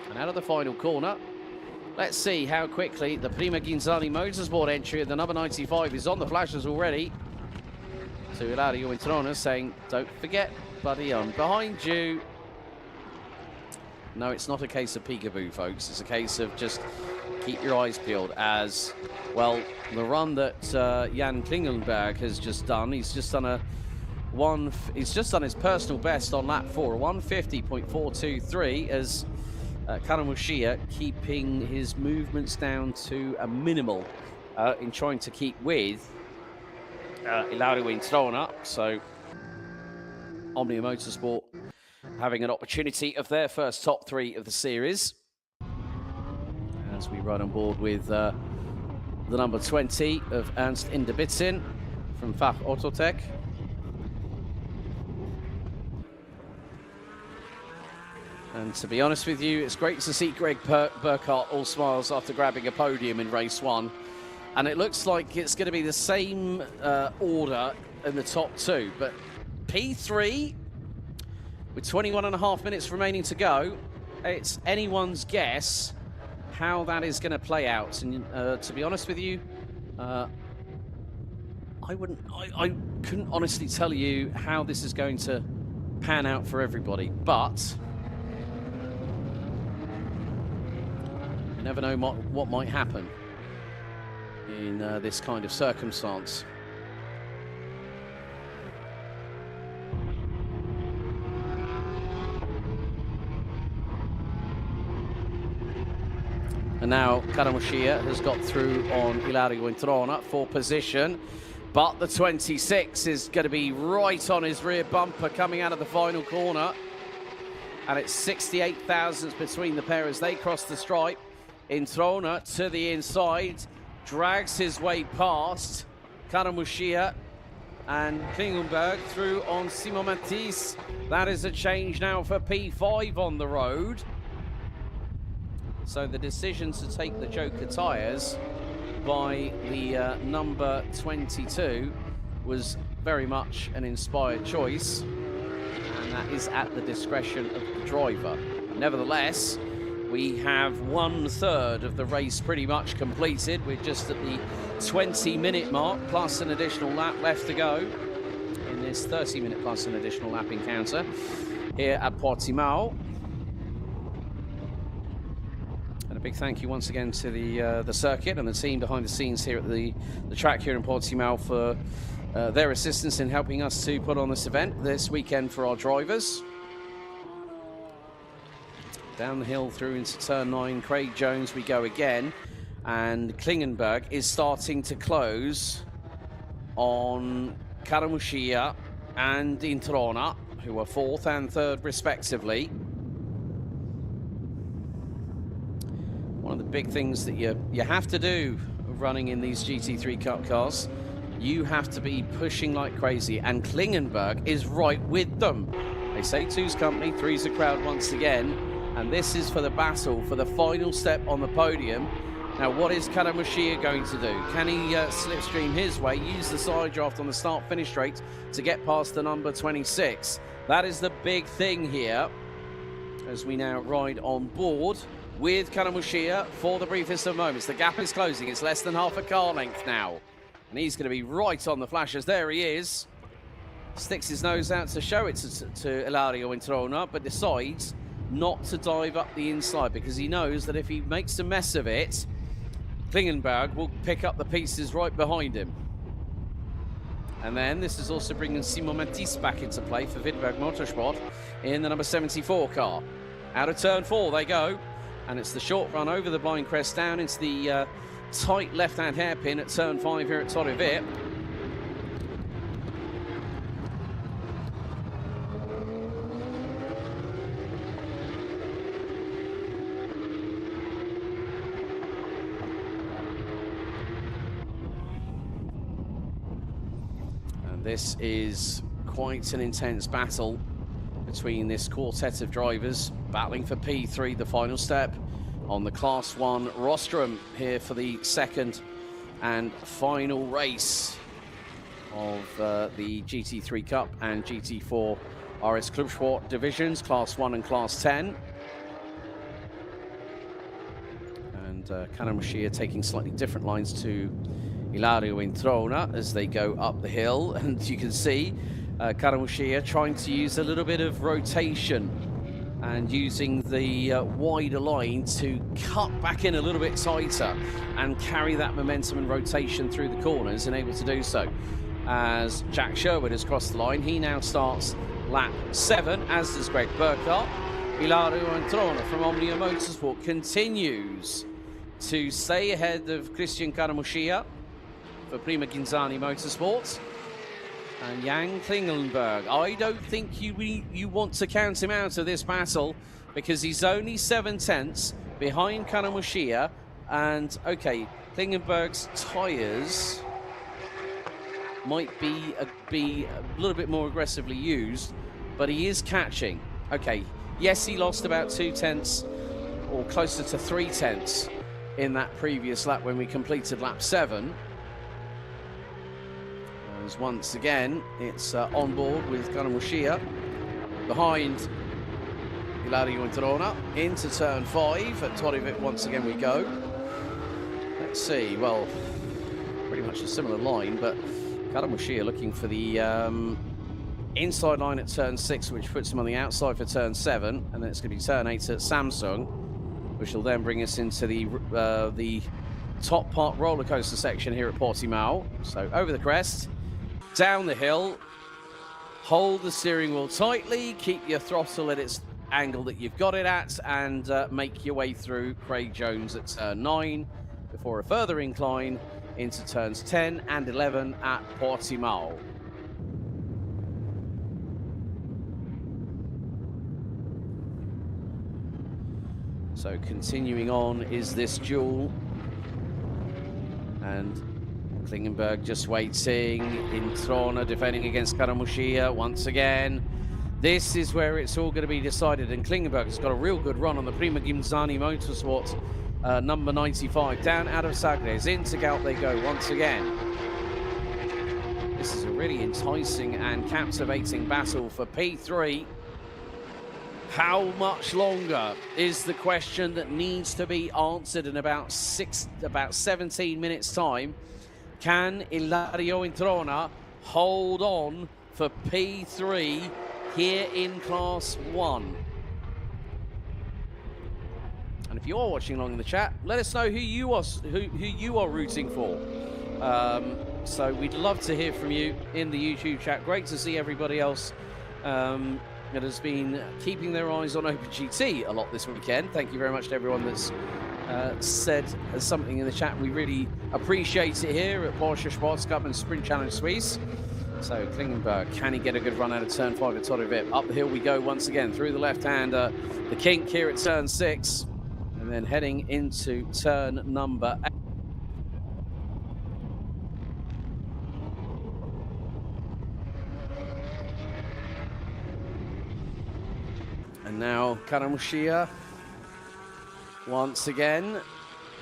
And out of the final corner, let's see how quickly the Prima Ginzani Motorsport entry at the number 95 is on the flashes already. to Ilario Introna, saying, don't forget, buddy, I'm behind you. No, it's not a case of peekaboo, folks. It's a case of just keep your eyes peeled as, well, the run that Jan Klingenberg has just done, he's just done his personal best on lap 4, 150.423, as Karamushia keeping his movements down to a minimal in trying to keep with Ilario Introna. So Omnia Motorsport having an opportunity of their first top 3 of the series, as we ride on board with the number 20 of Ernst Inderbitzin from Fach Autotech. And to be honest with you, it's great to see Greg Burkhardt all smiles after grabbing a podium in race 1. And it looks like it's going to be the same order in the top 2. But P3, with 21.5 minutes remaining to go, it's anyone's guess how that is going to play out. And to be honest with you, I couldn't honestly tell you how this is going to pan out for everybody. But you never know what might happen in this kind of circumstance. And now Karamushia has got through on Ilario Introna for position, but the 26 is going to be right on his rear bumper coming out of the final corner. And it's 68 thousandths between the pair as they cross the stripe. Introna to the inside, drags his way past Karamushia and Klingenberg through on Simon Matisse. That is a change now for P5 on the road. So the decision to take the Joker tyres by the number 22 was very much an inspired choice, and that is at the discretion of the driver. Nevertheless, we have 1/3 of the race pretty much completed. We're just at the 20-minute mark, plus an additional lap left to go in this 30-minute plus an additional lap encounter here at Portimao. And a big thank you once again to the circuit and the team behind the scenes here at the track here in Portimao for their assistance in helping us to put on this event this weekend for our drivers. Down the hill through into turn 9, Craig Jones we go again, and Klingenberg is starting to close on Karamushia and Introna, who are 4th and 3rd respectively. One of the big things that you have to do running in these GT3 Cup cars, you have to be pushing like crazy, and Klingenberg is right with them. They say 2's company, 3's a crowd once again. And this is for the battle, for the final step on the podium. Now, what is Karamushia going to do? Can he slipstream his way, use the side draft on the start-finish straight to get past the number 26? That is the big thing here, as we now ride on board with Karamushia for the briefest of moments. The gap is closing. It's less than half a car length now. And he's going to be right on the flashes. There he is. Sticks his nose out to show it to Ilario Introna, but decides not to dive up the inside, because he knows that if he makes a mess of it, Klingenberg will pick up the pieces right behind him. And then this is also bringing Simon Matisse back into play for Wittberg Motorsport in the number 74 car. Out of turn 4 they go, and it's the short run over the blind crest down into the tight left-hand hairpin at turn 5 here at Torrevieja. This is quite an intense battle between this quartet of drivers battling for P3, the final step on the Class 1 rostrum here for the second and final race of the GT3 Cup and GT4 RS Clubsport divisions, Class 1 and Class 10. And Karamushia taking slightly different lines to Ilario Introna as they go up the hill, and you can see Karamushia trying to use a little bit of rotation and using the wider line to cut back in a little bit tighter and carry that momentum and rotation through the corners, and able to do so. As Jack Sherwood has crossed the line, he now starts lap 7, as does Greg Burkhardt. Ilario Introna from Omnia Motorsport continues to stay ahead of Christian Karamushia for Prima Ghinzani Motorsports. And Jan Klingelnberg, I don't think you want to count him out of this battle, because he's only 7 tenths behind Karamushia. And okay, Klingelnberg's tyres might be a little bit more aggressively used, but he is catching. Okay, yes, he lost about 2 tenths or closer to 3 tenths in that previous lap when we completed lap 7. As once again, it's on board with Karamushia behind Ilario Introna into turn 5. At Torivit once again we go. Let's see, well, pretty much a similar line, but Karamushia looking for the inside line at turn 6, which puts him on the outside for turn 7, and then it's going to be turn 8 at Samsung, which will then bring us into the top part roller coaster section here at Portimao. So over the crest, down the hill, hold the steering wheel tightly, keep your throttle at its angle that you've got it at, and make your way through Craig Jones at turn 9 before a further incline into turns 10 and 11 at Portimao. So continuing on is this duel, and Klingelnberg just waiting. Introna defending against Karamushia once again. This is where it's all going to be decided, and Klingelnberg has got a real good run on the Prima Ghinzani Motorsport number 95. Down out of Sagres, into Galp they go once again. This is a really enticing and captivating battle for P3. How much longer is the question that needs to be answered in about 17 minutes time. Can Ilario Introna hold on for P3 here in Class 1? And if you are watching along in the chat, let us know who you are rooting for. So we'd love to hear from you in the YouTube chat. Great to see everybody else that has been keeping their eyes on OpenGT a lot this weekend. Thank you very much to everyone that's said something in the chat. We really appreciate it here at Porsche Cup and Sprint Challenge Suisse. So Klingelnberg, can he get a good run out of turn 5 at Torivit? Up the hill we go once again through the left-hander. The kink here at turn 6, and then heading into turn number 8. And now Karamushia once again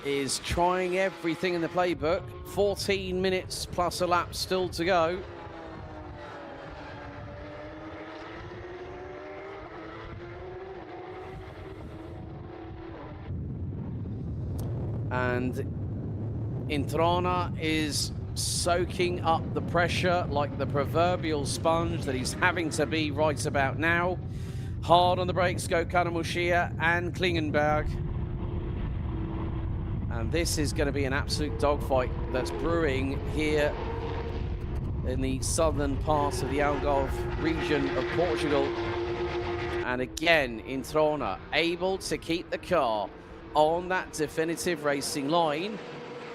is trying everything in the playbook. 14 minutes plus a lap still to go. And Introna is soaking up the pressure like the proverbial sponge that he's having to be right about now. Hard on the brakes go Karamushia and Klingelnberg. And this is going to be an absolute dogfight that's brewing here in the southern part of the Algarve region of Portugal. And again, Introna able to keep the car on that definitive racing line,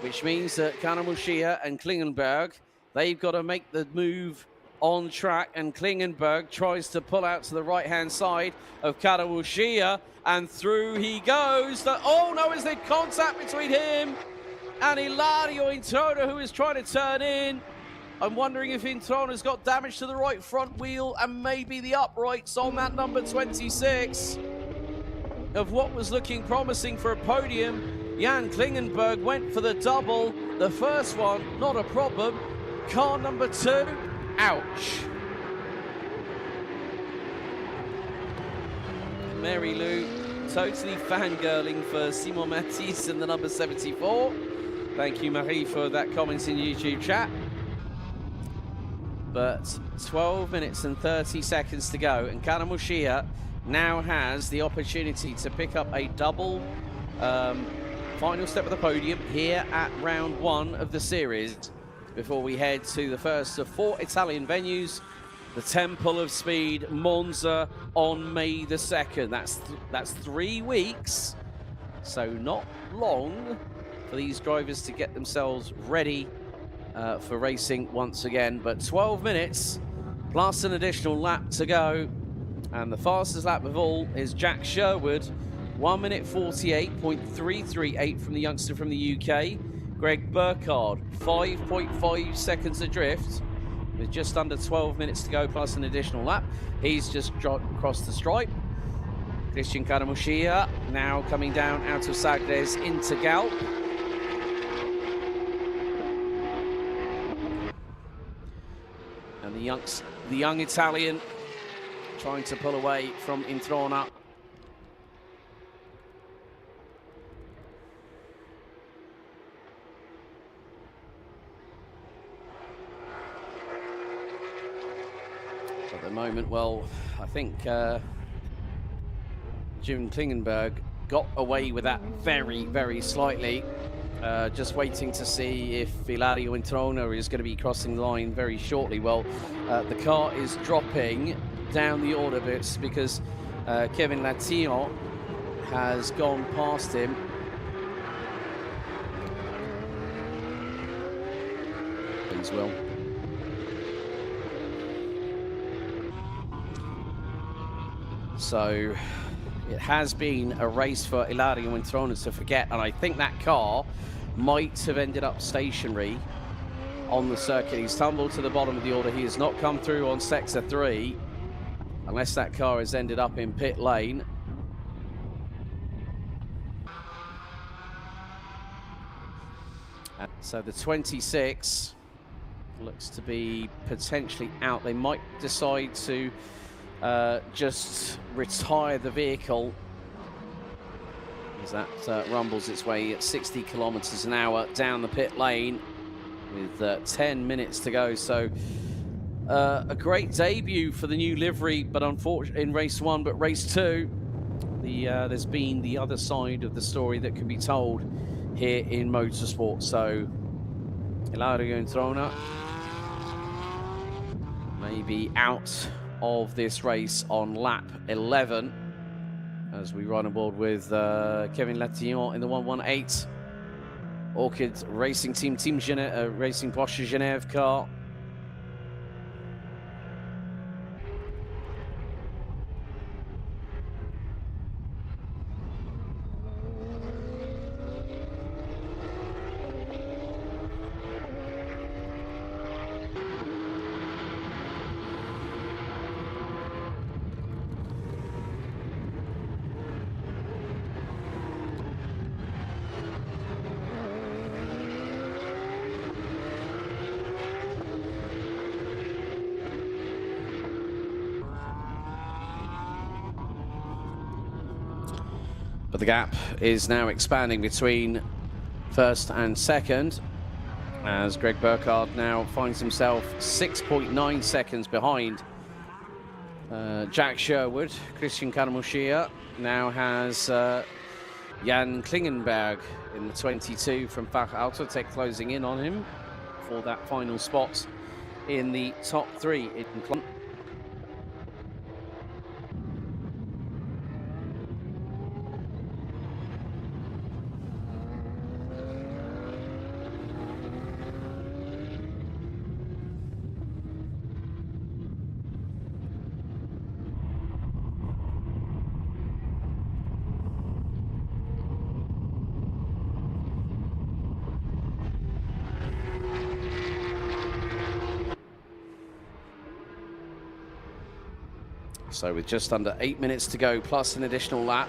which means that Karamushia and Klingelnberg, they've got to make the move on track, and Klingelnberg tries to pull out to the right-hand side of Karamushia, and through he goes. Oh no, is there contact between him and Ilario Introna, who is trying to turn in? I'm wondering if Introna's got damage to the right front wheel and maybe the uprights on that number 26 of what was looking promising for a podium. Jan Klingelnberg went for the double. The first one, not a problem. Car number 2, ouch. Mary Lou totally fangirling for Simon Matisse in the number 74. Thank you, Marie, for that comment in YouTube chat. But 12 minutes and 30 seconds to go, and Karamushia now has the opportunity to pick up a double final step of the podium here at round 1 of the series before we head to the first of 4 Italian venues, the Temple of Speed, Monza, on May the 2nd. That's 3 weeks, so not long for these drivers to get themselves ready for racing once again. But 12 minutes plus an additional lap to go, and the fastest lap of all is Jack Sherwood, 1 minute 48.338 from the youngster from the UK. Greg Burkhardt, 5.5 seconds adrift with just under 12 minutes to go plus an additional lap. He's just crossed the stripe. Christian Karamushia now coming down out of Sagres into Galp. And the young Italian trying to pull away from Introna. At the moment, well, I think Jim Klingenberg got away with that very, very slightly. Just waiting to see if Ilario Introna is going to be crossing the line very shortly. Well, the car is dropping down the order bits because Kevin Latillon has gone past him. Please, Will. So it has been a race for Ilario Introna to forget, and I think that car might have ended up stationary on the circuit. He's tumbled to the bottom of the order. He has not come through on sector 3 unless that car has ended up in pit lane. And so the 26 looks to be potentially out. They might decide to just retire the vehicle as that rumbles its way at 60 kilometers an hour down the pit lane with 10 minutes to go. So a great debut for the new livery, but unfortunately in race 1, but race 2, there's been the other side of the story that can be told here in motorsport. So Ilario Introna may be out of this race on lap 11 as we run aboard with Kevin Latillon in the 118 Orchid Racing Team Racing Porsche Genève car. But the gap is now expanding between first and second as Greg Burkhardt now finds himself 6.9 seconds behind Jack Sherwood. Christian Karamushia now has Jan Klingenberg in the 22 from Fach Autotech closing in on him for that final spot in the top 3. So with just under 8 minutes to go, plus an additional lap,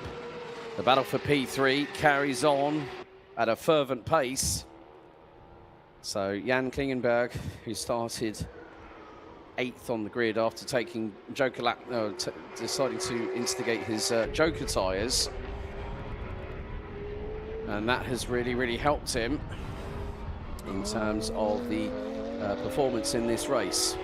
the battle for P3 carries on at a fervent pace. So Jan Klingenberg, who started 8th on the grid after taking Joker lap, deciding to instigate his Joker tyres, and that has really, really helped him. in terms of the performance in this race.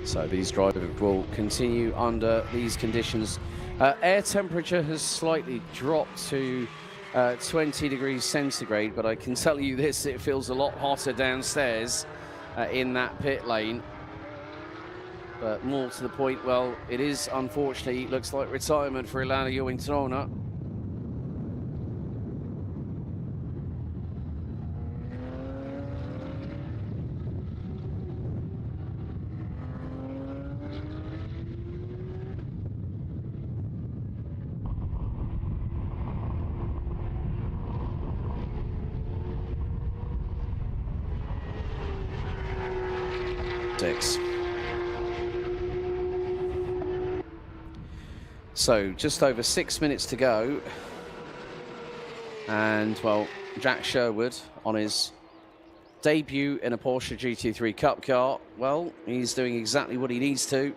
So these drivers will continue under these conditions. Air temperature has slightly dropped to 20 degrees centigrade, but I can tell you this, it feels a lot hotter downstairs in that pit lane. But more to the point, well, it is unfortunately, looks like retirement for Ilario Introna. So just over 6 minutes to go, and well, Jack Sherwood on his debut in a Porsche GT3 Cup car, well, he's doing exactly what he needs to,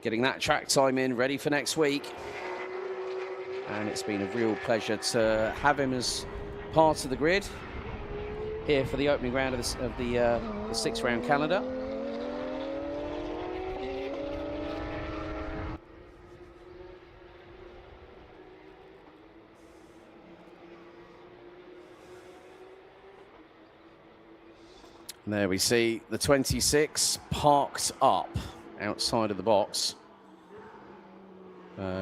getting that track time in, ready for next week. And it's been a real pleasure to have him as part of the grid here for the opening round of the 6-round calendar. There we see the 26 parked up outside of the box,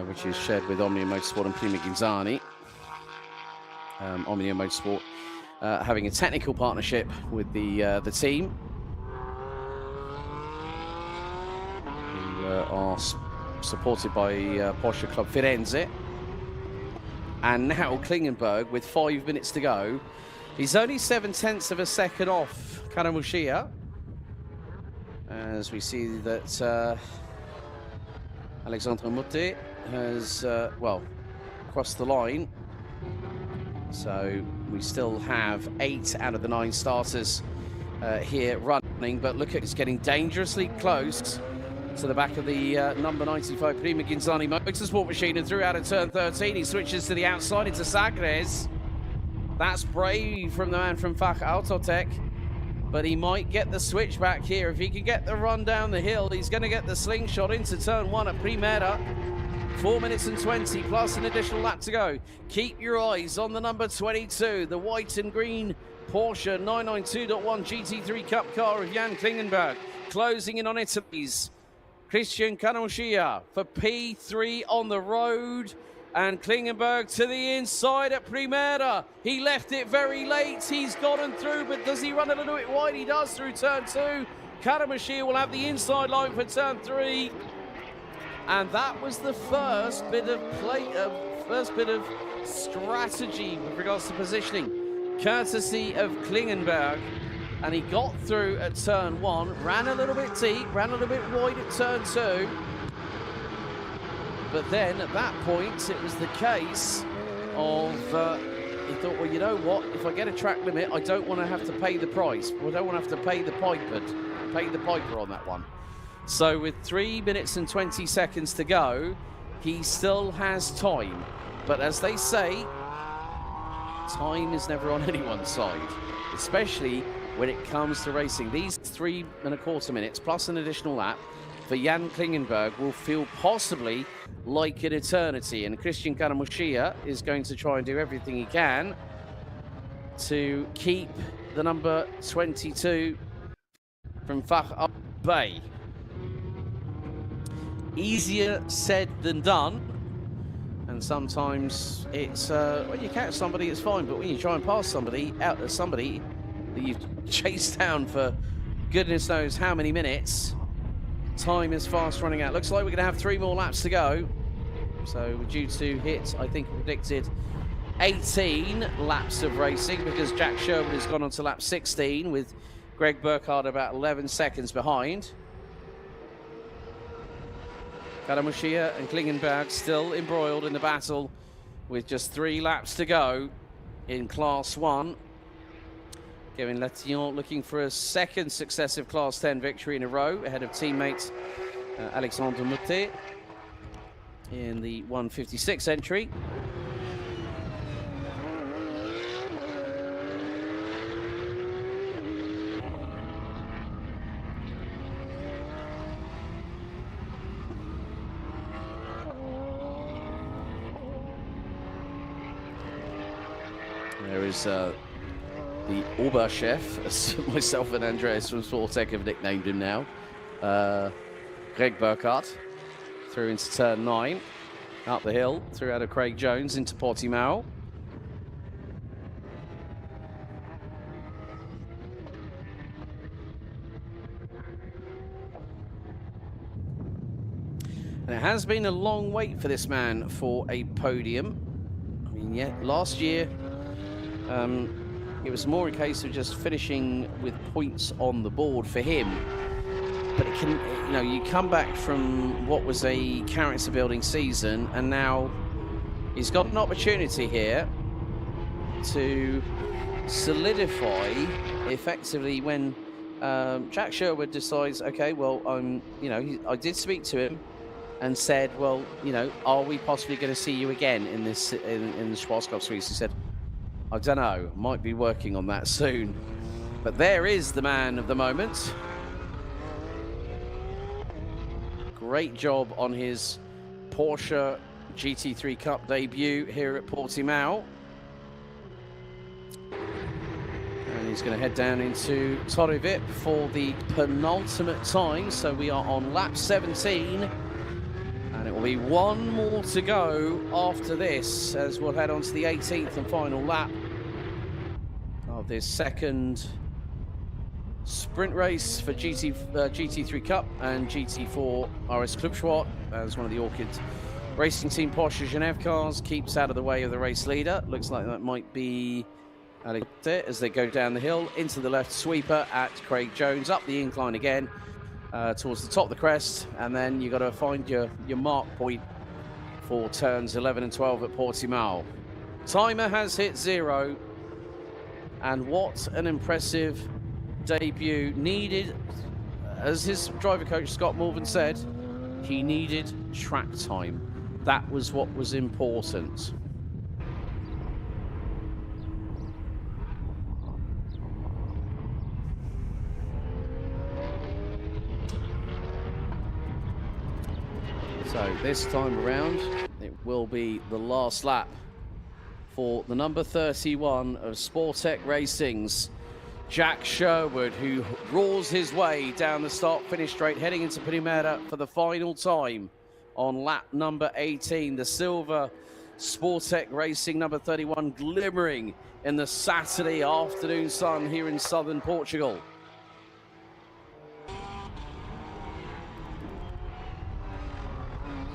which is shared with Omnium Motorsport and Prima Ghinzani. Omnium Motorsport having a technical partnership with the team, who are supported by Porsche Club Firenze. And now Klingenberg with 5 minutes to go. He's only 0.7 of a second off Karamushia, as we see that Alexandre Mutti has, well, crossed the line. So we still have 8 out of the 9 starters here running, but look at, it's getting dangerously close to the back of the number 95 Prima Ghinzani Motorsport machine, and through out of turn 13, he switches to the outside into Sagres. That's brave from the man from Fach Autotech, but he might get the switch back here. If he can get the run down the hill, he's going to get the slingshot into turn 1 at Primera. 4 minutes and 20 plus an additional lap to go. Keep your eyes on the number 22, the white and green Porsche 992.1 GT3 Cup car of Jan Klingenberg. Closing in on Italy's Christian Karamushia for P3 on the road. And Klingenberg to the inside at Primera. He left it very late. He's gotten through, but does he run a little bit wide? He does through turn 2. Karamushia will have the inside line for turn 3. And that was the first bit of strategy with regards to positioning, courtesy of Klingenberg. And he got through at turn 1, ran a little bit deep, ran a little bit wide at turn 2. But then at that point, it was the case of, he thought, well, you know what? If I get a track limit, I don't want to have to pay the price. I don't want to have to pay the piper on that one. So with 3 minutes and 20 seconds to go, he still has time. But as they say, time is never on anyone's side, especially when it comes to racing. These 3¼ minutes plus an additional lap for Jan Klingenberg will feel possibly like an eternity, and Christian Karamushia is going to try and do everything he can to keep the number 22 from Fach up bay. Easier said than done, and sometimes it's when you catch somebody it's fine, but when you try and pass somebody out of somebody that you've chased down for goodness knows how many minutes, time is fast running out. Looks like we're going to have 3 more laps to go. So we're due to hit, I think, predicted 18 laps of racing because Jack Sherwood has gone on to lap 16 with Greg Burkhardt about 11 seconds behind. Karamushia and Klingenberg still embroiled in the battle with just 3 laps to go in Class 1. Kevin Latillon looking for a second successive Class 10 victory in a row ahead of teammate Alexandre Moutet in the 156 entry. There is the Oberchef, as myself and Andreas from Sportec have nicknamed him now. Greg Burkhardt through into turn 9, up the hill, through out of Craig Jones into Portimao. And it has been a long wait for this man for a podium. I mean, yeah, last year, it was more a case of just finishing with points on the board for him. But it can, you know, you come back from what was a character building season, and now he's got an opportunity here to solidify effectively when Jack Sherwood decides, okay, well, you know, I did speak to him and said, well, you know, are we possibly going to see you again in this in the Porsche Cup Suisse? He said, I don't know, might be working on that soon. But there is the man of the moment. Great job on his Porsche GT3 Cup debut here at Portimao. And he's going to head down into Torrevip for the penultimate time. So we are on lap 17. And it will be one more to go after this as we'll head on to the 18th and final lap of this second sprint race for GT3 Cup and GT4 RS Clubsport, as one of the Orchid Racing Team Porsche Genève cars keeps out of the way of the race leader. Looks like that might be Alex as they go down the hill into the left sweeper at Craig Jones, up the incline again towards the top of the crest, and then you've got to find your mark point for turns 11 and 12 at Portimao. Timer has hit 0, and what an impressive debut. Needed, as his driver coach Scott Morvan said, he needed track time. That was what was important. So this time around, it will be the last lap for the number 31 of Sportec Racing's Jack Sherwood, who roars his way down the start-finish straight, heading into Primera for the final time on lap number 18. The silver Sportec Racing number 31 glimmering in the Saturday afternoon sun here in southern Portugal.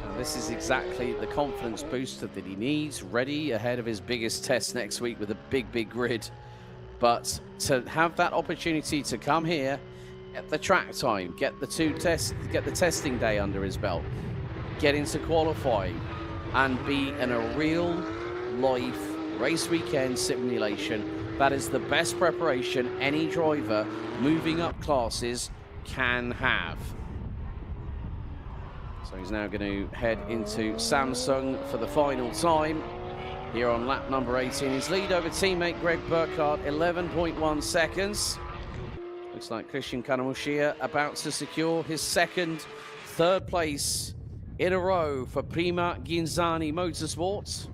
And this is exactly the confidence booster that he needs, ready ahead of his biggest test next week with a big grid. But to have that opportunity to come here, get the track time, get the testing day under his belt, get into qualifying, and be in a real life race weekend simulation, that is the best preparation any driver moving up classes can have. So he's now going to head into Samsung for the final time. Here on lap number 18, his lead over teammate Greg Burkhardt, 11.1 seconds. Looks like Christian Kanamushia about to secure his third place in a row for Prima Ghinzani Motorsports.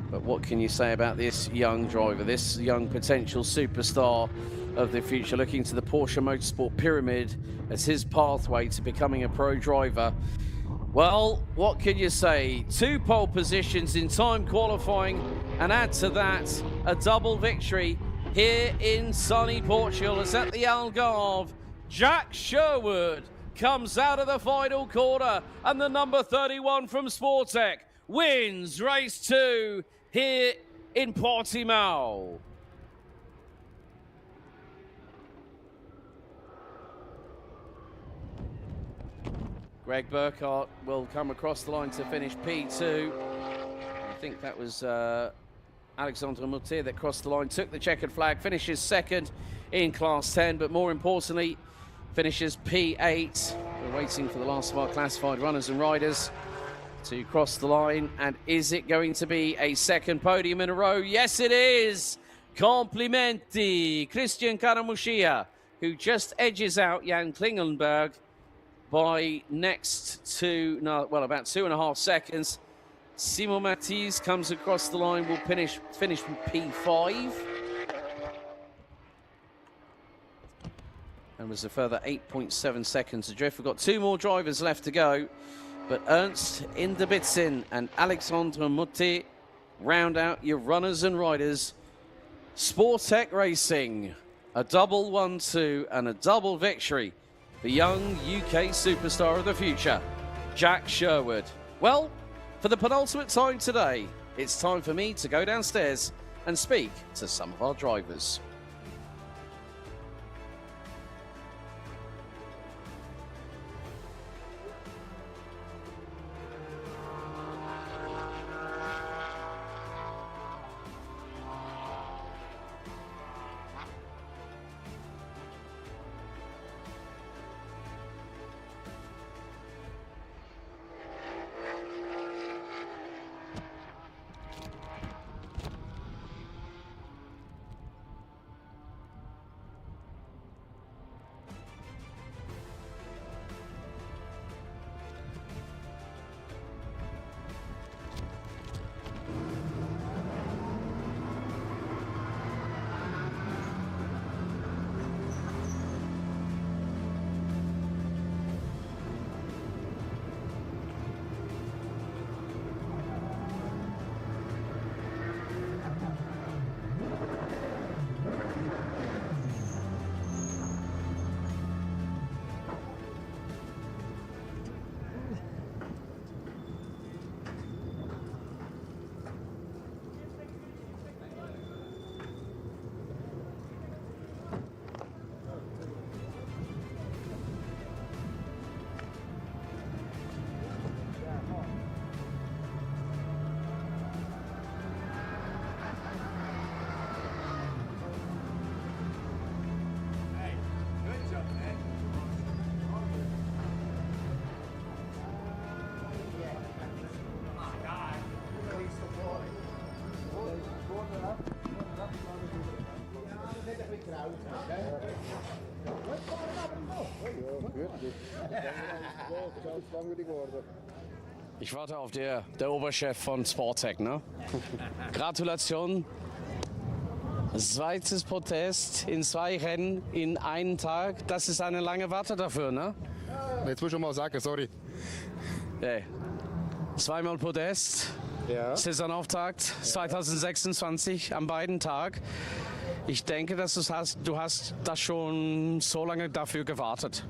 But what can you say about this young driver, this young potential superstar of the future, looking to the Porsche Motorsport Pyramid as his pathway to becoming a pro driver? Well, what can you say? 2 pole positions in time qualifying, and add to that a double victory here in sunny Portugal. It's at the Algarve. Jack Sherwood comes out of the final corner, and the number 31 from Sportec wins race 2 here in Portimao. Greg Burkhardt will come across the line to finish P2. I think that was Alexandre Moutet that crossed the line, took the checkered flag, finishes second in Class 10, but more importantly, finishes P8. We're waiting for the last of our classified runners and riders to cross the line. And is it going to be a second podium in a row? Yes, it is. Complimenti. Christian Caramuccia, who just edges out Jan Klingenberg by about 2.5 seconds. Simon Matisse comes across the line, will finish from P5. And was a further 8.7 seconds adrift. We've got 2 more drivers left to go, but Ernst Inderbitzin and Alexandre Moutet round out your runners and riders. Sportec Racing, a double 1-2 and a double victory. The young UK superstar of the future, Jack Sherwood. Well, for the penultimate time today, it's time for me to go downstairs and speak to some of our drivers. Ich warte auf der Oberchef von Sportec, ne? Gratulation. Zweites Podest in 2 Rennen in einem Tag. Das ist eine lange Warte dafür, ne? Jetzt muss ich mal sagen, sorry. Hey. 2-mal Podest. Ja. Saisonauftakt 2026 an beiden Tagen. Ich denke, dass du hast das schon so lange dafür gewartet.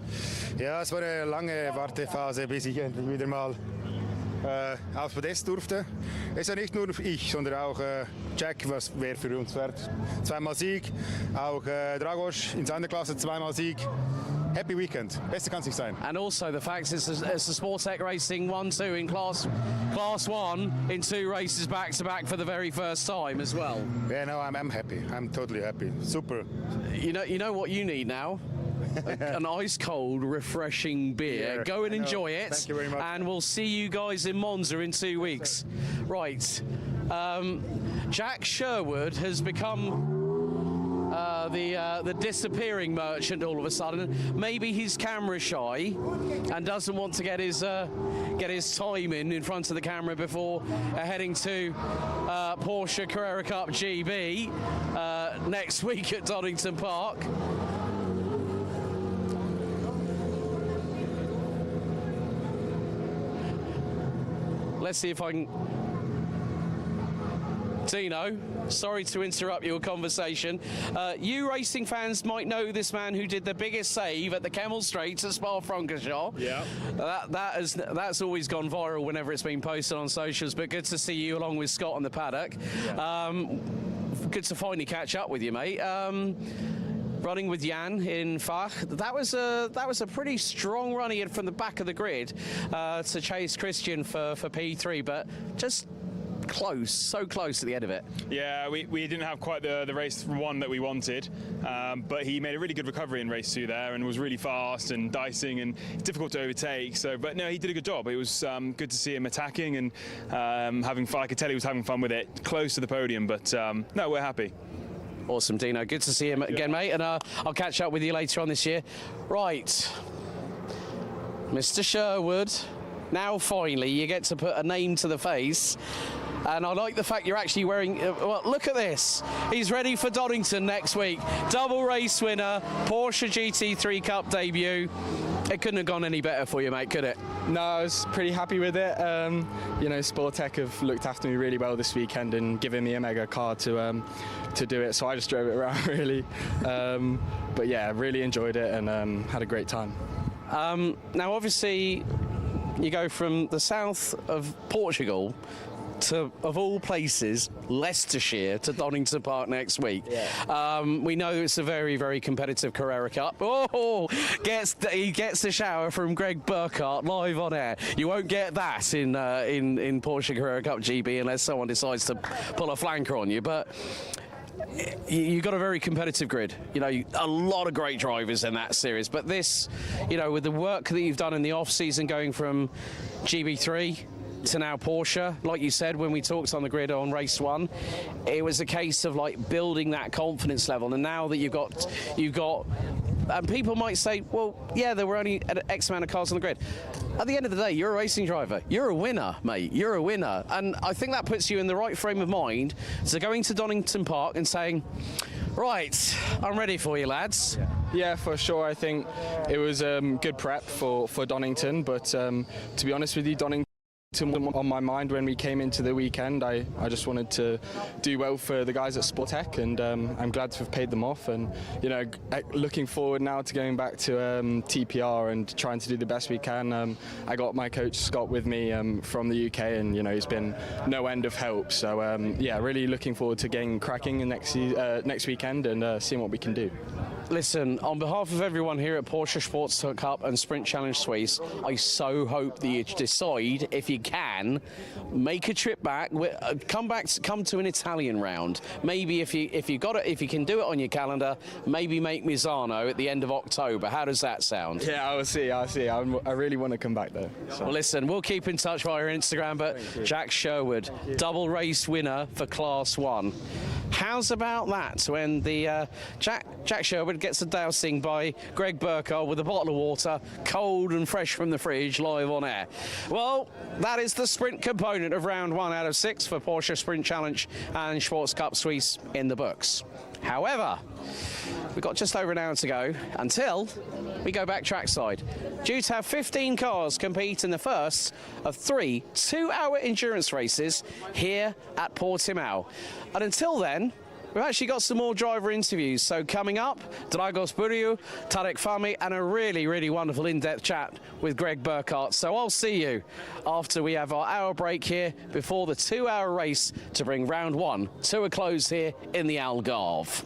Ja, es war eine lange Wartephase, bis ich endlich wieder mal aufs Podest durfte. Es ist ja nicht nur ich, sondern auch Jack, wer für uns fährt. 2-mal Sieg, auch Dragos in seiner Klasse 2-mal Sieg. Happy weekend. Besser kann es nicht sein. And also the fact is it's the Sportec Racing 1-2 in class 1 in 2 races back to back for the very first time as well. Yeah, no, I'm happy. I'm totally happy. Super. You know what you need now? An ice cold, refreshing beer. Yeah, Go and enjoy it. Thank you very much. And we'll see you guys in Monza in 2 weeks. Right. Jack Sherwood has become the disappearing merchant all of a sudden. Maybe he's camera shy and doesn't want to get his time in front of the camera before heading to Porsche Carrera Cup GB next week at Donington Park. Let's see if I can Dino, sorry to interrupt your conversation. You racing fans might know this man who did the biggest save at the Kemmel Straights at Spa-Francorchamps. Yeah. That's always gone viral whenever it's been posted on socials, but good to see you along with Scott on the paddock. Yeah. Good to finally catch up with you, mate. Running with Jan in Fach, that was a pretty strong run he had from the back of the grid to chase Christian for P3, but just close, so close at the end of it. Yeah, we didn't have quite the race one that we wanted, but he made a really good recovery in race 2 there and was really fast and dicing and difficult to overtake. So, but no, he did a good job. It was good to see him attacking and having fun. I could tell he was having fun with it, close to the podium, but no, we're happy. Awesome, Dino. Good to see him again, mate, and I'll catch up with you later on this year. Right, Mr. Sherwood, now finally you get to put a name to the face. And I like the fact you're actually wearing, well, look at this. He's ready for Donington next week. Double race winner, Porsche GT3 Cup debut. It couldn't have gone any better for you, mate, could it? No, I was pretty happy with it. You know, Sportec have looked after me really well this weekend and given me a mega car to do it. So I just drove it around, really. But yeah, really enjoyed it and had a great time. Now, obviously, you go from the south of Portugal to, of all places, Leicestershire to Donington Park next week. Yeah. We know it's a very, very competitive Carrera Cup. Oh, he gets the shower from Greg Burkhardt live on air. You won't get that in Porsche Carrera Cup GB unless someone decides to pull a flanker on you. But you got a very competitive grid. You know, a lot of great drivers in that series. But this, you know, with the work that you've done in the off-season, going from GB3 to now Porsche, like you said when we talked on the grid on race 1, it was a case of like building that confidence level. And now that you've got, and people might say, well, yeah, there were only X amount of cars on the grid. At the end of the day, you're a racing driver. You're a winner, mate. You're a winner. And I think that puts you in the right frame of mind to going to Donington Park and saying, right, I'm ready for you, lads. Yeah, for sure. I think it was good prep for Donington, but to be honest with you, Donington on my mind when we came into the weekend. I just wanted to do well for the guys at Sportec, and I'm glad to have paid them off, and you know, looking forward now to going back to TPR and trying to do the best we can. I got my coach Scott with me from the UK, and you know, he's been no end of help, so yeah, really looking forward to getting cracking in next weekend and seeing what we can do. Listen, on behalf of everyone here at Porsche Sports Cup and Sprint Challenge Suisse, I so hope that you decide, if you can, make a trip back. Come to an Italian round. Maybe if you can do it on your calendar, maybe make Misano at the end of October. How does that sound? Yeah, I'll see. I really want to come back there. So. Well, listen, we'll keep in touch via Instagram. But Jack Sherwood, double race winner for Class 1. How's about that when the Jack Sherwood gets a dousing by Greg Burkhardt with a bottle of water, cold and fresh from the fridge, live on air? Well, that is the sprint component of round 1 out of 6 for Porsche Sprint Challenge and Sports Cup Suisse in the books. However, we've got just over an hour to go until we go back trackside. Due to have 15 cars compete in the first of 3 2-hour endurance races here at Portimao. And until then, we've actually got some more driver interviews. So coming up, Dragos Buriu, Tarek Fahmy, and a really, really wonderful in-depth chat with Greg Burkhardt. So I'll see you after we have our hour break here before the 2-hour race to bring round 1 to a close here in the Algarve.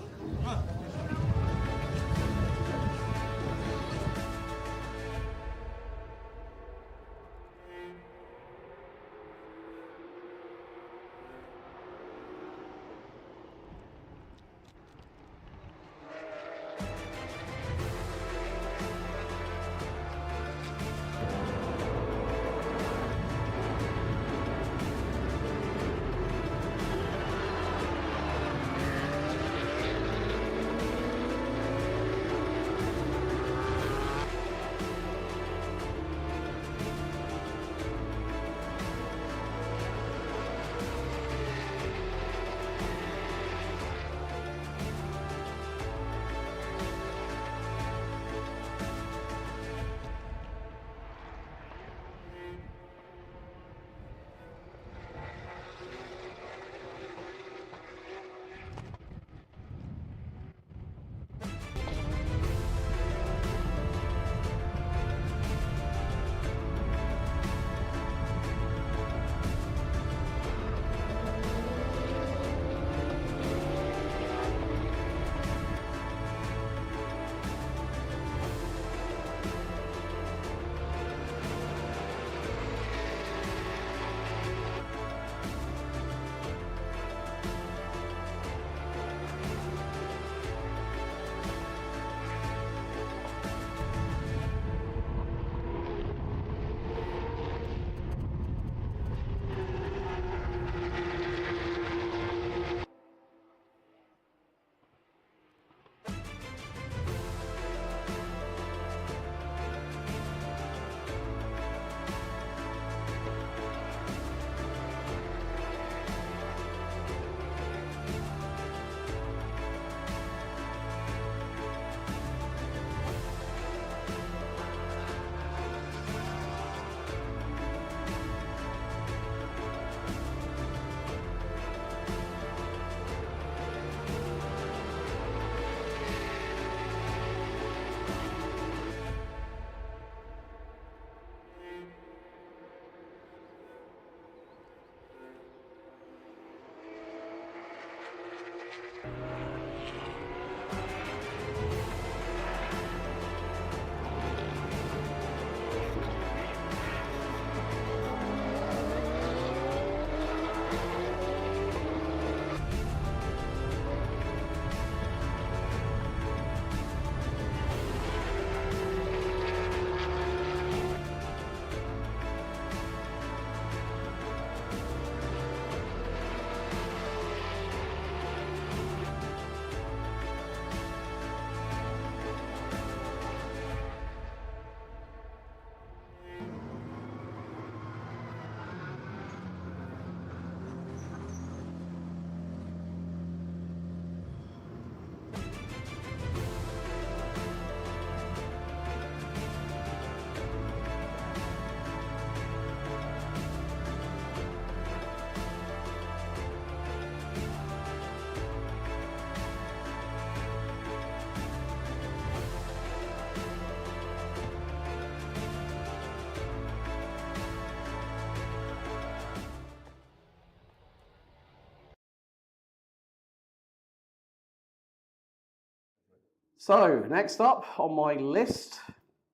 So, next up on my list,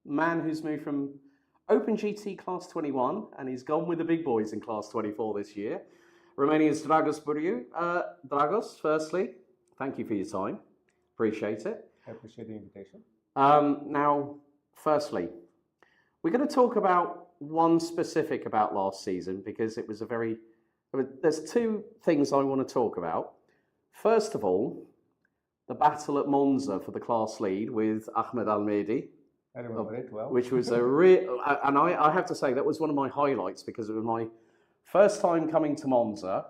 man who's moved from Open GT Class 21 and he's gone with the big boys in Class 24 this year. Romania's Dragos Buriu. Dragos, firstly, thank you for your time. Appreciate it. I appreciate the invitation. Now, firstly, we're going to talk about one specific about last season because it was there's two things I want to talk about. First of all, the battle at Monza for the class lead with Ahmed Almehdi. I remember it well. Which was a real, and I have to say that was one of my highlights because it was my first time coming to Monza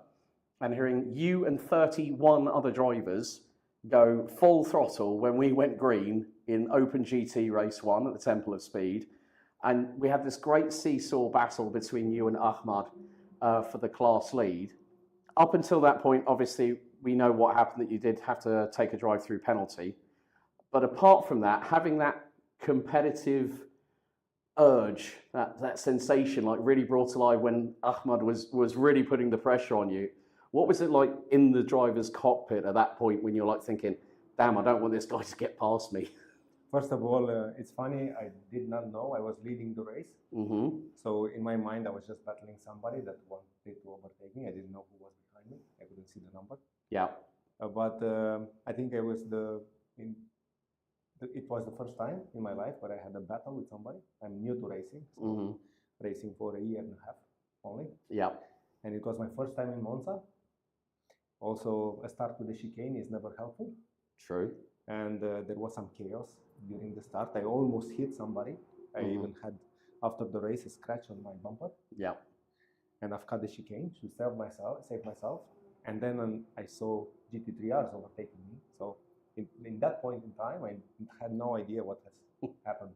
and hearing you and 31 other drivers go full throttle when we went green in Open GT Race 1 at the Temple of Speed. And we had this great seesaw battle between you and Ahmad for the class lead. Up until that point, obviously, we know what happened, that you did have to take a drive-through penalty. But apart from that, having that competitive urge, that sensation, like really brought alive when Ahmad was really putting the pressure on you. What was it like in the driver's cockpit at that point when you're like thinking, damn, I don't want this guy to get past me? First of all, it's funny, I did not know I was leading the race. Mm-hmm. So in my mind, I was just battling somebody that wanted to overtake me. I didn't know who was behind me. I couldn't see the number. Yeah. But I think it was it was the first time in my life where I had a battle with somebody. I'm new to racing, so racing for a year and a half only. Yeah. And it was my first time in Monza. Also, a start with the chicane is never helpful. True. And there was some chaos during the start. I almost hit somebody. I even had, after the race, a scratch on my bumper. Yeah. And I've cut the chicane to save myself. And then I saw GT3Rs overtaking me. So in that point in time, I had no idea what has happened.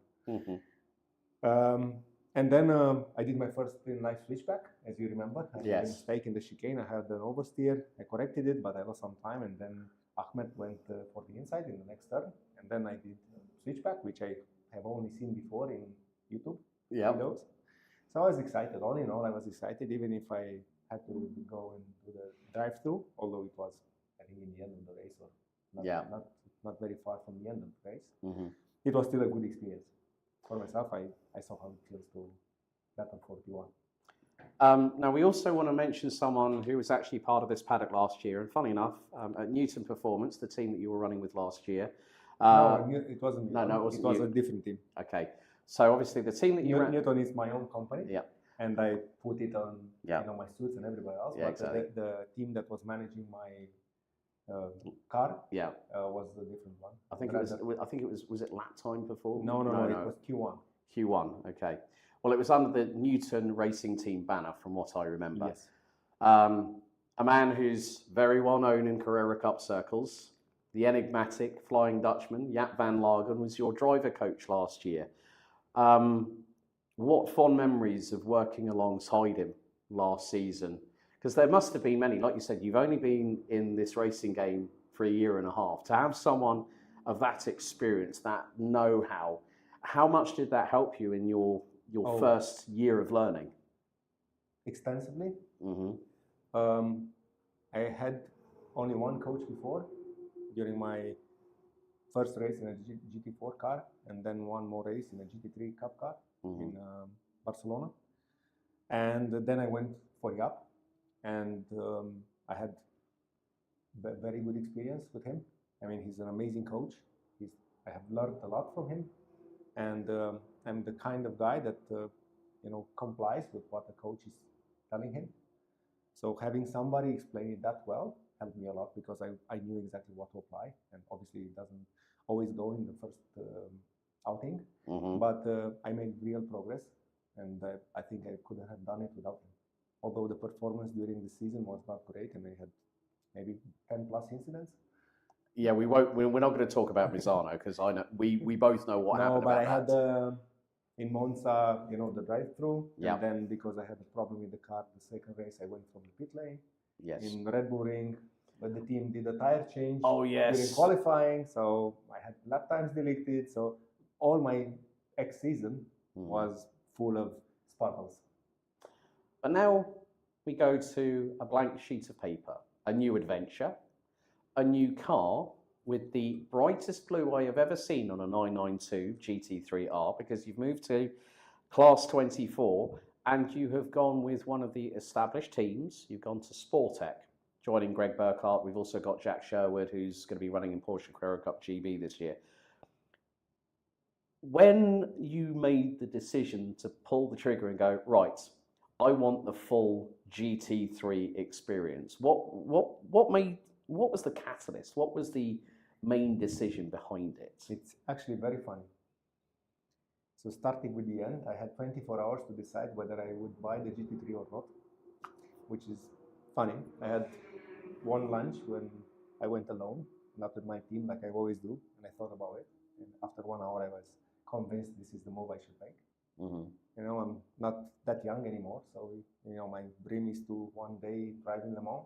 And then I did my first live switchback, as you remember. I made a mistake in the chicane. I had an oversteer. I corrected it, but I lost some time. And then Ahmed went for the inside in the next turn. And then I did switchback, which I have only seen before in YouTube videos. So I was excited. All in all, I was excited, even if I had to go into the drive-through, although it was, I think, in the end of the race, or not very far from the end of the race. It was still a good experience. For myself, I saw how it feels to battle 41. Now, we also want to mention someone who was actually part of this paddock last year, and funny enough, at Newton Performance, the team that you were running with last year. No, it wasn't. No, it wasn't. It was a different team. Okay, so obviously the team that you ran. Newton is my own company. Yeah. And I put it on, my suits and everybody else. Yeah, but exactly. The team that was managing my car, was a different one. I think it was. Was it lap time before? No, it was Q1. Q1. Okay. Well, it was under the Newton Racing Team banner, from what I remember. Yes. A man who's very well known in Carrera Cup circles, the enigmatic Flying Dutchman, Jaap van Lagen, was your driver coach last year. What fond memories of working alongside him last season? Because there must have been many. Like you said, you've only been in this racing game for a year and a half. To have someone of that experience, that know-how, how much did that help you in your first year of learning? Extensively. I had only one coach before, during my first race in a GT4 car, and then one more race in a GT3 Cup car in Barcelona. And then I went for Jaap, and I had a very good experience with him. I mean, he's an amazing coach. I have learned a lot from him, and I'm the kind of guy that complies with what the coach is telling him. So having somebody explain it that well helped me a lot, because I knew exactly what to apply, and obviously it doesn't always go in the first outing, but I made real progress, and I think I couldn't have done it without him. Although the performance during the season was not great, and I had maybe 10 plus incidents. Yeah, we're not going to talk about Misano, because I know we both know what happened. No, but about I had in Monza, the drive-through, and then because I had a problem with the car, the second race I went from the pit lane. Yes. In Red Bull Ring, but the team did a tire change. Oh yes. During qualifying, so I had lap times deleted. So all my ex-season was full of sparkles. But now we go to a blank sheet of paper, a new adventure, a new car, with the brightest blue I have ever seen on a 992 GT3R, because you've moved to Class 24 and you have gone with one of the established teams. You've gone to Sportec, joining Greg Burkhardt. We've also got Jack Sherwood, who's going to be running in Porsche Cup GB this year. When you made the decision to pull the trigger and go, right, I want the full GT3 experience, what was the catalyst? What was the main decision behind it? It's actually very funny. So starting with the end, I had 24 hours to decide whether I would buy the GT3 or not, which is funny. I had one lunch when I went alone, not with my team like I always do, and I thought about it. And after 1 hour, I was convinced this is the move I should make. You know, I'm not that young anymore, so you know, my dream is to one day drive in Le Mans.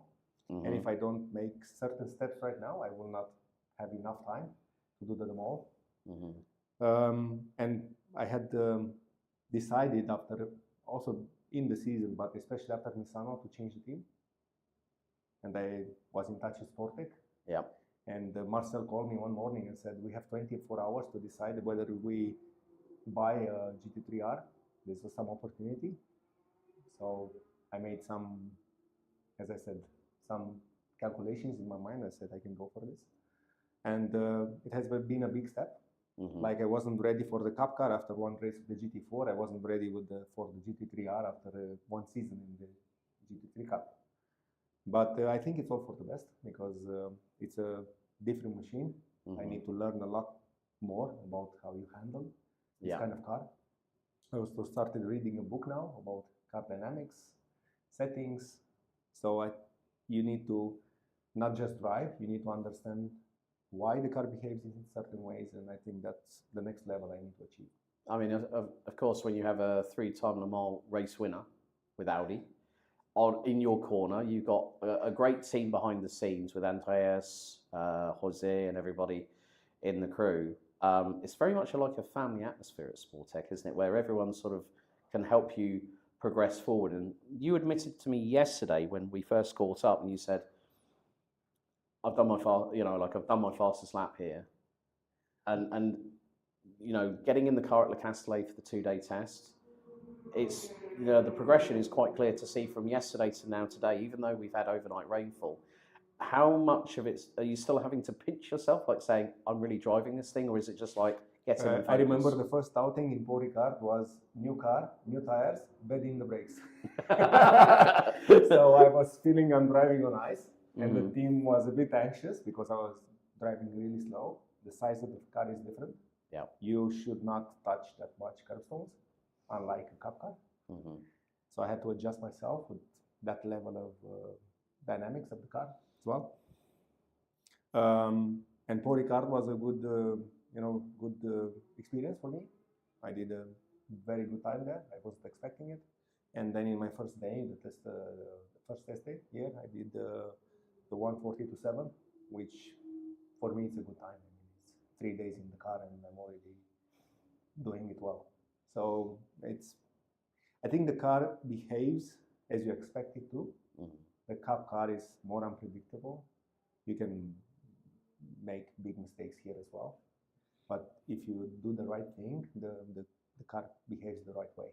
And if I don't make certain steps right now, I will not have enough time to do them all. And I had decided after, also in the season, but especially after Misano, to change the team. And I was in touch with Sportec. Yeah. And Marcel called me one morning and said, we have 24 hours to decide whether we buy a GT3R. This was some opportunity. So I made some, as I said, some calculations in my mind. I said, I can go for this. And it has been a big step. Like I wasn't ready for the Cup car after one race of the GT4. I wasn't ready for the GT3R after one season in the GT3 Cup. But I think it's all for the best, because it's a different machine. I need to learn a lot more about how you handle this kind of car. I also started reading a book now about car dynamics, settings. So you need to not just drive, you need to understand why the car behaves in certain ways, and I think that's the next level I need to achieve. I mean, of course, when you have a 3-time Le Mans race winner with Audi, in your corner, you've got a great team behind the scenes with Andreas, Jose, and everybody in the crew. It's very much like a family atmosphere at Sportec, isn't it? Where everyone sort of can help you progress forward. And you admitted to me yesterday when we first caught up, and you said, I've done my fastest lap here, and you know, getting in the car at Le Castellet for the 2-day test, it's, you know, the progression is quite clear to see from yesterday to now today. Even though we've had overnight rainfall, how much of it are you still having to pinch yourself, like saying, I'm really driving this thing, or is it just like getting in focus? I remember the first outing in Paul Ricard was new car, new tires, bed in the brakes. So I was feeling I'm driving on ice. And the team was a bit anxious because I was driving really slow. The size of the car is different. Yeah. You should not touch that much curbstones, unlike a Cup car. So I had to adjust myself with that level of dynamics of the car as well. And Paul Ricard was a good experience for me. I did a very good time there. I wasn't expecting it. And then in my first day, the first test day here, I did the 1:42.7, which for me it's a good time. I mean, it's 3 days in the car and I'm already doing it well. So I think the car behaves as you expect it to. The Cup car is more unpredictable. You can make big mistakes here as well. But if you do the right thing, the car behaves the right way.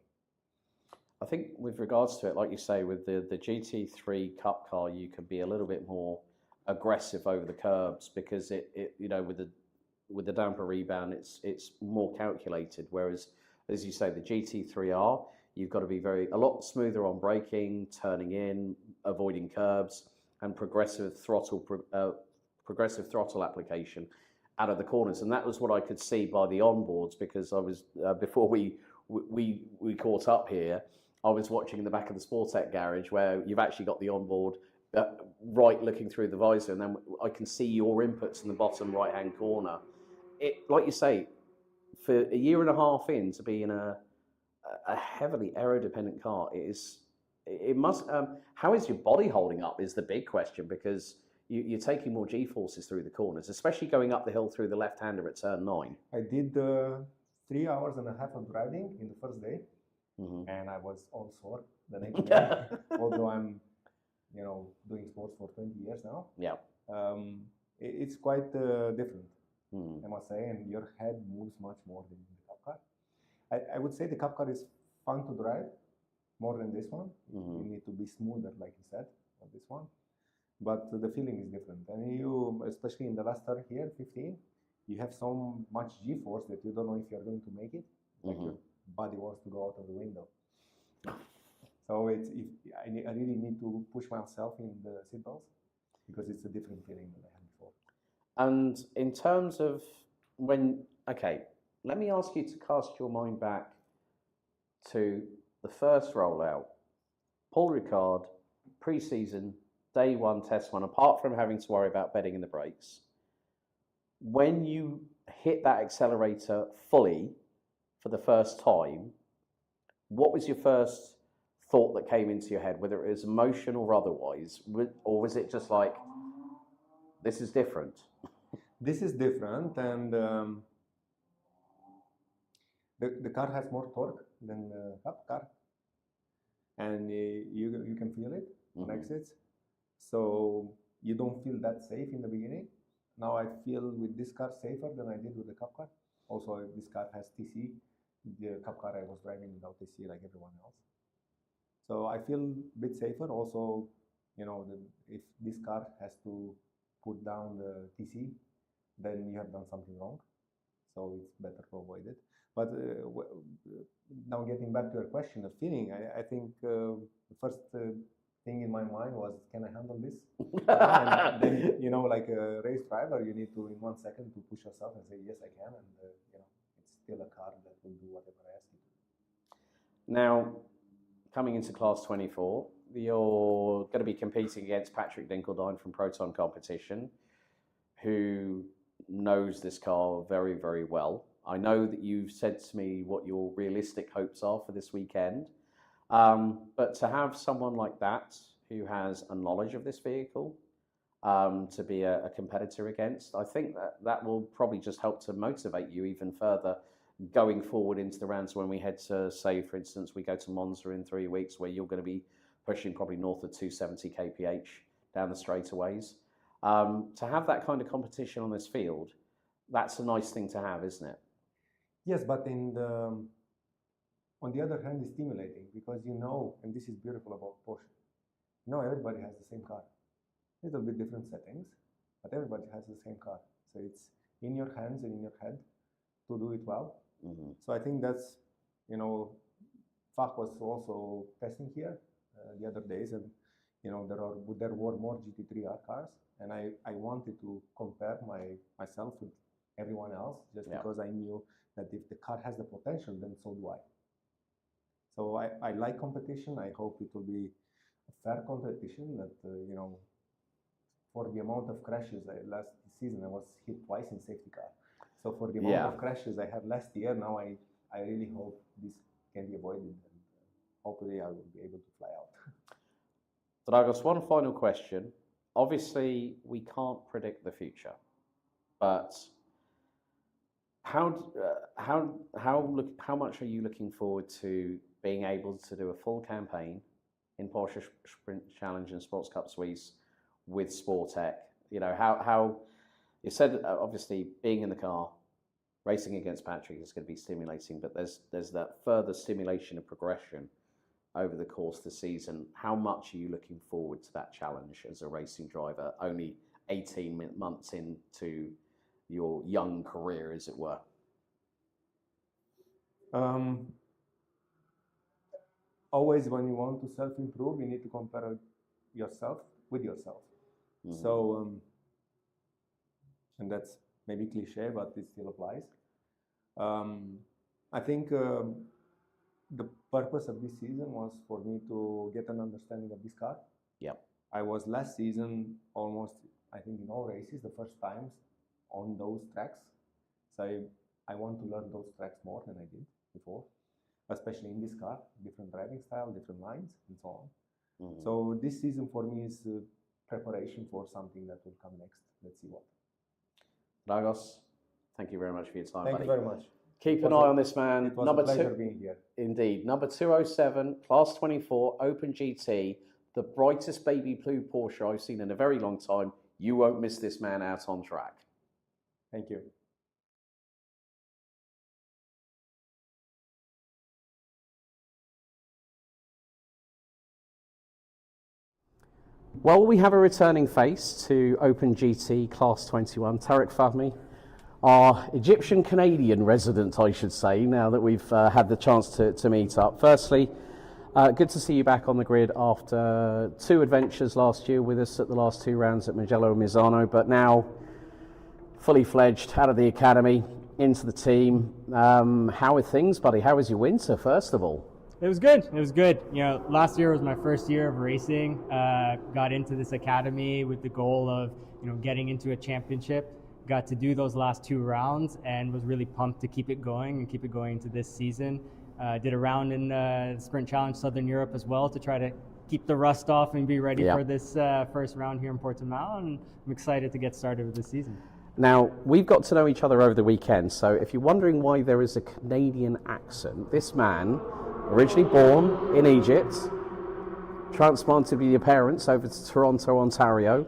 I think with regards to it, like you say, with the GT3 Cup car, you can be a little bit more aggressive over the curbs because it you know, with the damper rebound, it's more calculated. Whereas, as you say, the GT3R, you've got to be a lot smoother on braking, turning in, avoiding curbs, and progressive throttle application out of the corners. And that was what I could see by the onboards, because I was before we caught up here, I was watching in the back of the Sportec garage where you've actually got the onboard right looking through the visor, and then I can see your inputs in the bottom right-hand corner. It, like you say, for a year and a half in to be in a heavily aero-dependent car, it must. How is your body holding up is the big question, because you're taking more G-forces through the corners, especially going up the hill through the left-hander at turn 9. I did 3 hours and a half of driving in the first day, and I was all sore the next day. Although I'm, doing sports for 20 years now. Yeah. it's quite different, I must say, and your head moves much more than the Cup car. I would say the Cup car is fun to drive more than this one. You need to be smoother, like you said, on this one. But the feeling is different. And you, especially in the last turn here, 15, you have so much G-force that you don't know if you're going to make it. Like your body wants to go out of the window. So I really need to push myself in the seatbelts because it's a different feeling than I had before. And in terms of okay, let me ask you to cast your mind back to the first rollout. Paul Ricard, pre-season, day one, test one, apart from having to worry about bedding in the brakes, when you hit that accelerator fully for the first time, what was your first thought that came into your head, whether it was emotional or otherwise, or was it just like, this is different? This is different, and the car has more torque than the Cup car, and you can feel it on exits. So you don't feel that safe in the beginning. Now I feel with this car safer than I did with the Cup car. Also, this car has TC. The Cup car I was driving without TC like everyone else. So I feel a bit safer. Also, you know, if this car has to put down the TC, then you have done something wrong. So it's better to avoid it. But now getting back to your question of feeling, I think the first thing in my mind was, can I handle this? And then, you know, like a race driver, you need to, in 1 second, to push yourself and say, yes, I can. And, you know, it's still a car that will do whatever I ask it to. Now, coming into class 24, you're going to be competing against Patrick Dinkeldine from Proton Competition, who knows this car very, very well. I know that you've said to me what your realistic hopes are for this weekend. But to have someone like that who has a knowledge of this vehicle to be a competitor against, I think that will probably just help to motivate you even further going forward into the rounds when we head to, say, for instance, we go to Monza in 3 weeks, where you're going to be pushing probably north of 270 kph down the straightaways. To have that kind of competition on this field, that's a nice thing to have, isn't it? Yes, but on the other hand, it's stimulating because you know, and this is beautiful about Porsche, you know, everybody has the same car. A little bit different settings, but everybody has the same car. So it's in your hands and in your head to do it well. So I think that's, you know, Fach was also testing here the other days, and you know, there were more GT3R cars, and I wanted to compare myself with everyone else just because I knew that if the car has the potential, then so do I. So I like competition. I hope it will be a fair competition that, you know, for the amount of crashes last season, I was hit twice in safety car. So for the amount of crashes I had last year, now I really hope this can be avoided, and hopefully I will be able to fly out. Dragos, one final question. Obviously, we can't predict the future, but how much are you looking forward to being able to do a full campaign in Porsche Sprint Challenge and Sports Cup Suisse with Sportec? You know, how you said, obviously being in the car, racing against Patrick is going to be stimulating, but there's that further stimulation and progression over the course of the season. How much are you looking forward to that challenge as a racing driver, only 18 months into your young career, as it were? Always when you want to self-improve, you need to compare yourself with yourself. So, and that's maybe cliche, but it still applies. I think the purpose of this season was for me to get an understanding of this car. I was last season almost, I think, in all races, the first times on those tracks. So I want to learn those tracks more than I did before, especially in this car, different driving style, different lines, and so on. So this season for me is preparation for something that will come next. Let's see what. Dragos, thank you very much for your time, Thank buddy. you very much. Keep an eye on this man. It was number a pleasure 2, being here. Indeed. Number 207, Class 24, Open GT, the brightest baby blue Porsche I've seen in a very long time. You won't miss this man out on track. Thank you. Well, we have a returning face to Open GT Class 21, Tarek Fahmy, our Egyptian-Canadian resident, I should say, now that we've had the chance to meet up. Firstly, good to see you back on the grid after 2 adventures last year with us at the last 2 rounds at Mugello and Misano, but now fully fledged, out of the academy, into the team. How are things, buddy? How was your winter, first of all? It was good. It was good. You know, last year was my first year of racing. Got into this academy with the goal of, you know, getting into a championship. Got to do those last 2 rounds and was really pumped to keep it going and keep it going into this season. Did a round in the Sprint Challenge Southern Europe as well to try to keep the rust off and be ready for this first round here in Portimao. And I'm excited to get started with this season. Now, we've got to know each other over the weekend, so if you're wondering why there is a Canadian accent, this man, originally born in Egypt, transplanted with your parents over to Toronto, Ontario,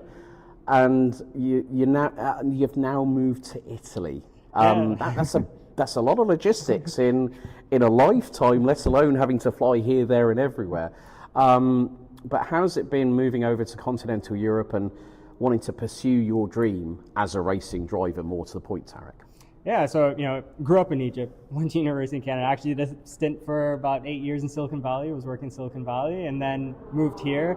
and you've now moved to Italy. That's a lot of logistics in a lifetime, let alone having to fly here, there, and everywhere. But how's it been moving over to continental Europe and wanting to pursue your dream as a racing driver, more to the point, Tarek? Yeah, so, you know, grew up in Egypt, went to university in Canada, actually did a stint for about 8 years in Silicon Valley, was working in Silicon Valley, and then moved here,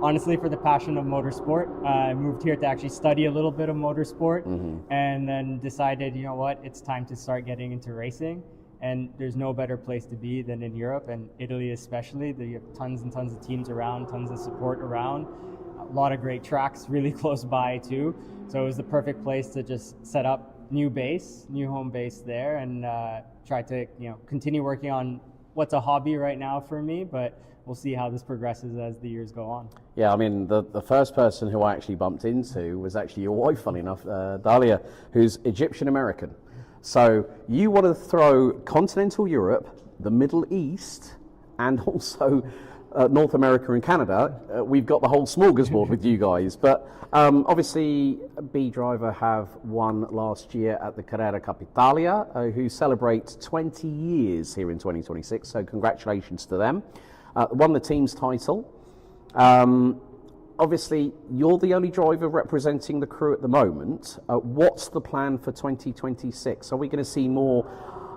honestly, for the passion of motorsport. I moved here to actually study a little bit of motorsport, and then decided, you know what, it's time to start getting into racing. And there's no better place to be than in Europe, and Italy especially. You have tons and tons of teams around, tons of support around. A lot of great tracks really close by too. So it was the perfect place to just set up new home base there, and try to, you know, continue working on what's a hobby right now for me, but we'll see how this progresses as the years go on. Yeah, I mean, the first person who I actually bumped into was actually your wife, funny enough, Dalia, who's Egyptian-American. So you want to throw continental Europe, the Middle East, and also North America and Canada. We've got the whole smorgasbord with you guys. But obviously, B Driver have won last year at the Carrera Cup Italia, who celebrate 20 years here in 2026. So congratulations to them. Won the team's title. Obviously, you're the only driver representing the crew at the moment. What's the plan for 2026? Are we going to see more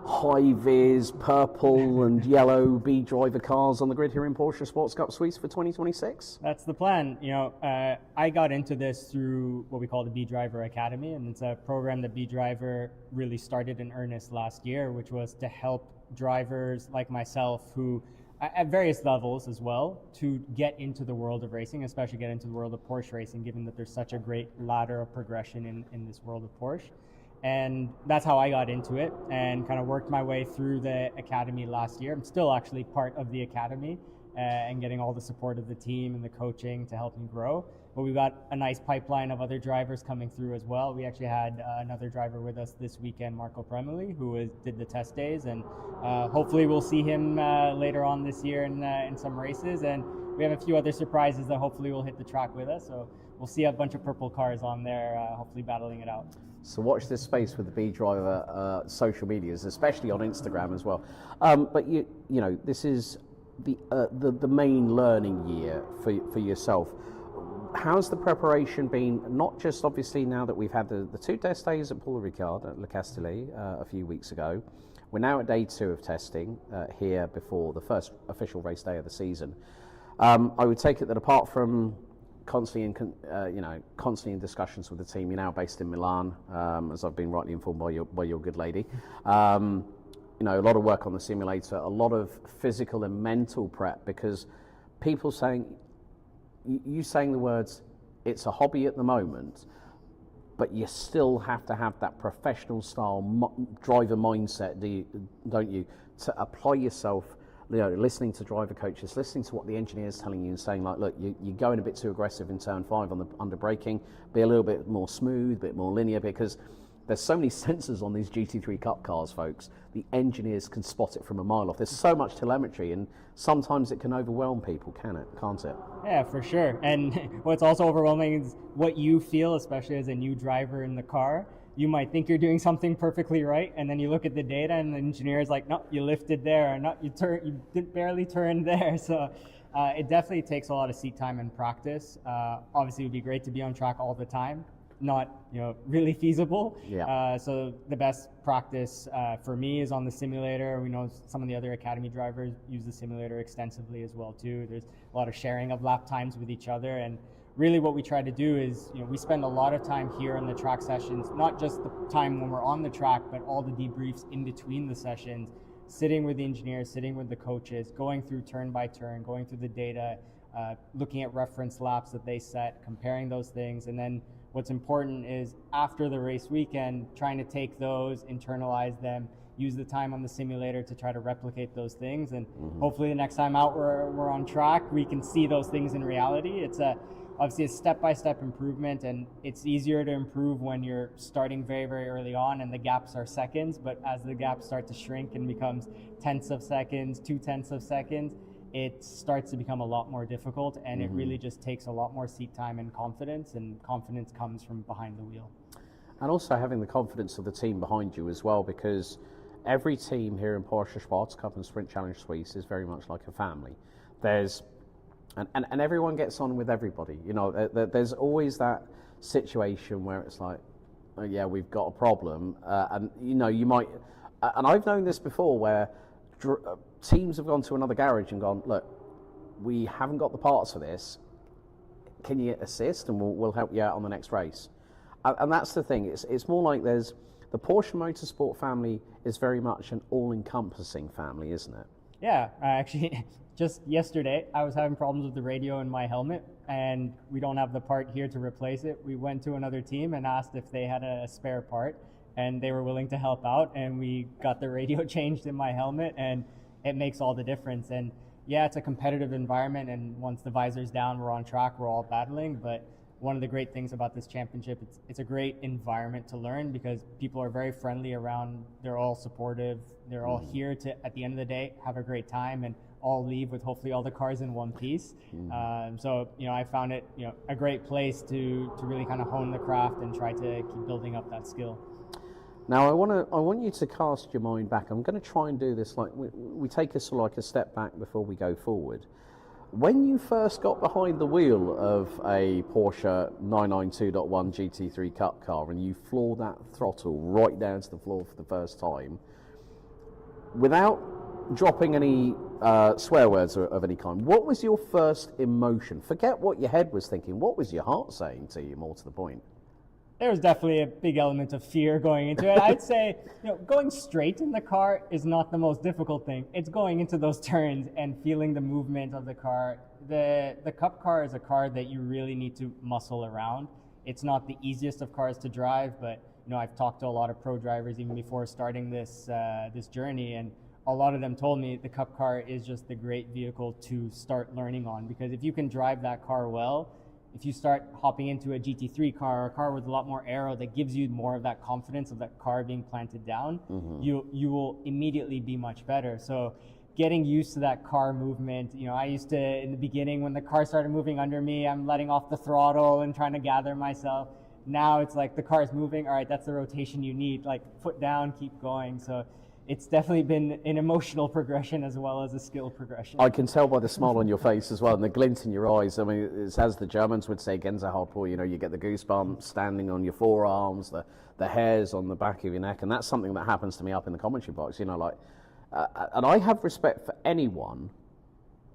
high-vis, purple and yellow B driver cars on the grid here in Porsche Sports Cup Suisse for 2026? That's the plan. You know, I got into this through what we call the B Driver Academy, and it's a program that B Driver really started in earnest last year, which was to help drivers like myself who, at various levels as well, to get into the world of racing, especially get into the world of Porsche racing, given that there's such a great ladder of progression in this world of Porsche. And that's how I got into it and kind of worked my way through the academy last year. I'm still actually part of the academy and getting all the support of the team and the coaching to help me grow. But we've got a nice pipeline of other drivers coming through as well. We actually had another driver with us this weekend, Marco Premoli, who did the test days, and hopefully we'll see him later on this year in some races. And we have a few other surprises that hopefully will hit the track with us. So we'll see a bunch of purple cars on there, hopefully battling it out. So watch this space with the B Driver social medias, especially on Instagram as well. But you know, this is the main learning year for yourself. How's the preparation been? Not just obviously now that we've had the 2 test days at Paul Ricard at Le Castellet a few weeks ago. We're now at day 2 of testing here before the first official race day of the season. I would take it that apart from constantly in discussions with the team, you're now based in Milan, as I've been rightly informed by your good lady. You know, a lot of work on the simulator, a lot of physical and mental prep, because people saying, you saying the words, it's a hobby at the moment, but you still have to have that professional style driver mindset, don't you, to apply yourself, you know, listening to driver coaches, listening to what the engineer's telling you and saying, like, look, you're going a bit too aggressive in turn 5 on the under braking, be a little bit more smooth, a bit more linear, because there's so many sensors on these GT3 Cup cars, folks. The engineers can spot it from a mile off. There's so much telemetry, and sometimes it can overwhelm people, can't it? Yeah, for sure. And what's also overwhelming is what you feel, especially as a new driver in the car. You might think you're doing something perfectly right, and then you look at the data, and the engineer is like, "No, you lifted there, or no, you barely turned there." So it definitely takes a lot of seat time and practice. Obviously, it would be great to be on track all the time. Not really feasible. Yeah. So the best practice for me is on the simulator. We know some of the other academy drivers use the simulator extensively as well too. There's a lot of sharing of lap times with each other, and really what we try to do is we spend a lot of time here in the track sessions, not just the time when we're on the track, but all the debriefs in between the sessions, sitting with the engineers, sitting with the coaches, going through turn by turn, going through the data, looking at reference laps that they set, comparing those things, and then what's important is after the race weekend, trying to take those, internalize them, use the time on the simulator to try to replicate those things, and hopefully the next time out we're on track, we can see those things in reality. It's obviously a step-by-step improvement, and it's easier to improve when you're starting very, very early on and the gaps are seconds, but as the gaps start to shrink and becomes tenths of seconds, 2/10 of seconds, it starts to become a lot more difficult, and it really just takes a lot more seat time and confidence comes from behind the wheel. And also having the confidence of the team behind you as well, because every team here in Porsche Cup and Sprint Challenge Suisse is very much like a family. And everyone gets on with everybody. There's always that situation where it's like, oh, yeah, we've got a problem, and you might. And I've known this before, where teams have gone to another garage and gone, look, we haven't got the parts for this. Can you assist, and we'll help you out on the next race? And that's the thing. It's more like there's the Porsche Motorsport family is very much an all-encompassing family, isn't it? Yeah, actually, just yesterday I was having problems with the radio in my helmet, and we don't have the part here to replace it. We went to another team and asked if they had a spare part, and they were willing to help out, and we got the radio changed in my helmet, and it makes all the difference. And yeah, it's a competitive environment, and once the visor's down, we're on track, we're all battling. But one of the great things about this championship, it's a great environment to learn, because people are very friendly around, they're all supportive, they're all here to, at the end of the day, have a great time and all leave with hopefully all the cars in one piece. So I found it a great place to really kind of hone the craft and try to keep building up that skill. Now, I want you to cast your mind back. I'm going to try and do this like we take us like a step back before we go forward. When you first got behind the wheel of a Porsche 992.1 GT3 Cup car and you floored that throttle right down to the floor for the first time, without dropping any swear words of any kind, what was your first emotion? Forget what your head was thinking. What was your heart saying to you, more to the point? There was definitely a big element of fear going into it. I'd say, going straight in the car is not the most difficult thing. It's going into those turns and feeling the movement of the car. The Cup car is a car that you really need to muscle around. It's not the easiest of cars to drive, but I've talked to a lot of pro drivers even before starting this journey, and a lot of them told me the Cup car is just the great vehicle to start learning on, because if you can drive that car well, if you start hopping into a GT3 car or a car with a lot more aero that gives you more of that confidence of that car being planted down, you will immediately be much better. So getting used to that car movement, I used to, in the beginning when the car started moving under me, I'm letting off the throttle and trying to gather myself. Now it's like the car is moving, all right, that's the rotation you need, like foot down, keep going. So it's definitely been an emotional progression as well as a skill progression. I can tell by the smile on your face as well and the glint in your eyes. I mean, it's as the Germans would say, Gänsehaut, you get the goosebumps standing on your forearms, the hairs on the back of your neck, and that's something that happens to me up in the commentary box, and I have respect for anyone,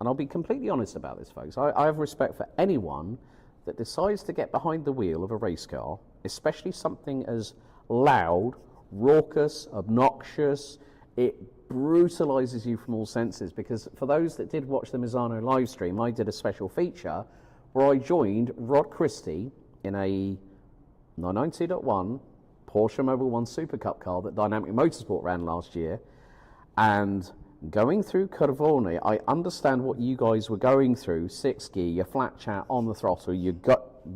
and I'll be completely honest about this, folks, I have respect for anyone that decides to get behind the wheel of a race car, especially something as loud, raucous, obnoxious. It brutalizes you from all senses, because for those that did watch the Misano live stream, I did a special feature where I joined Rod Christie in a 992.1 Porsche Mobil 1 Super Cup car that Dynamic Motorsport ran last year, and going through Curvone, I understand what you guys were going through, 6 gear, your flat chat on the throttle, you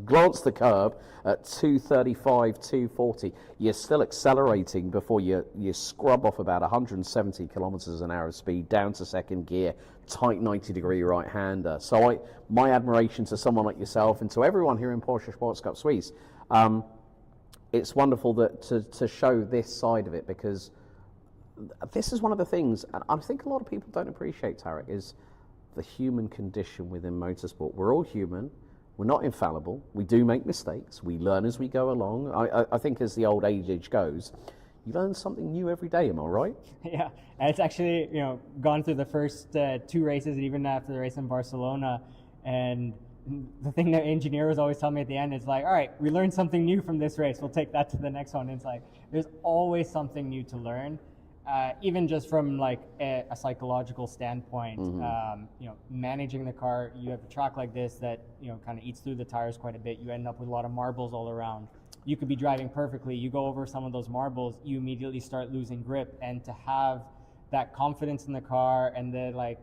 glance the curb at 235, 240. You're still accelerating before you scrub off about 170 kilometers an hour of speed down to second gear, tight 90-degree right-hander. So my admiration to someone like yourself and to everyone here in Porsche Cup Suisse. It's wonderful to show this side of it, because this is one of the things, and I think a lot of people don't appreciate, Tarek, is the human condition within motorsport. We're all human. We're not infallible. We do make mistakes. We learn as we go along. I think as the old age goes, you learn something new every day. Am I right? Yeah, and it's actually gone through the first 2 races, and even after the race in Barcelona, and the thing that engineer was always telling me at the end is like, all right, we learned something new from this race. We'll take that to the next one. And it's like there's always something new to learn. Even just from like a psychological standpoint, managing the car, you have a track like this that kind of eats through the tires quite a bit. You end up with a lot of marbles all around. You could be driving perfectly. You go over some of those marbles, you immediately start losing grip. And to have that confidence in the car and the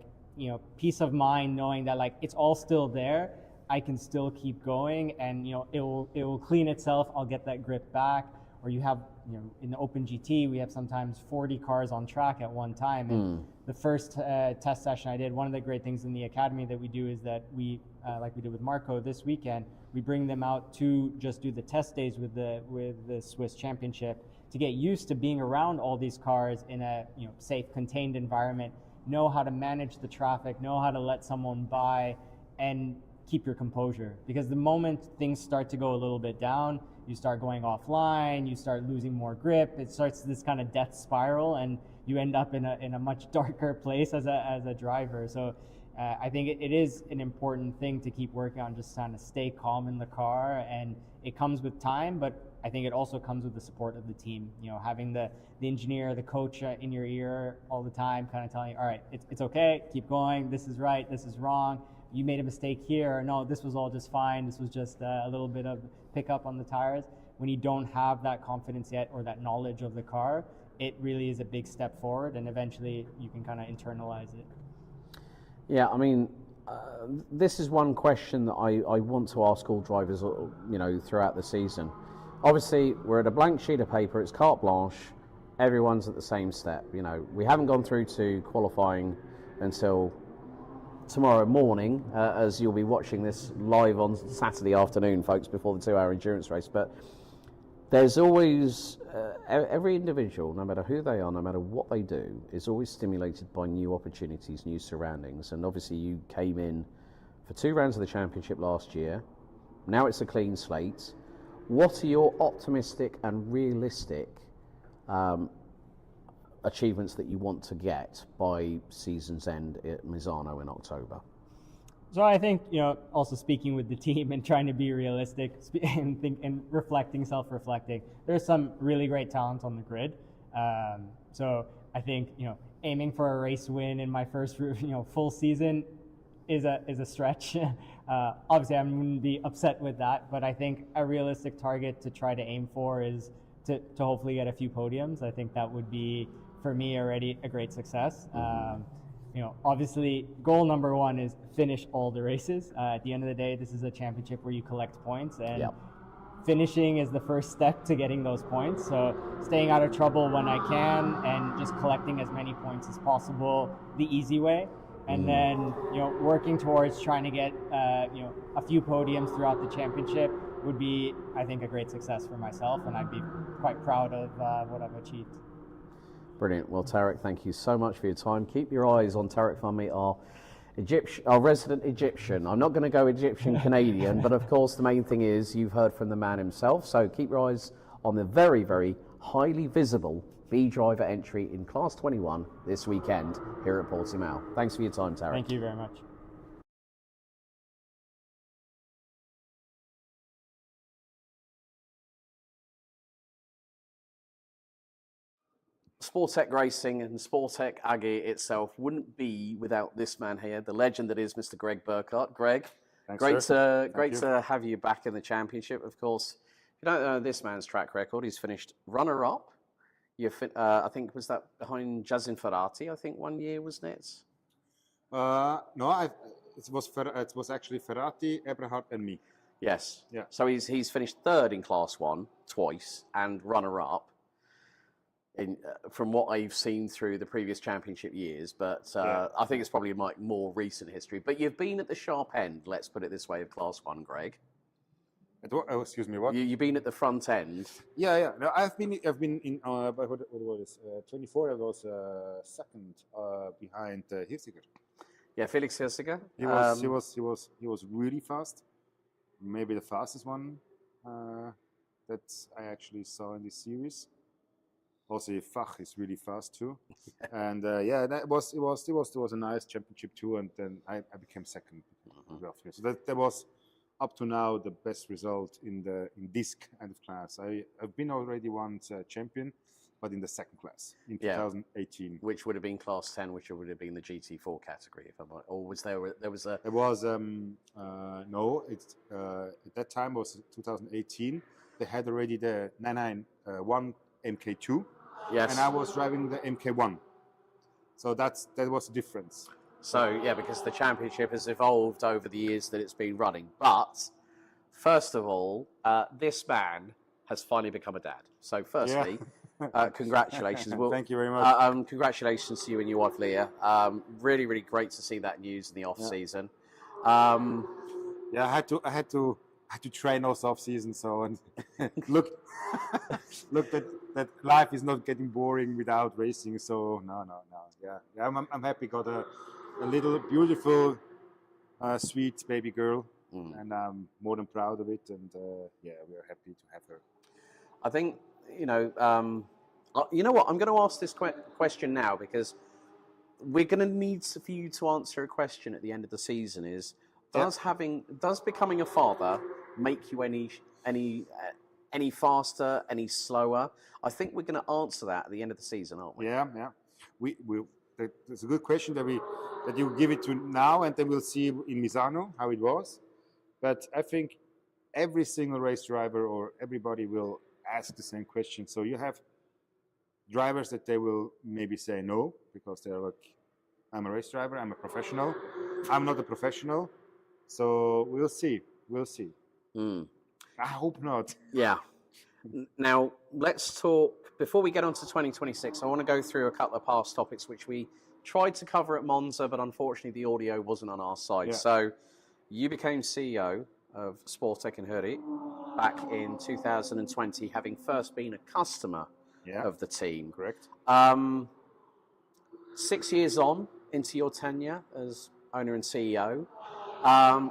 peace of mind knowing that like it's all still there, I can still keep going, and it will clean itself. I'll get that grip back. Or you have, in the Open GT, we have sometimes 40 cars on track at one time. And the first test session I did, one of the great things in the academy that we do is that we, like we did with Marco this weekend, we bring them out to just do the test days with the Swiss Championship to get used to being around all these cars in a safe, contained environment, know how to manage the traffic, know how to let someone by, and keep your composure. Because the moment things start to go a little bit down, you start going offline, you start losing more grip, it starts this kind of death spiral, and you end up in a much darker place as a driver. So I think it is an important thing to keep working on, just trying to stay calm in the car, and it comes with time, but I think it also comes with the support of the team. Having the engineer, the coach in your ear all the time, kind of telling you, all right, it's okay, keep going, this is right, this is wrong, you made a mistake here, or no, this was all just fine, this was just a little bit of pickup on the tires. When you don't have that confidence yet or that knowledge of the car, it really is a big step forward, and eventually you can kind of internalize it. Yeah, I mean, this is one question that I want to ask all drivers, throughout the season. Obviously, we're at a blank sheet of paper, it's carte blanche, everyone's at the same step. We haven't gone through to qualifying until tomorrow morning, as you'll be watching this live on Saturday afternoon, folks, before the 2-hour endurance race. But there's always, every individual, no matter who they are, no matter what they do, is always stimulated by new opportunities, new surroundings. And obviously you came in for 2 rounds of the championship last year. Now it's a clean slate. What are your optimistic and realistic achievements that you want to get by season's end at Misano in October? So I think, also speaking with the team and trying to be realistic and self-reflecting, there's some really great talent on the grid. So I think, aiming for a race win in my first, full season is a stretch. Obviously, I wouldn't be upset with that, but I think a realistic target to try to aim for is to hopefully get a few podiums. I think that would be, for me, already a great success. Obviously, goal number 1 is finish all the races. At the end of the day, this is a championship where you collect points, and finishing is the first step to getting those points. So staying out of trouble when I can, and just collecting as many points as possible the easy way. And then, working towards trying to get, a few podiums throughout the championship would be, I think, a great success for myself, and I'd be quite proud of what I've achieved. Brilliant. Well, Tarek, thank you so much for your time. Keep your eyes on Tarek Fahmy, our resident Egyptian. I'm not going to go Egyptian Canadian, but of course the main thing is you've heard from the man himself. So keep your eyes on the very, very highly visible B driver entry in Class 21 this weekend here at Portimao. Thanks for your time, Tarek. Thank you very much. Sportec Racing and Sportec AG itself wouldn't be without this man here, the legend that is Mr. Greg Burkhardt. Greg, thanks, great to have you back in the championship. Of course, if you don't know this man's track record, he's finished runner-up. I think, was that behind Jasin Ferrati, I think, one year, wasn't it? No, it was actually Ferrati, Eberhard, and me. Yes. Yeah. So he's finished third in Class 1 twice and runner-up. From what I've seen through the previous championship years, but I think it's probably more recent history. But you've been at the sharp end, let's put it this way, of Class 1, Greg. Excuse me, what? You've been at the front end. Yeah. No, I've been in what was 24. I was second behind Hirsiger. Yeah, Felix Hirsiger. He was really fast. Maybe the fastest one that I actually saw in this series. Also, Fach is really fast too, and it was a nice championship too. And then I became second. So that was up to now the best result in this kind of class. I've been already once champion, but in the second class in 2018, which would have been Class 10, which would have been the GT4 category, if I'm right. Or was there was a? It was no. It's at that time was 2018. They had already the 991 MK2. Yes. And I was driving the MK1. So that was the difference. So, yeah, because the championship has evolved over the years that it's been running. But, first of all, this man has finally become a dad. So, firstly, congratulations. Thank you very much. Congratulations to you and your wife, Leah. Really, really great to see that news in the off-season. I had to train also off-season, so and look that life is not getting boring without racing. So no. Yeah, I'm happy. Got a little beautiful, sweet baby girl, and I'm more than proud of it. And we are happy to have her. I think you know what, I'm going to ask this question now because we're going to need for you to answer a question at the end of the season. Does becoming a father make you any faster, any slower? I think we're going to answer that at the end of the season, aren't we? Yeah. It's a good question that you give it to now, and then we'll see in Misano how it was. But I think every single race driver or everybody will ask the same question. So you have drivers that they will maybe say no because they're like, I'm a race driver, I'm a professional. I'm not a professional. So we'll see. I hope not. Yeah. Now, let's talk, before we get on to 2026, I want to go through a couple of past topics which we tried to cover at Monza, but unfortunately the audio wasn't on our side. Yeah. So you became CEO of Sportec in Huri back in 2020, having first been a customer of the team. Correct. 6 years on into your tenure as owner and CEO,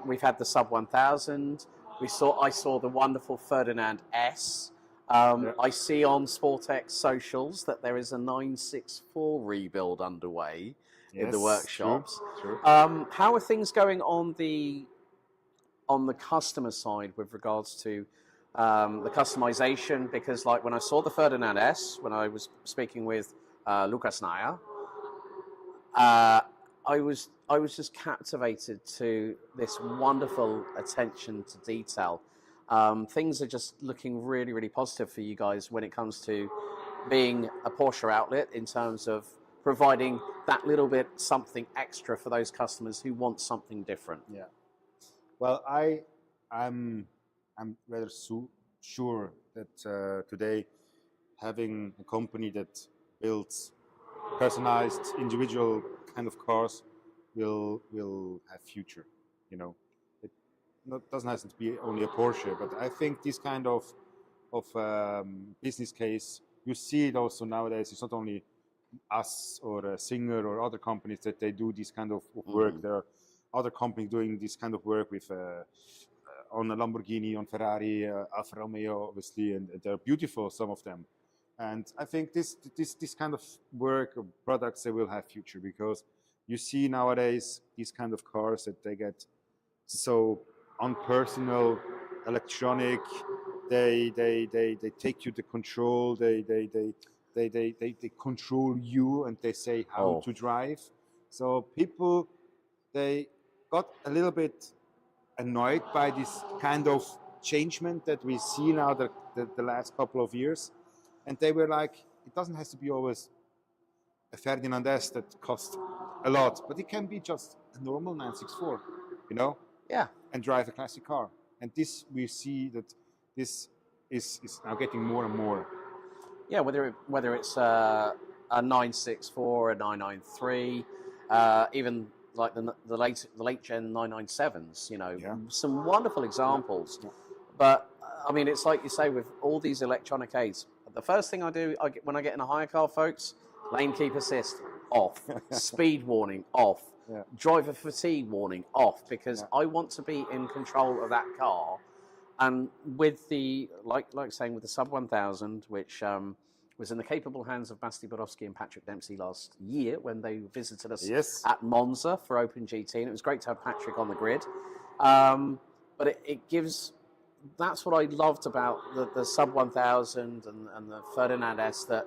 we've had the Sub 1000. I saw the wonderful Ferdinand S. I see on Sportec socials that there is a 964 rebuild underway in the workshops. True. How are things going on the customer side with regards to the customization? Because like when I saw the Ferdinand S, when I was speaking with Lucas Naya, I was just captivated to this wonderful attention to detail. Things are just looking really, really positive for you guys when it comes to being a Porsche outlet in terms of providing that little bit something extra for those customers who want something different. Yeah. Well, I'm rather sure that today having a company that builds personalized individual kind of cars will have future. You know, it doesn't have to be only a Porsche, but I think this kind of business case, you see it also nowadays. It's not only us or a Singer or other companies that they do this kind of work. There are other companies doing this kind of work with on a Lamborghini, on Ferrari, Alfa Romeo, obviously, and they're beautiful, some of them. And I think this kind of work or products, they will have future, because you see nowadays these kind of cars that they get so unpersonal, electronic. They take you the control. They control you, and they say how to drive. So people, they got a little bit annoyed by this kind of changement that we see now the last couple of years. And they were like, it doesn't have to be always a Ferdinand S that costs a lot, but it can be just a normal 964, you know? Yeah. And drive a classic car. And this, we see that this is now getting more and more. Yeah, whether it's a 964, a 993, even like the late gen 997s, you know, some wonderful examples. But I mean, it's like you say with all these electronic aids. The first thing I do when I get in a hire car, folks, lane keep assist off, speed warning off, driver fatigue warning off, because I want to be in control of that car. And with the like saying with the sub 1000, which was in the capable hands of Basti Borowski and Patrick Dempsey last year when they visited us at Monza for Open GT, and it was great to have Patrick on the grid. But it gives, that's what I loved about the sub 1000 and the Ferdinand S, that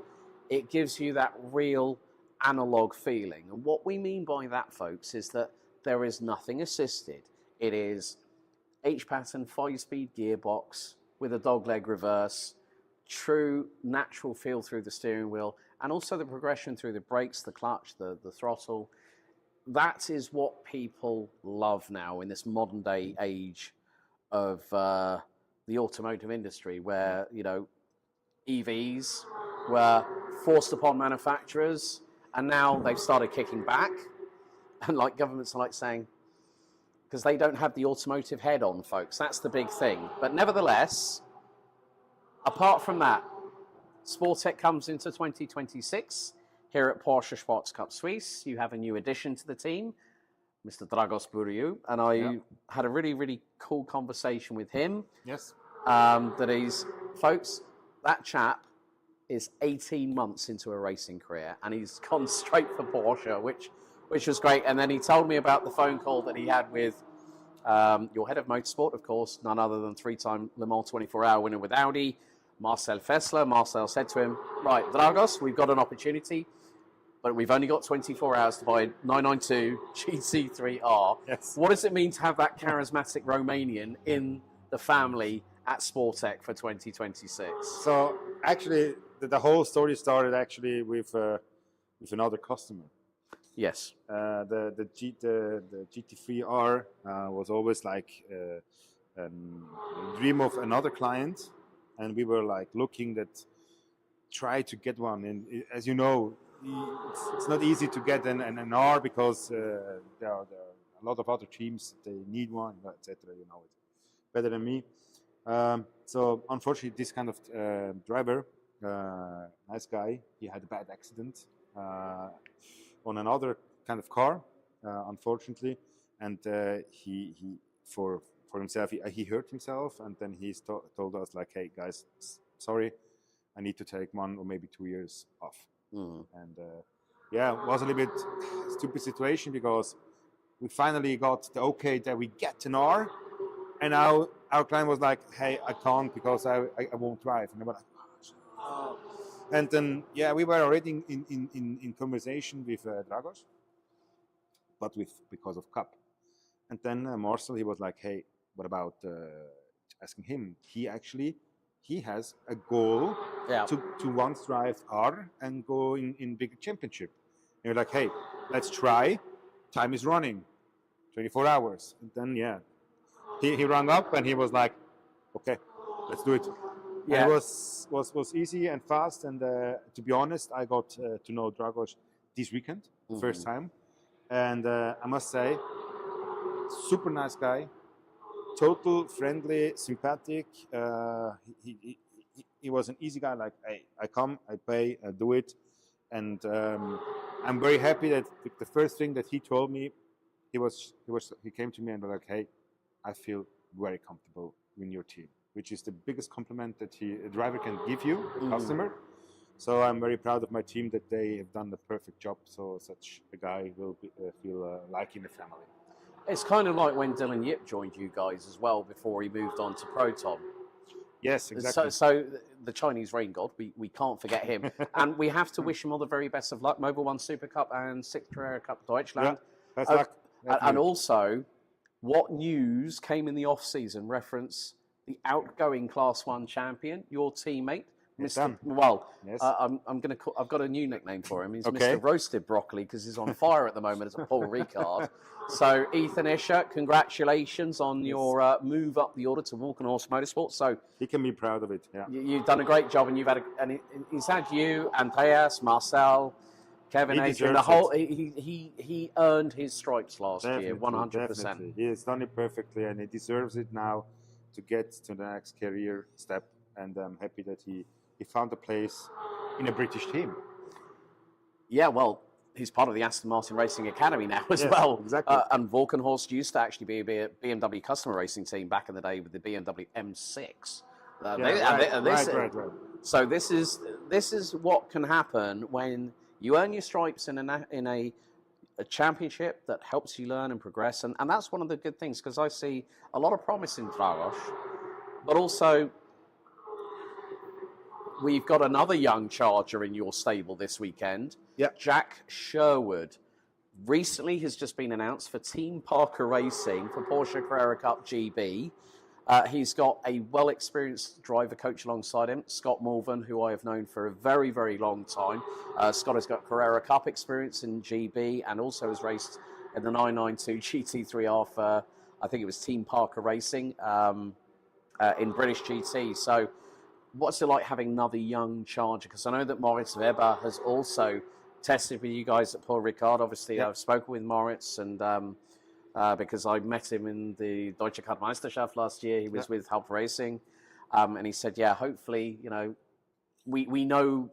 it gives you that real analog feeling. And what we mean by that, folks, is that there is nothing assisted. It is H-pattern 5-speed gearbox with a dogleg reverse, true natural feel through the steering wheel, and also the progression through the brakes, the clutch, the throttle. That is what people love now in this modern day age of the automotive industry, where, you know, EVs were forced upon manufacturers, and now they've started kicking back, and like governments are like saying, because they don't have the automotive head on, folks. That's the big thing. But nevertheless, apart from that, Sportec comes into 2026 here at Porsche Cup Suisse. You have a new addition to the team, Mr. Dragos Buriu, and I had a really, really cool conversation with him. Yes. That he's, folks, that chap is 18 months into a racing career, and he's gone straight for Porsche, which was great. And then he told me about the phone call that he had with your head of motorsport, of course, none other than 3-time Le Mans 24-hour winner with Audi, Marcel Fessler. Marcel said to him, right, Dragos, we've got an opportunity, but we've only got 24 hours to buy a 992 GT3R. Yes. What does it mean to have that charismatic Romanian in the family at Sportec for 2026? So actually, the whole story started actually with another customer. Yes. The GT3R was always like a dream of another client, and we were like looking that try to get one. And as you know, it's not easy to get an R, because there are a lot of other teams, they need one, etc. You know it better than me. So unfortunately, this kind of driver, nice guy, he had a bad accident on another kind of car, unfortunately, and he for himself, he hurt himself, and then he told us like, hey guys, sorry, I need to take 1 or maybe 2 years off. And yeah, it was a little bit stupid situation, because we finally got the okay that we get an R, and now our client was like, hey, I can't, because I won't drive. And I was like, oh. And then, yeah, we were already in conversation with Dragos, but because of Cup. And then Marcel, he was like, hey, what about asking him? He has a goal to once drive R and go in bigger championship. And you're like, hey, let's try. Time is running, 24 hours. And then, yeah, he rang up and he was like, okay, let's do it. Yeah. And it was easy and fast. And to be honest, I got to know Dragos this weekend, first time. And I must say, super nice guy, total friendly, sympathetic. He was an easy guy, like, hey, I come, I pay, I do it. And I'm very happy that the first thing that he told me, he came to me and was like, hey, I feel very comfortable in your team, which is the biggest compliment that a driver can give you, a customer. So I'm very proud of my team that they have done the perfect job. So such a guy will feel like in the family. It's kind of like when Dylan Yip joined you guys as well before he moved on to Proton. Yes, exactly. So the Chinese rain god, we can't forget him. And we have to wish him all the very best of luck. Mobil 1 Super Cup and 6th Carrera Cup Deutschland. Yeah, best luck. And also, what news came in the off-season reference the outgoing Class 1 champion, your teammate, Mr. Well, Yes. I'm going to call. I've got a new nickname for him. He's Okay. Mr. Roasted Broccoli because he's on fire at the moment as a Paul Ricard. So, Ethan Isher, congratulations on your move up the order to Walkenhorst Motorsport. So he can be proud of it. Yeah. You've done a great job, and you've had he's had you, Andreas, Marcel, Kevin, He Adrian, the deserves whole. it. He earned his stripes last year, 100%. Definitely. He has done it perfectly, and he deserves it now to get to the next career step. And I'm happy that he found a place in a British team. Yeah, well, he's part of the Aston Martin Racing Academy now as well. Exactly. And Walkenhorst used to actually be a BMW customer racing team back in the day with the BMW M6. Right. So this is what can happen when you earn your stripes in a championship that helps you learn and progress, and that's one of the good things, because I see a lot of promise in Dragoš, but also we've got another young charger in your stable this weekend. Yep. Jack Sherwood recently has just been announced for Team Parker Racing for Porsche Carrera Cup GB. He's got a well-experienced driver coach alongside him, Scott Morvan, who I have known for a very, very long time. Scott has got Carrera Cup experience in GB and also has raced in the 992 GT3R for, I think it was Team Parker Racing in British GT. So what's it like having another young charger? Because I know that Moritz Weber has also tested with you guys at Paul Ricard. Obviously, I've spoken with Moritz, and because I met him in the Deutsche Kartmeisterschaft last year. He was with Halp Racing, and he said, "Yeah, hopefully, we know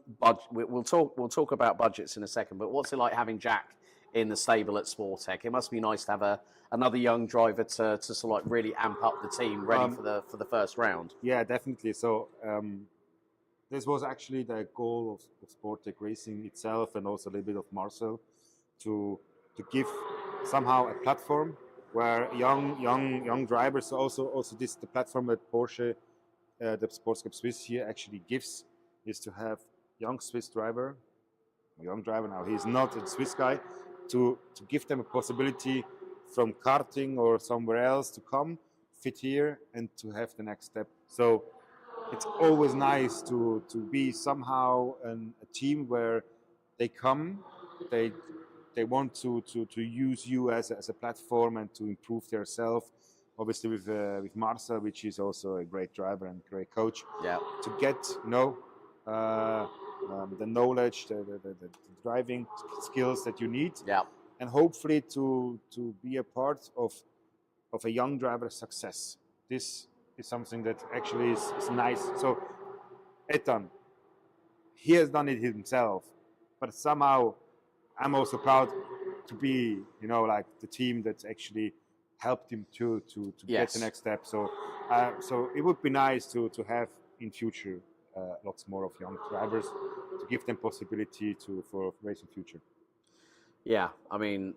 we'll talk about budgets in a second. But what's it like having Jack in the stable at Sportec? It must be nice to have another young driver to sort of like really amp up the team, ready for the first round." Yeah, definitely. So this was actually the goal of Sportec Racing itself, and also a little bit of Marcel, to give somehow a platform where young drivers also this the platform that Porsche, the Sports Cup Suisse here actually gives, is to have young driver now. He's not a Swiss guy, to give them a possibility from karting or somewhere else to come fit here and to have the next step. So it's always nice to be somehow a team where they come, they want to use you as a platform and to improve themselves. Obviously with Marcel, which is also a great driver and great coach. Yeah. To get the knowledge, the driving skills that you need. Yeah. And hopefully to be a part of a young driver's success. This is something that actually is nice. So Ethan, he has done it himself, but somehow I'm also proud to be, like the team that actually helped him to get the next step. So, so it would be nice to have in future lots more of young drivers to give them possibility for racing future. Yeah, I mean,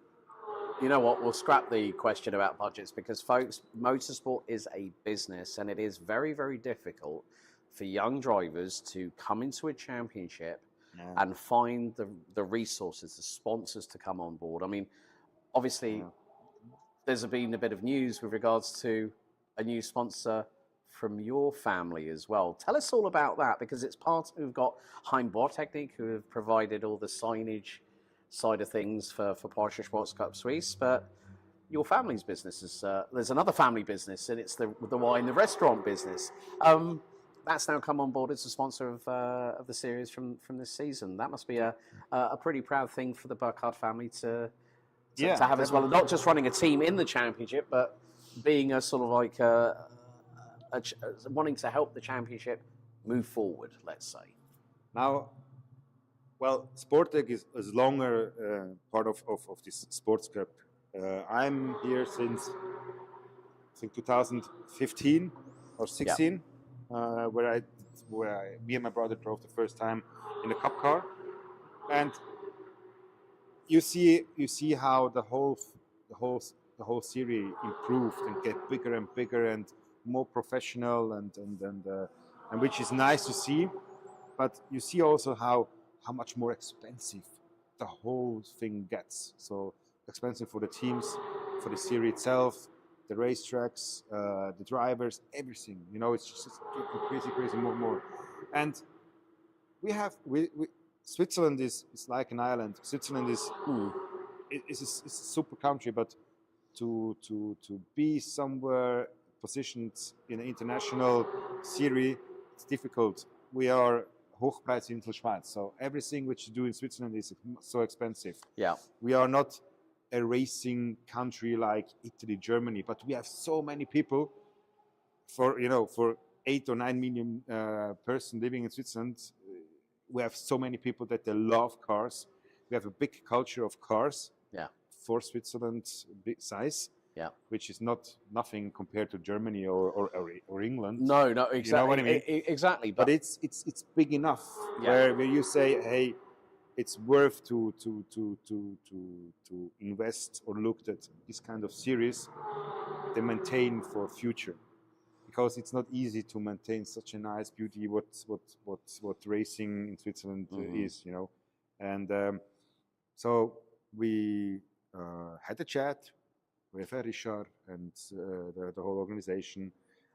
you know what? We'll scrap the question about budgets because, folks, motorsport is a business, and it is very, very difficult for young drivers to come into a championship and find the resources, the sponsors to come on board. I mean, obviously, there's been a bit of news with regards to a new sponsor from your family as well. Tell us all about that, because it's we've got Heimbauertechnik, who have provided all the signage side of things for Porsche Sports Cup Suisse, but your family's business is, there's another family business, and it's the wine, the restaurant business. That's now come on board as a sponsor of the series from this season. That must be a pretty proud thing for the Burkhardt family to have as well. Not just running a team in the championship, but being a sort of like wanting to help the championship move forward, let's say. Now, well, Sportec is longer part of this sports cup. I'm here since, I think, 2015 or 16. Where me and my brother drove the first time in a cup car, and you see how the whole series improved and get bigger and bigger and more professional and which is nice to see, but you see also how much more expensive the whole thing gets. So expensive for the teams, for the series itself, the racetracks, the drivers, everything. It's just getting crazy, more. And Switzerland is like an island. Switzerland is it's a super country, but to be somewhere positioned in an international series, it's difficult. We are Hochpreisinsel Schweiz, so everything which you do in Switzerland is so expensive. Yeah, we are not a racing country like Italy, Germany, but we have so many people. For 8 or 9 million person living in Switzerland, we have so many people that they love cars. We have a big culture of cars. Yeah. For Switzerland, big size. Yeah. Which is nothing compared to Germany or England. No, exactly. You know what I mean? Exactly. But it's big enough where you say, hey, it's worth to invest or look at this kind of series they maintain for future, because it's not easy to maintain such a nice beauty what racing in Switzerland is, and so we had a chat with Richard and the whole organization,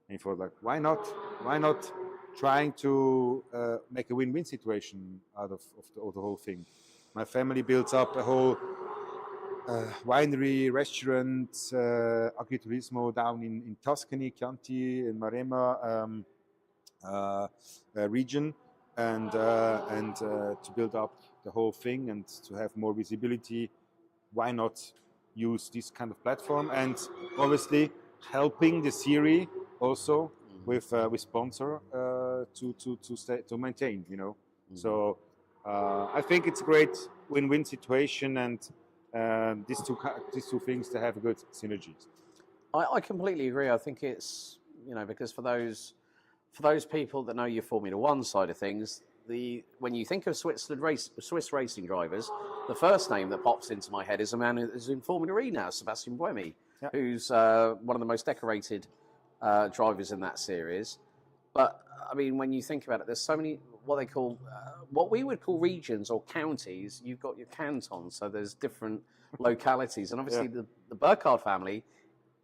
and thought like, why not trying to make a win-win situation out of the whole thing. My family builds up a whole winery, restaurant, agriturismo down in Tuscany, Chianti, in Maremma region, and to build up the whole thing and to have more visibility. Why not use this kind of platform, and obviously helping the series also with sponsor to maintain, So I think it's a great win-win situation, and these two things to have good synergies. I completely agree. I think it's because for those people that know your Formula One side of things, when you think of Swiss racing drivers, the first name that pops into my head is a man who's in Formula E now, Sebastian Buemi, who's one of the most decorated drivers in that series. But I mean, when you think about it, there's so many what we would call regions or counties. You've got your cantons, so there's different localities, and obviously the Burkhardt family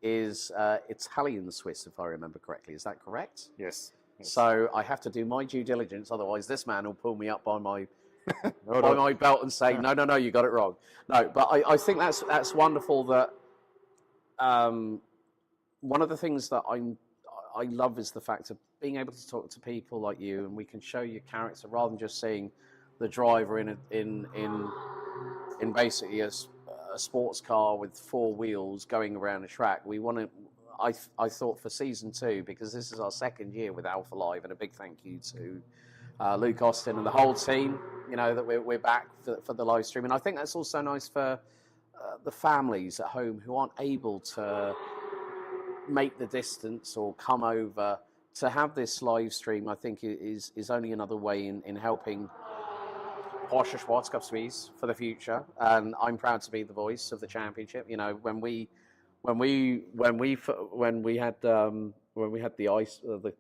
is Italian Swiss, if I remember correctly. Is that correct? Yes. So I have to do my due diligence, otherwise this man will pull me up by my my belt and say, no, you got it wrong. No, but I think that's wonderful. That one of the things that I love is the fact of being able to talk to people like you, and we can show your character rather than just seeing the driver in basically a sports car with 4 wheels going around a track. We want to. I thought for season 2, because this is our 2nd year with alphalive, and a big thank you to Luke Austin and the whole team, that we're back for the live stream. And I think that's also nice for the families at home who aren't able to make the distance or come over to have this live stream. I think is only another way in helping Porsche Cup Suisse for the future. And I'm proud to be the voice of the championship. When we had the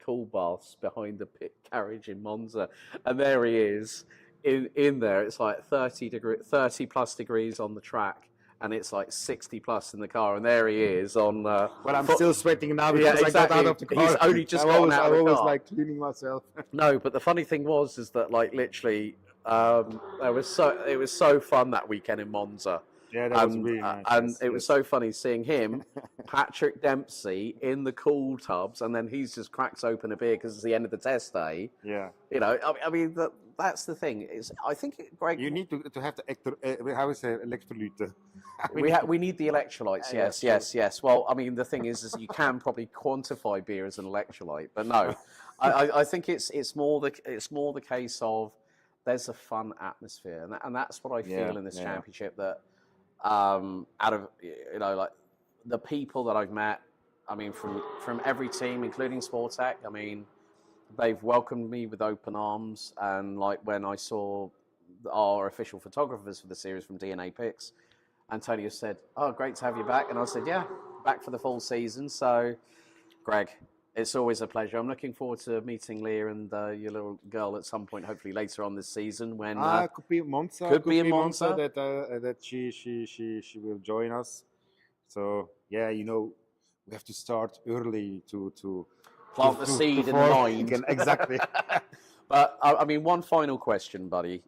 cool baths behind the pit carriage in Monza, and there he is in there. It's like 30 plus degrees on the track, and it's like 60 plus in the car, and there he is on. But I'm still sweating now because I got out of the car. He's only just gotten out of the car. I always like cleaning myself. No, but the funny thing is that like literally, it was so fun that weekend in Monza. Yeah, that was really nice. And it was so funny seeing him, Patrick Dempsey, in the cool tubs, and then he's just cracks open a beer because it's the end of the test day. Yeah. I mean, that's the thing. I think, Greg... You need to have the, how is it, electrolyte? We need the electrolytes, yes. Well, I mean, the thing is you can probably quantify beer as an electrolyte, but no. I think it's more the case of there's a fun atmosphere, and that's what I feel in this championship, that out of like the people that I've met, I mean from every team, including Sportec, I mean they've welcomed me with open arms. And like when I saw our official photographers for the series from DNA Pics, Antonio said, "Oh, great to have you back," and I said, "Yeah, back for the full season." So Greg, it's always a pleasure. I'm looking forward to meeting Leah and your little girl at some point, hopefully later on this season. When could be in Monza. Could be in Monza. That she will join us. So yeah, we have to start early to plant the seed in the mind. Exactly. But I mean, one final question, buddy.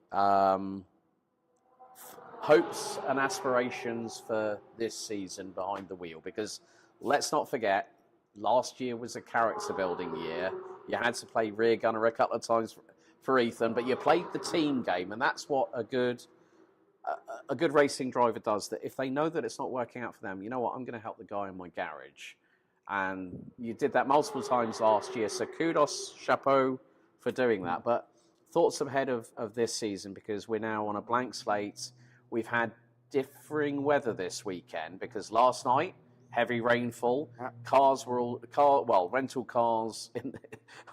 Hopes and aspirations for this season behind the wheel, because let's not forget, last year was a character building year. You had to play rear gunner a couple of times for Ethan, but you played the team game, and that's what a good racing driver does. That if they know that it's not working out for them, you know what, I'm going to help the guy in my garage. And you did that multiple times last year, so kudos, chapeau for doing that. But thoughts ahead of this season, because we're now on a blank slate. We've had differing weather this weekend, because last night, heavy rainfall. Cars were rental cars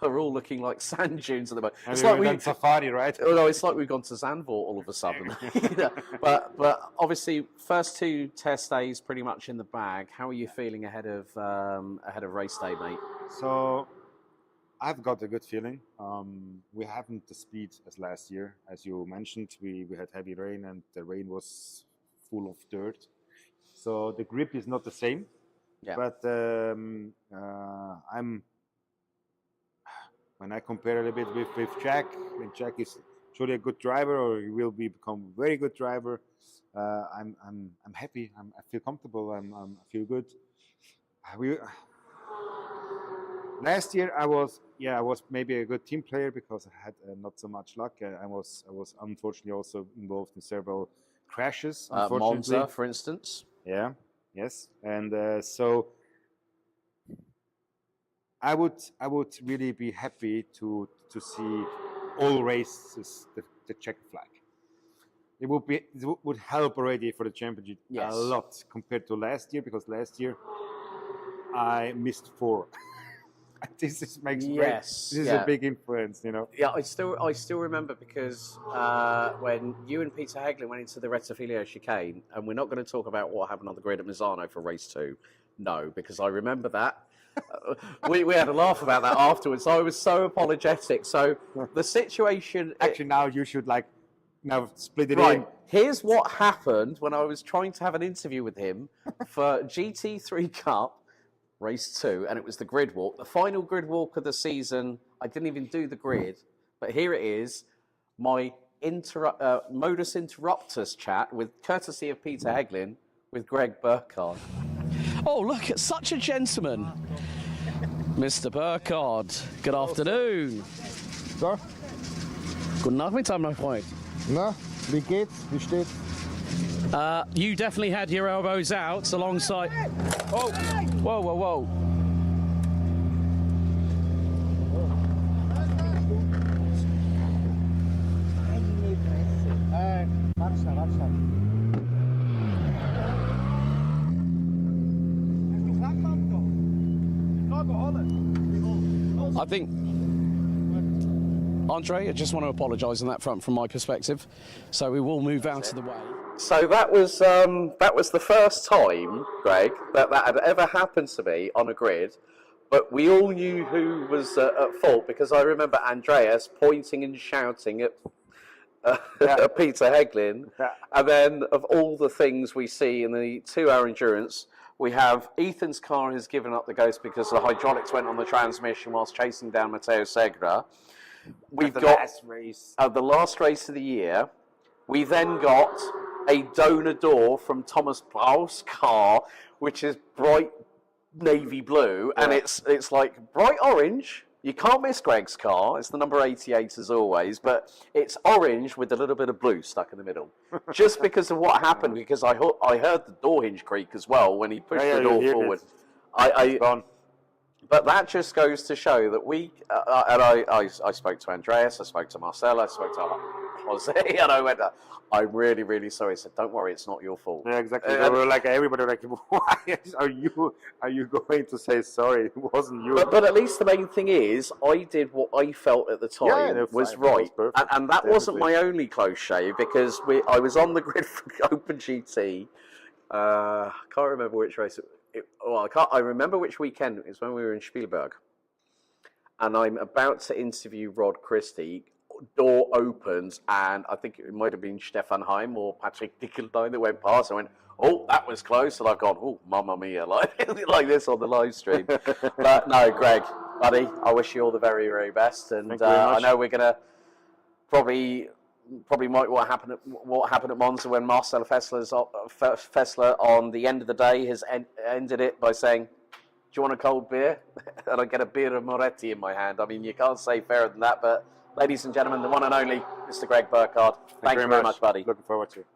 are all looking like sand dunes at the moment. It's like we've done safari, right? Oh no, it's like we've gone to Zandvoort all of a sudden. But obviously, first 2 test days pretty much in the bag. How are you feeling ahead of race day, mate? So, I've got a good feeling. We haven't the speed as last year, as you mentioned. We had heavy rain, and the rain was full of dirt. So the grip is not the same, but when I compare a little bit with Jack, when Jack is truly a good driver, or he will become a very good driver, I'm happy. I feel comfortable. I feel good. Last year I was maybe a good team player because I had not so much luck. I was unfortunately also involved in several crashes. Unfortunately, Monza, for instance. Yeah. Yes. And so I would really be happy to see all races the check flag. It would help already for the championship a lot compared to last year, because last year I missed 4. This is a big influence, you know. Yeah, I still remember, because when you and Peter Hagelin went into the Rettifilio chicane, and we're not going to talk about what happened on the grid at Misano for race 2, no, because I remember that. we had a laugh about that afterwards. I was so apologetic. So the situation. Actually, now you should split it in. Here's what happened when I was trying to have an interview with him for GT3 Cup. Race 2, and it was the grid walk, the final grid walk of the season. I didn't even do the grid, but here it is, my modus interruptus chat with courtesy of Peter Hagelin with Greg Burkhardt. Oh, look at such a gentleman, Mr. Burkhardt. Good afternoon. So? Guten Nachmittag, my friend. Na, wie geht's? Wie steht's? You definitely had your elbows out alongside. Oh, whoa, whoa, whoa. I think, Andre, I just want to apologise on that front from my perspective. So we will move out of the way. So that was the first time, Greg, that had ever happened to me on a grid. But we all knew who was at fault, because I remember Andreas pointing and shouting at Peter Hagelin. And then, of all the things we see in the 2-hour endurance, we have Ethan's car has given up the ghost because the hydraulics went on the transmission whilst chasing down Matteo Segre. We've got the last race of the year. We then got a donor door from Thomas Brau's car, which is bright navy blue, and it's like bright orange. You can't miss Greg's car. It's the number 88 as always, but it's orange with a little bit of blue stuck in the middle. Just because of what happened, because I heard the door hinge creak as well when he pushed the door forward. But that just goes to show that I spoke to Andreas, I spoke to Marcel, I spoke to Jose, and I went, I'm really, really sorry. I said, don't worry, it's not your fault. Yeah, exactly. They were like, everybody was like, why are you going to say sorry? It wasn't you. But at least the main thing is, I did what I felt at the time was right. And that wasn't my only close shave, because I was on the grid for Open GT. I can't remember which race. I remember which weekend. It was when we were in Spielberg. And I'm about to interview Rod Christie. Door opens, and I think it might have been Stefan Heim or Patrick Dickeldine that went past. I went, oh, that was close. And I've gone, oh, mamma mia, like this on the live stream. But no, Greg, buddy. I wish you all the very, very best. And Thank you very I much. know we're going to probably might what happened at Monza when Marcel Fessler on the end of the day has ended it by saying, "Do you want a cold beer?" And I get a beer of Moretti in my hand. I mean, you can't say fairer than that. But ladies and gentlemen, the one and only Mr. Greg Burkhardt. Thank you very much, buddy. Looking forward to it.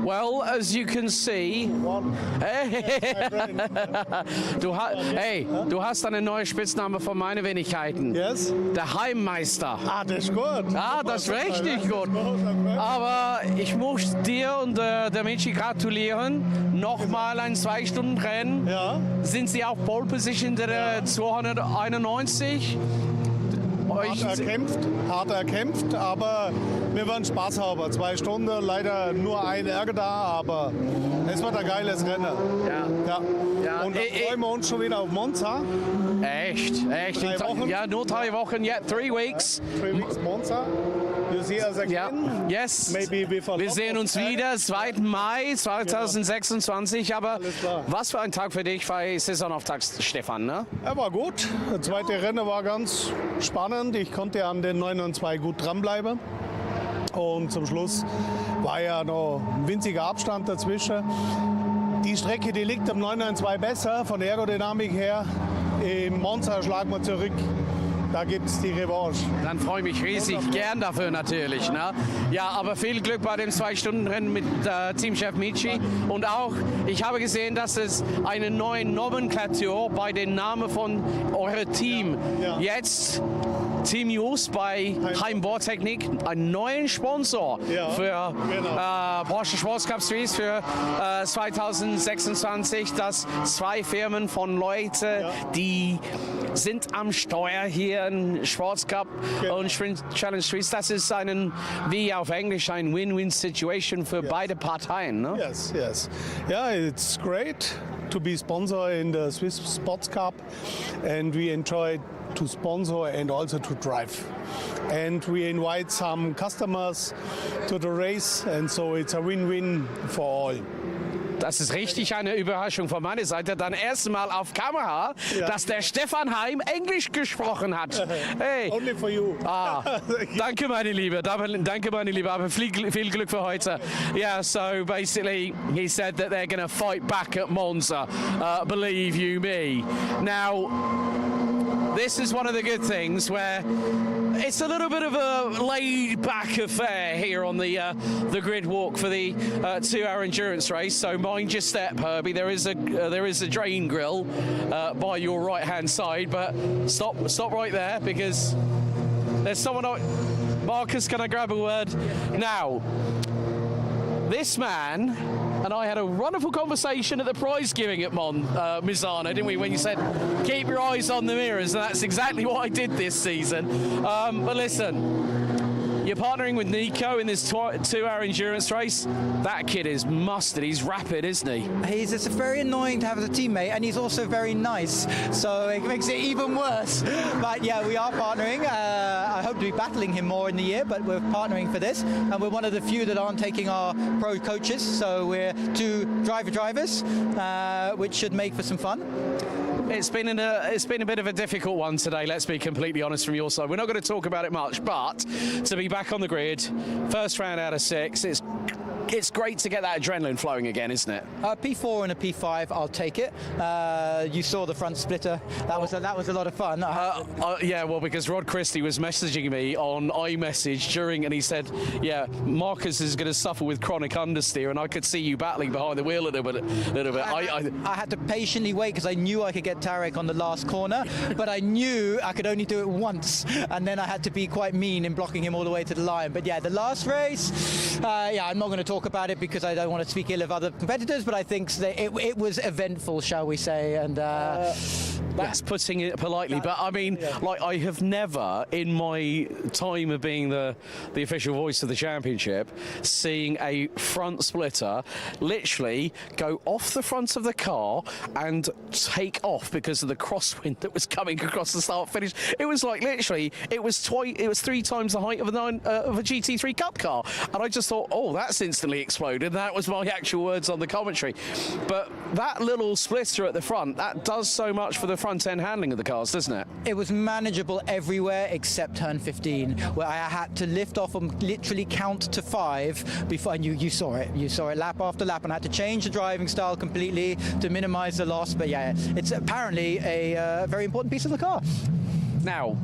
Well, as you can see, du hast eine neue Spitzname von meinen Wenigkeiten. Yes. Der Heimmeister. Ah, das ist gut. Ah, das ist richtig gut. Aber ich muss dir und der Michi gratulieren. Nochmal ein 2-Stunden-Rennen. Ja. Sind Sie auf Pole Position der 291? Hart erkämpft, aber wir werden Spaß haben. 2 Stunden, leider nur ein Ärger da, aber es wird ein geiles Rennen. Ja. Und dann freuen wir uns schon wieder auf Monza. Echt? 3 Wochen? Ja, nur 3 Wochen, ja, 3 weeks. 3 weeks Monza. You see us again? Yes. Maybe Wir sehen uns wieder, 2. Mai 2026. Aber was für ein Tag für dich bei Saisonauftakt, Stefan, ne? Er war gut. Das zweite Rennen war ganz spannend. Ich konnte an den 992 gut dranbleiben. Und zum Schluss war ja noch ein winziger Abstand dazwischen. Die Strecke, die liegt am 992 besser, von der Aerodynamik her. Im Monza schlagen wir zurück. Da gibt es die Revanche. Dann freue ich mich riesig gern dafür natürlich. Ne? Ja, aber viel Glück bei dem 2-Stunden-Rennen mit Teamchef Michi. Und auch, ich habe gesehen, dass es eine neue Nomenklatur bei den Namen von eurem Team jetzt Team News bei Heimbohrtechnik, einen neuen Sponsor für Porsche Cup Suisse für 2026, dass 2 Firmen von Leuten, die sind am Steuer hier in Sports Cup und Challenge Suisse. Das ist wie auf Englisch, ein Win-Win-Situation für beide Parteien. Ne? Yes, yes. Yeah, it's great to be sponsor in the Swiss Sports Cup, and we enjoy to sponsor and also to drive. And we invite some customers to the race, and so it's a win-win for all. Das ist richtig eine Überraschung von meiner Seite. Dann erstmal auf Kamera, dass der Stefan Heim Englisch gesprochen hat. Hey. Only for you. Danke, meine Liebe. Danke, meine Liebe. Aber viel Glück für heute. Yeah, so basically, he said that they're going to fight back at Monza. Believe you me. Now, this is one of the good things where it's a little bit of a laid-back affair here on the grid walk for the 2-hour endurance race. So mind your step, Herbie. There is a drain grill by your right-hand side, but stop right there because there's someone. Marcus, can I grab a word? Now, this man and I had a wonderful conversation at the prize giving at Misano, didn't we? When you said, keep your eyes on the mirrors, and that's exactly what I did this season. But listen, you're partnering with Nico in this 2-hour endurance race. That kid is mustard. He's rapid, isn't he? It's very annoying to have as a teammate, and he's also very nice, so it makes it even worse. But yeah, we are partnering. I hope to be battling him more in the year, but we're partnering for this, and we're one of the few that aren't taking our pro coaches, so we're 2 drivers, which should make for some fun. It's been a bit of a difficult one today, let's be completely honest from your side. We're not going to talk about it much, but to be back on the grid, first round out of 6, it's great to get that adrenaline flowing again, isn't it? P4 and a P5, I'll take it. You saw the front splitter. That was a lot of fun. Yeah, well, because Rod Christie was messaging me on iMessage during, and he said, yeah, Marcus is going to suffer with chronic understeer, and I could see you battling behind the wheel a little bit. I had to patiently wait because I knew I could get Tarek on the last corner, but I knew I could only do it once, and then I had to be quite mean in blocking him all the way to the line. But yeah, the last race, yeah, I'm not going to talk about it because I don't want to speak ill of other competitors, but I think it was eventful, shall we say, and that's putting it politely. But I mean, like, I have never in my time of being the official voice of the championship seeing a front splitter literally go off the front of the car and take off because of the crosswind that was coming across the start finish. It was like literally it was 3 times the height of a GT3 Cup car, and I just thought, oh, that's instantly exploded. That was my actual words on the commentary. But that little splitter at the front, that does so much for the front end handling of the cars, doesn't it? It was manageable everywhere except turn 15, where I had to lift off and literally count to 5 before. And you saw it. You saw it lap after lap, and I had to change the driving style completely to minimize the loss. But yeah, it's apparently a very important piece of the car. Now,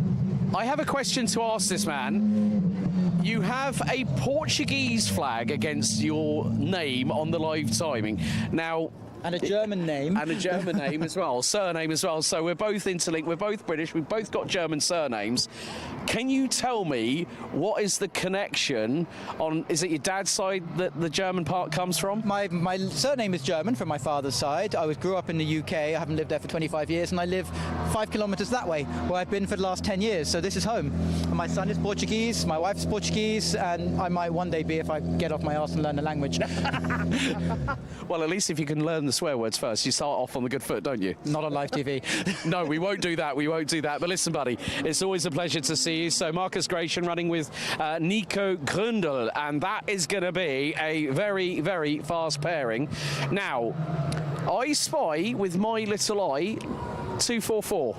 I have a question to ask this man. You have a Portuguese flag against your name on the live timing. Now, and a German name. And a German name as well, surname as well. So we're both interlinked, we're both British, we've both got German surnames. Can you tell me what is the connection on, is it your dad's side that the German part comes from? My surname is German from my father's side. I grew up in the UK, I haven't lived there for 25 years, and I live 5 kilometers that way, where I've been for the last 10 years, so this is home. And my son is Portuguese, my wife's Portuguese, and I might one day be if I get off my arse and learn the language. Well, at least if you can learn the swear words first, you start off on the good foot, don't you? Not on live TV. No, we won't do that. We won't do that. But listen, buddy, it's always a pleasure to see you. So Marcus Gratian running with Nico Grundl, and that is going to be a very, very fast pairing. Now, I spy with my little eye 244.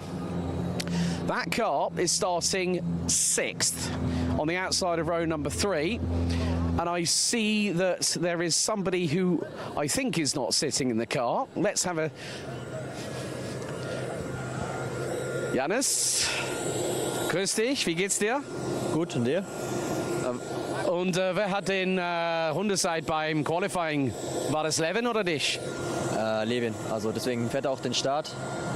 That car is starting 6th on the outside of row number 3. And I see that there is somebody who I think is not sitting in the car. Let's have a... Janis, grüß dich, wie geht's dir? Gut, und dir? Und wer hat den Hundeside beim Qualifying? War das Levin oder dich? Levin, also deswegen fährt er auch den Start.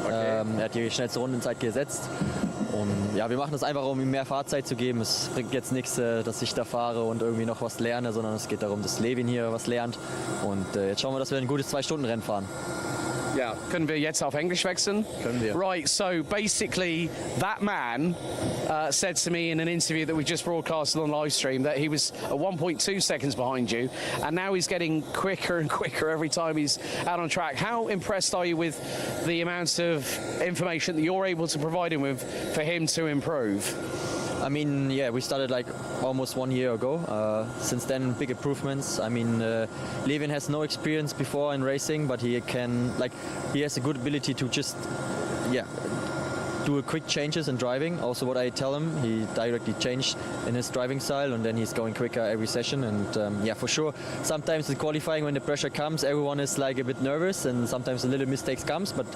Okay. Er hat die schnellste Rundenzeit gesetzt. Und ja, wir machen das einfach, um ihm mehr Fahrzeit zu geben. Es bringt jetzt nichts, dass ich da fahre und irgendwie noch was lerne, sondern es geht darum, dass Levin hier was lernt. Und jetzt schauen wir, dass wir ein gutes 2-Stunden-Rennen fahren. Ja, können wir jetzt auf English wechseln? Können wir. Right, so basically that man said to me in an interview that we just broadcasted on Livestream that he was 1.2 seconds behind you, and now he's getting quicker and quicker every time he's out on track. How impressed are you with the amount of information that you're able to provide him with for him to improve? I mean, yeah, we started like almost 1 year ago. Since then, big improvements. I mean, Levin has no experience before in racing, but he has a good ability to just, do quick changes in driving. Also, what I tell him, he directly changed in his driving style, and then he's going quicker every session. And for sure, sometimes in qualifying, when the pressure comes, everyone is like a bit nervous, and sometimes a little mistakes comes. But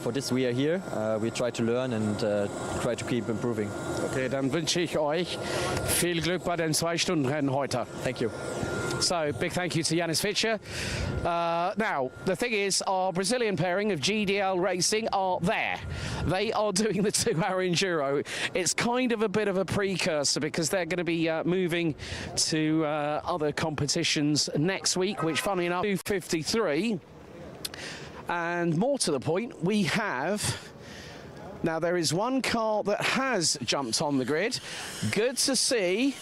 for this, we are here. We try to learn and try to keep improving. Okay, dann wünsche ich euch viel Glück bei den 2-Stunden-Rennen heute. Thank you. So, big thank you to Yanis Fischer. Now, the thing is, our Brazilian pairing of GDL Racing are there. They are doing the 2-hour enduro. It's kind of a bit of a precursor because they're going to be moving to other competitions next week, which, funny enough, 253. And more to the point, we have... Now, there is one car that has jumped on the grid. Good to see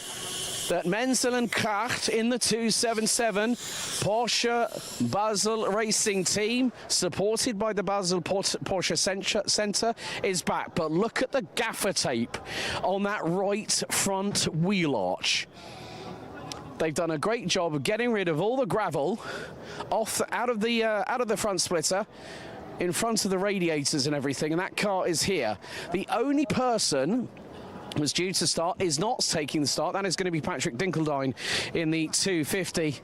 that Menzel and Kracht in the 277 Porsche Basel Racing Team, supported by the Basel Porsche Centre, is back. But look at the gaffer tape on that right front wheel arch. They've done a great job of getting rid of all the gravel out of the front splitter, in front of the radiators and everything, and that car is here. The only person was due to start is not taking the start. That is going to be Patrick Dinkeldine in the 250.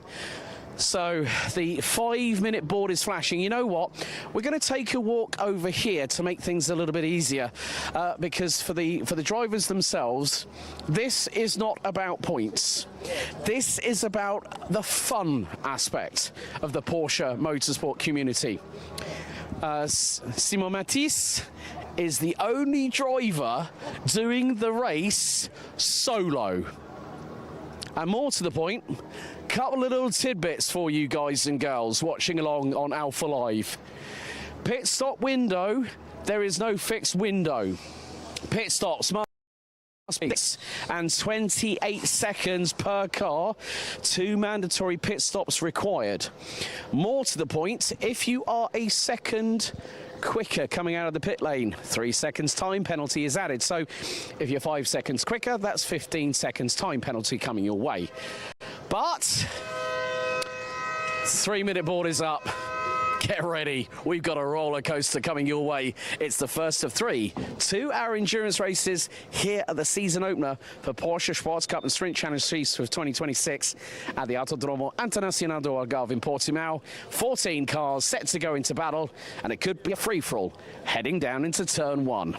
So the 5-minute board is flashing. You know what? We're going to take a walk over here to make things a little bit easier, because for the drivers themselves, this is not about points. This is about the fun aspect of the Porsche motorsport community. Simon Matisse is the only driver doing the race solo. And more to the point, couple of little tidbits for you guys and girls watching along on alphalive. Pit stop window, there is no fixed window. Pit stops must be and 28 seconds per car, 2 mandatory pit stops required. More to the point, if you are a second quicker coming out of the pit lane, 3 seconds time penalty is added. So if you're 5 seconds quicker, that's 15 seconds time penalty coming your way. But 3-minute board is up. Get ready, we've got a roller coaster coming your way. It's the first of 3 2-hour endurance races here at the season opener for Porsche Sports Cup and Sprint Challenge Suisse of 2026 at the Autodromo Internacional do Algarve in Portimao. 14 cars set to go into battle, and it could be a free-for-all heading down into turn 1.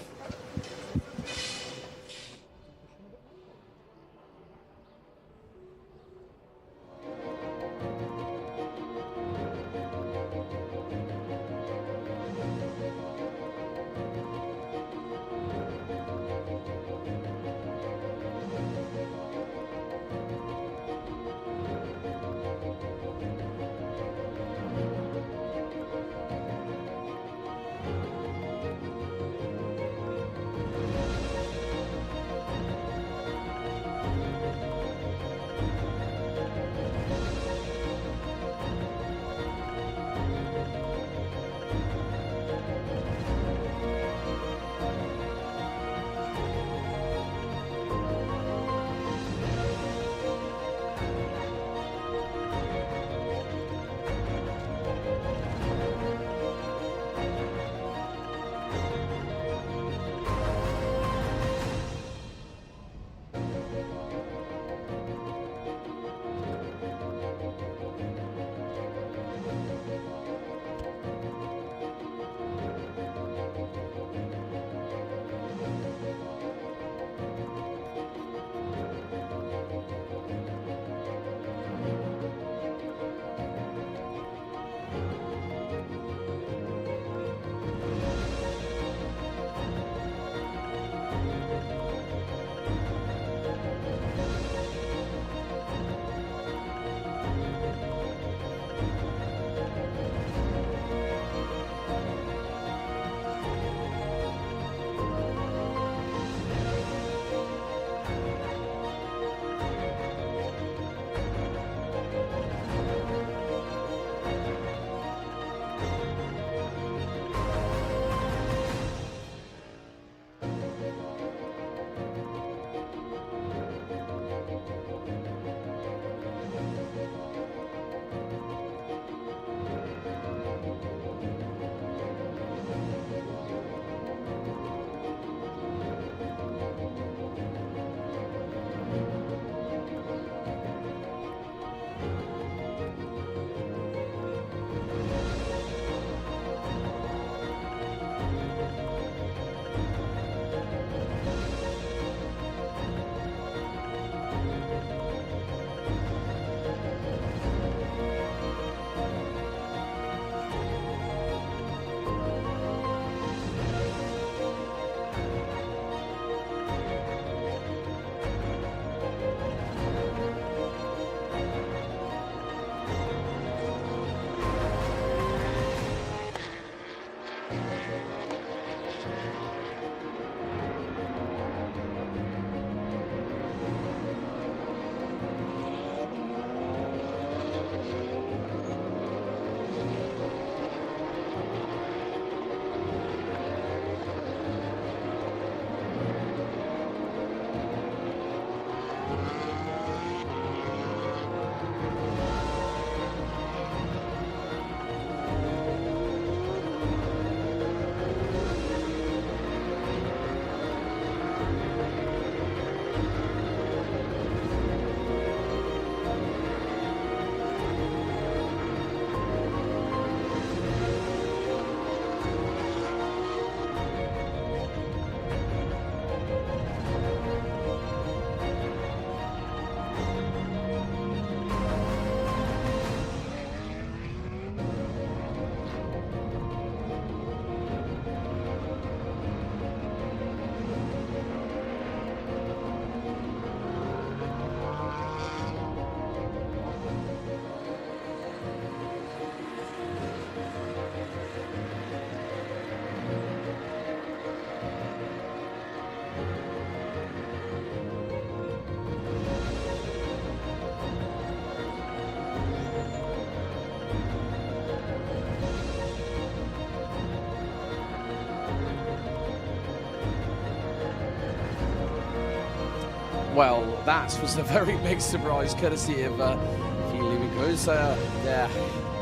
Well, that was a very big surprise, courtesy of viele liebe Grüße, der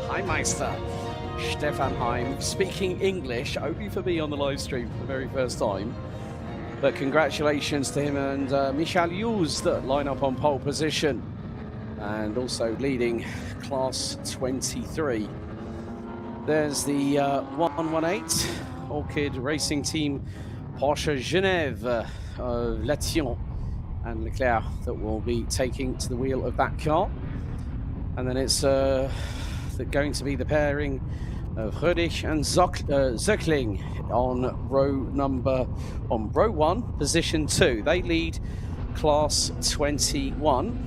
Heimmeister Stefan Heim, speaking English only for me on the live stream for the very first time. But congratulations to him and Michal Jules that line up on pole position and also leading class 23. There's the 118 Orchid Racing Team Porsche Genève of Lation and Leclerc that will be taking to the wheel of that car. And then it's going to be the pairing of Rödig and Zöckling on row 1, position 2. They lead class 21.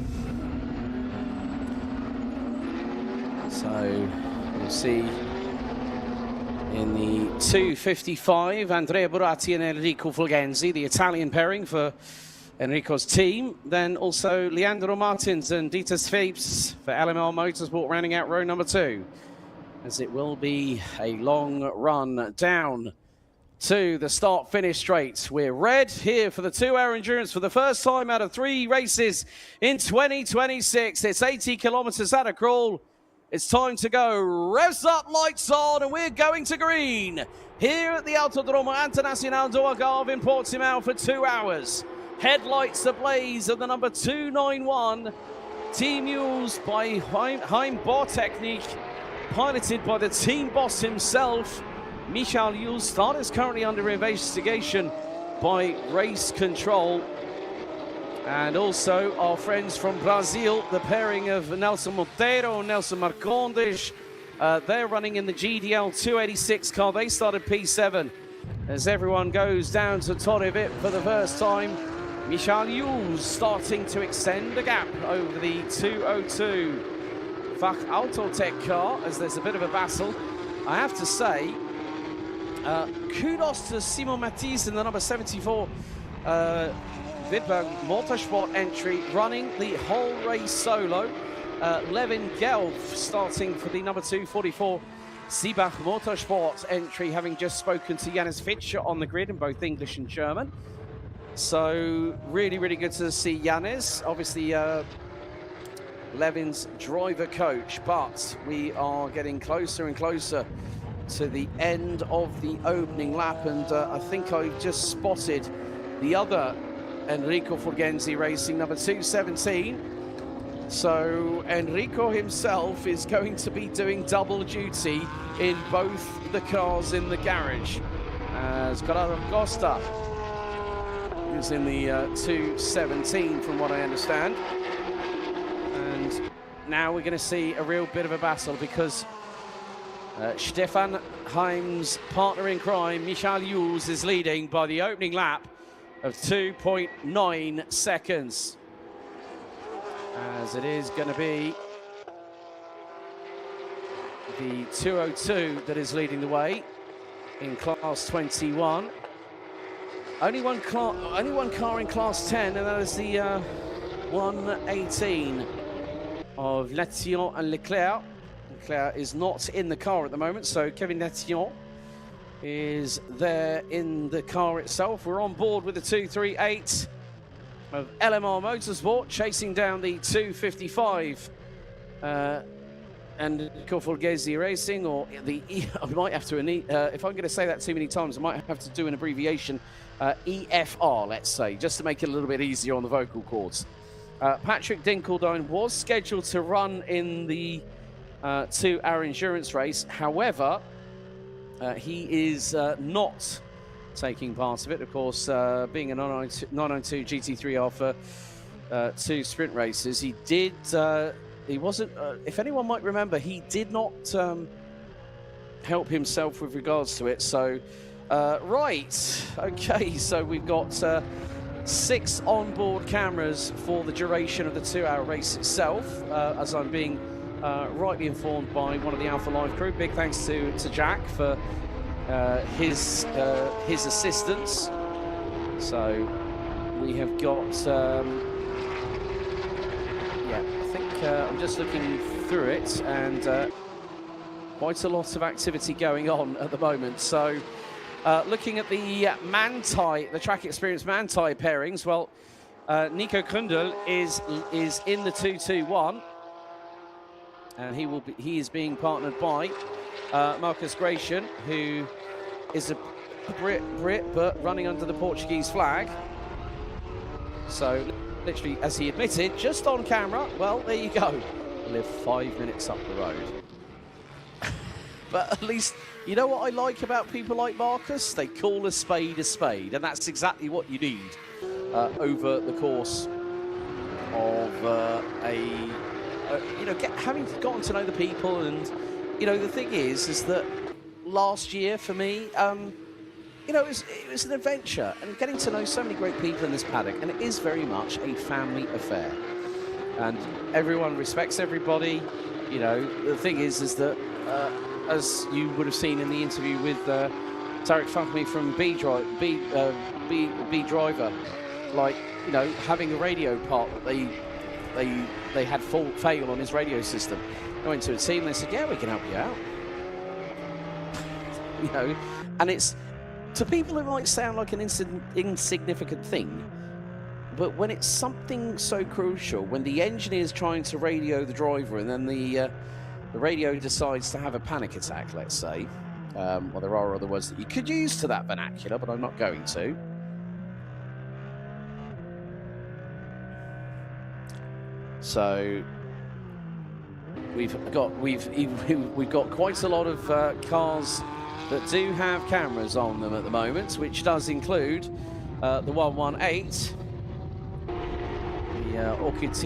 So we'll see in the 255, Andrea Buratti and Enrico Fulgenzi, the Italian pairing for Enrico's team. Then also Leandro Martins and Dieter Svapes for LMR Motorsport rounding out row number 2. As it will be a long run down to the start-finish straight. We're red here for the 2-hour endurance for the first time out of 3 races in 2026. It's 80 kilometers at a crawl. It's time to go. Revs up, lights on, and we're going to green here at the Autodromo Internacional do Algarve in Portimao for 2 hours. Headlights ablaze of the number 291. Team Mules by Heim Technique, piloted by the team boss himself, Michal Jules. Start is currently under investigation by Race Control. And also our friends from Brazil, the pairing of Nelson Monteiro and Nelson Marcondes. They're running in the GDL 286 car. They started P7. As everyone goes down to Torrevit for the first time, Michal Jules starting to extend the gap over the 202 Fach Autotech car as there's a bit of a battle. I have to say, kudos to Simon Matisse in the number 74 Wittberg Motorsport entry, running the whole race solo. Levin Gelf starting for the number 244 Seebach Motorsport entry, having just spoken to Jannis Fischer on the grid in both English and German. So really, really good to see Jannis. Obviously, Levin's driver coach, but we are getting closer and closer to the end of the opening lap, and I think I've just spotted the other Enrico Fulgenzi racing, number 217. So Enrico himself is going to be doing double duty in both the cars in the garage, as Corrado Costa is in the 217 from what I understand. And now we're going to see a real bit of a battle because Stefan Heim's partner in crime, Michal Jules, is leading by the opening lap of 2.9 seconds. As it is going to be the 202 that is leading the way in class 21. Only one car in class 10, and that is the 118 of Lation and Leclerc. Leclerc is not in the car at the moment, so Kevin Lation is there in the car itself. We're on board with the 238 of LMR Motorsport, chasing down the 255 and Fulgenzi Racing, or the I might have to, if I'm going to say that too many times, I might have to do an abbreviation, EFR, let's say, just to make it a little bit easier on the vocal cords. Patrick Dinkeldine was scheduled to run in the 2-hour endurance race. However, he is not taking part of it. Of course, being a 992 GT3R for 2 sprint races, he did. He wasn't. If anyone might remember, he did not help himself with regards to it. So, right, okay. So we've got 6 onboard cameras for the duration of the 2-hour race itself, as I'm being rightly informed by one of the alphalive crew. Big thanks to Jack for his assistance. So we have got yeah, I think I'm just looking through it, and quite a lot of activity going on at the moment. So looking at the Manthey, the track experience Manthey pairings, well, Nico Kundel is in the 221, and he is being partnered by Marcus Gratian, who is a Brit but running under the Portuguese flag. So literally, as he admitted, just on camera, well, there you go. We live 5 minutes up the road. But at least, you know what I like about people like Marcus? They call a spade, and that's exactly what you need over the course of having gotten to know the people. And you know, the thing is that last year for me, you know, it was an adventure and getting to know so many great people in this paddock, and it is very much a family affair, and everyone respects everybody. You know, the thing is that as you would have seen in the interview with Tarek Fahmy from B Driver, like, you know, having a radio part that they had fail on his radio system. I went to a team, they said, yeah, we can help you out. You know, and it's, to people it might sound like an insignificant thing, but when it's something so crucial, when the engineer's trying to radio the driver and then the radio decides to have a panic attack, let's say. Well, there are other words that you could use to that vernacular, but I'm not going to. So we've got quite a lot of cars that do have cameras on them at the moment, which does include the 118. The Orchid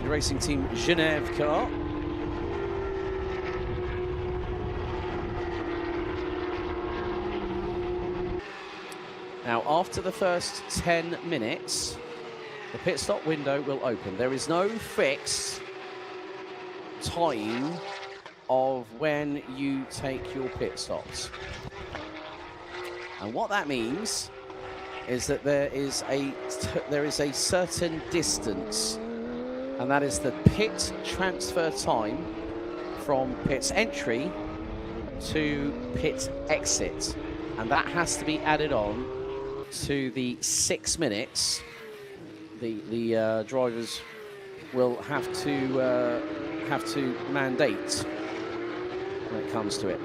Racing Team Genève car. Now, after the first 10 minutes, the pit stop window will open. There is no fixed time of when you take your pit stops. And what that means is that there is a certain distance, and that is the pit transfer time from pit's entry to pit exit, and that has to be added on to the 6 minutes. The drivers will have to mandate when it comes to it.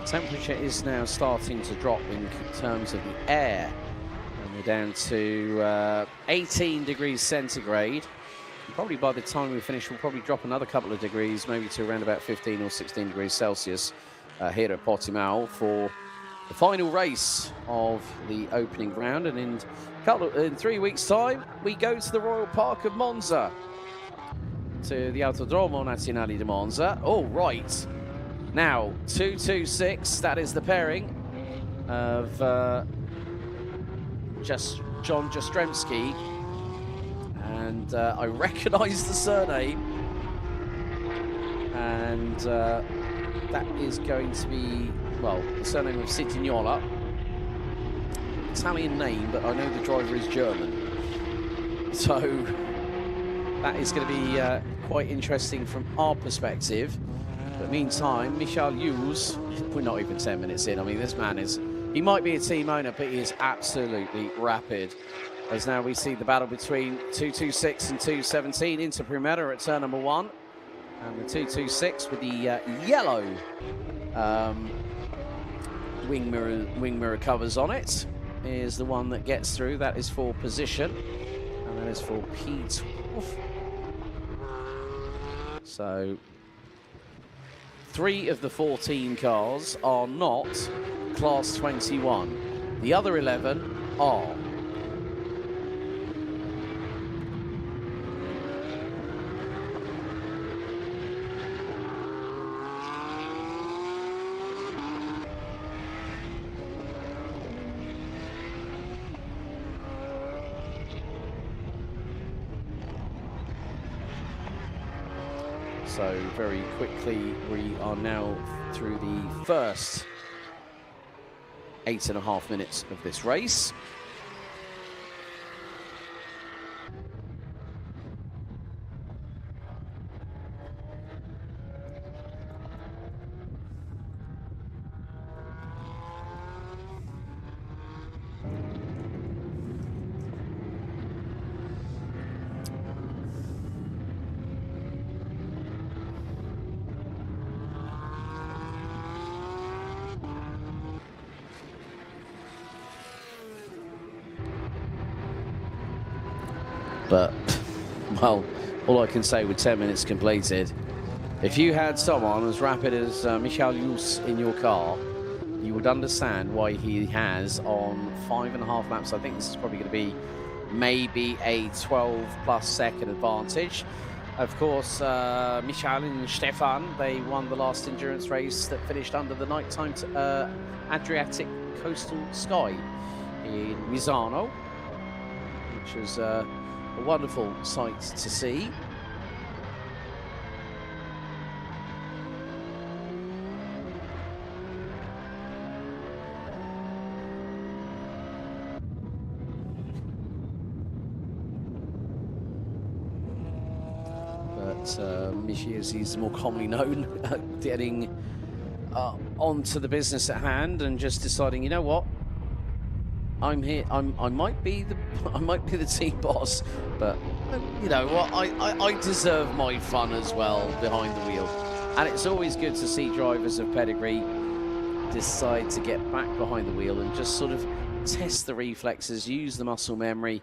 Temperature is now starting to drop in terms of the air, and we're down to 18 degrees centigrade. And probably by the time we finish, we'll probably drop another couple of degrees, maybe to around about 15 or 16 degrees Celsius here at Portimao for the final race of the opening round. And in 3 weeks' time, we go to the Royal Park of Monza, to the Autodromo Nazionale di Monza. All right. Now, 226, that is the pairing of John Jastrzemski, and I recognise the surname, and that is going to be, well, the surname of Signola. Italian name, but I know the driver is German, so that is going to be quite interesting from our perspective. But meantime, Michael Hughes, we're not even 10 minutes in. I mean, this man he might be a team owner, but he is absolutely rapid. As now we see the battle between 226 and 217 into Primera at turn number 1. And the 226 with the yellow wing mirror covers on it is the one that gets through. That is for position. And that is for P12. So 3 of the 14 cars are not Class 21. The other 11 are. So very quickly, we are now through the first 8.5 minutes of this race. But, well, all I can say with 10 minutes completed, if you had someone as rapid as Michael Jus in your car, you would understand why he has on 5.5 laps. I think this is probably going to be maybe a 12+ second advantage. Of course, Michael and Stefan, they won the last endurance race that finished under the nighttime Adriatic Coastal Sky in Misano, which was a wonderful sight to see. Michi, as he's more commonly known, getting onto the business at hand and just deciding, you know what, I'm here. I might be the team boss, but you know what, I deserve my fun as well behind the wheel. And it's always good to see drivers of pedigree decide to get back behind the wheel and just sort of test the reflexes, use the muscle memory.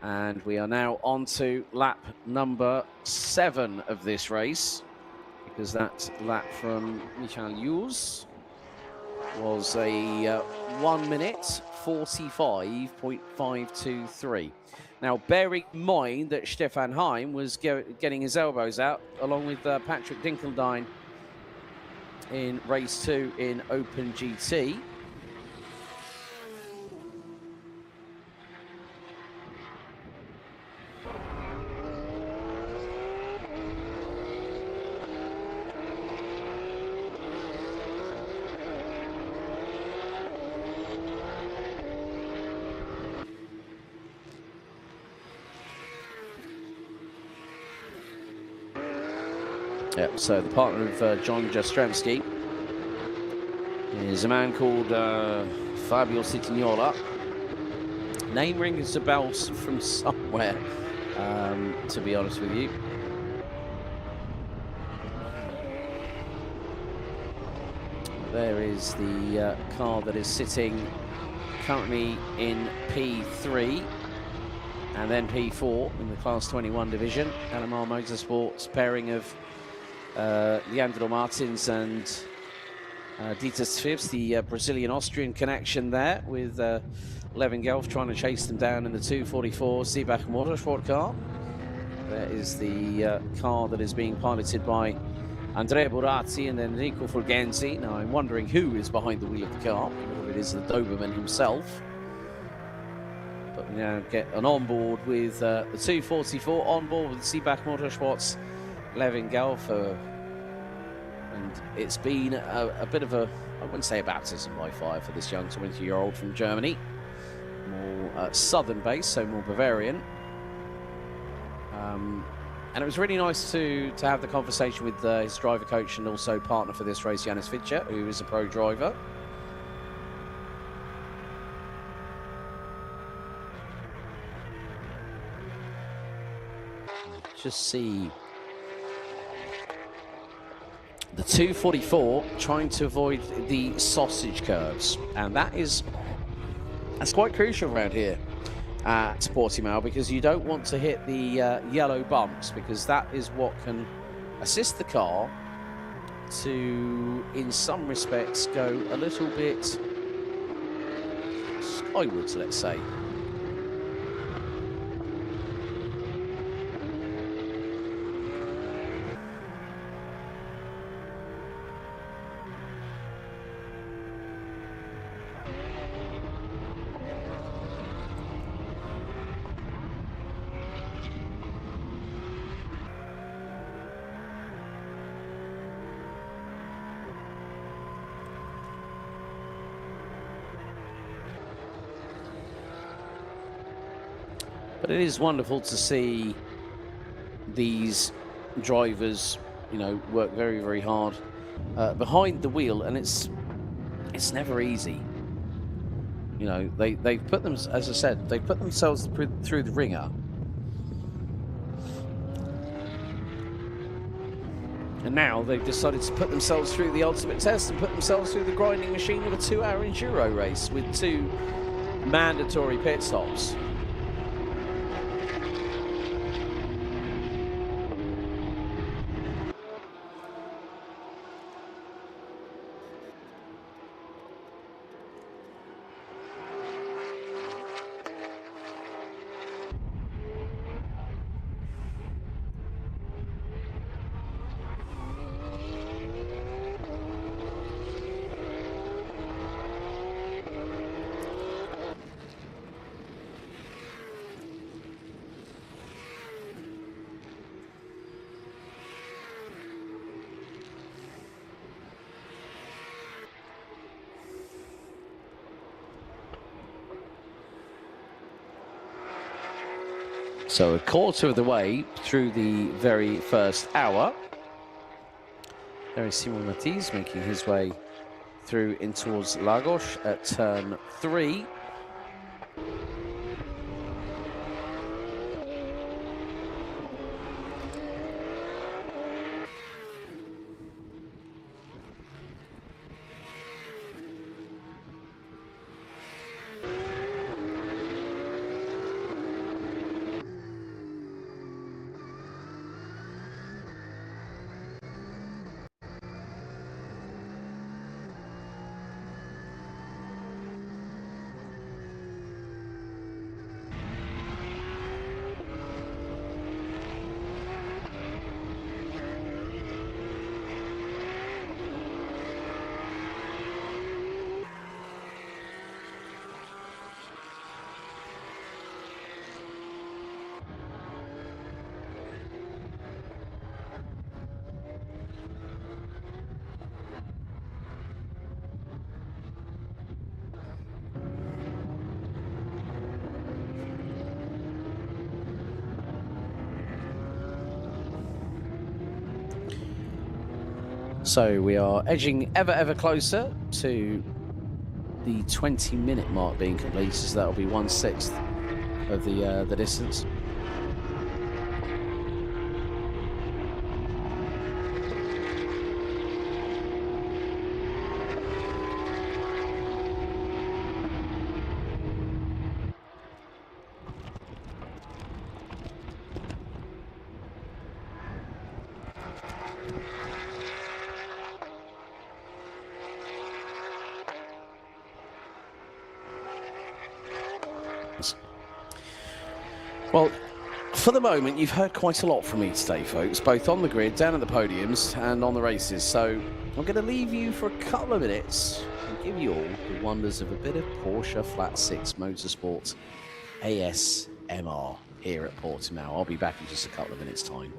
And we are now on to lap number 7 of this race, because that lap from Michael Jus was a 1 minute 45.523. Now, bearing in mind that Stefan Heim was getting his elbows out, along with Patrick Dinkeldine in race 2 in Open GT. Yep, so the partner of John Jastrzemski is a man called Fabio Citignola. Name rings a bell from somewhere, to be honest with you. There is the car that is sitting currently in P3 and then P4 in the Class 21 division. Alamar Motorsports, pairing of Leandro Martins and Dieter Svibs, the Brazilian-Austrian connection there, with Levin Gelf trying to chase them down in the 244 Seebach Motorsport car. There is the car that is being piloted by Andrea Buratti and then Enrico Fulgenzi. Now I'm wondering who is behind the wheel of the car, whether it is the Doberman himself. But we now get an onboard with the 244 on board with Seebach Motorsports Levin Gelf, and it's been a bit of a, I wouldn't say a baptism by fire for this young 20-year-old from Germany. More southern based, so more Bavarian. And it was really nice to have the conversation with his driver coach and also partner for this race, Janis Fitcher, who is a pro driver. Just see the 244 trying to avoid the sausage curves, and that's quite crucial around here at Portimao, because you don't want to hit the yellow bumps, because that is what can assist the car to, in some respects, go a little bit skywards, let's say. But it is wonderful to see these drivers, you know, work very, very hard behind the wheel, and it's never easy. You know, they've put them, as I said, they've put themselves through the ringer. And now they've decided to put themselves through the ultimate test and put themselves through the grinding machine of a 2-hour enduro race with 2 mandatory pit stops. So a quarter of the way through the very first hour. There is Simon Matiz making his way through in towards Lagos at turn 3. So we are edging ever closer to the 20-minute mark being completed, so that'll be 1/6 of the distance. Well, for the moment, you've heard quite a lot from me today, folks, both on the grid, down at the podiums, and on the races. So I'm going to leave you for a couple of minutes and give you all the wonders of a bit of Porsche Flat 6 Motorsport ASMR here at Portimao. I'll be back in just a couple of minutes' time.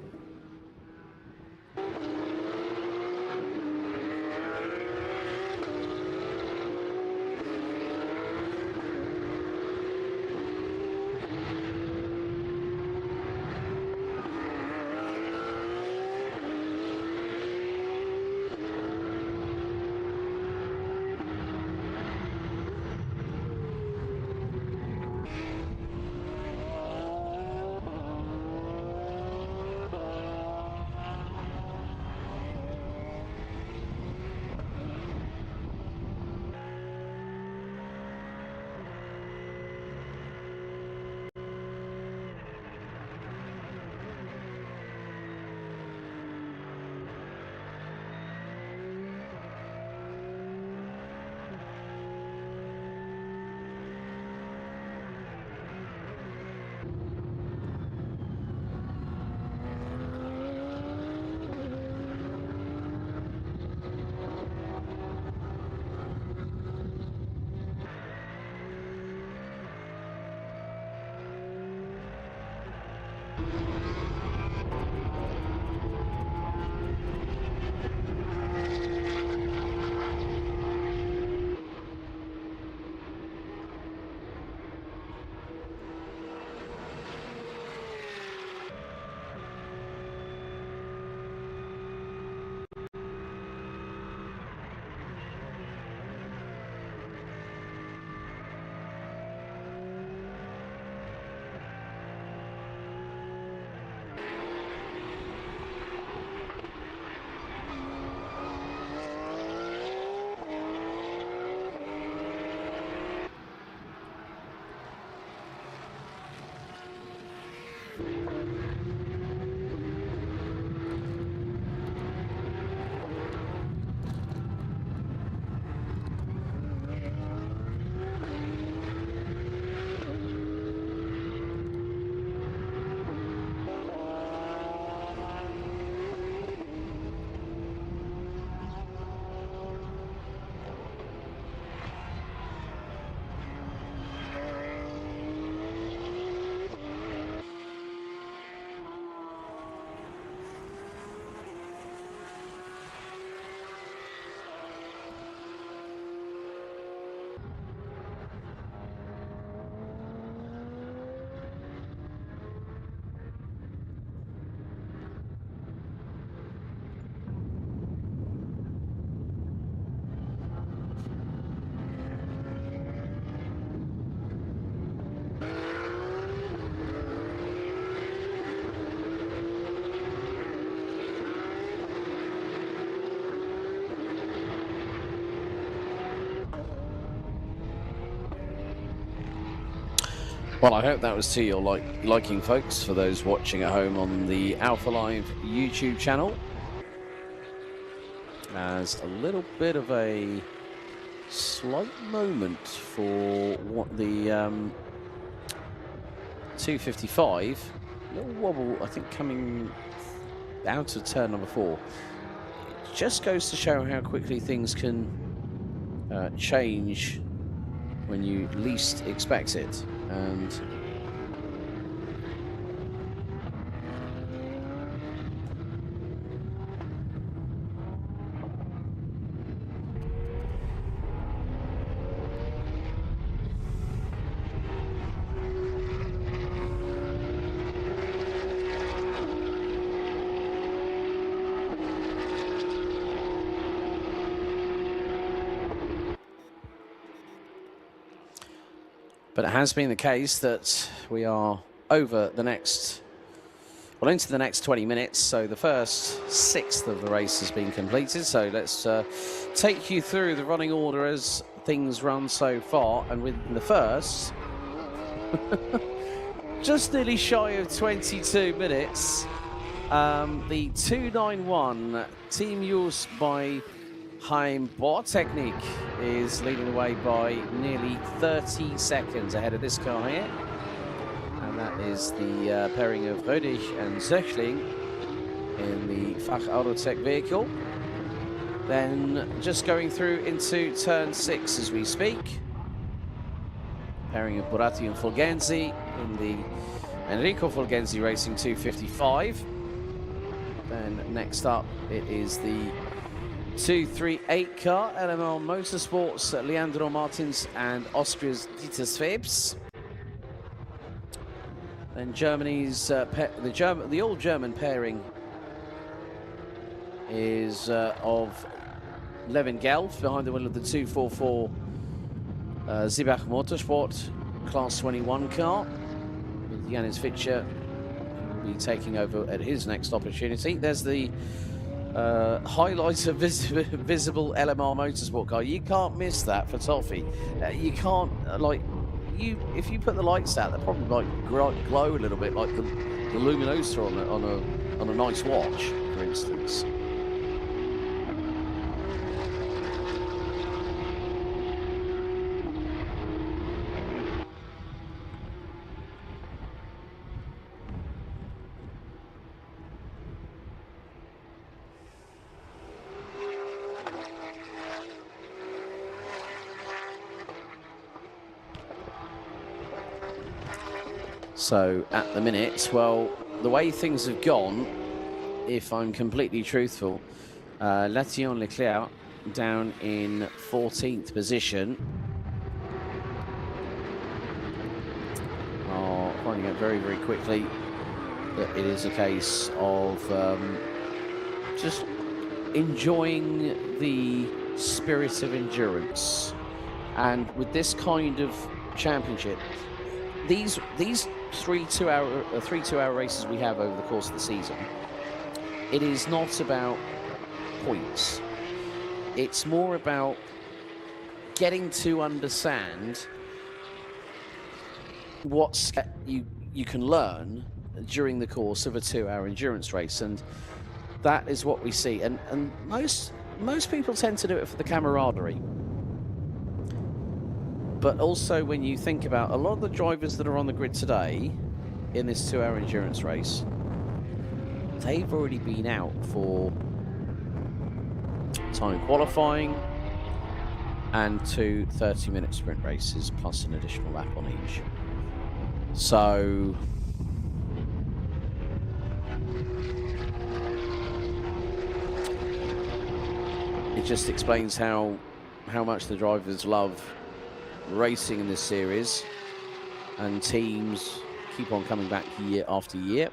Well, I hope that was to your liking, folks, for those watching at home on the alphalive YouTube channel. As a little bit of a slight moment for what the 255, a little wobble, I think, coming out of turn number 4. It just goes to show how quickly things can change when you least expect it. And but it has been the case that we are over the next, well, into the next 20 minutes. So the first 1/6 of the race has been completed. So let's take you through the running order as things run so far. And with the first, just nearly shy of 22 minutes, the 291 Team used by Heim Technique is leading the way by nearly 30 seconds ahead of this car here. And that is the pairing of Rödig and Zöchling in the Fach Autotech vehicle. Then just going through into turn 6 as we speak. Pairing of Buratti and Fulgenzi in the Enrico Fulgenzi Racing 255. Then next up it is the 238 car, LMR Motorsports, Leandro Martins and Austria's Dieter Swebs. Then Germany's the all-German pairing is of Levin Gelf behind the wheel of the 244 Zibach Motorsport Class 21 car, with Janis Fitcher, who will be taking over at his next opportunity. There's the highlights of visible LMR Motorsport car. You can't miss that for Toffee. You can't, if you put the lights out, they'll probably glow a little bit like the Luminosa on a nice watch, for instance. So at the minute, well, the way things have gone, if I'm completely truthful, Latillon Leclerc down in 14th position are finding out very, very quickly that it is a case of just enjoying the spirit of endurance. And with this kind of championship, these three two-hour races we have over the course of the season, it is not about points. It's more about getting to understand what you can learn during the course of a 2-hour endurance race, and that is what we see. And most people tend to do it for the camaraderie. But also, when you think about a lot of the drivers that are on the grid today in this 2-hour endurance race, they've already been out for time qualifying and 2 30-minute sprint races plus an additional lap on each. So it just explains how much the drivers love racing in this series, and teams keep on coming back year after year.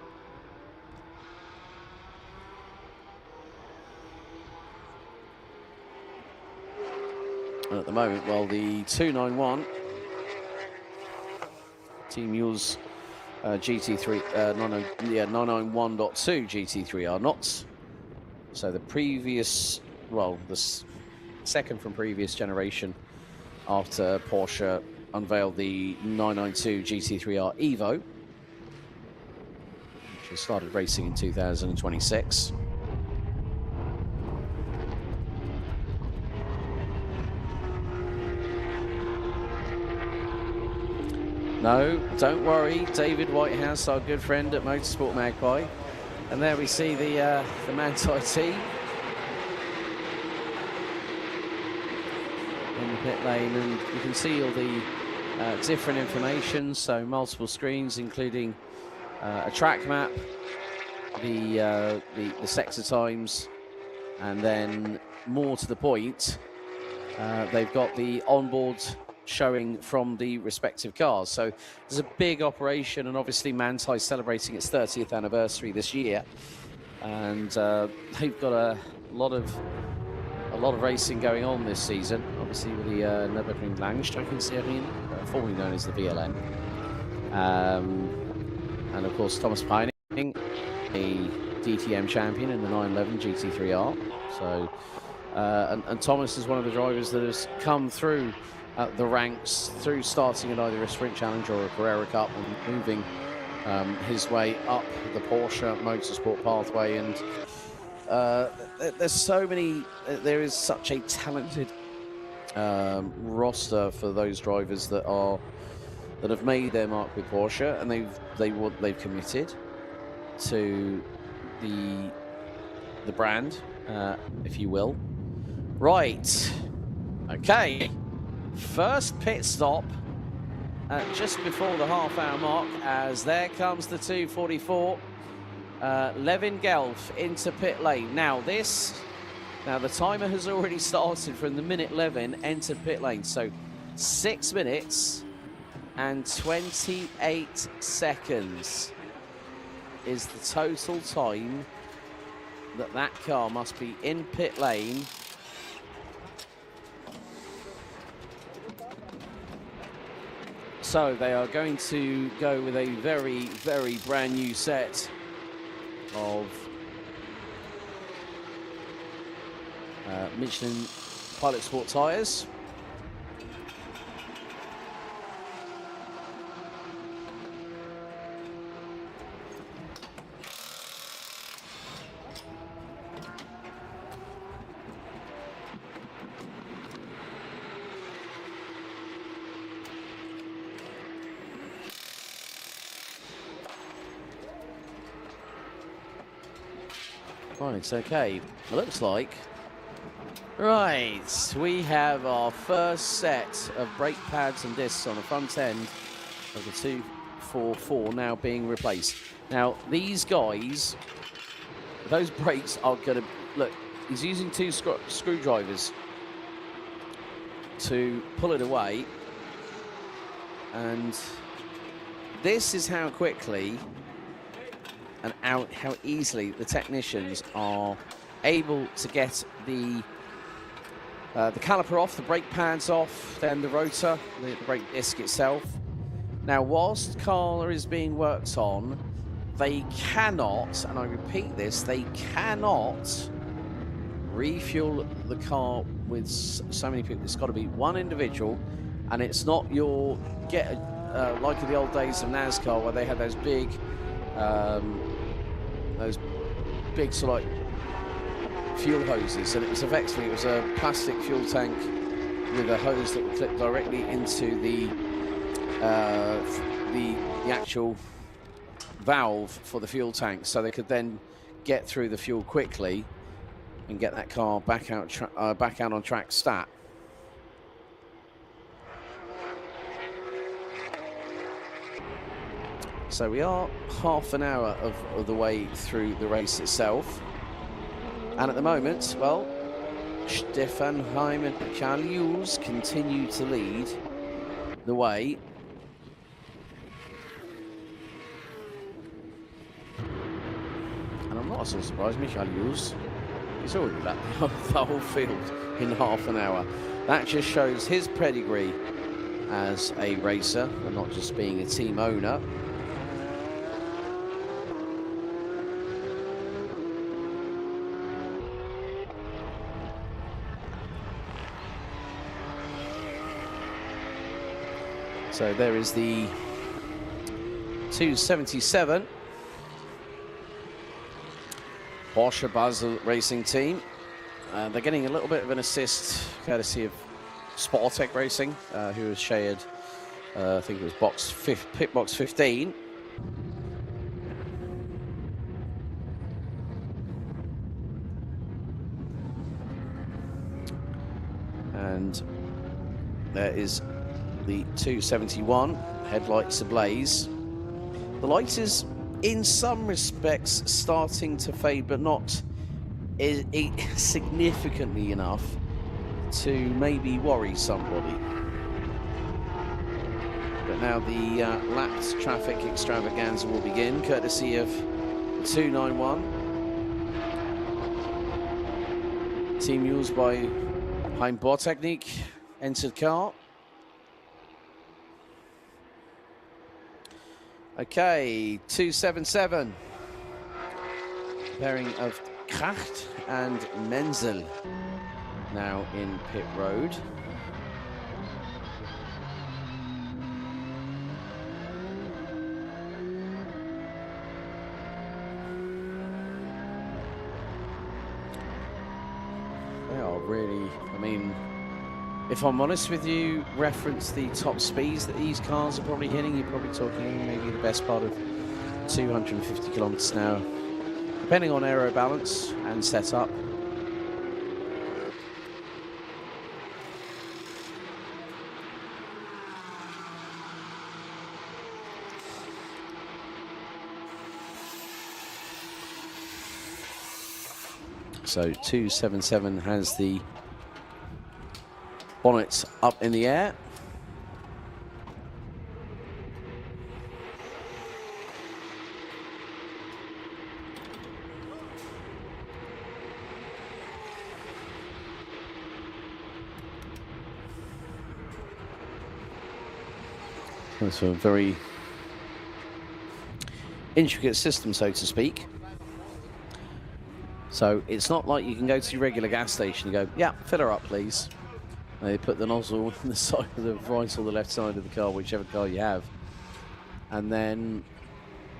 And at the moment, well, the 291 Team Mule's GT3 991.2 GT3 are not. So the previous, well, the second from previous generation after Porsche unveiled the 992 GT3R Evo, which has started racing in 2026. No, don't worry, David Whitehouse, our good friend at Motorsport Magpie. And there we see the Manti team in the pit lane, and you can see all the different information, so multiple screens including a track map, the sector times, and then more to the point, they've got the onboard showing from the respective cars. So there's a big operation, and obviously Manti celebrating its 30th anniversary this year, and they've got a lot of racing going on this season, obviously with the Nürburgring Langstreckenserie, formerly known as the VLN, and of course Thomas Peining, a DTM champion in the 911 GT3R. So and Thomas is one of the drivers that has come through the ranks, through starting at either a sprint challenge or a Carrera Cup, and moving his way up the Porsche motorsport pathway. And there's so many, there is such a talented roster for those drivers that have made their mark with Porsche, and they've committed to the brand, if you will. Right, okay. First pit stop just before the half-hour mark, as there comes the 244. Levin Gelf into pit lane. Now the timer has already started from the minute Levin entered pit lane. So 6 minutes and 28 seconds is the total time that car must be in pit lane So they are going to go with a very, very brand new set of Michelin Pilot Sport tyres. Right, okay. It looks like... Right, we have our first set of brake pads and discs on the front end of the 244 now being replaced. Now, these guys, those brakes are going to... Look, he's using two screwdrivers to pull it away. And this is how quickly and how easily the technicians are able to get the caliper off, the brake pads off, then the rotor, the brake disc itself. Now, whilst car is being worked on, they cannot, and I repeat this, they cannot refuel the car with so many people. It's got to be one individual, and it's not your like in the old days of NASCAR where they had those big sort of like fuel hoses, and it was effectively a plastic fuel tank with a hose that would clip directly into the actual valve for the fuel tank, so they could then get through the fuel quickly and get that car back out on track stat. So we are half an hour of the way through the race itself. And at the moment, well, Stefan Heim and Charles Hughes continue to lead the way. And I'm not so surprised, Michael Hughes, he's already lapped the whole field in half an hour. That just shows his pedigree as a racer and not just being a team owner. So there is the 277 Porsche Basel racing team. They're getting a little bit of an assist courtesy of Sportec Racing, who has shared, I think it was pit box 15. And there is the 271, headlights ablaze. The light is, in some respects, starting to fade, but not significantly enough to maybe worry somebody. But now the lapped traffic extravaganza will begin, courtesy of 291. Team used by Heim Bohrtechnik entered car. Okay, 277. Pairing of Kracht and Menzel now in pit road. They are really, I mean, if I'm honest with you, reference the top speeds that these cars are probably hitting, you're probably talking maybe the best part of 250 kilometers an hour, depending on aero balance and setup. So 277 has the bonnet up in the air. It's a very intricate system, so to speak. So it's not like you can go to your regular gas station and go, yeah, fill her up, please. And they put the nozzle on the side of the right or the left side of the car, whichever car you have. And then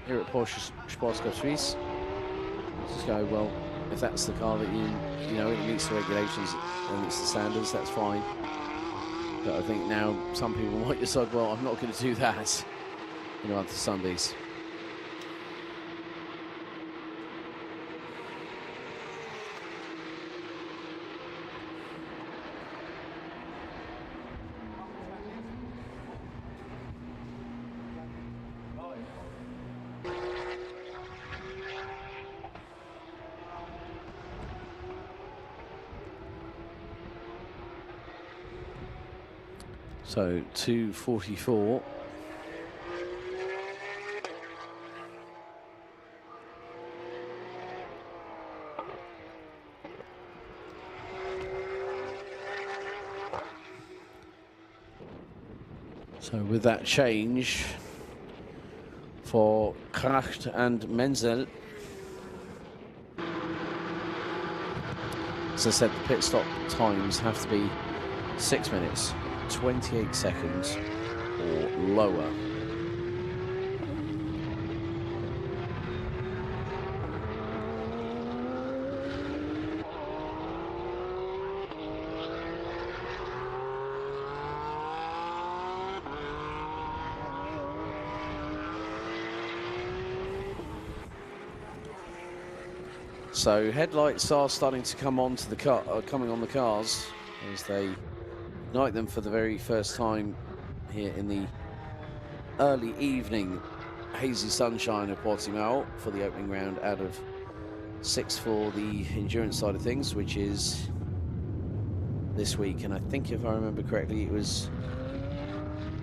here at Porsche Cup Suisse, just go, well, if that's the car that you know, it meets the regulations and it's the standards, that's fine. But I think now some people might decide, well, I'm not going to do that, you know, after Sundays. So 244. So with that change for Kracht and Menzel, as I said, the pit stop times have to be 6 minutes, 28 seconds or lower. So headlights are starting to come onto the car, coming on the cars as they ignite them for the very first time here in the early evening hazy sunshine of Portimao for the opening round out of 6 for the endurance side of things, which is this week. And I think if I remember correctly, it was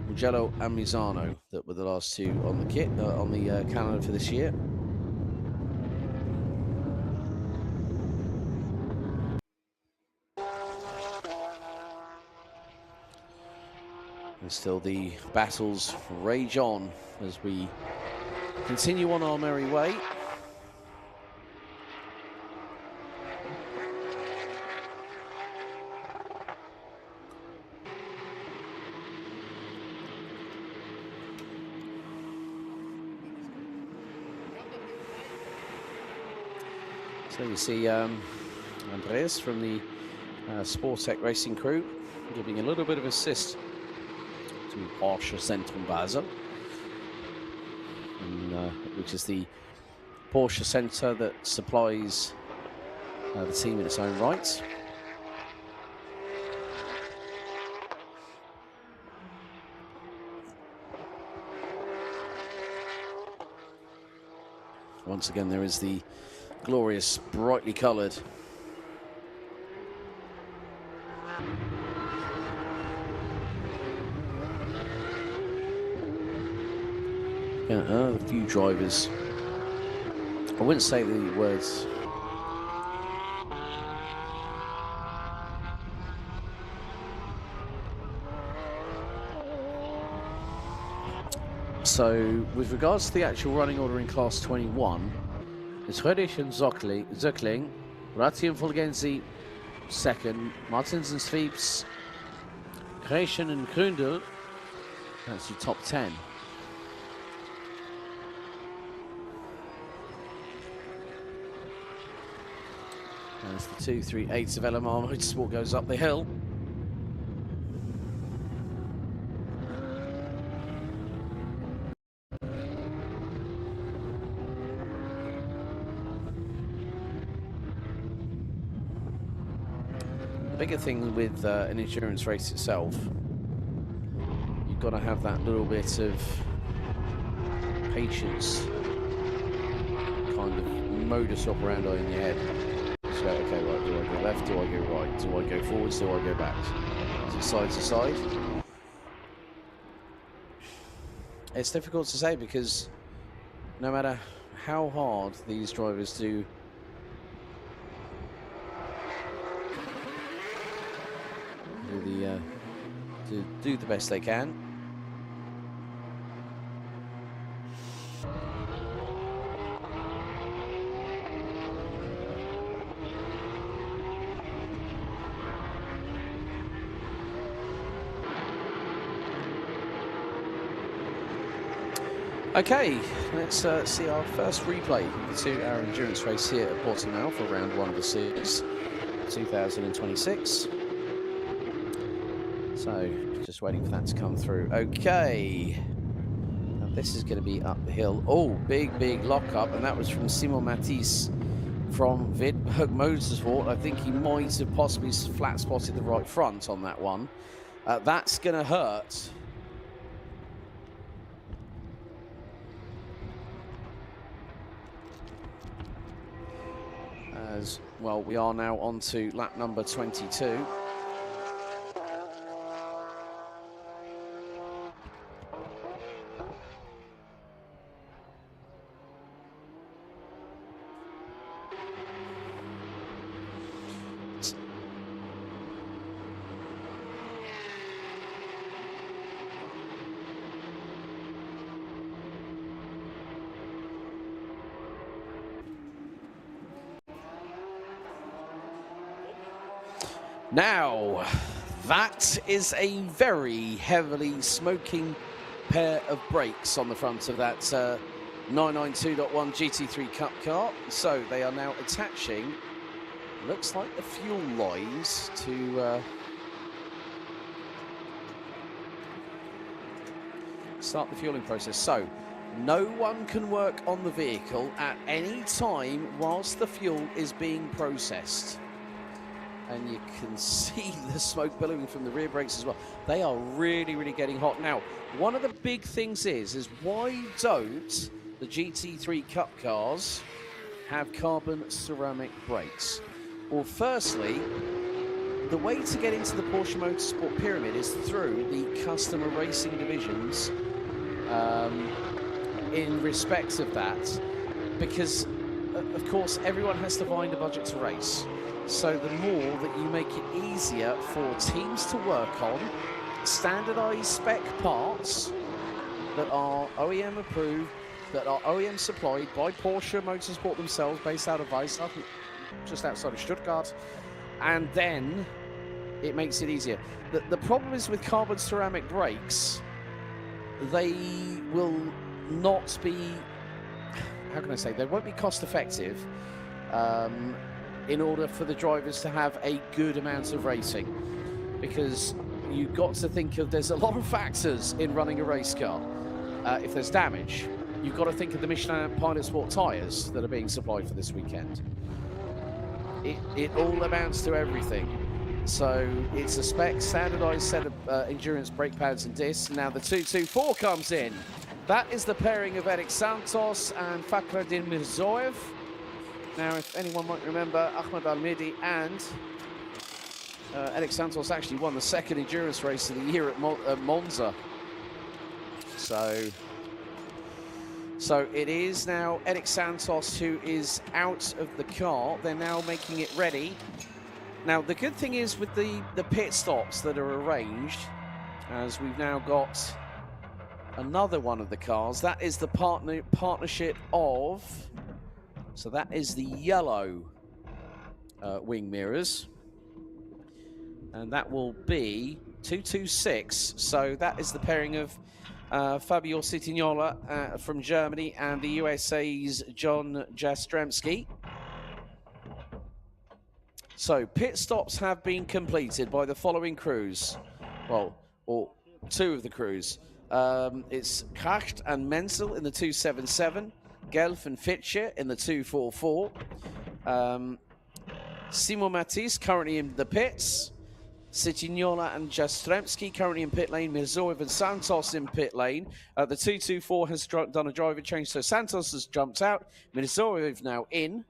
Mugello and Misano that were the last two on the kit on the calendar for this year. And still the battles rage on as we continue on our merry way. So you see Andreas from the Sportec Racing crew giving a little bit of assist to Porsche Zentrum Basel, which is the Porsche Centre that supplies the team in its own right. Once again, there is the glorious, brightly coloured a few drivers. I wouldn't say the words. So, with regards to the actual running order in Class 21, it's Rödich and Zöckling, Ratti and Fulgenzi second, Martins and Sweeps, Kreischen and Gründel. That's your top 10. As the 238 of LMR Motorsport goes up the hill. The bigger thing with an endurance race itself, you've got to have that little bit of patience, kind of modus operandi in your head. So, okay, right, do I go left, do I go right, do I go forwards, do I go back? Is it side to side? It's difficult to say because no matter how hard these drivers do do the best they can, okay, let's see our first replay of the 2-hour endurance race here at Portimao for round 1 of the series 2026. So, just waiting for that to come through. Okay. Now this is going to be up the hill. Oh, big lock-up, and that was from Simon Matisse from Vidberg Motorsport. I think he might have possibly flat-spotted the right front on that one. That's going to hurt. As well, we are now on to lap number 22. Now, that is a very heavily smoking pair of brakes on the front of that 992.1 GT3 Cup car. So they are now attaching, looks like the fuel lines to start the fueling process. So no one can work on the vehicle at any time whilst the fuel is being processed. And you can see the smoke billowing from the rear brakes as well. They are really getting hot. Now, one of the big things is why don't the GT3 Cup cars have carbon ceramic brakes? Well, firstly, the way to get into the Porsche Motorsport pyramid is through the customer racing divisions in respect of that, because, of course, everyone has to find a budget to race. So the more that you make it easier for teams to work on standardized spec parts that are OEM approved, that are OEM supplied by Porsche Motorsport themselves, based out of Weissach, just outside of Stuttgart, and then it makes it easier. The problem is with carbon ceramic brakes, they will not be, how can I say, they won't be cost effective. in order for the drivers to have a good amount of racing. Because you've got to think of, there's a lot of factors in running a race car. If there's damage, you've got to think of the Michelin Pilot Sport tyres that are being supplied for this weekend. It all amounts to everything. So it's a standardized set of endurance brake pads and discs. Now the 224 comes in. That is the pairing of Eric Santos and Fakhreddin Mirzoev. Now, if anyone might remember, Ahmed Al-Midi and Eric Santos actually won the second endurance race of the year at Monza. So it is now Eric Santos who is out of the car. They're now making it ready. Now, the good thing is with the pit stops that are arranged, as we've now got another one of the cars, that is the partnership of, so that is the yellow wing mirrors. And that will be 226. So that is the pairing of Fabio Citignola from Germany and the USA's John Jastremski. So pit stops have been completed by the following crews. Well, or two of the crews. It's Kracht and Menzel in the 277, Gelf and Fitcher in the 244. Simon Matisse currently in the pits. Citignola and Jastremski currently in pit lane. Mirzoev and Santos in pit lane. The 224 has done a driver change, so Santos has jumped out. Mirzoev now in.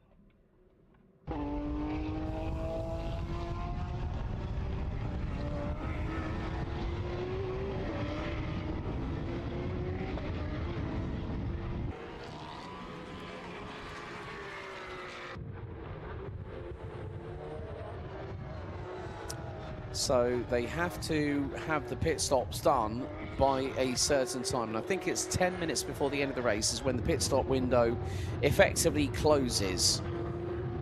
So they have to have the pit stops done by a certain time. And I think it's 10 minutes before the end of the race is when the pit stop window effectively closes.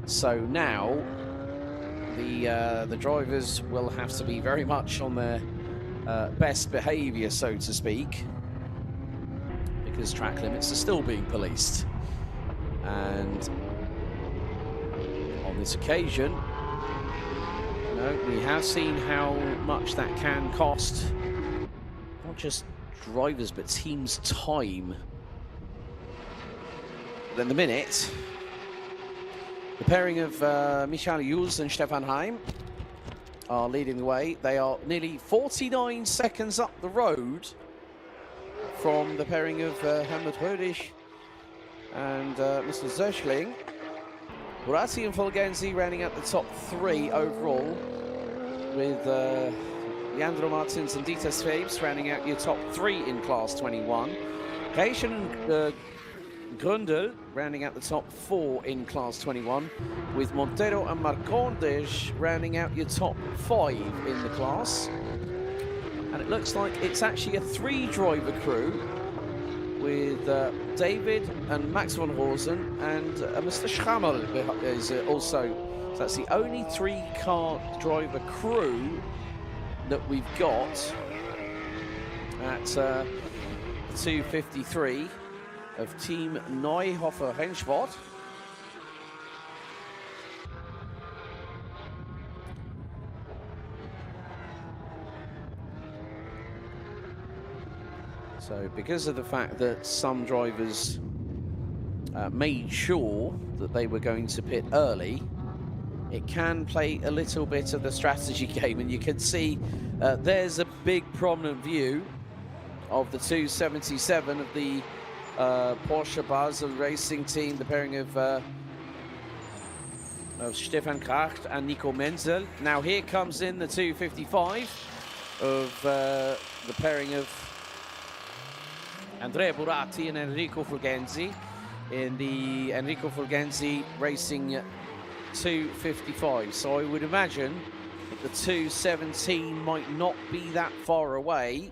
So now the drivers will have to be very much on their best behavior, so to speak, because track limits are still being policed. And on this occasion, we have seen how much that can cost, not just drivers, but teams' time. But in the minute, the pairing of Michael Jules and Stefan Heim are leading the way. They are nearly 49 seconds up the road from the pairing of Helmut Röhrig and Mr. Zöschling. Buratti and Fulgenzi rounding out the top three overall, with Leandro Martins and Dieter Schwebs rounding out your top three in Class 21. Reichen and Grundel rounding out the top four in Class 21, with Montero and Marcondes rounding out your top five in the class. And it looks like it's actually a three-driver crew, with David and Max von Rosen and Mr. Schrammel is also. So that's the only three-car driver crew that we've got at 253 of Team Neuhofer Rennsport. So because of the fact that some drivers made sure that they were going to pit early, it can play a little bit of the strategy game. And you can see there's a big prominent view of the 277 of the Porsche Basel racing team, the pairing of Stefan Kracht and Nico Menzel. Now here comes in the 255 of the pairing of Andrea Buratti and Enrico Fulgenzi in the Enrico Fulgenzi Racing 255. So I would imagine that the 217 might not be that far away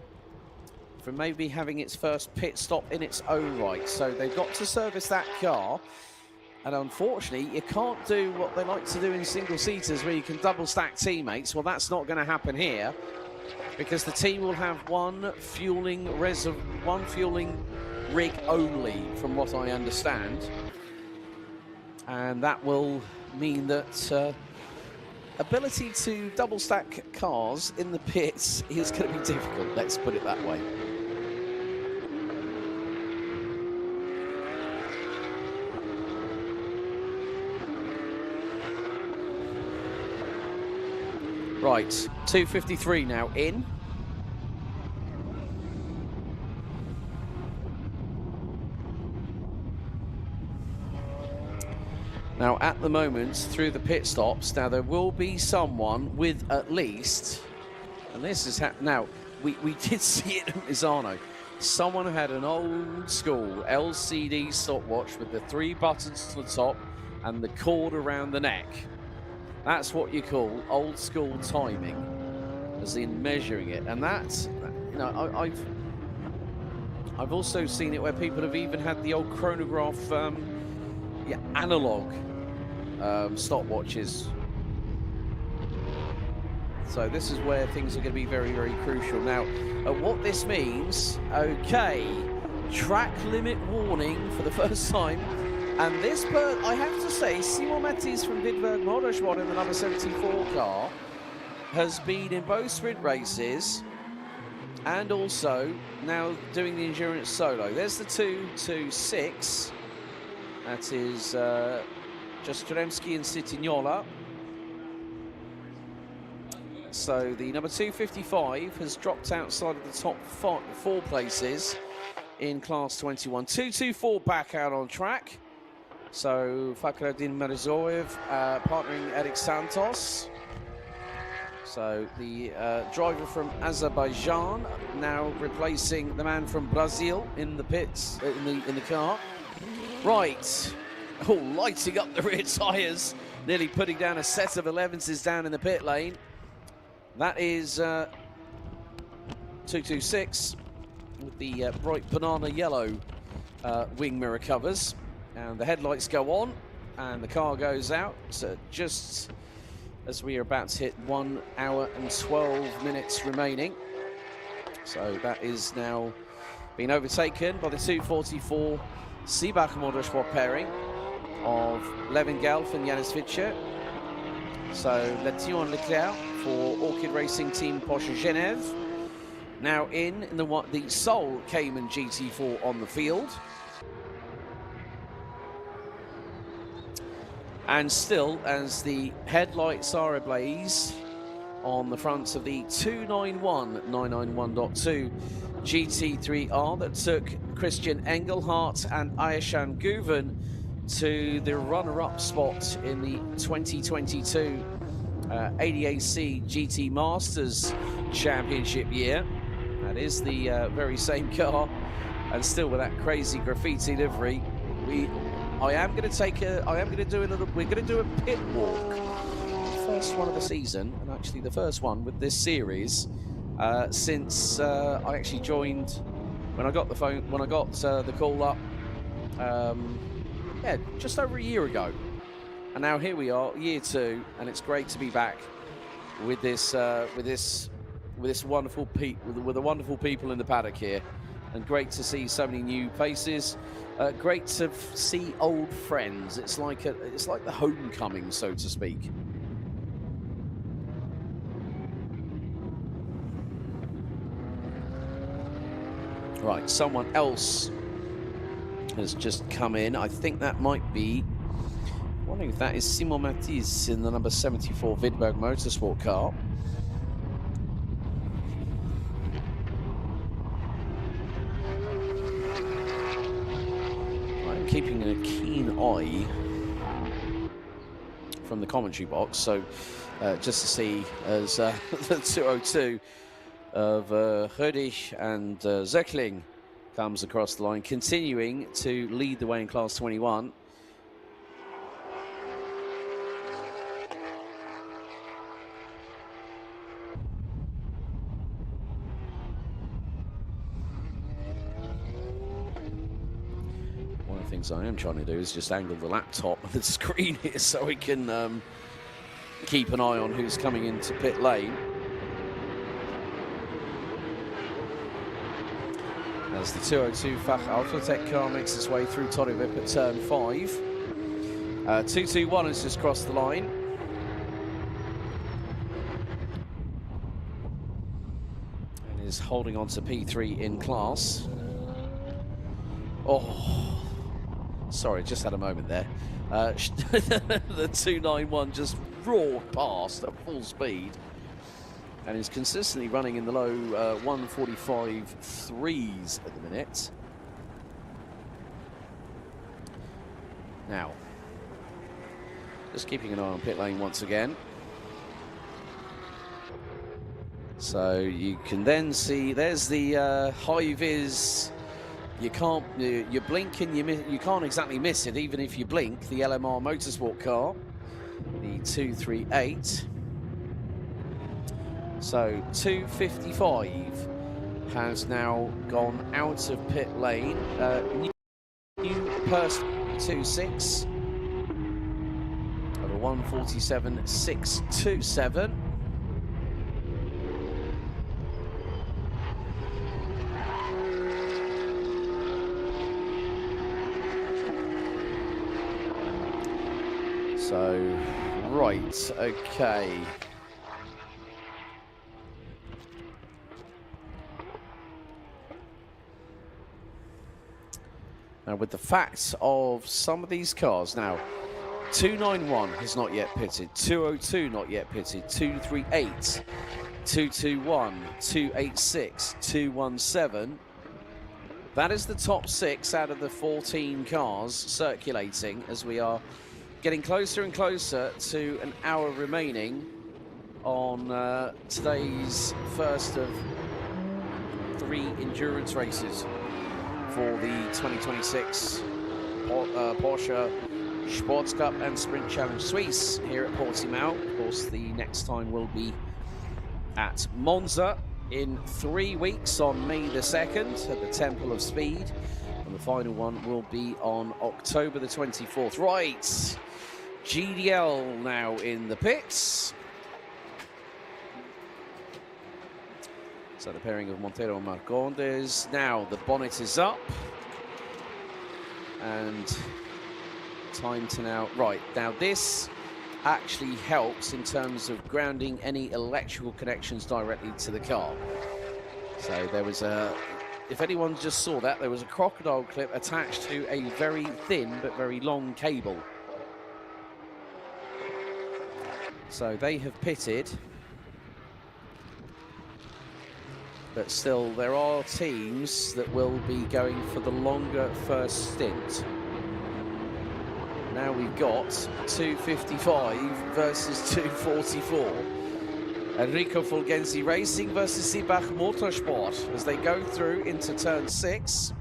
from maybe having its first pit stop in its own right. So they've got to service that car. And unfortunately, you can't do what they like to do in single-seaters where you can double stack teammates. Well, that's not going to happen here, because the team will have one fueling rig only, from what I understand. And that will mean that ability to double stack cars in the pits is going to be difficult, let's put it that way. Right, 2:53 now in. Now, at the moment, through the pit stops, now there will be someone with at least, and this is now, we did see it at Misano. Someone who had an old school LCD stopwatch with the 3 buttons to the top and the cord around the neck. That's what you call old school timing, as in measuring it. And that's, you know, I've also seen it where people have even had the old chronograph, analog stopwatches. So this is where things are going to be very, very crucial. Now, what this means, okay, track limit warning for the first time. And this, I have to say, Simon Matisse from Vidberg Motorsport in the number 74 car has been in both sprint races and also now doing the endurance solo. There's the 2-2-6. That is Jastrzemski and Citignola. So the number 255 has dropped outside of the top 4 places in Class 21. 224 back out on track. So Fakhreddin Mirzoev partnering Eric Santos. So the driver from Azerbaijan now replacing the man from Brazil in the pits, in the car. Right, lighting up the rear tyres, nearly putting down a set of 11s down in the pit lane. That is 226 with the bright banana yellow wing mirror covers. And the headlights go on and the car goes out. So just as we are about to hit 1 hour and 12 minutes remaining. So that is now being overtaken by the 244 Seebach Motorsport pairing of Levin Gelf and Janis Fitcher. So Letion Leclerc for Orchid Racing Team Porsche Genève. Now in the sole Cayman GT4 on the field. And still, as the headlights are ablaze on the fronts of the 291-991.2 GT3R that took Christian Engelhardt and Ayeshan Guven to the runner-up spot in the 2022 ADAC GT Masters Championship year. That is the very same car, and still with that crazy graffiti livery. We're going to do a pit walk. The first one of the season, and actually the first one with this series since I actually joined when I got the call up. Just over a year ago, and now here we are, year 2, and it's great to be back with this wonderful with the wonderful people in the paddock here, and great to see so many new faces. Great to see old friends. It's like the homecoming, so to speak. Right, someone else has just come in. I think that might be, I'm wondering if that is Simon Matisse in the number 74 Vidberg Motorsport car. I'm keeping a keen eye from the commentary box, so just to see as the 202 of Hödig and Zeckling comes across the line, continuing to lead the way in Class 21. One of the things I am trying to do is just angle the laptop of the screen here so we can keep an eye on who's coming into pit lane. As the 202 Fach Alphatec car makes its way through Torrevip at turn 5. 221 has just crossed the line. And is holding on to P3 in class. Oh, sorry, just had a moment there. The 291 just roared past at full speed and is consistently running in the low 145 threes at the minute. Now, just keeping an eye on pit lane once again. So you can then see there's the high vis. You can't, you blink and you can't exactly miss it, even if you blink. The LMR Motorsport car, the 238. So 255 has now gone out of pit lane. New Purse 26 of a 147.627. So, right, okay. Now, with the facts of some of these cars, now, 291 has not yet pitted, 202 not yet pitted, 238, 221, 286, 217. That is the top 6 out of the 14 cars circulating as we are getting closer and closer to an hour remaining on today's first of 3 endurance races for the 2026 Porsche Cup and Sprint Challenge Suisse here at Portimao. Of course, the next time will be at Monza in 3 weeks on May the 2nd at the Temple of Speed. And the final one will be on October the 24th. Right. GDL now in the pits. So the pairing of Montero and Marcondes. Now the bonnet is up. And time to now... Right, now this actually helps in terms of grounding any electrical connections directly to the car. So there was a... If anyone just saw that, there was a crocodile clip attached to a very thin but very long cable. So they have pitted, but still there are teams that will be going for the longer first stint. Now we've got 255 versus 244. Enrico Fulgenzi Racing versus Sibach Motorsport as they go through into turn 6.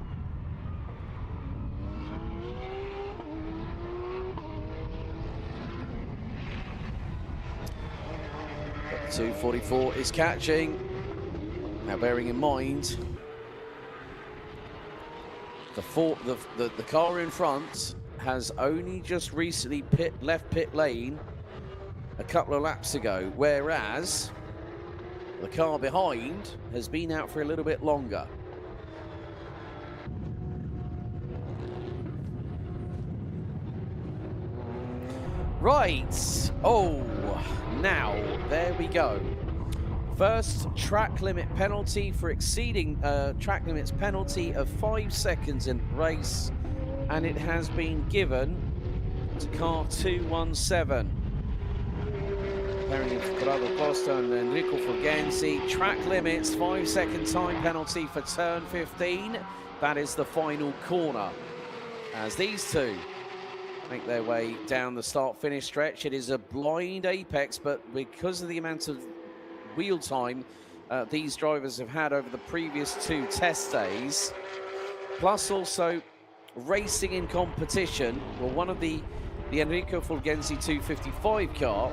244 is catching. Now, bearing in mind, the car in front has only just recently left pit lane a couple of laps ago, whereas the car behind has been out for a little bit longer. Right. Oh, now, there we go. First track limit penalty for exceeding track limits penalty of 5 seconds in race, and it has been given to car 217. Pairing of Corrado Costa and Enrico Fulgenzi. Track limits, 5-second time penalty for turn 15. That is the final corner. As these two make their way down the start-finish stretch, it is a blind apex, but because of the amount of wheel time these drivers have had over the previous 2 test days, plus also racing in competition, well, one of the Enrico Fulgenzi 255 car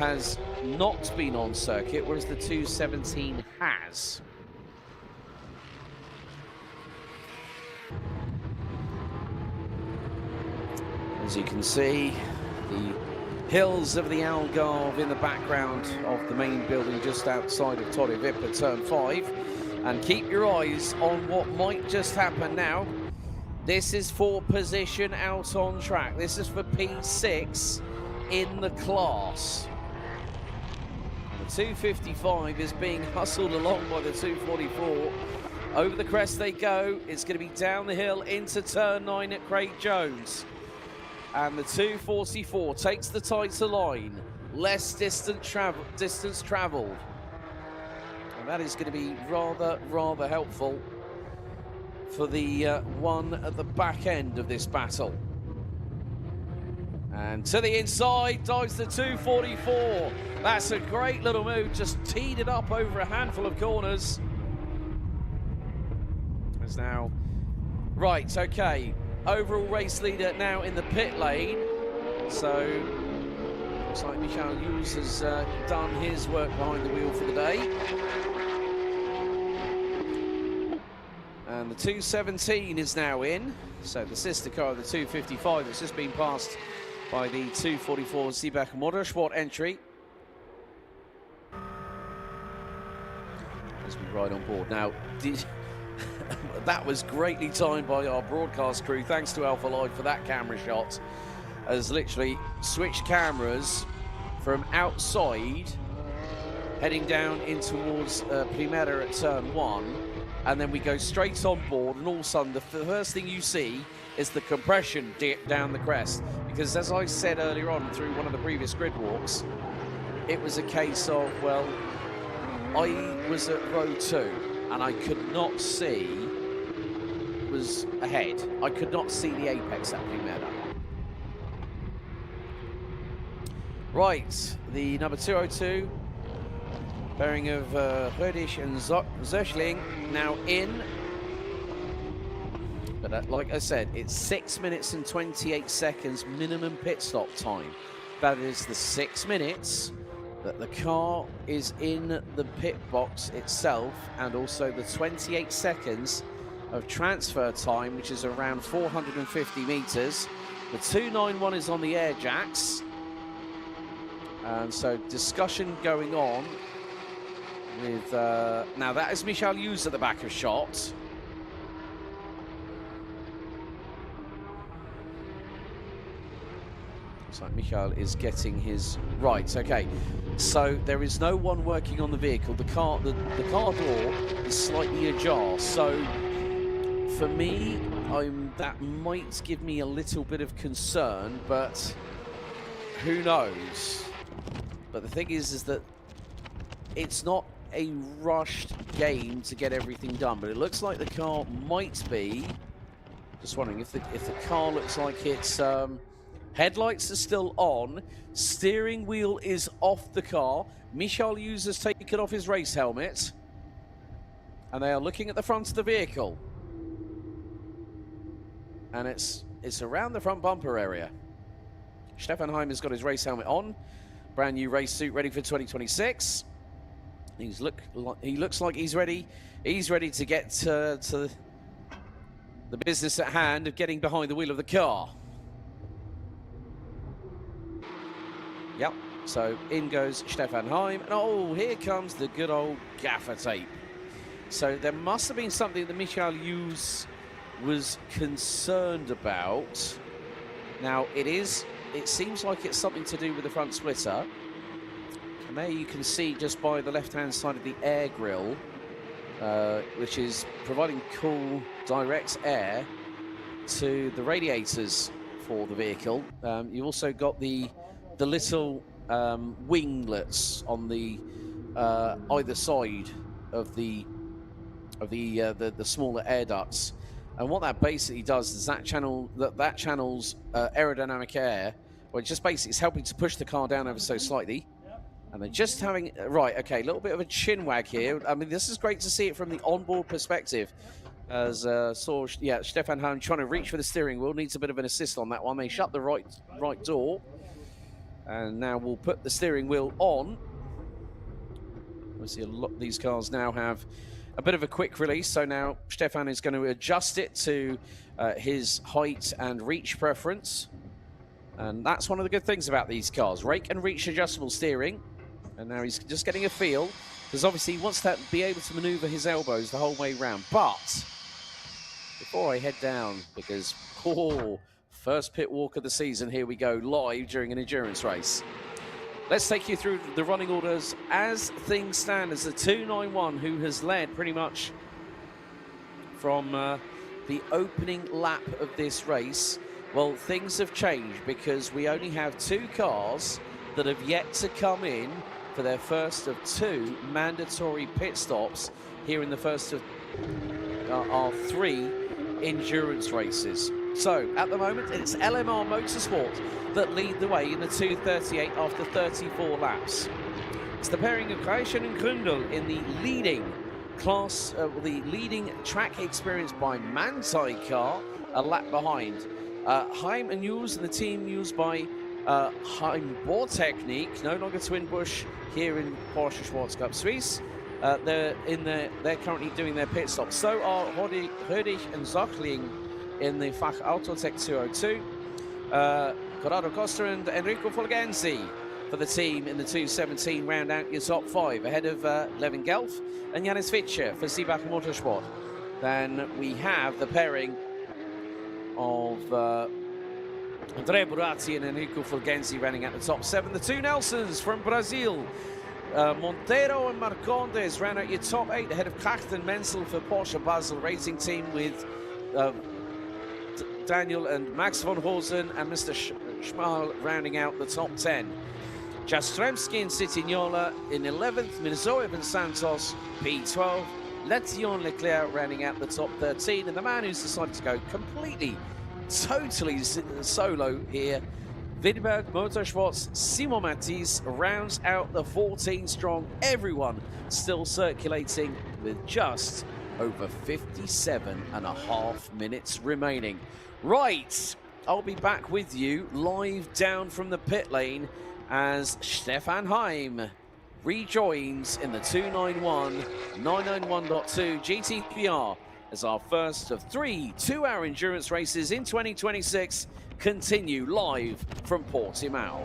has not been on circuit, whereas the 217 has. As you can see, the hills of the Algarve in the background of the main building just outside of Torre Vippa, turn 5. And keep your eyes on what might just happen now This is for position out on track. This is for P6 in the class. The 255 is being hustled along by the 244. Over the crest they go. It's going to be down the hill into turn 9 at Craig Jones. And the 244 takes the tighter line. Less distance traveled. And that is going to be rather helpful for the one at the back end of this battle. And to the inside dives the 244. That's a great little move, just teed it up over a handful of corners. There's now, right, okay. Overall race leader now in the pit lane. So, looks like Michal Hughes has done his work behind the wheel for the day. And the 217 is now in. So the sister car of the 255 that's just been passed by the 244 Siebach Motorsport entry. As we ride on board. Now, that was greatly timed by our broadcast crew. Thanks to alphalive for that camera shot. As literally switched cameras from outside, heading down in towards Primera at turn 1. And then we go straight on board, and all of a sudden the first thing you see is the compression dip down the crest. Because as I said earlier on through one of the previous grid walks, it was a case of, well, I was at row 2 and I could not see what was ahead. I could not see the apex at Primera. Right, the number 202. Bearing of Rödisch and Zöchling now in. But like I said, it's 6 minutes and 28 seconds minimum pit stop time. That is the 6 minutes that the car is in the pit box itself, and also the 28 seconds of transfer time, which is around 450 meters. The 291 is on the air jacks. And so discussion going on with, now that is Michal Hughes at the back of shot. Looks like Michal is getting his, right, okay. So there is no one working on the vehicle. The car door is slightly ajar. So for me, that might give me a little bit of concern, but who knows? But the thing is that it's not a rushed game to get everything done, but it looks like the car might be, just wondering if the car looks like its headlights are still on, steering wheel is off the car, Michal Hughes has taken off his race helmet, and they are looking at the front of the vehicle, and it's around the front bumper area. Stefan Heim has got his race helmet on, brand new race suit ready for 2026. He looks like he's ready. He's ready to get to the business at hand of getting behind the wheel of the car. Yep, so in goes Stefan Heim. And oh, here comes the good old gaffer tape. So there must have been something that Michal Hughes was concerned about. Now it seems like it's something to do with the front splitter. And there you can see just by the left-hand side of the air grille, which is providing cool, direct air to the radiators for the vehicle. You've also got the little winglets on the either side of the smaller air ducts. And what that basically does is that channels aerodynamic air, well, it just basically is helping to push the car down ever so slightly. And they're just having, right, okay, a little bit of a chin wag here. I mean, this is great to see it from the onboard perspective. As Stefan Heim trying to reach for the steering wheel, needs a bit of an assist on that one. They shut the right door. And now we'll put the steering wheel on. Obviously, a lot of these cars now have a bit of a quick release. So now Stefan is going to adjust it to his height and reach preference. And that's one of the good things about these cars. Rake and reach adjustable steering. And now he's just getting a feel, because obviously he wants to be able to maneuver his elbows the whole way round. But before I head down, because, first pit walk of the season, here we go, live during an endurance race. Let's take you through the running orders as things stand, as the 291, who has led pretty much from the opening lap of this race. Well, things have changed because we only have 2 cars that have yet to come in for their first of 2 mandatory pit stops here in the first of our 3 endurance races. So at the moment it's LMR Motorsport that lead the way in the 2:38 after 34 laps. It's the pairing of Kreischen and Gründel in the leading class, the leading track experience by Manthey car, a lap behind. Heim and Hughes and the team used by Heim Technique, no longer Twin Bush here in Porsche Cup Suisse. They're currently doing their pit stops. So are Hödig and Zochling in the Fach Autotech 202. Corrado Costa and Enrico Fulgenzi for the team in the 217 round out your top 5, ahead of Levin Gelf and Janis Fischer for Seebach Motorsport. Then we have the pairing of Andrea Buratti and Enrico Fulgenzi running at the top 7. The 2 Nelsons from Brazil, Monteiro and Marcondes ran out your top 8, ahead of Kracht and Menzel for Porsche Basel Racing Team, with Daniel and Max von Horsen and Mr. Schmal rounding out the top 10. Jastremski and Citignola in 11th, Mirzoev and Santos P12, Letion Leclerc rounding out the top 13, and the man who's decided to go completely, totally solo here, Widberg Motorsport's Simon Matisse rounds out the 14 strong. Everyone still circulating with just over 57.5 minutes remaining. Right, I'll be back with you live down from the pit lane as Stefan Heim rejoins in the 291 991.2 GT3R as our first of 3 2-hour endurance races in 2026 continue live from Portimao.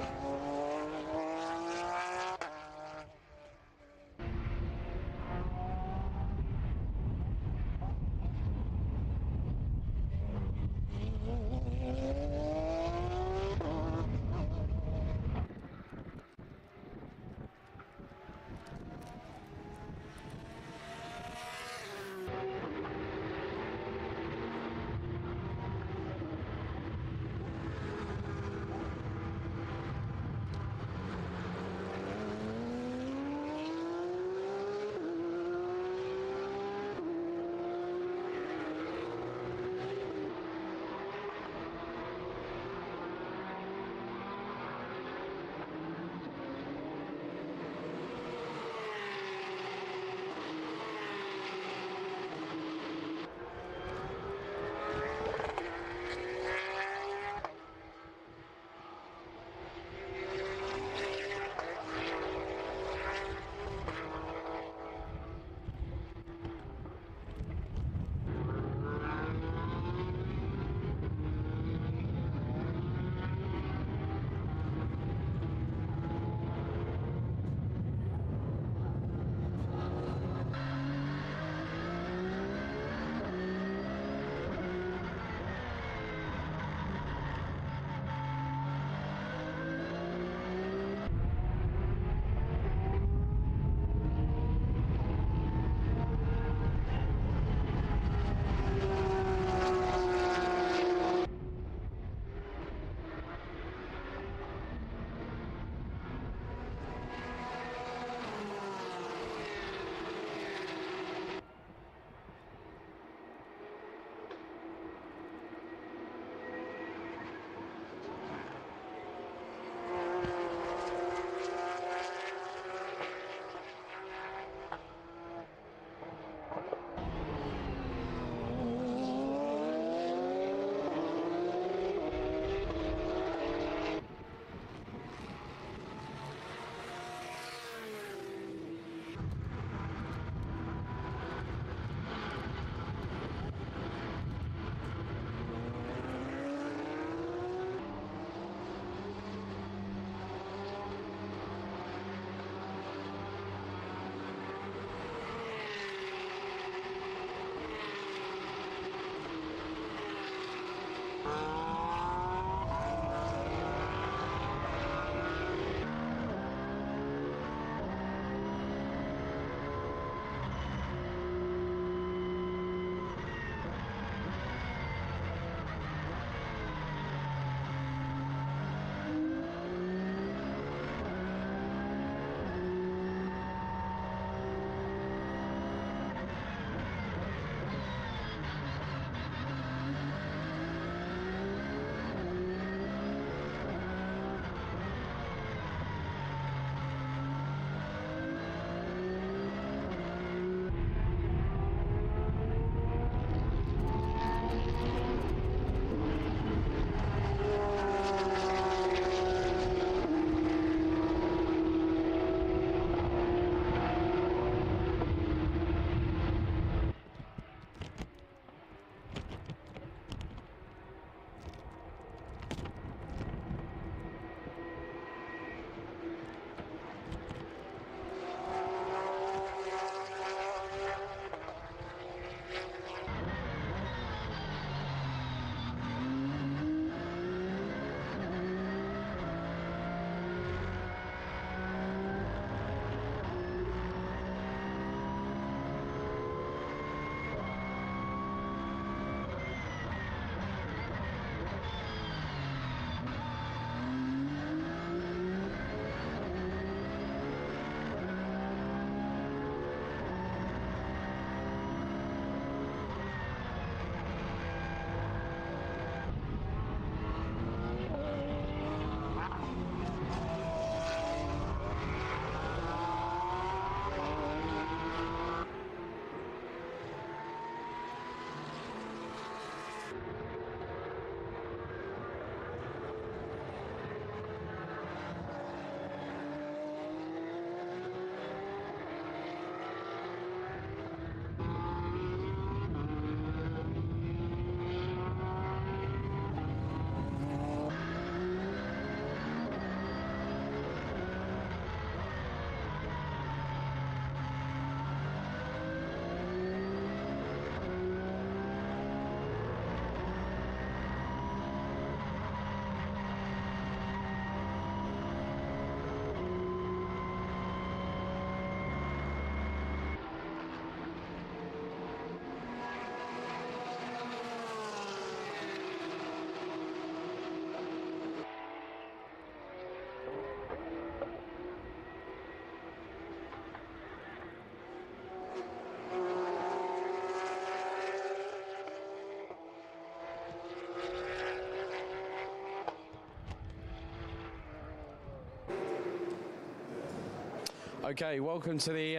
Okay, welcome to the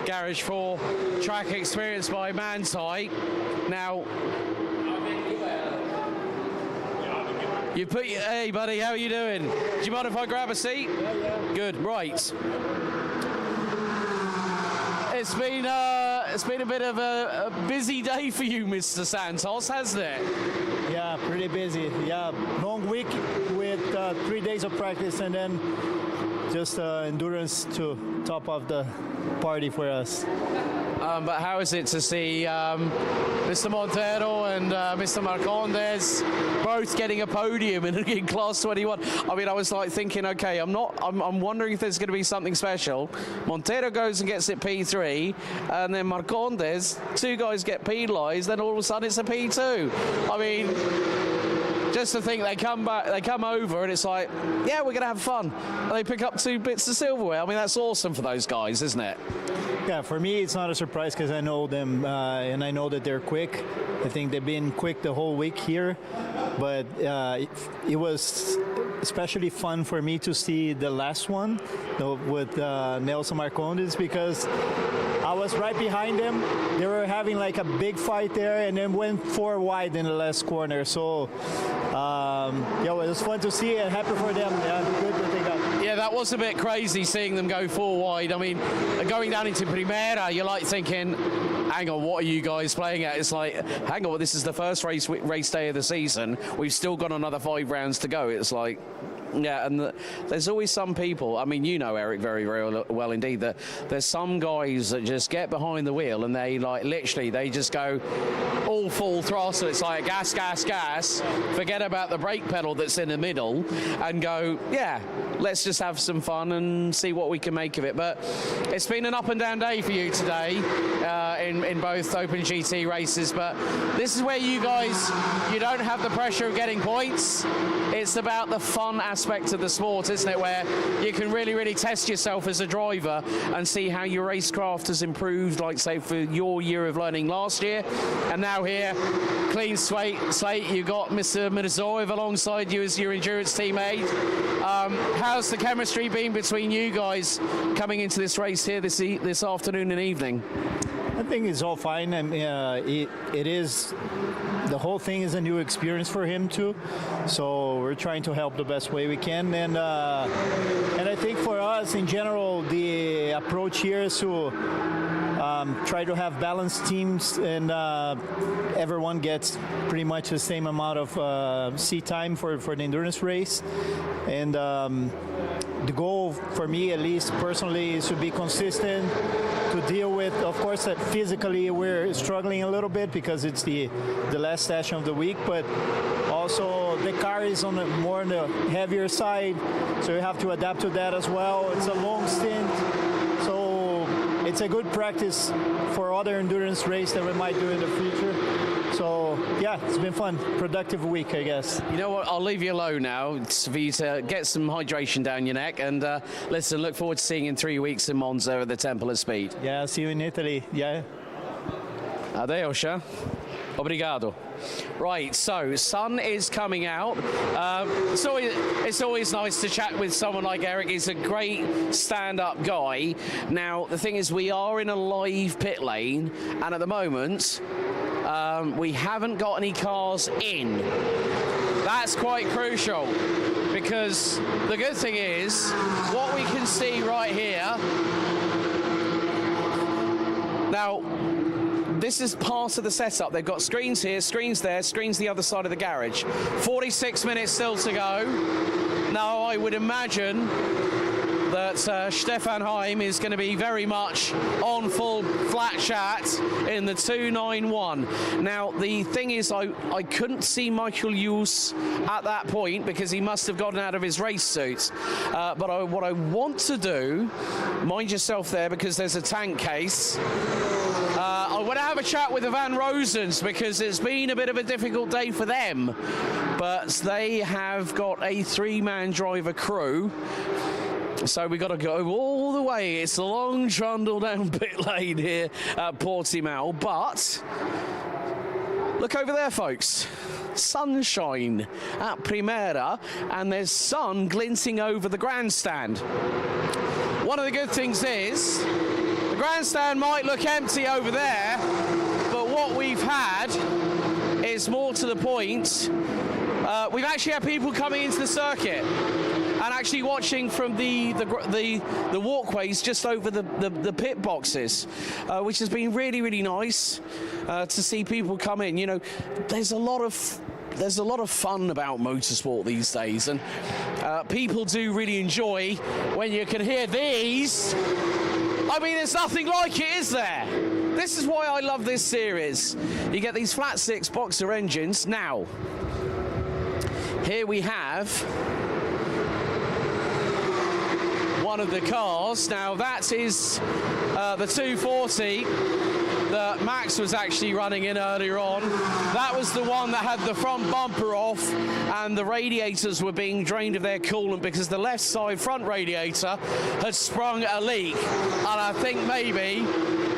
Garage 4 track experience by Manthey. Now, you put your, hey buddy, how are you doing? Do you mind if I grab a seat? Yeah. Good, right. It's been a bit of a busy day for you, Mr. Santos, hasn't it? Yeah, pretty busy. Yeah, long week with 3 days of practice and then just endurance to top of the party for us. But how is it to see Mr. Montero and Mr. Marcondes both getting a podium in class 21? I mean, I was like thinking, okay, I'm wondering if there's going to be something special. Montero goes and gets it P3, and then Marcondes, 2 guys get penalised, then all of a sudden it's a P2. I mean, just to think they come back, they come over, and it's like, yeah, we're going to have fun. And they pick up 2 bits of silverware. I mean, that's awesome for those guys, isn't it? Yeah, for me, it's not a surprise because I know them and I know that they're quick. I think they've been quick the whole week here, but it was especially fun for me to see the last one with Nelson Marcondes because I was right behind them. They were having like a big fight there and then went 4 wide in the last corner. So, yeah, it was fun to see and happy for them. Yeah, good that they got. Yeah, that was a bit crazy seeing them go 4 wide. I mean, going down into Primera, you're like thinking, hang on, what are you guys playing at? It's like, hang on, this is the first race day of the season. We've still got another 5 rounds to go. It's like, yeah, and there's always some people, I mean, you know, Eric, very, very well indeed, that there's some guys that just get behind the wheel and they, like, literally, they just go all full throttle. It's like gas, gas, gas, forget about the brake pedal that's in the middle and go, yeah, let's just have some fun and see what we can make of it. But it's been an up and down day for you today in both Open GT races, but this is where you guys, you don't have the pressure of getting points. It's about the fun aspect of the sport, isn't it, where you can really, really test yourself as a driver and see how your racecraft has improved, like, say, for your year of learning last year. And now here, clean slate, you've got Mr. Mirzoev alongside you as your endurance teammate. How's the chemistry been between you guys coming into this race here this afternoon and evening? I think it's all fine. I mean, it is, the whole thing is a new experience for him too. So we're trying to help the best way we can. And I think for us in general, the approach here is to try to have balanced teams and everyone gets pretty much the same amount of seat time for the endurance race. And the goal for me, at least personally, is to be consistent, to deal with, of course, that physically we're struggling a little bit because it's the last session of the week, but also the car is on more on the heavier side, so you have to adapt to that as well. It's a long stint, so it's a good practice for other endurance race that we might do in the future. So, yeah, it's been fun. Productive week, I guess. You know what? I'll leave you alone now. It's for you to get some hydration down your neck. And listen, look forward to seeing you in 3 weeks in Monza at the Temple of Speed. Yeah, see you in Italy. Yeah. Adeus. Obrigado. Right, so sun is coming out. It's always nice to chat with someone like Eric. He's a great stand-up guy. Now, the thing is, we are in a live pit lane, and at the moment, we haven't got any cars in. That's quite crucial, because the good thing is, what we can see right here, now, this is part of the setup. They've got screens here, screens there, screens the other side of the garage. 46 minutes still to go. Now, I would imagine that Stefan Heim is going to be very much on full flat chat in the 291. Now, the thing is, I couldn't see Michael Hughes at that point because he must have gotten out of his race suit. But what I want to do, mind yourself there because there's a tank case. I want to have a chat with the Van Rosens because it's been a bit of a difficult day for them. But they have got a 3-man driver crew. So we've got to go all the way. It's a long trundle down pit lane here at Portimao. But look over there, folks. Sunshine at Primera, and there's sun glinting over the grandstand. one of the good things is the grandstand might look empty over there, but what we've had is more to the point. We've actually had people coming into the circuit and actually watching from the walkways just over the pit boxes, which has been really, really nice to see people come in. You know, there's a lot of fun about motorsport these days, and people do really enjoy when you can hear these. I mean, there's nothing like it, is there? This is why I love this series. You get these flat six boxer engines. Now, here we have one of the cars. Now, that is the 240 that Max was actually running in earlier on. That was the one that had the front bumper off and the radiators were being drained of their coolant because the left side front radiator had sprung a leak, and I think maybe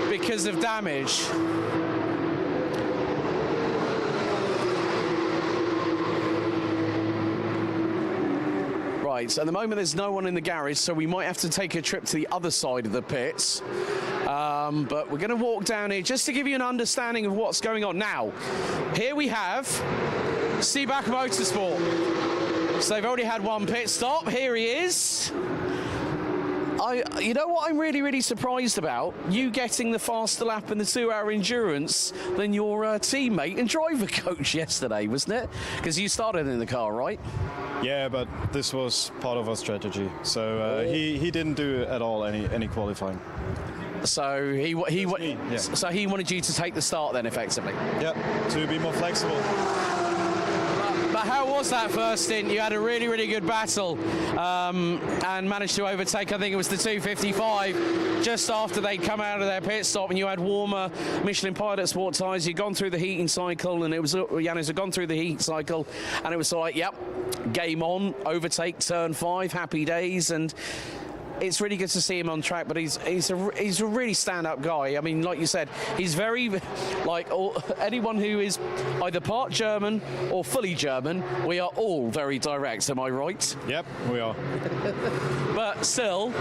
because of damage. Right, so at the moment there's no one in the garage, so we might have to take a trip to the other side of the pits. But we're going to walk down here just to give you an understanding of what's going on. Now, here we have Seeback Motorsport. So they've already had one pit stop. Here he is. You know what I'm really, really surprised about? You getting the faster lap and the 2-hour endurance than your teammate and driver coach yesterday, wasn't it? Because you started in the car, right? Yeah, but this was part of our strategy. So he didn't do at all any qualifying. So he wanted you to take the start then, effectively. Yeah, to be more flexible. But how was that first stint? You had a really, really good battle and managed to overtake, I think it was the 255, just after they'd come out of their pit stop, and you had warmer Michelin Pilot Sport tyres. You'd gone through the heating cycle, and it was Yannis had gone through the heat cycle, and it was like, yep, game on, overtake turn 5, happy days. And it's really good to see him on track, but he's a really stand-up guy. I mean, like you said, he's very, like anyone who is either part German or fully German, we are all very direct, am I right? Yep, we are. But still,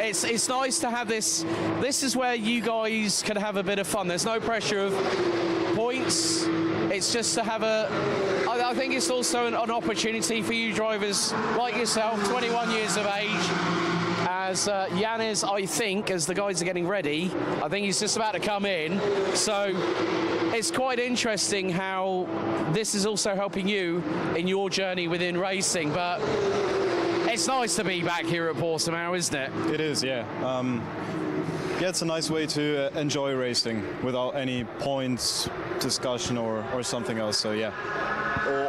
it's nice to have this. This is where you guys can have a bit of fun. There's no pressure of points. It's just to have I think it's also an opportunity for you drivers like yourself, 21 years of age, as Yannis, I think, as the guys are getting ready, I think he's just about to come in. So it's quite interesting how this is also helping you in your journey within racing. But it's nice to be back here at Portimao, isn't it? It is, yeah. Yeah, it's a nice way to enjoy racing without any points discussion or something else, so yeah.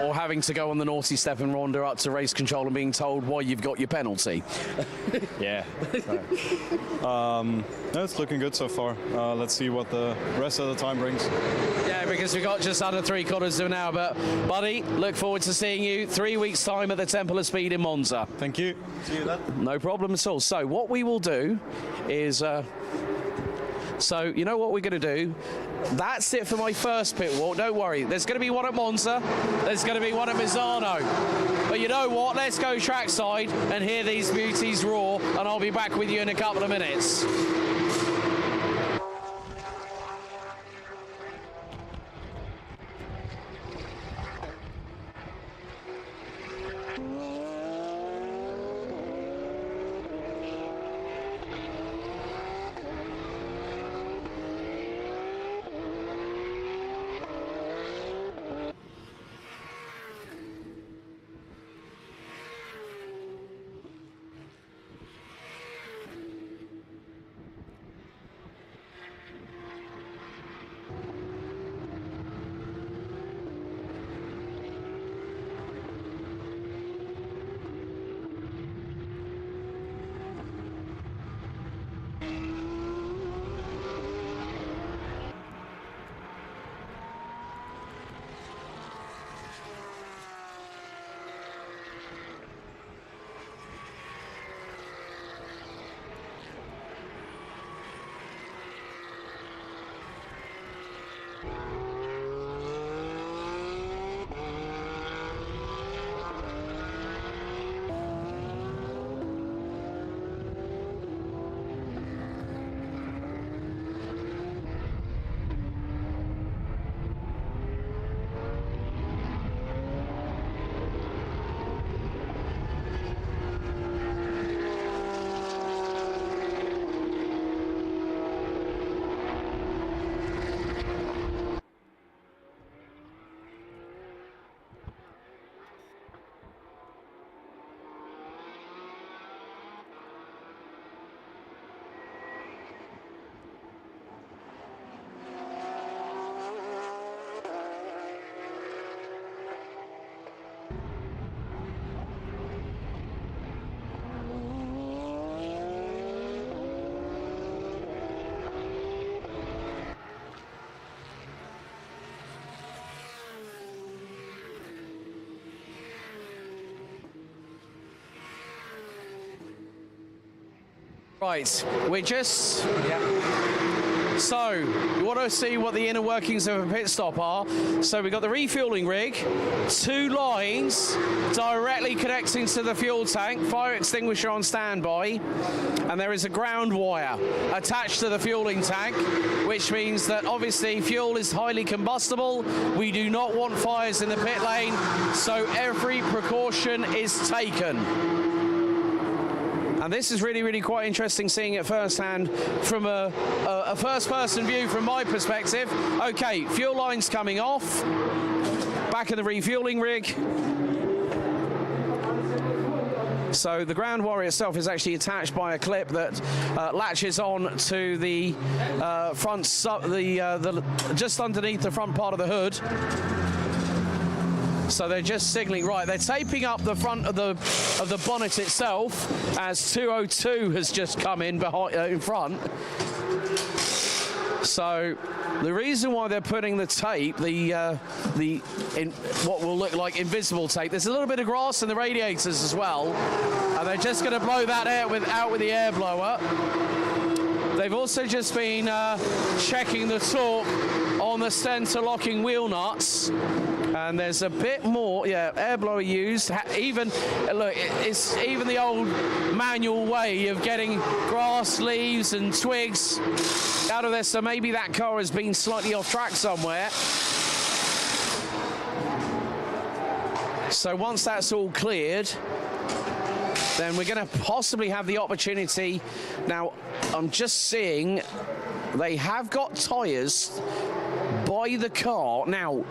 Or having to go on the naughty step and Ronda up to race control and being told why you've got your penalty. Yeah. No, it's looking good so far. Let's see what the rest of the time brings. Yeah, because we've got just under 3/4 of an hour. But, buddy, look forward to seeing you 3 weeks' time at the Temple of Speed in Monza. Thank you. See you then. No problem at all. So what we will do is... So, you know what we're going to do? That's it for my first pit walk. Don't worry. There's going to be one at Monza. There's going to be one at Misano. But you know what? Let's go trackside and hear these beauties roar, and I'll be back with you in a couple of minutes. Right, we're just... So, you want to see what the inner workings of a pit stop are. So we've got the refueling rig, 2 lines directly connecting to the fuel tank, fire extinguisher on standby, and there is a ground wire attached to the fueling tank, which means that obviously fuel is highly combustible. We do not want fires in the pit lane, so every precaution is taken. And this is really, really quite interesting seeing it firsthand from a first-person view from my perspective. Okay, fuel lines coming off. Back in the refueling rig. So the ground wire itself is actually attached by a clip that latches on to the front, just underneath the front part of the hood. So they're just signalling, right, they're taping up the front of the bonnet itself as 202 has just come in behind in front. So the reason why they're putting the tape, in what will look like invisible tape, there's a little bit of grass in the radiators as well, and they're just going to blow that out with the air blower. They've also just been checking the torque on the center locking wheel nuts. And there's a bit more, air blower used. Even, look, it's even the old manual way of getting grass, leaves and twigs out of there, so maybe that car has been slightly off track somewhere. So once that's all cleared, then we're going to possibly have the opportunity. Now, I'm just seeing they have got tyres by the car. Now,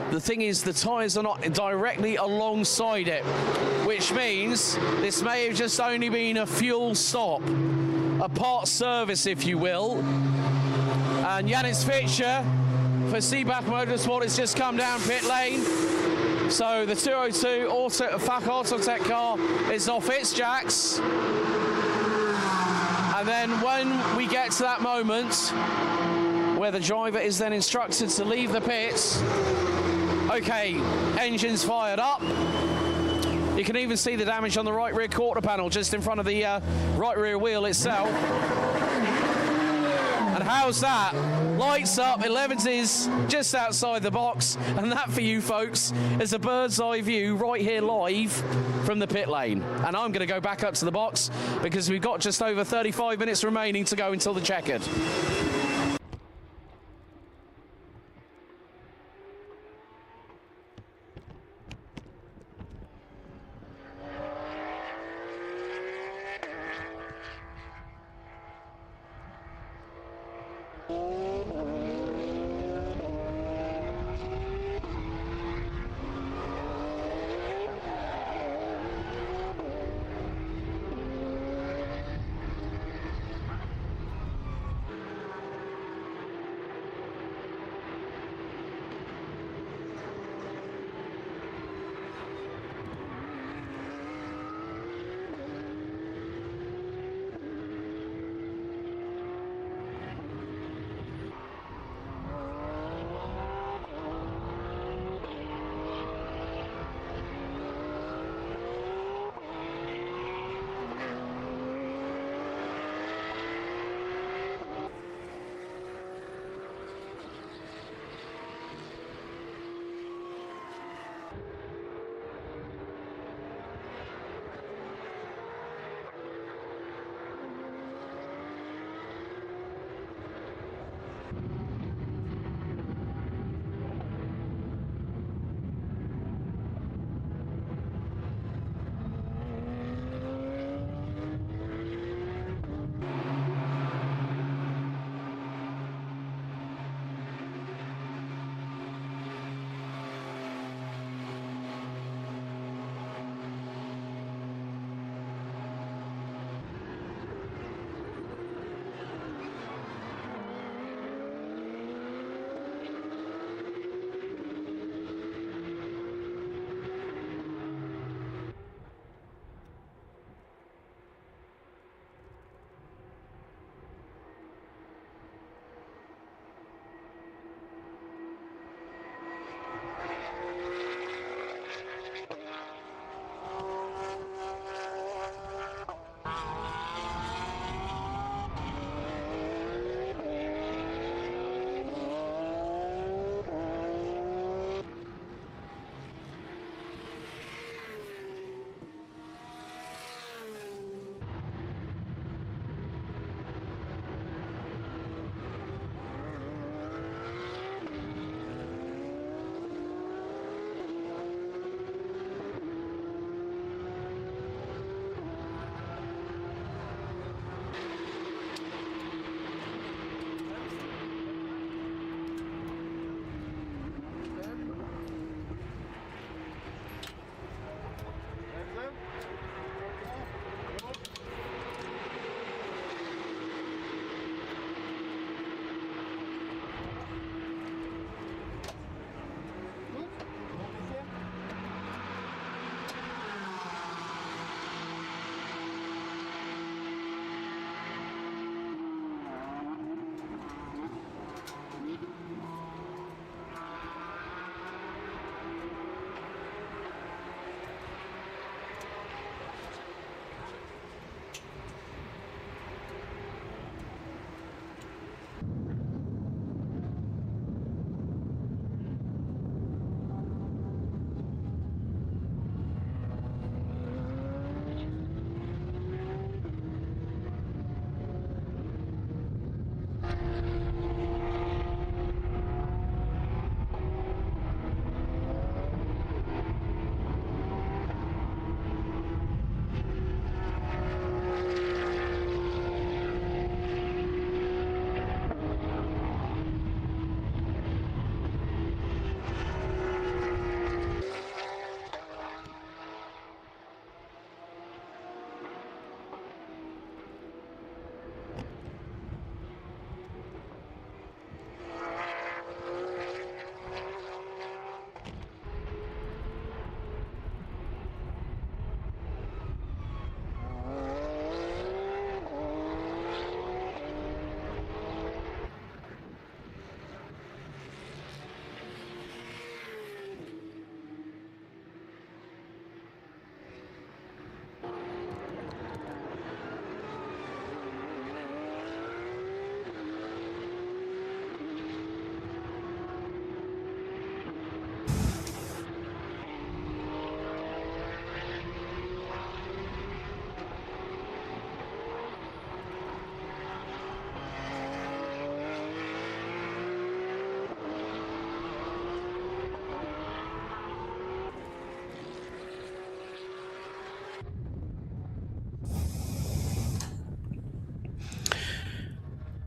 the thing is, the tyres are not directly alongside it, which means this may have just only been a fuel stop, a part service, if you will. And Yanis Fitcher for Seabath Motorsport has just come down pit lane. So the 202 FAC Autotech car is off its jacks. And then when we get to that moment where the driver is then instructed to leave the pits, okay, engine's fired up. You can even see the damage on the right rear quarter panel just in front of the right rear wheel itself. And how's that? Lights up, 11's just outside the box, and that for you folks is a bird's eye view right here live from the pit lane. And I'm going to go back up to the box because we've got just over 35 minutes remaining to go until the checkered.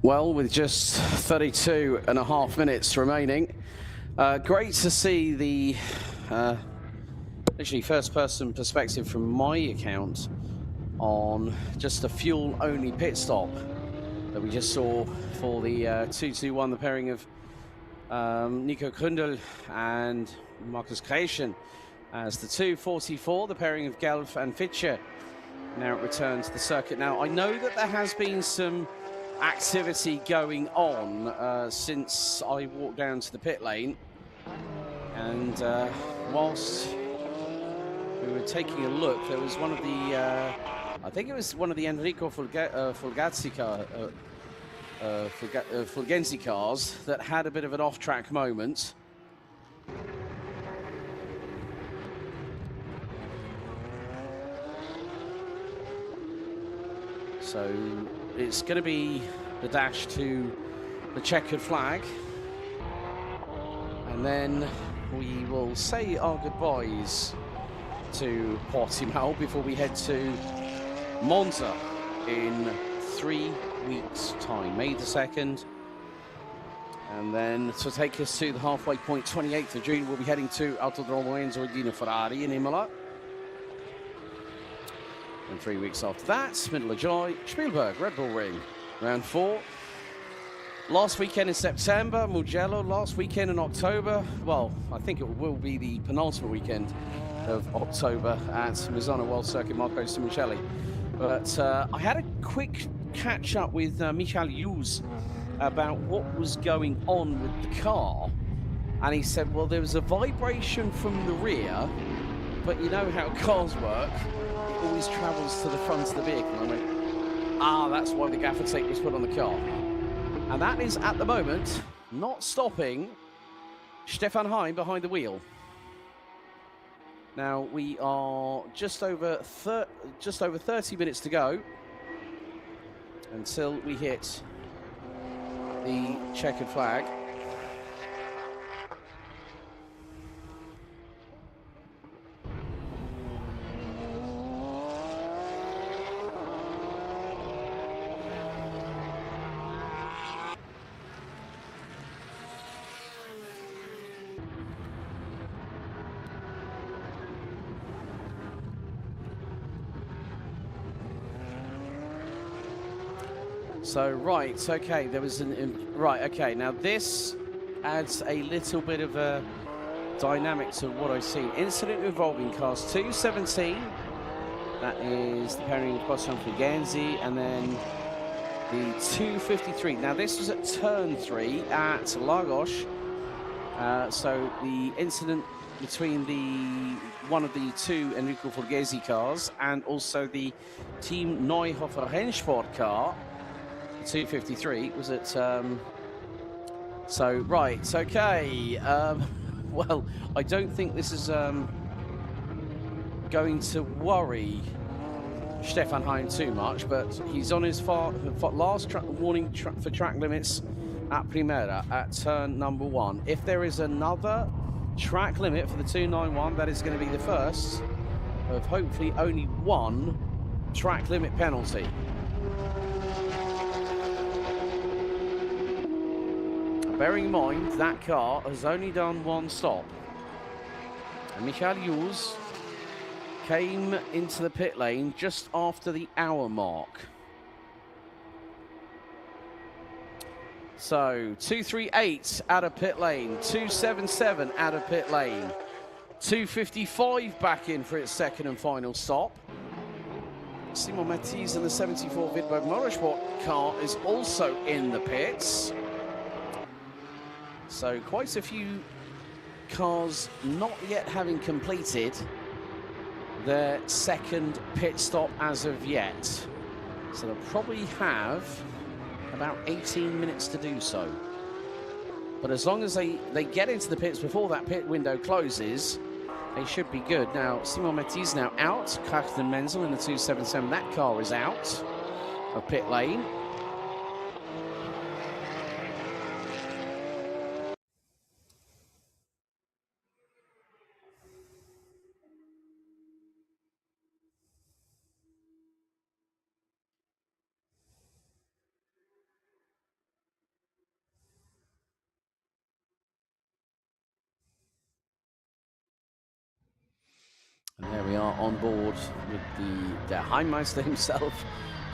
Well, with just 32 and a half minutes remaining, great to see the literally first-person perspective from my account on just a fuel-only pit stop that we just saw for the 221, the pairing of Nico Gründel and Markus Kreischen, as the 244, the pairing of Gelf and Fitcher, now return to the circuit. Now, I know that there has been some activity going on since I walked down to the pit lane, and whilst we were taking a look, there was one of the I think it was one of the Enrico Fulgenzi cars that had a bit of an off-track moment. So it's going to be the dash to the checkered flag, and then we will say our goodbyes to Portimao before we head to Monza in 3 weeks' time, May the 2nd. And then to take us to the halfway point, 28th of June, we'll be heading to Autodromo Enzo Edina Ferrari in Imola. And 3 weeks after that, middle of July, Spielberg, Red Bull Ring, round 4. Last weekend in September, Mugello. Last weekend in October. Well, I think it will be the penultimate weekend of October at Misano World Circuit, Marco Simoncelli. But I had a quick catch up with Michael Hughes about what was going on with the car. And he said, well, there was a vibration from the rear, but you know how cars work. It always travels to the front of the vehicle. I went, that's why the gaffer tape was put on the car. And that is, at the moment, not stopping Stefan Heim behind the wheel. Now, we are just over 30 minutes to go until we hit the checkered flag. So, right, okay, there was right, okay, now this adds a little bit of a dynamic to what I've seen. Incident involving cars 217, that is the pairing of Porsche Cup and then the 253. Now, this was at turn 3 at Lagos, so the incident between one of the two Enrico Fulgenzi cars and also the Team Neuhofer Rennsport car, 253 was at so right, okay, well, I don't think this is going to worry Stefan Heim too much, but he's on his last warning for track limits at Primera at turn number 1. If there is another track limit for the 291, that is going to be the first of hopefully only one track limit penalty. Bearing in mind, that car has only done one stop. And Michael Hughes came into the pit lane just after the hour mark. So, 238 out of pit lane, 277 out of pit lane, 255 back in for its second and final stop. Simon Matisse in the 74 Wittberg Motorsport car is also in the pits. So quite a few cars not yet having completed their second pit stop as of yet. So they'll probably have about 18 minutes to do so. But as long as they get into the pits before that pit window closes, they should be good. Now, Simon Matisse now out. Carsten Menzel in the 277. That car is out of pit lane. And there we are on board with der Heimmeister himself,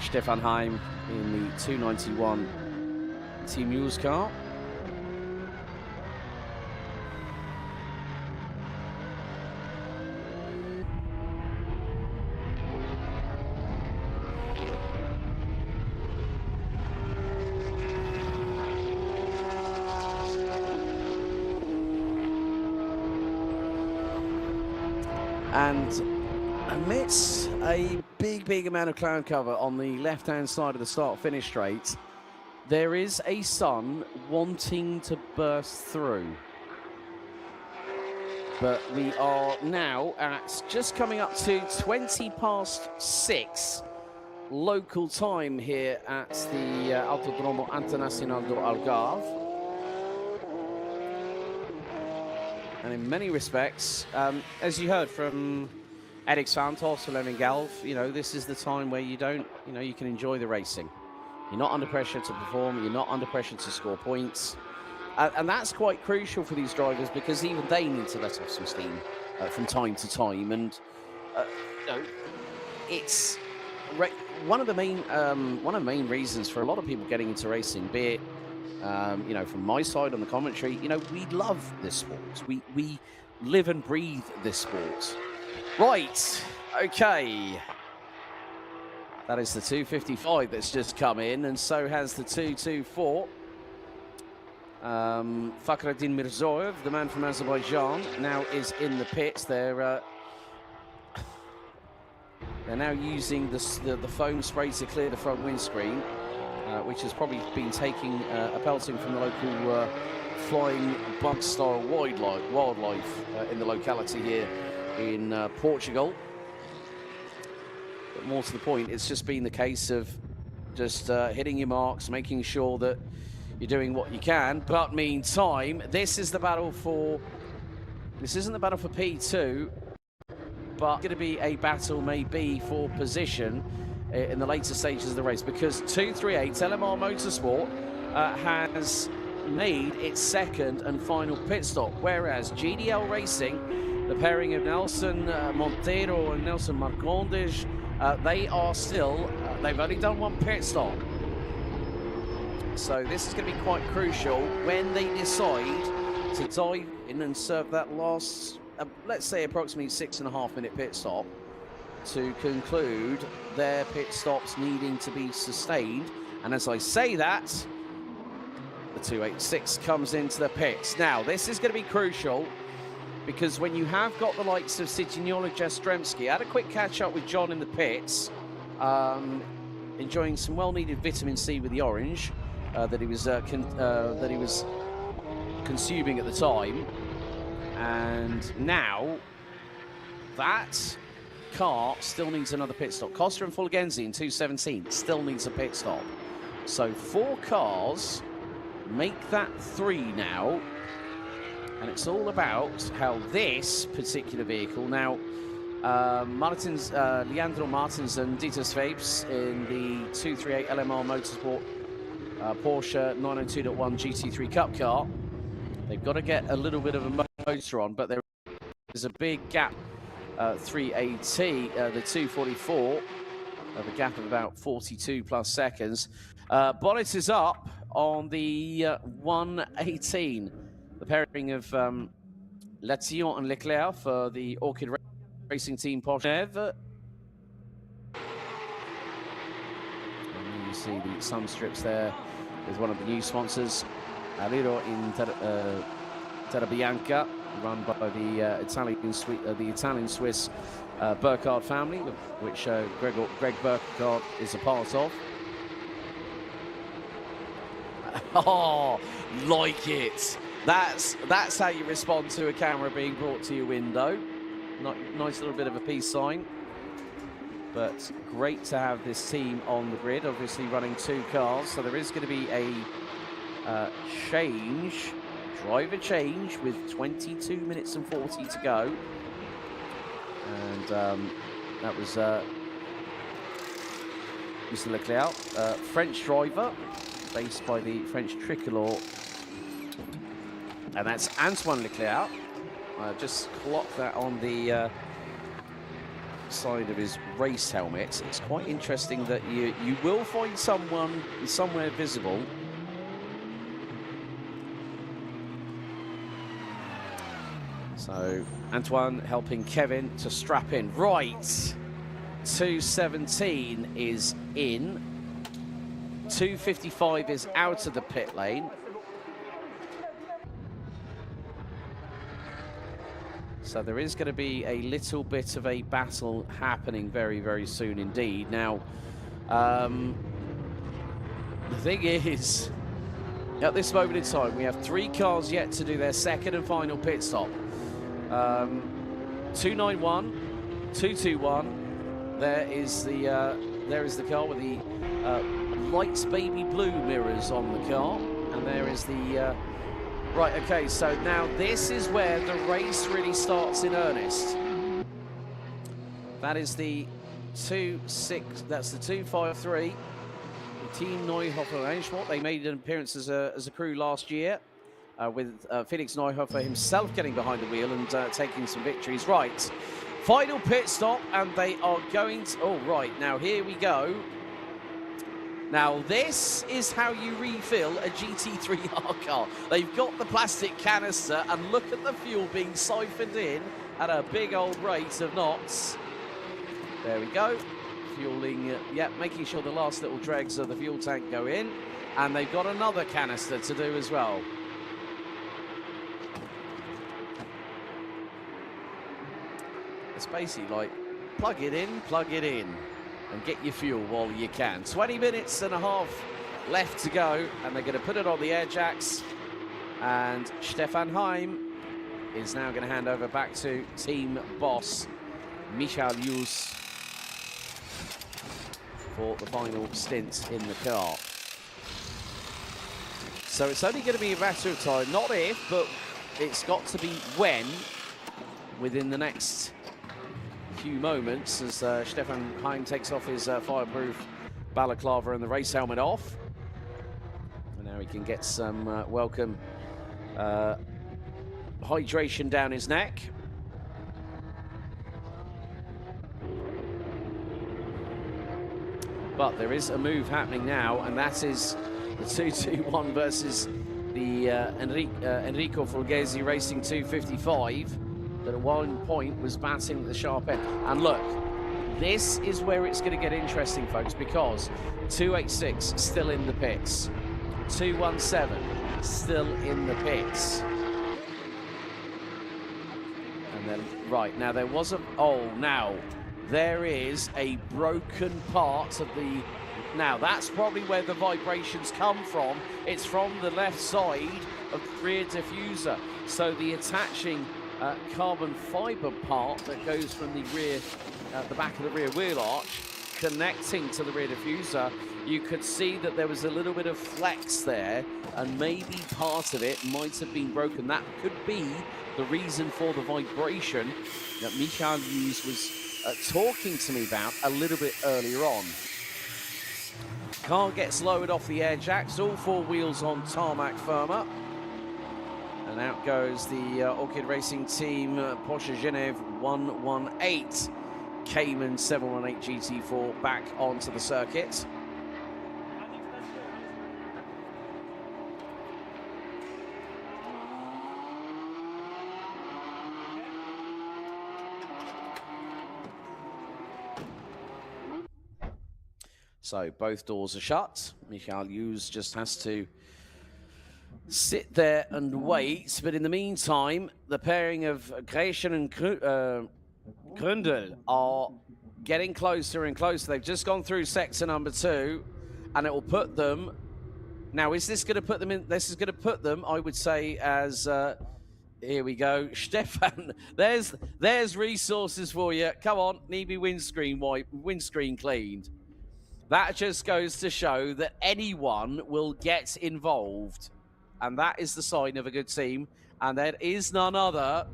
Stefan Heim, in the 291 Team Mules car. And amidst a big amount of cloud cover on the left-hand side of the start-finish straight, there is a sun wanting to burst through. But we are now at just coming up to 6:20 local time here at the Autodromo Internacional do Algarve. And in many respects, as you heard from Eric Santos and Galv, you know, this is the time where you don't, you know, you can enjoy the racing. You're not under pressure to perform, you're not under pressure to score points. And that's quite crucial for these drivers because even they need to let off some steam from time to time. And you know, it's one of the main reasons for a lot of people getting into racing, be it you know, from my side on the commentary, you know, we love this sport. We live and breathe this sport. Right, okay. That is the 255 that's just come in, and so has the 224. Fakhreddin Mirzoyev, the man from Azerbaijan, now is in the pits. They're now using the foam spray to clear the front windscreen, which has probably been taking a pelting from the local flying bug-style wildlife in the locality here in Portugal. But more to the point, it's just been the case of just hitting your marks, making sure that you're doing what you can. But meantime, this is the battle for... This isn't the battle for P2, but going to be a battle maybe for position in the later stages of the race, because 238 LMR Motorsport has made its second and final pit stop, whereas GDL Racing, the pairing of Nelson Montero and Nelson Marcondes, they are still, they've only done one pit stop. So this is going to be quite crucial when they decide to dive in and serve that last, let's say approximately 6.5 minute pit stop, to conclude their pit stops needing to be sustained. And as I say that, the 286 comes into the pits. Now, this is going to be crucial because when you have got the likes of Sigignola Jastremski, I had a quick catch up with John in the pits, enjoying some well-needed vitamin C with the orange that he was consuming at the time. And now that car still needs another pit stop. Costa and Fulgenzi in 217 still needs a pit stop. So 4 cars make that 3 now. And it's all about how this particular vehicle, now Leandro Martins and Dieter Schwabs in the 238 LMR Motorsport Porsche 902.1 GT3 Cup car, they've got to get a little bit of a motor on, but there is a big gap. 380, the 244, of a gap of about 42 plus seconds. Bonnet is up on the 118. The pairing of Latillon and Leclerc for the Orchid Racing Team Porsche. You see the sun strips there with one of the new sponsors, Aliro in Terra Bianca, run by the Italian-Swiss Burkhardt family, which Greg Burkhardt is a part of. Oh, like it. That's how you respond to a camera being brought to your window. Nice little bit of a peace sign. But great to have this team on the grid, obviously running 2 cars. So there is going to be a driver change with 22 minutes and 40 to go. And that was Mr. Leclerc, French driver, based by the French tricolor. And that's Antoine Leclerc. Just clocked that on the side of his race helmet. It's quite interesting that you will find someone somewhere visible. So Antoine helping Kevin to strap in. Right, 2:17 is in. 2:55 is out of the pit lane. So there is going to be a little bit of a battle happening very, very soon indeed. Now, the thing is, at this moment in time, we have 3 cars yet to do their second and final pit stop. 291, 221. There is the car with the light baby blue mirrors on the car, and there is the. Right, okay, so now this is where the race really starts in earnest. That is the 2.6, that's the 2.53. Team Neuhofer Rennsport. They made an appearance as a crew last year with Felix Neuhofer himself getting behind the wheel and taking some victories. Right, final pit stop, and they are going to, oh, right, now here we go. Now, this is how you refill a GT3R car. They've got the plastic canister, and look at the fuel being siphoned in at a big old rate of knots. There we go. Fueling, yeah, making sure the last little dregs of the fuel tank go in. And they've got another canister to do as well. It's basically like, plug it in, and get your fuel while you can. 20 minutes and a half left to go, and they're going to put it on the air jacks. And Stefan Heim is now going to hand over back to team boss Michael Hughes for the final stint in the car. So it's only going to be a matter of time, not if, but it's got to be when, within the next few moments, as Stefan Heim takes off his fireproof balaclava and the race helmet off. And now he can get some welcome hydration down his neck. But there is a move happening now, and that is the 221 versus the Enrico Fulgesi Racing 255. That at one point was batting at the sharp end. And look, this is where it's going to get interesting, folks, because 286 still in the pits. 217 still in the pits. And then, right, now there was a, oh, now there is a broken part of the, now that's probably where the vibrations come from. It's from the left side of the rear diffuser. So the attaching carbon fiber part that goes from the rear, the back of the rear wheel arch, connecting to the rear diffuser, you could see that there was a little bit of flex there, and maybe part of it might have been broken. That could be the reason for the vibration that Michael Hughes was talking to me about a little bit earlier on. Car gets lowered off the air jacks, all 4 wheels on tarmac firmer. And out goes the Orchid Racing Team Porsche Genève 118 Cayman 718 GT4 back onto the circuit. So both doors are shut. Michael Hughes just has to sit there and wait, but in the meantime, the pairing of Grecian and Grundel are getting closer and closer. They've just gone through sector number 2, and it will put them, now is this going to put them in, this is going to put them, I would say, as, here we go, Stefan, there's resources for you. Come on, need me windscreen cleaned. That just goes to show that anyone will get involved. And that is the sign of a good team. And that is none other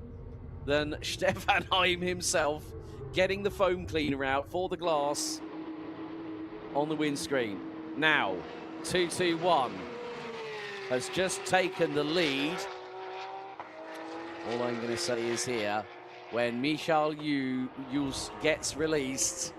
than Stefan Heim himself getting the foam cleaner out for the glass on the windscreen. Now, 221 has just taken the lead. All I'm going to say is here, when Michal Yus gets released.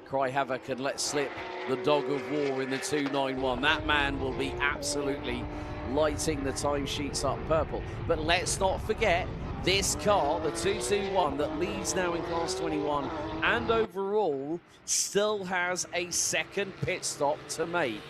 Cry havoc and let slip the dog of war in the 291. That man will be absolutely lighting the timesheets up purple. But let's not forget, this car, the 221, that leads now in Class 21 and overall, still has a second pit stop to make.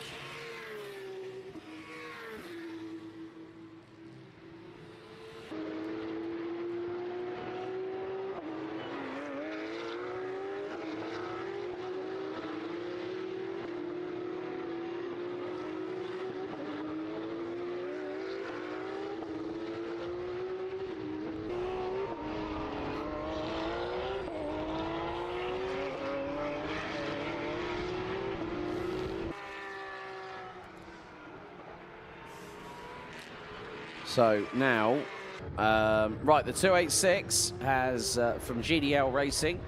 So now, right, the 286 has, from GDL Racing,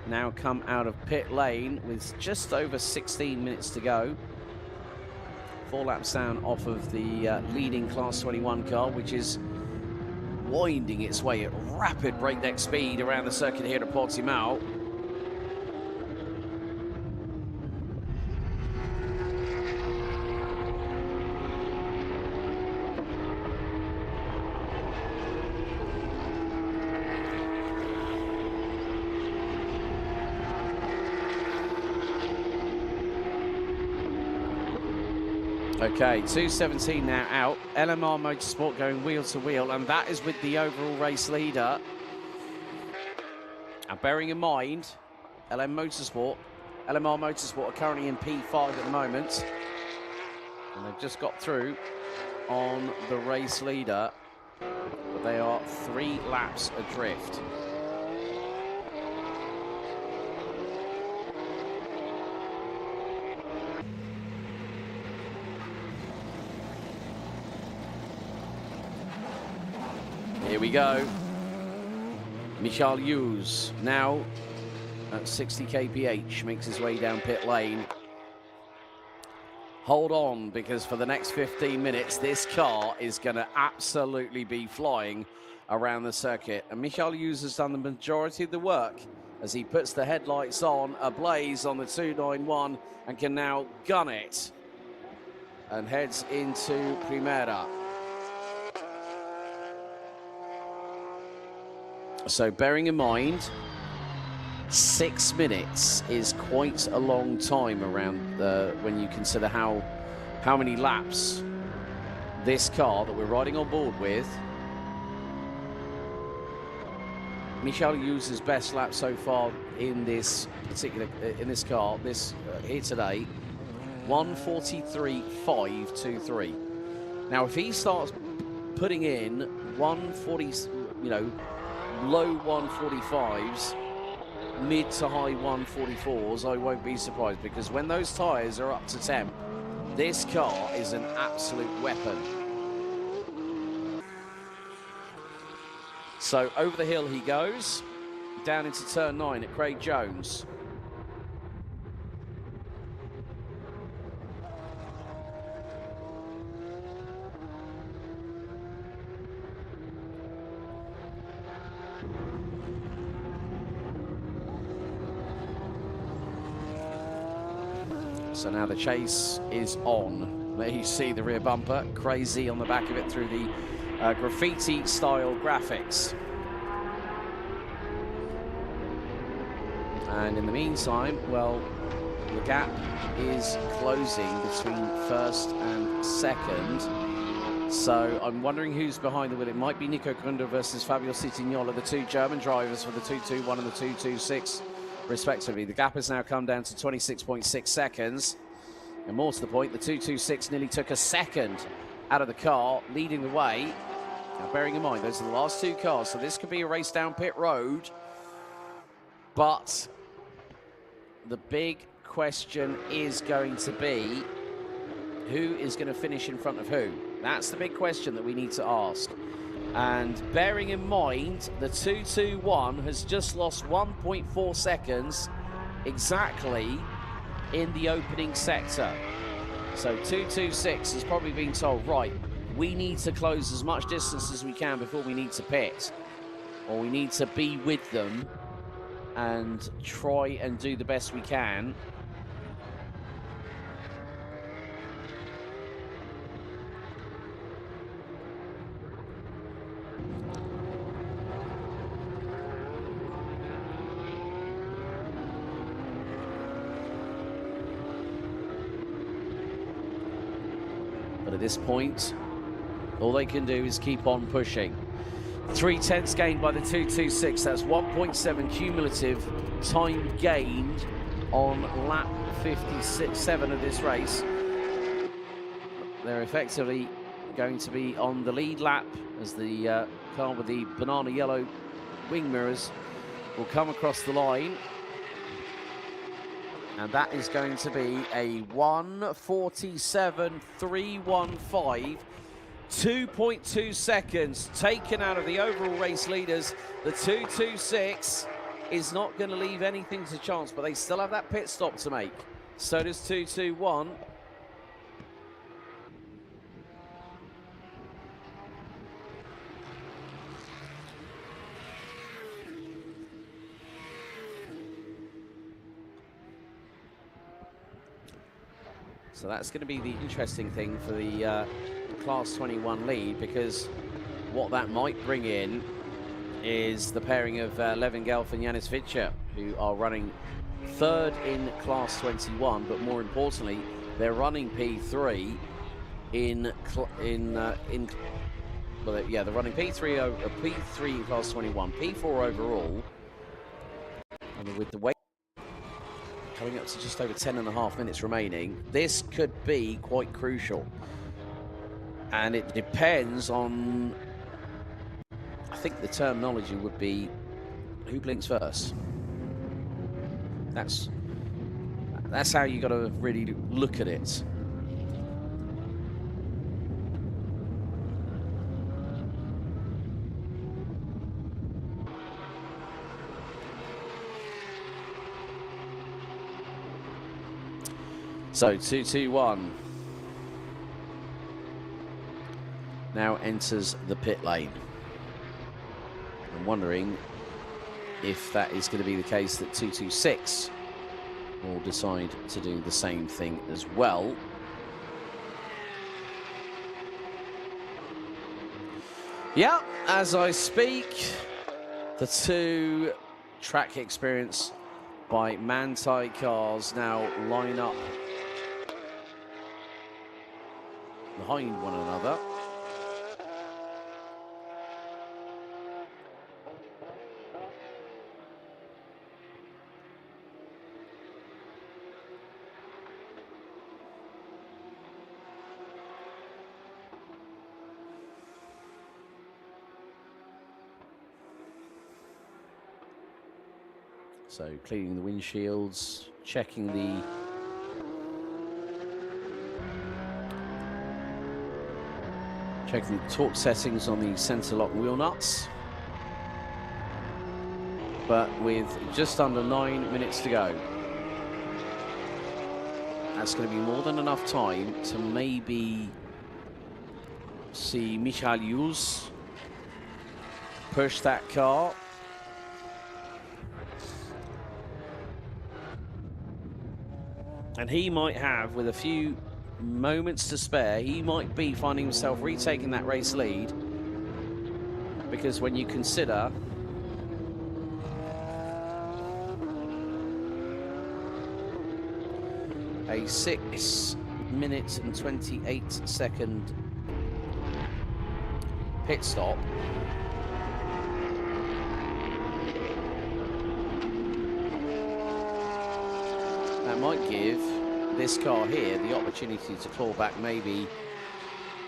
now come out of pit lane with just over 16 minutes to go. 4 laps down off of the leading Class 21 car, which is winding its way at rapid breakneck speed around the circuit here at Portimao. Okay, 217 now out. LMR Motorsport going wheel to wheel, and that is with the overall race leader. Now, bearing in mind, LMR Motorsport are currently in P5 at the moment, and they've just got through on the race leader, but they are 3 laps adrift. Here we go. Michal Yus now at 60 kph makes his way down pit lane. Hold on, because for the next 15 minutes, this car is going to absolutely be flying around the circuit. And Michal Yus has done the majority of the work as he puts the headlights on, ablaze on the 291, and can now gun it and heads into Primera. So bearing in mind, 6 minutes is quite a long time around when you consider how many laps this car that we're riding on board with. Michal Yus' best lap so far in this particular car here today, 1:43.523. Now, if he starts putting in 140, low 145s, mid to high 144s, I won't be surprised, because when those tyres are up to temp, this car is an absolute weapon. So over the hill he goes, down into turn 9 at Craig Jones. So now the chase is on. There you see the rear bumper, crazy on the back of it through the graffiti-style graphics. And in the meantime, well, the gap is closing between first and second. So I'm wondering who's behind the wheel. It might be Nico Gründer versus Fabio Citignola, the 2 German drivers for the 221 and the 226. Respectively. The gap has now come down to 26.6 seconds. And more to the point, the 226 nearly took a second out of the car, leading the way. Now, bearing in mind, those are the last 2 cars, so this could be a race down pit road. But the big question is going to be, who is going to finish in front of who? That's the big question that we need to ask. And bearing in mind, the 221 has just lost 1.4 seconds exactly in the opening sector. So 226 has probably been told, right, we need to close as much distance as we can before we need to pit. or we need to be with them and try and do the best we can. But at this point, all they can do is keep on pushing. 3/10 gained by the 226. That's 1.7 cumulative time gained on lap 57 of this race. They're effectively going to be on the lead lap as the car with the banana yellow wing mirrors will come across the line. And that is going to be a 1:47.315. 2.2 seconds taken out of the overall race leaders. The 226 is not going to leave anything to chance, but they still have that pit stop to make. So does 221. So that's going to be the interesting thing for the Class 21 lead, because what that might bring in is the pairing of Levin Gelf and Yanis Vitscher, who are running third in Class 21, but more importantly, they're running P3 they're running P3 in Class 21, P4 overall, and with the weight coming up to just over 10.5 minutes remaining, this could be quite crucial. And it depends on, I think the terminology would be, who blinks first? That's how you got to really look at it. So 221 now enters the pit lane. I'm wondering if that is going to be the case that 226 will decide to do the same thing as well. Yeah, as I speak, the two track experience by Manthey cars now line up behind one another. So cleaning the windshields, checking the torque settings on the center lock wheel nuts. But with just under 9 minutes to go, that's going to be more than enough time to maybe see Michael Hughes push that car. And he might have, with a few moments to spare, he might be finding himself retaking that race lead, because when you consider a 6 minute and 28 second pit stop, that might give this car here the opportunity to claw back maybe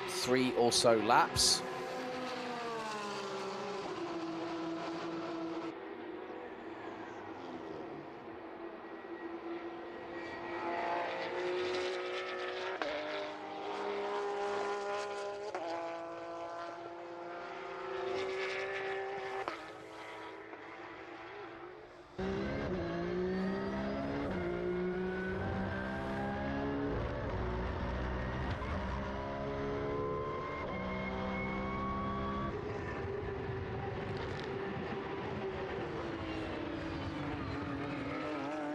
3 or so laps.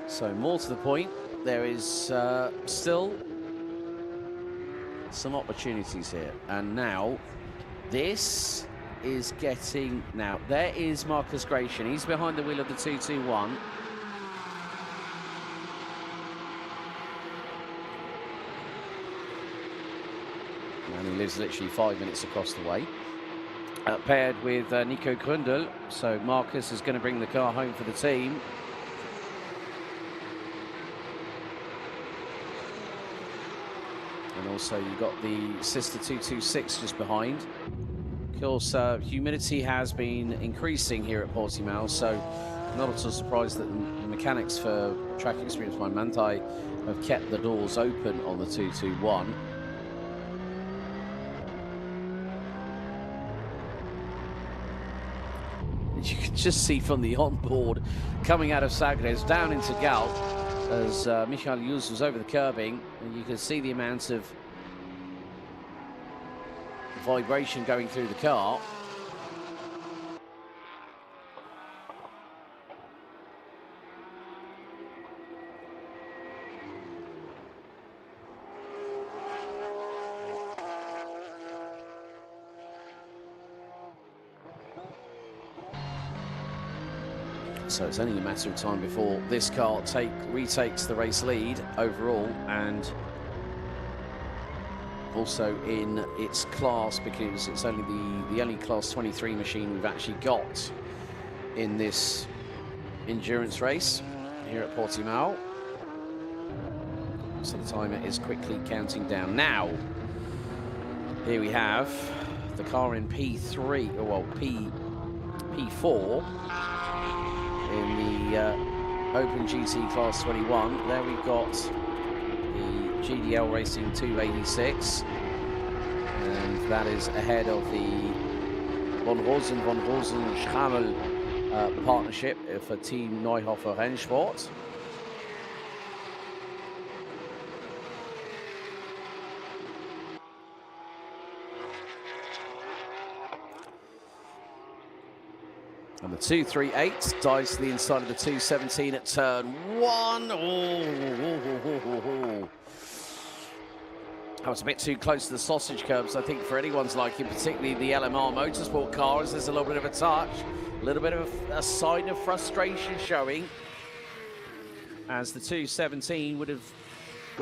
So more to the point, there is still some opportunities here. And now this is getting, now there is Marcus Gratian. He's behind the wheel of the 221. And he lives literally 5 minutes across the way. Paired with Nico Grundl. So Marcus is going to bring the car home for the team. And also you've got the sister 226 just behind. Of course, humidity has been increasing here at Portimao, so not at all surprised that the mechanics for Track Experience by Manthey have kept the doors open on the 221. You can just see from the onboard coming out of Sagres down into Galp as Michael Hughes was over the curbing, and you can see the amount of vibration going through the car. So it's only a matter of time before this car retakes the race lead overall, and also in its class, because it's only the only class 23 machine we've actually got in this endurance race here at Portimao. So the timer is quickly counting down. Now, here we have the car in P3, or well, P4 in the Open GT Class 21. There we've got the GDL Racing 286, and that is ahead of the Von Rosen Schrammel partnership for Team Neuhofer Rennsport. And the 238 dives to the inside of the 217 at turn 1. That was a bit too close to the sausage curbs, I think, for anyone's liking, particularly the LMR Motorsport cars. There's a little bit of a touch, a little bit of a sign of frustration showing, as the 217 would have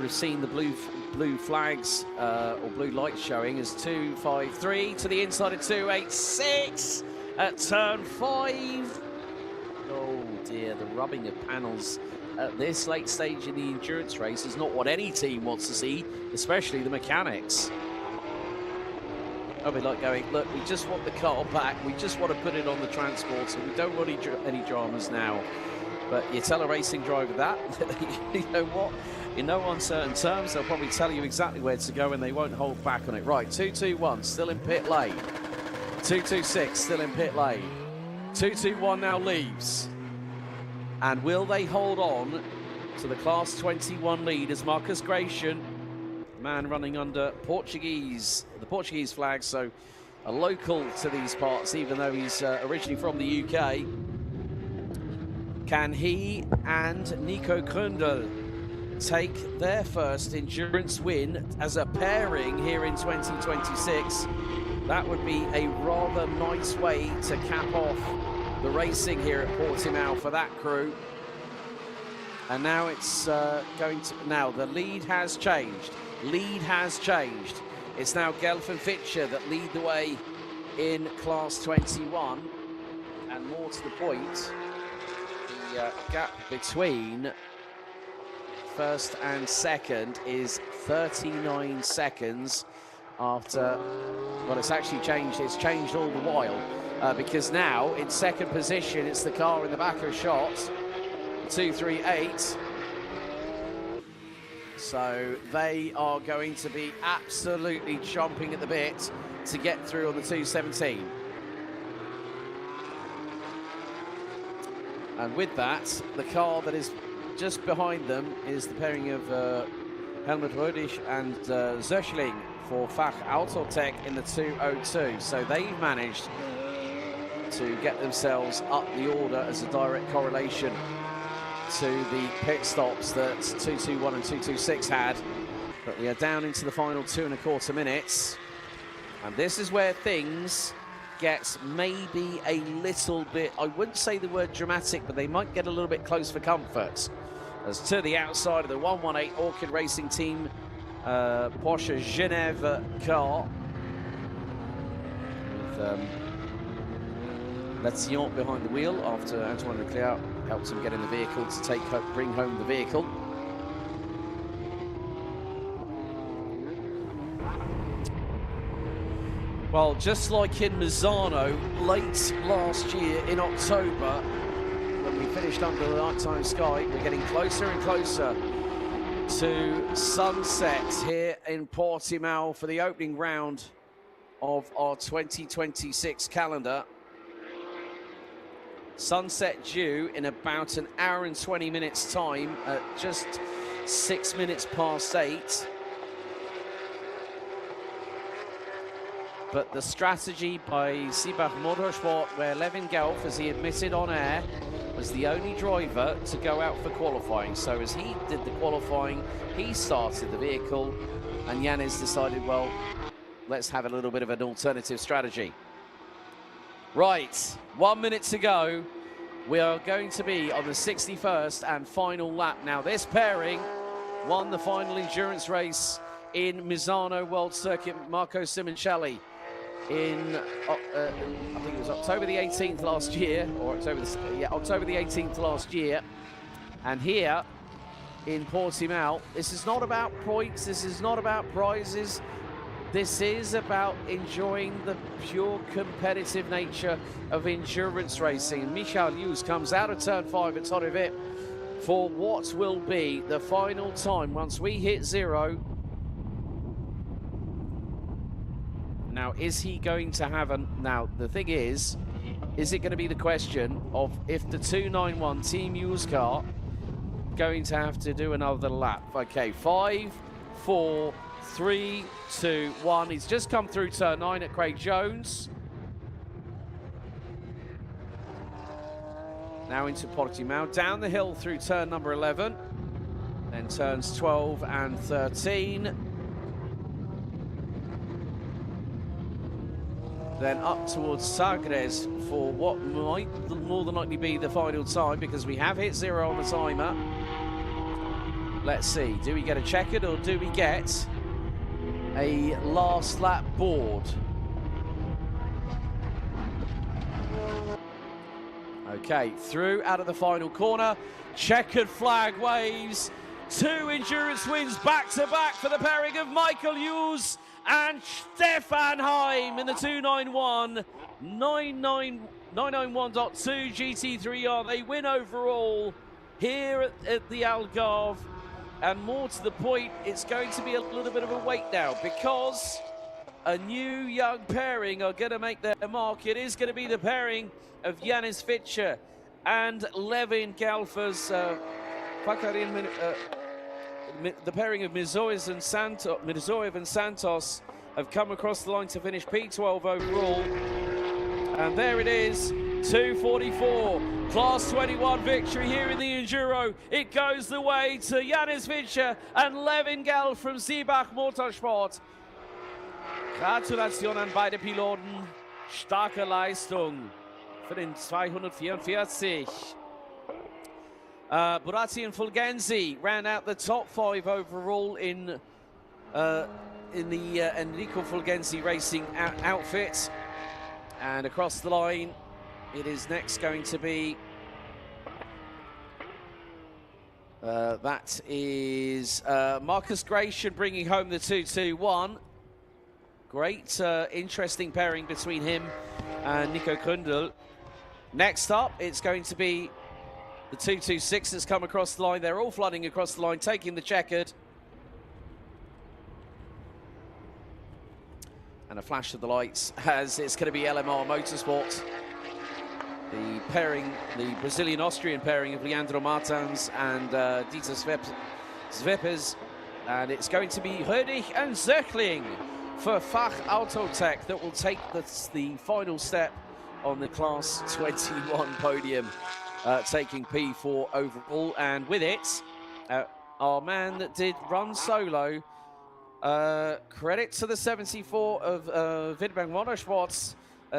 seen the blue flags or blue lights showing as 253 to the inside of 286. At turn 5. Oh dear, the rubbing of panels at this late stage in the endurance race is not what any team wants to see, especially the mechanics. I'll be like going, look, we just want the car back, we just want to put it on the transporter, we don't want any dramas now. But you tell a racing driver that, you know what, in no uncertain terms, they'll probably tell you exactly where to go and they won't hold back on it. Right, 221, still in pit lane. 226 still in pit lane. 221 now leaves. And will they hold on to the Class 21 lead as Marcus Gratian, a man running under the Portuguese flag, so a local to these parts, even though he's originally from the UK. Can he and Nico Grundl take their first endurance win as a pairing here in 2026? That would be a rather nice way to cap off the racing here at Portimao for that crew. And now it's going to, now the lead has changed. It's now Gelf and Fitcher that lead the way in Class 21. And more to the point, the gap between first and second is 39 seconds. After, well, it's actually changed. It's changed all the while because now in second position, it's the car in the back of shot, 238. So they are going to be absolutely chomping at the bit to get through on the 217. And with that, the car that is just behind them is the pairing of Helmut Rödig and Zöchling for Fach Autotech in the 202. So they've managed to get themselves up the order as a direct correlation to the pit stops that 221 and 226 had. But we are down into the final 2¼ minutes. And this is where things get maybe a little bit, I wouldn't say the word dramatic, but they might get a little bit close for comfort. As to the outside of the 118 Orchid Racing Team Porsche Genève car. With Latillon behind the wheel after Antoine Leclerc helped him get in the vehicle to bring home the vehicle. Well, just like in Misano, late last year in October, when we finished under the nighttime sky, we're getting closer and closer to sunset here in Portimao for the opening round of our 2026 calendar. Sunset due in about an hour and 20 minutes time at just 6 minutes past 8. But the strategy by Seebach Motorsport, where Levin Gelf, as he admitted on air, was the only driver to go out for qualifying. So as he did the qualifying, he started the vehicle, and Yanis decided, well, let's have a little bit of an alternative strategy. Right, 1 minute to go. We are going to be on the 61st and final lap. Now, this pairing won the final endurance race in Misano World Circuit, Marco Simoncelli, in, I think it was October the 18th last year, or October the 18th last year. And here in Portimao, this is not about points, this is not about prizes, this is about enjoying the pure competitive nature of endurance racing. And Michael Hughes comes out of turn 5 at Torreville for what will be the final time once we hit 0. Now, is he going to have a... Now, the thing is it going to be the question of if the 291 Team Hughes car going to have to do another lap? Okay, 5, 4, 3, 2, 1. He's just come through turn 9 at Craig Jones. Now into Portimao, down the hill through turn number 11. Then turns 12 and 13. Then up towards Sagres for what might more than likely be the final time, because we have hit 0 on the timer. Let's see, do we get a checkered or do we get a last lap board? Okay, through out of the final corner, checkered flag waves, 2 endurance wins back to back for the pairing of Michael Hughes and Stefan Heim in the 291 991.2 GT3R. They win overall here at the Algarve. And more to the point, it's going to be a little bit of a wait now, because a new young pairing are going to make their mark. It is going to be the pairing of Yanis Fitcher and Levin Galfers. The pairing of Mizoev and Santos have come across the line to finish P12 overall. And there it is, 2:44, Class 21 victory here in the Enduro. It goes the way to Yanis Fitcher and Levin Gall from Seebach Motorsport. Gratulation an beide Piloten. Starke Leistung für den 244. Buratti and Fulgenzi ran out the top 5 overall in the Enrico Fulgenzi Racing outfit. And across the line, it is next going to be that is Marcus Gratian bringing home the 221. Great, interesting pairing between him and Nico Krundel. Next up, it's going to be the 226 that's come across the line. They're all flooding across the line, taking the checkered. And a flash of the lights as it's going to be LMR Motorsport. The pairing, the Brazilian-Austrian pairing of Leandro Martins and Dieter Zwepes. And it's going to be Hödig and Zöchling for Fach Autotech that will take the final step on the Class 21 podium. taking P4 overall. And with it, our man that did run solo, credit to the 74 of Widbank Motorsports,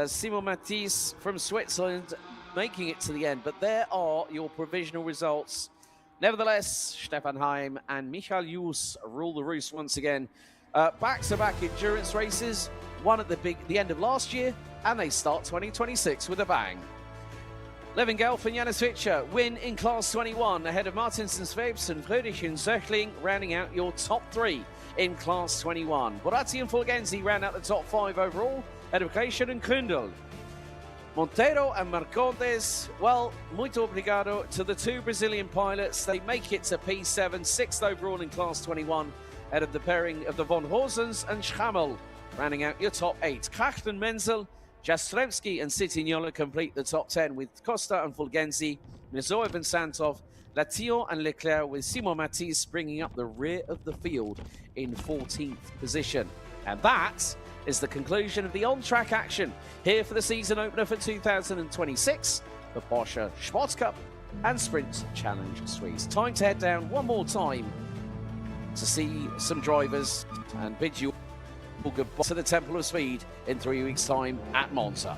Simon Matisse from Switzerland, making it to the end. But there are your provisional results. Nevertheless, Stefan Heim and Michael Jus rule the roost once again. Back-to-back endurance races, one at the end of last year, and they start 2026 with a bang. Levin Gelf and Janis Fischer win in Class 21 ahead of Martinsen Svebs and Fröhlich and Zöchling, rounding out your top 3 in Class 21. Boratti and Fulgenzi round out the top 5 overall, ahead of Kreischer and Kündel. Monteiro and Marcondes, well, muito obrigado to the 2 Brazilian pilots. They make it to P7, 6th overall in Class 21, ahead of the pairing of the Von Horsens and Schrammel, rounding out your top 8. Kracht and Menzel, Jastrzemski and Citignola complete the top 10 with Costa and Fulgenzi, Mizoev and Santov, Latillon and Leclerc, with Simon Matisse bringing up the rear of the field in 14th position. And that is the conclusion of the on-track action here for the season opener for 2026, the Porsche Sports Cup and Sprint Challenge Suisse. Time to head down one more time to see some drivers and bid you all goodbye to the Temple of Speed in 3 weeks' time at Monza.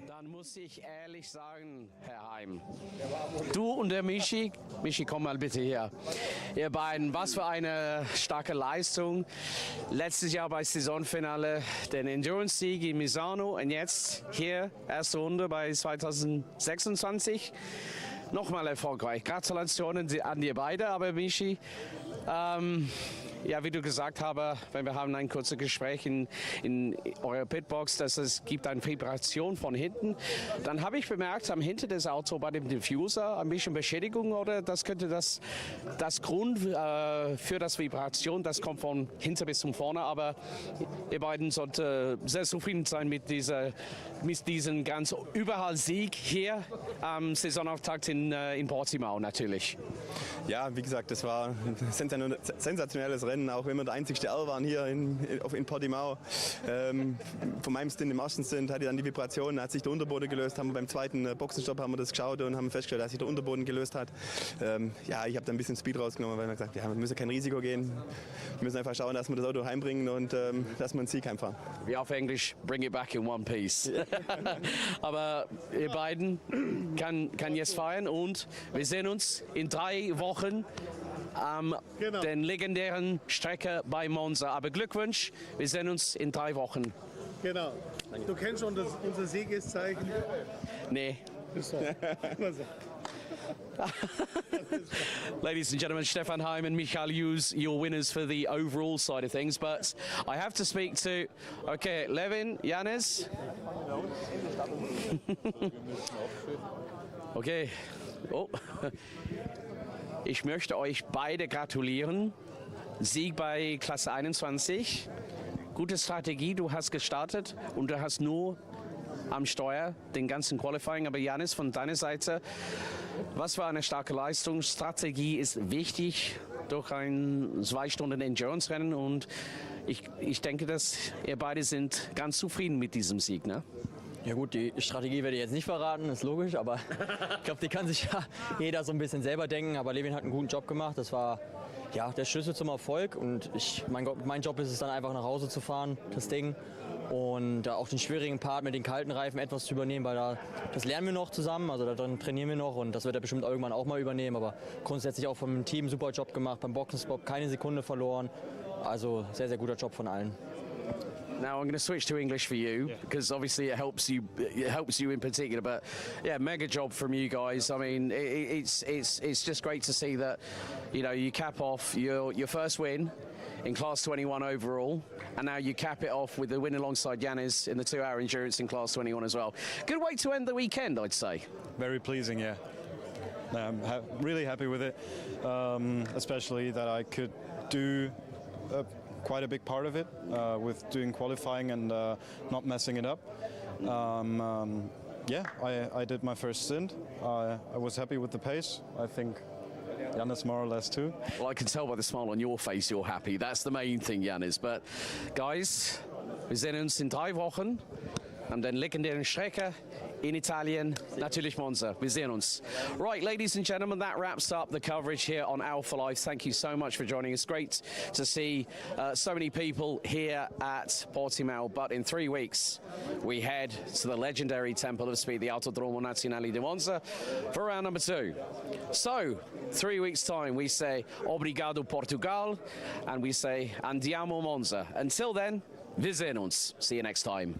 Dann muss ich ehrlich sagen, Herr Heim, du und der Michi, komm mal bitte her. Ihr beiden, was für eine starke Leistung. Letztes Jahr bei Saisonfinale den Endurance-Sieg in Misano und jetzt hier erste Runde bei 2026. Nochmal erfolgreich. Gratulationen an die beide, aber Michi, ja, wie du gesagt hast, wenn wir haben ein kurzes Gespräch in eurer Pitbox, dass es gibt eine Vibration von hinten. Dann habe ich bemerkt, am hinten des Autos bei dem Diffuser ein bisschen Beschädigung, oder das könnte das Grund für das Vibration, das kommt von hinten bis zum vorne, aber ihr beiden sollten sehr zufrieden sein mit diesem ganz überall Sieg hier am Saisonauftakt in Portimao natürlich. Ja, wie gesagt, das war ein sensationelles Rennen, auch wenn wir der einzigste R waren hier in Portimao. Von meinem Stint im ersten Stint hatte dann die Vibration, hat sich der Unterboden gelöst, haben wir beim zweiten Boxenstopp haben wir das geschaut und haben festgestellt, dass sich der Unterboden gelöst hat. Ja, ich habe dann ein bisschen Speed rausgenommen, weil wir gesagt haben, ja, wir müssen kein Risiko gehen, wir müssen einfach schauen, dass wir das Auto heimbringen und dass wir einen Sieg einfahren. Wie auf Englisch, bring it back in one piece. Aber ihr beiden kann jetzt feiern und wir sehen uns in 3 Wochen den legendären Strecke bei Monza. Aber Glückwunsch, wir sehen uns in 3 Wochen. Genau. Du kennst schon unser Siegeszeichen? Nee. Ladies and gentlemen, Stefan Heim and Michael Hughes, your winners for the overall side of things. But I have to speak to, okay, Levin, Janis. Okay. Oh. Ich möchte euch beide gratulieren. Sieg bei Klasse 21. Gute Strategie, du hast gestartet und du hast nur am Steuer den ganzen Qualifying. Aber Yannis, von deiner Seite, was war eine starke Leistung? Strategie ist wichtig durch ein 2 Stunden Endurance-Rennen und ich denke, dass ihr beide sind ganz zufrieden mit diesem Sieg, ne? Ja gut, die Strategie werde ich jetzt nicht verraten, ist logisch, aber ich glaube, die kann sich ja jeder so ein bisschen selber denken. Aber Levin hat einen guten Job gemacht, das war ja der Schlüssel zum Erfolg und mein Job ist es dann einfach nach Hause zu fahren, das Ding. Und auch den schwierigen Part mit den kalten Reifen etwas zu übernehmen, weil das lernen wir noch zusammen, also daran trainieren wir noch und das wird er bestimmt irgendwann auch mal übernehmen. Aber grundsätzlich auch vom Team super Job gemacht, beim Boxenstopp keine Sekunde verloren, also sehr, sehr guter Job von allen. Now I'm going to switch to English for you because obviously it helps you in particular. But yeah, mega job from you guys. I mean, it's just great to see that you cap off your first win in Class 21 overall, and now you cap it off with the win alongside Yannis in the 2-hour endurance in Class 21 as well. Good way to end the weekend, I'd say. Very pleasing, yeah. I'm really happy with it, especially that I could do quite a big part of it with doing qualifying and not messing it up. Yeah, I did my first stint. I was happy with the pace. I think Yannis more or less too. Well, I can tell by the smile on your face you're happy. That's the main thing, Yannis. But guys, wir sehen uns in 3 Wochen an der legendären Strecke in Italien, natürlich Monza. Wir sehen uns. Right, ladies and gentlemen, that wraps up the coverage here on alphalive. Thank you so much for joining us. Great to see so many people here at Portimao. But in 3 weeks, we head to the legendary Temple of Speed, the Autodromo Nazionale di Monza, for round number 2. So, 3 weeks' time, we say Obrigado Portugal, and we say Andiamo Monza. Until then, wir sehen uns. See you next time.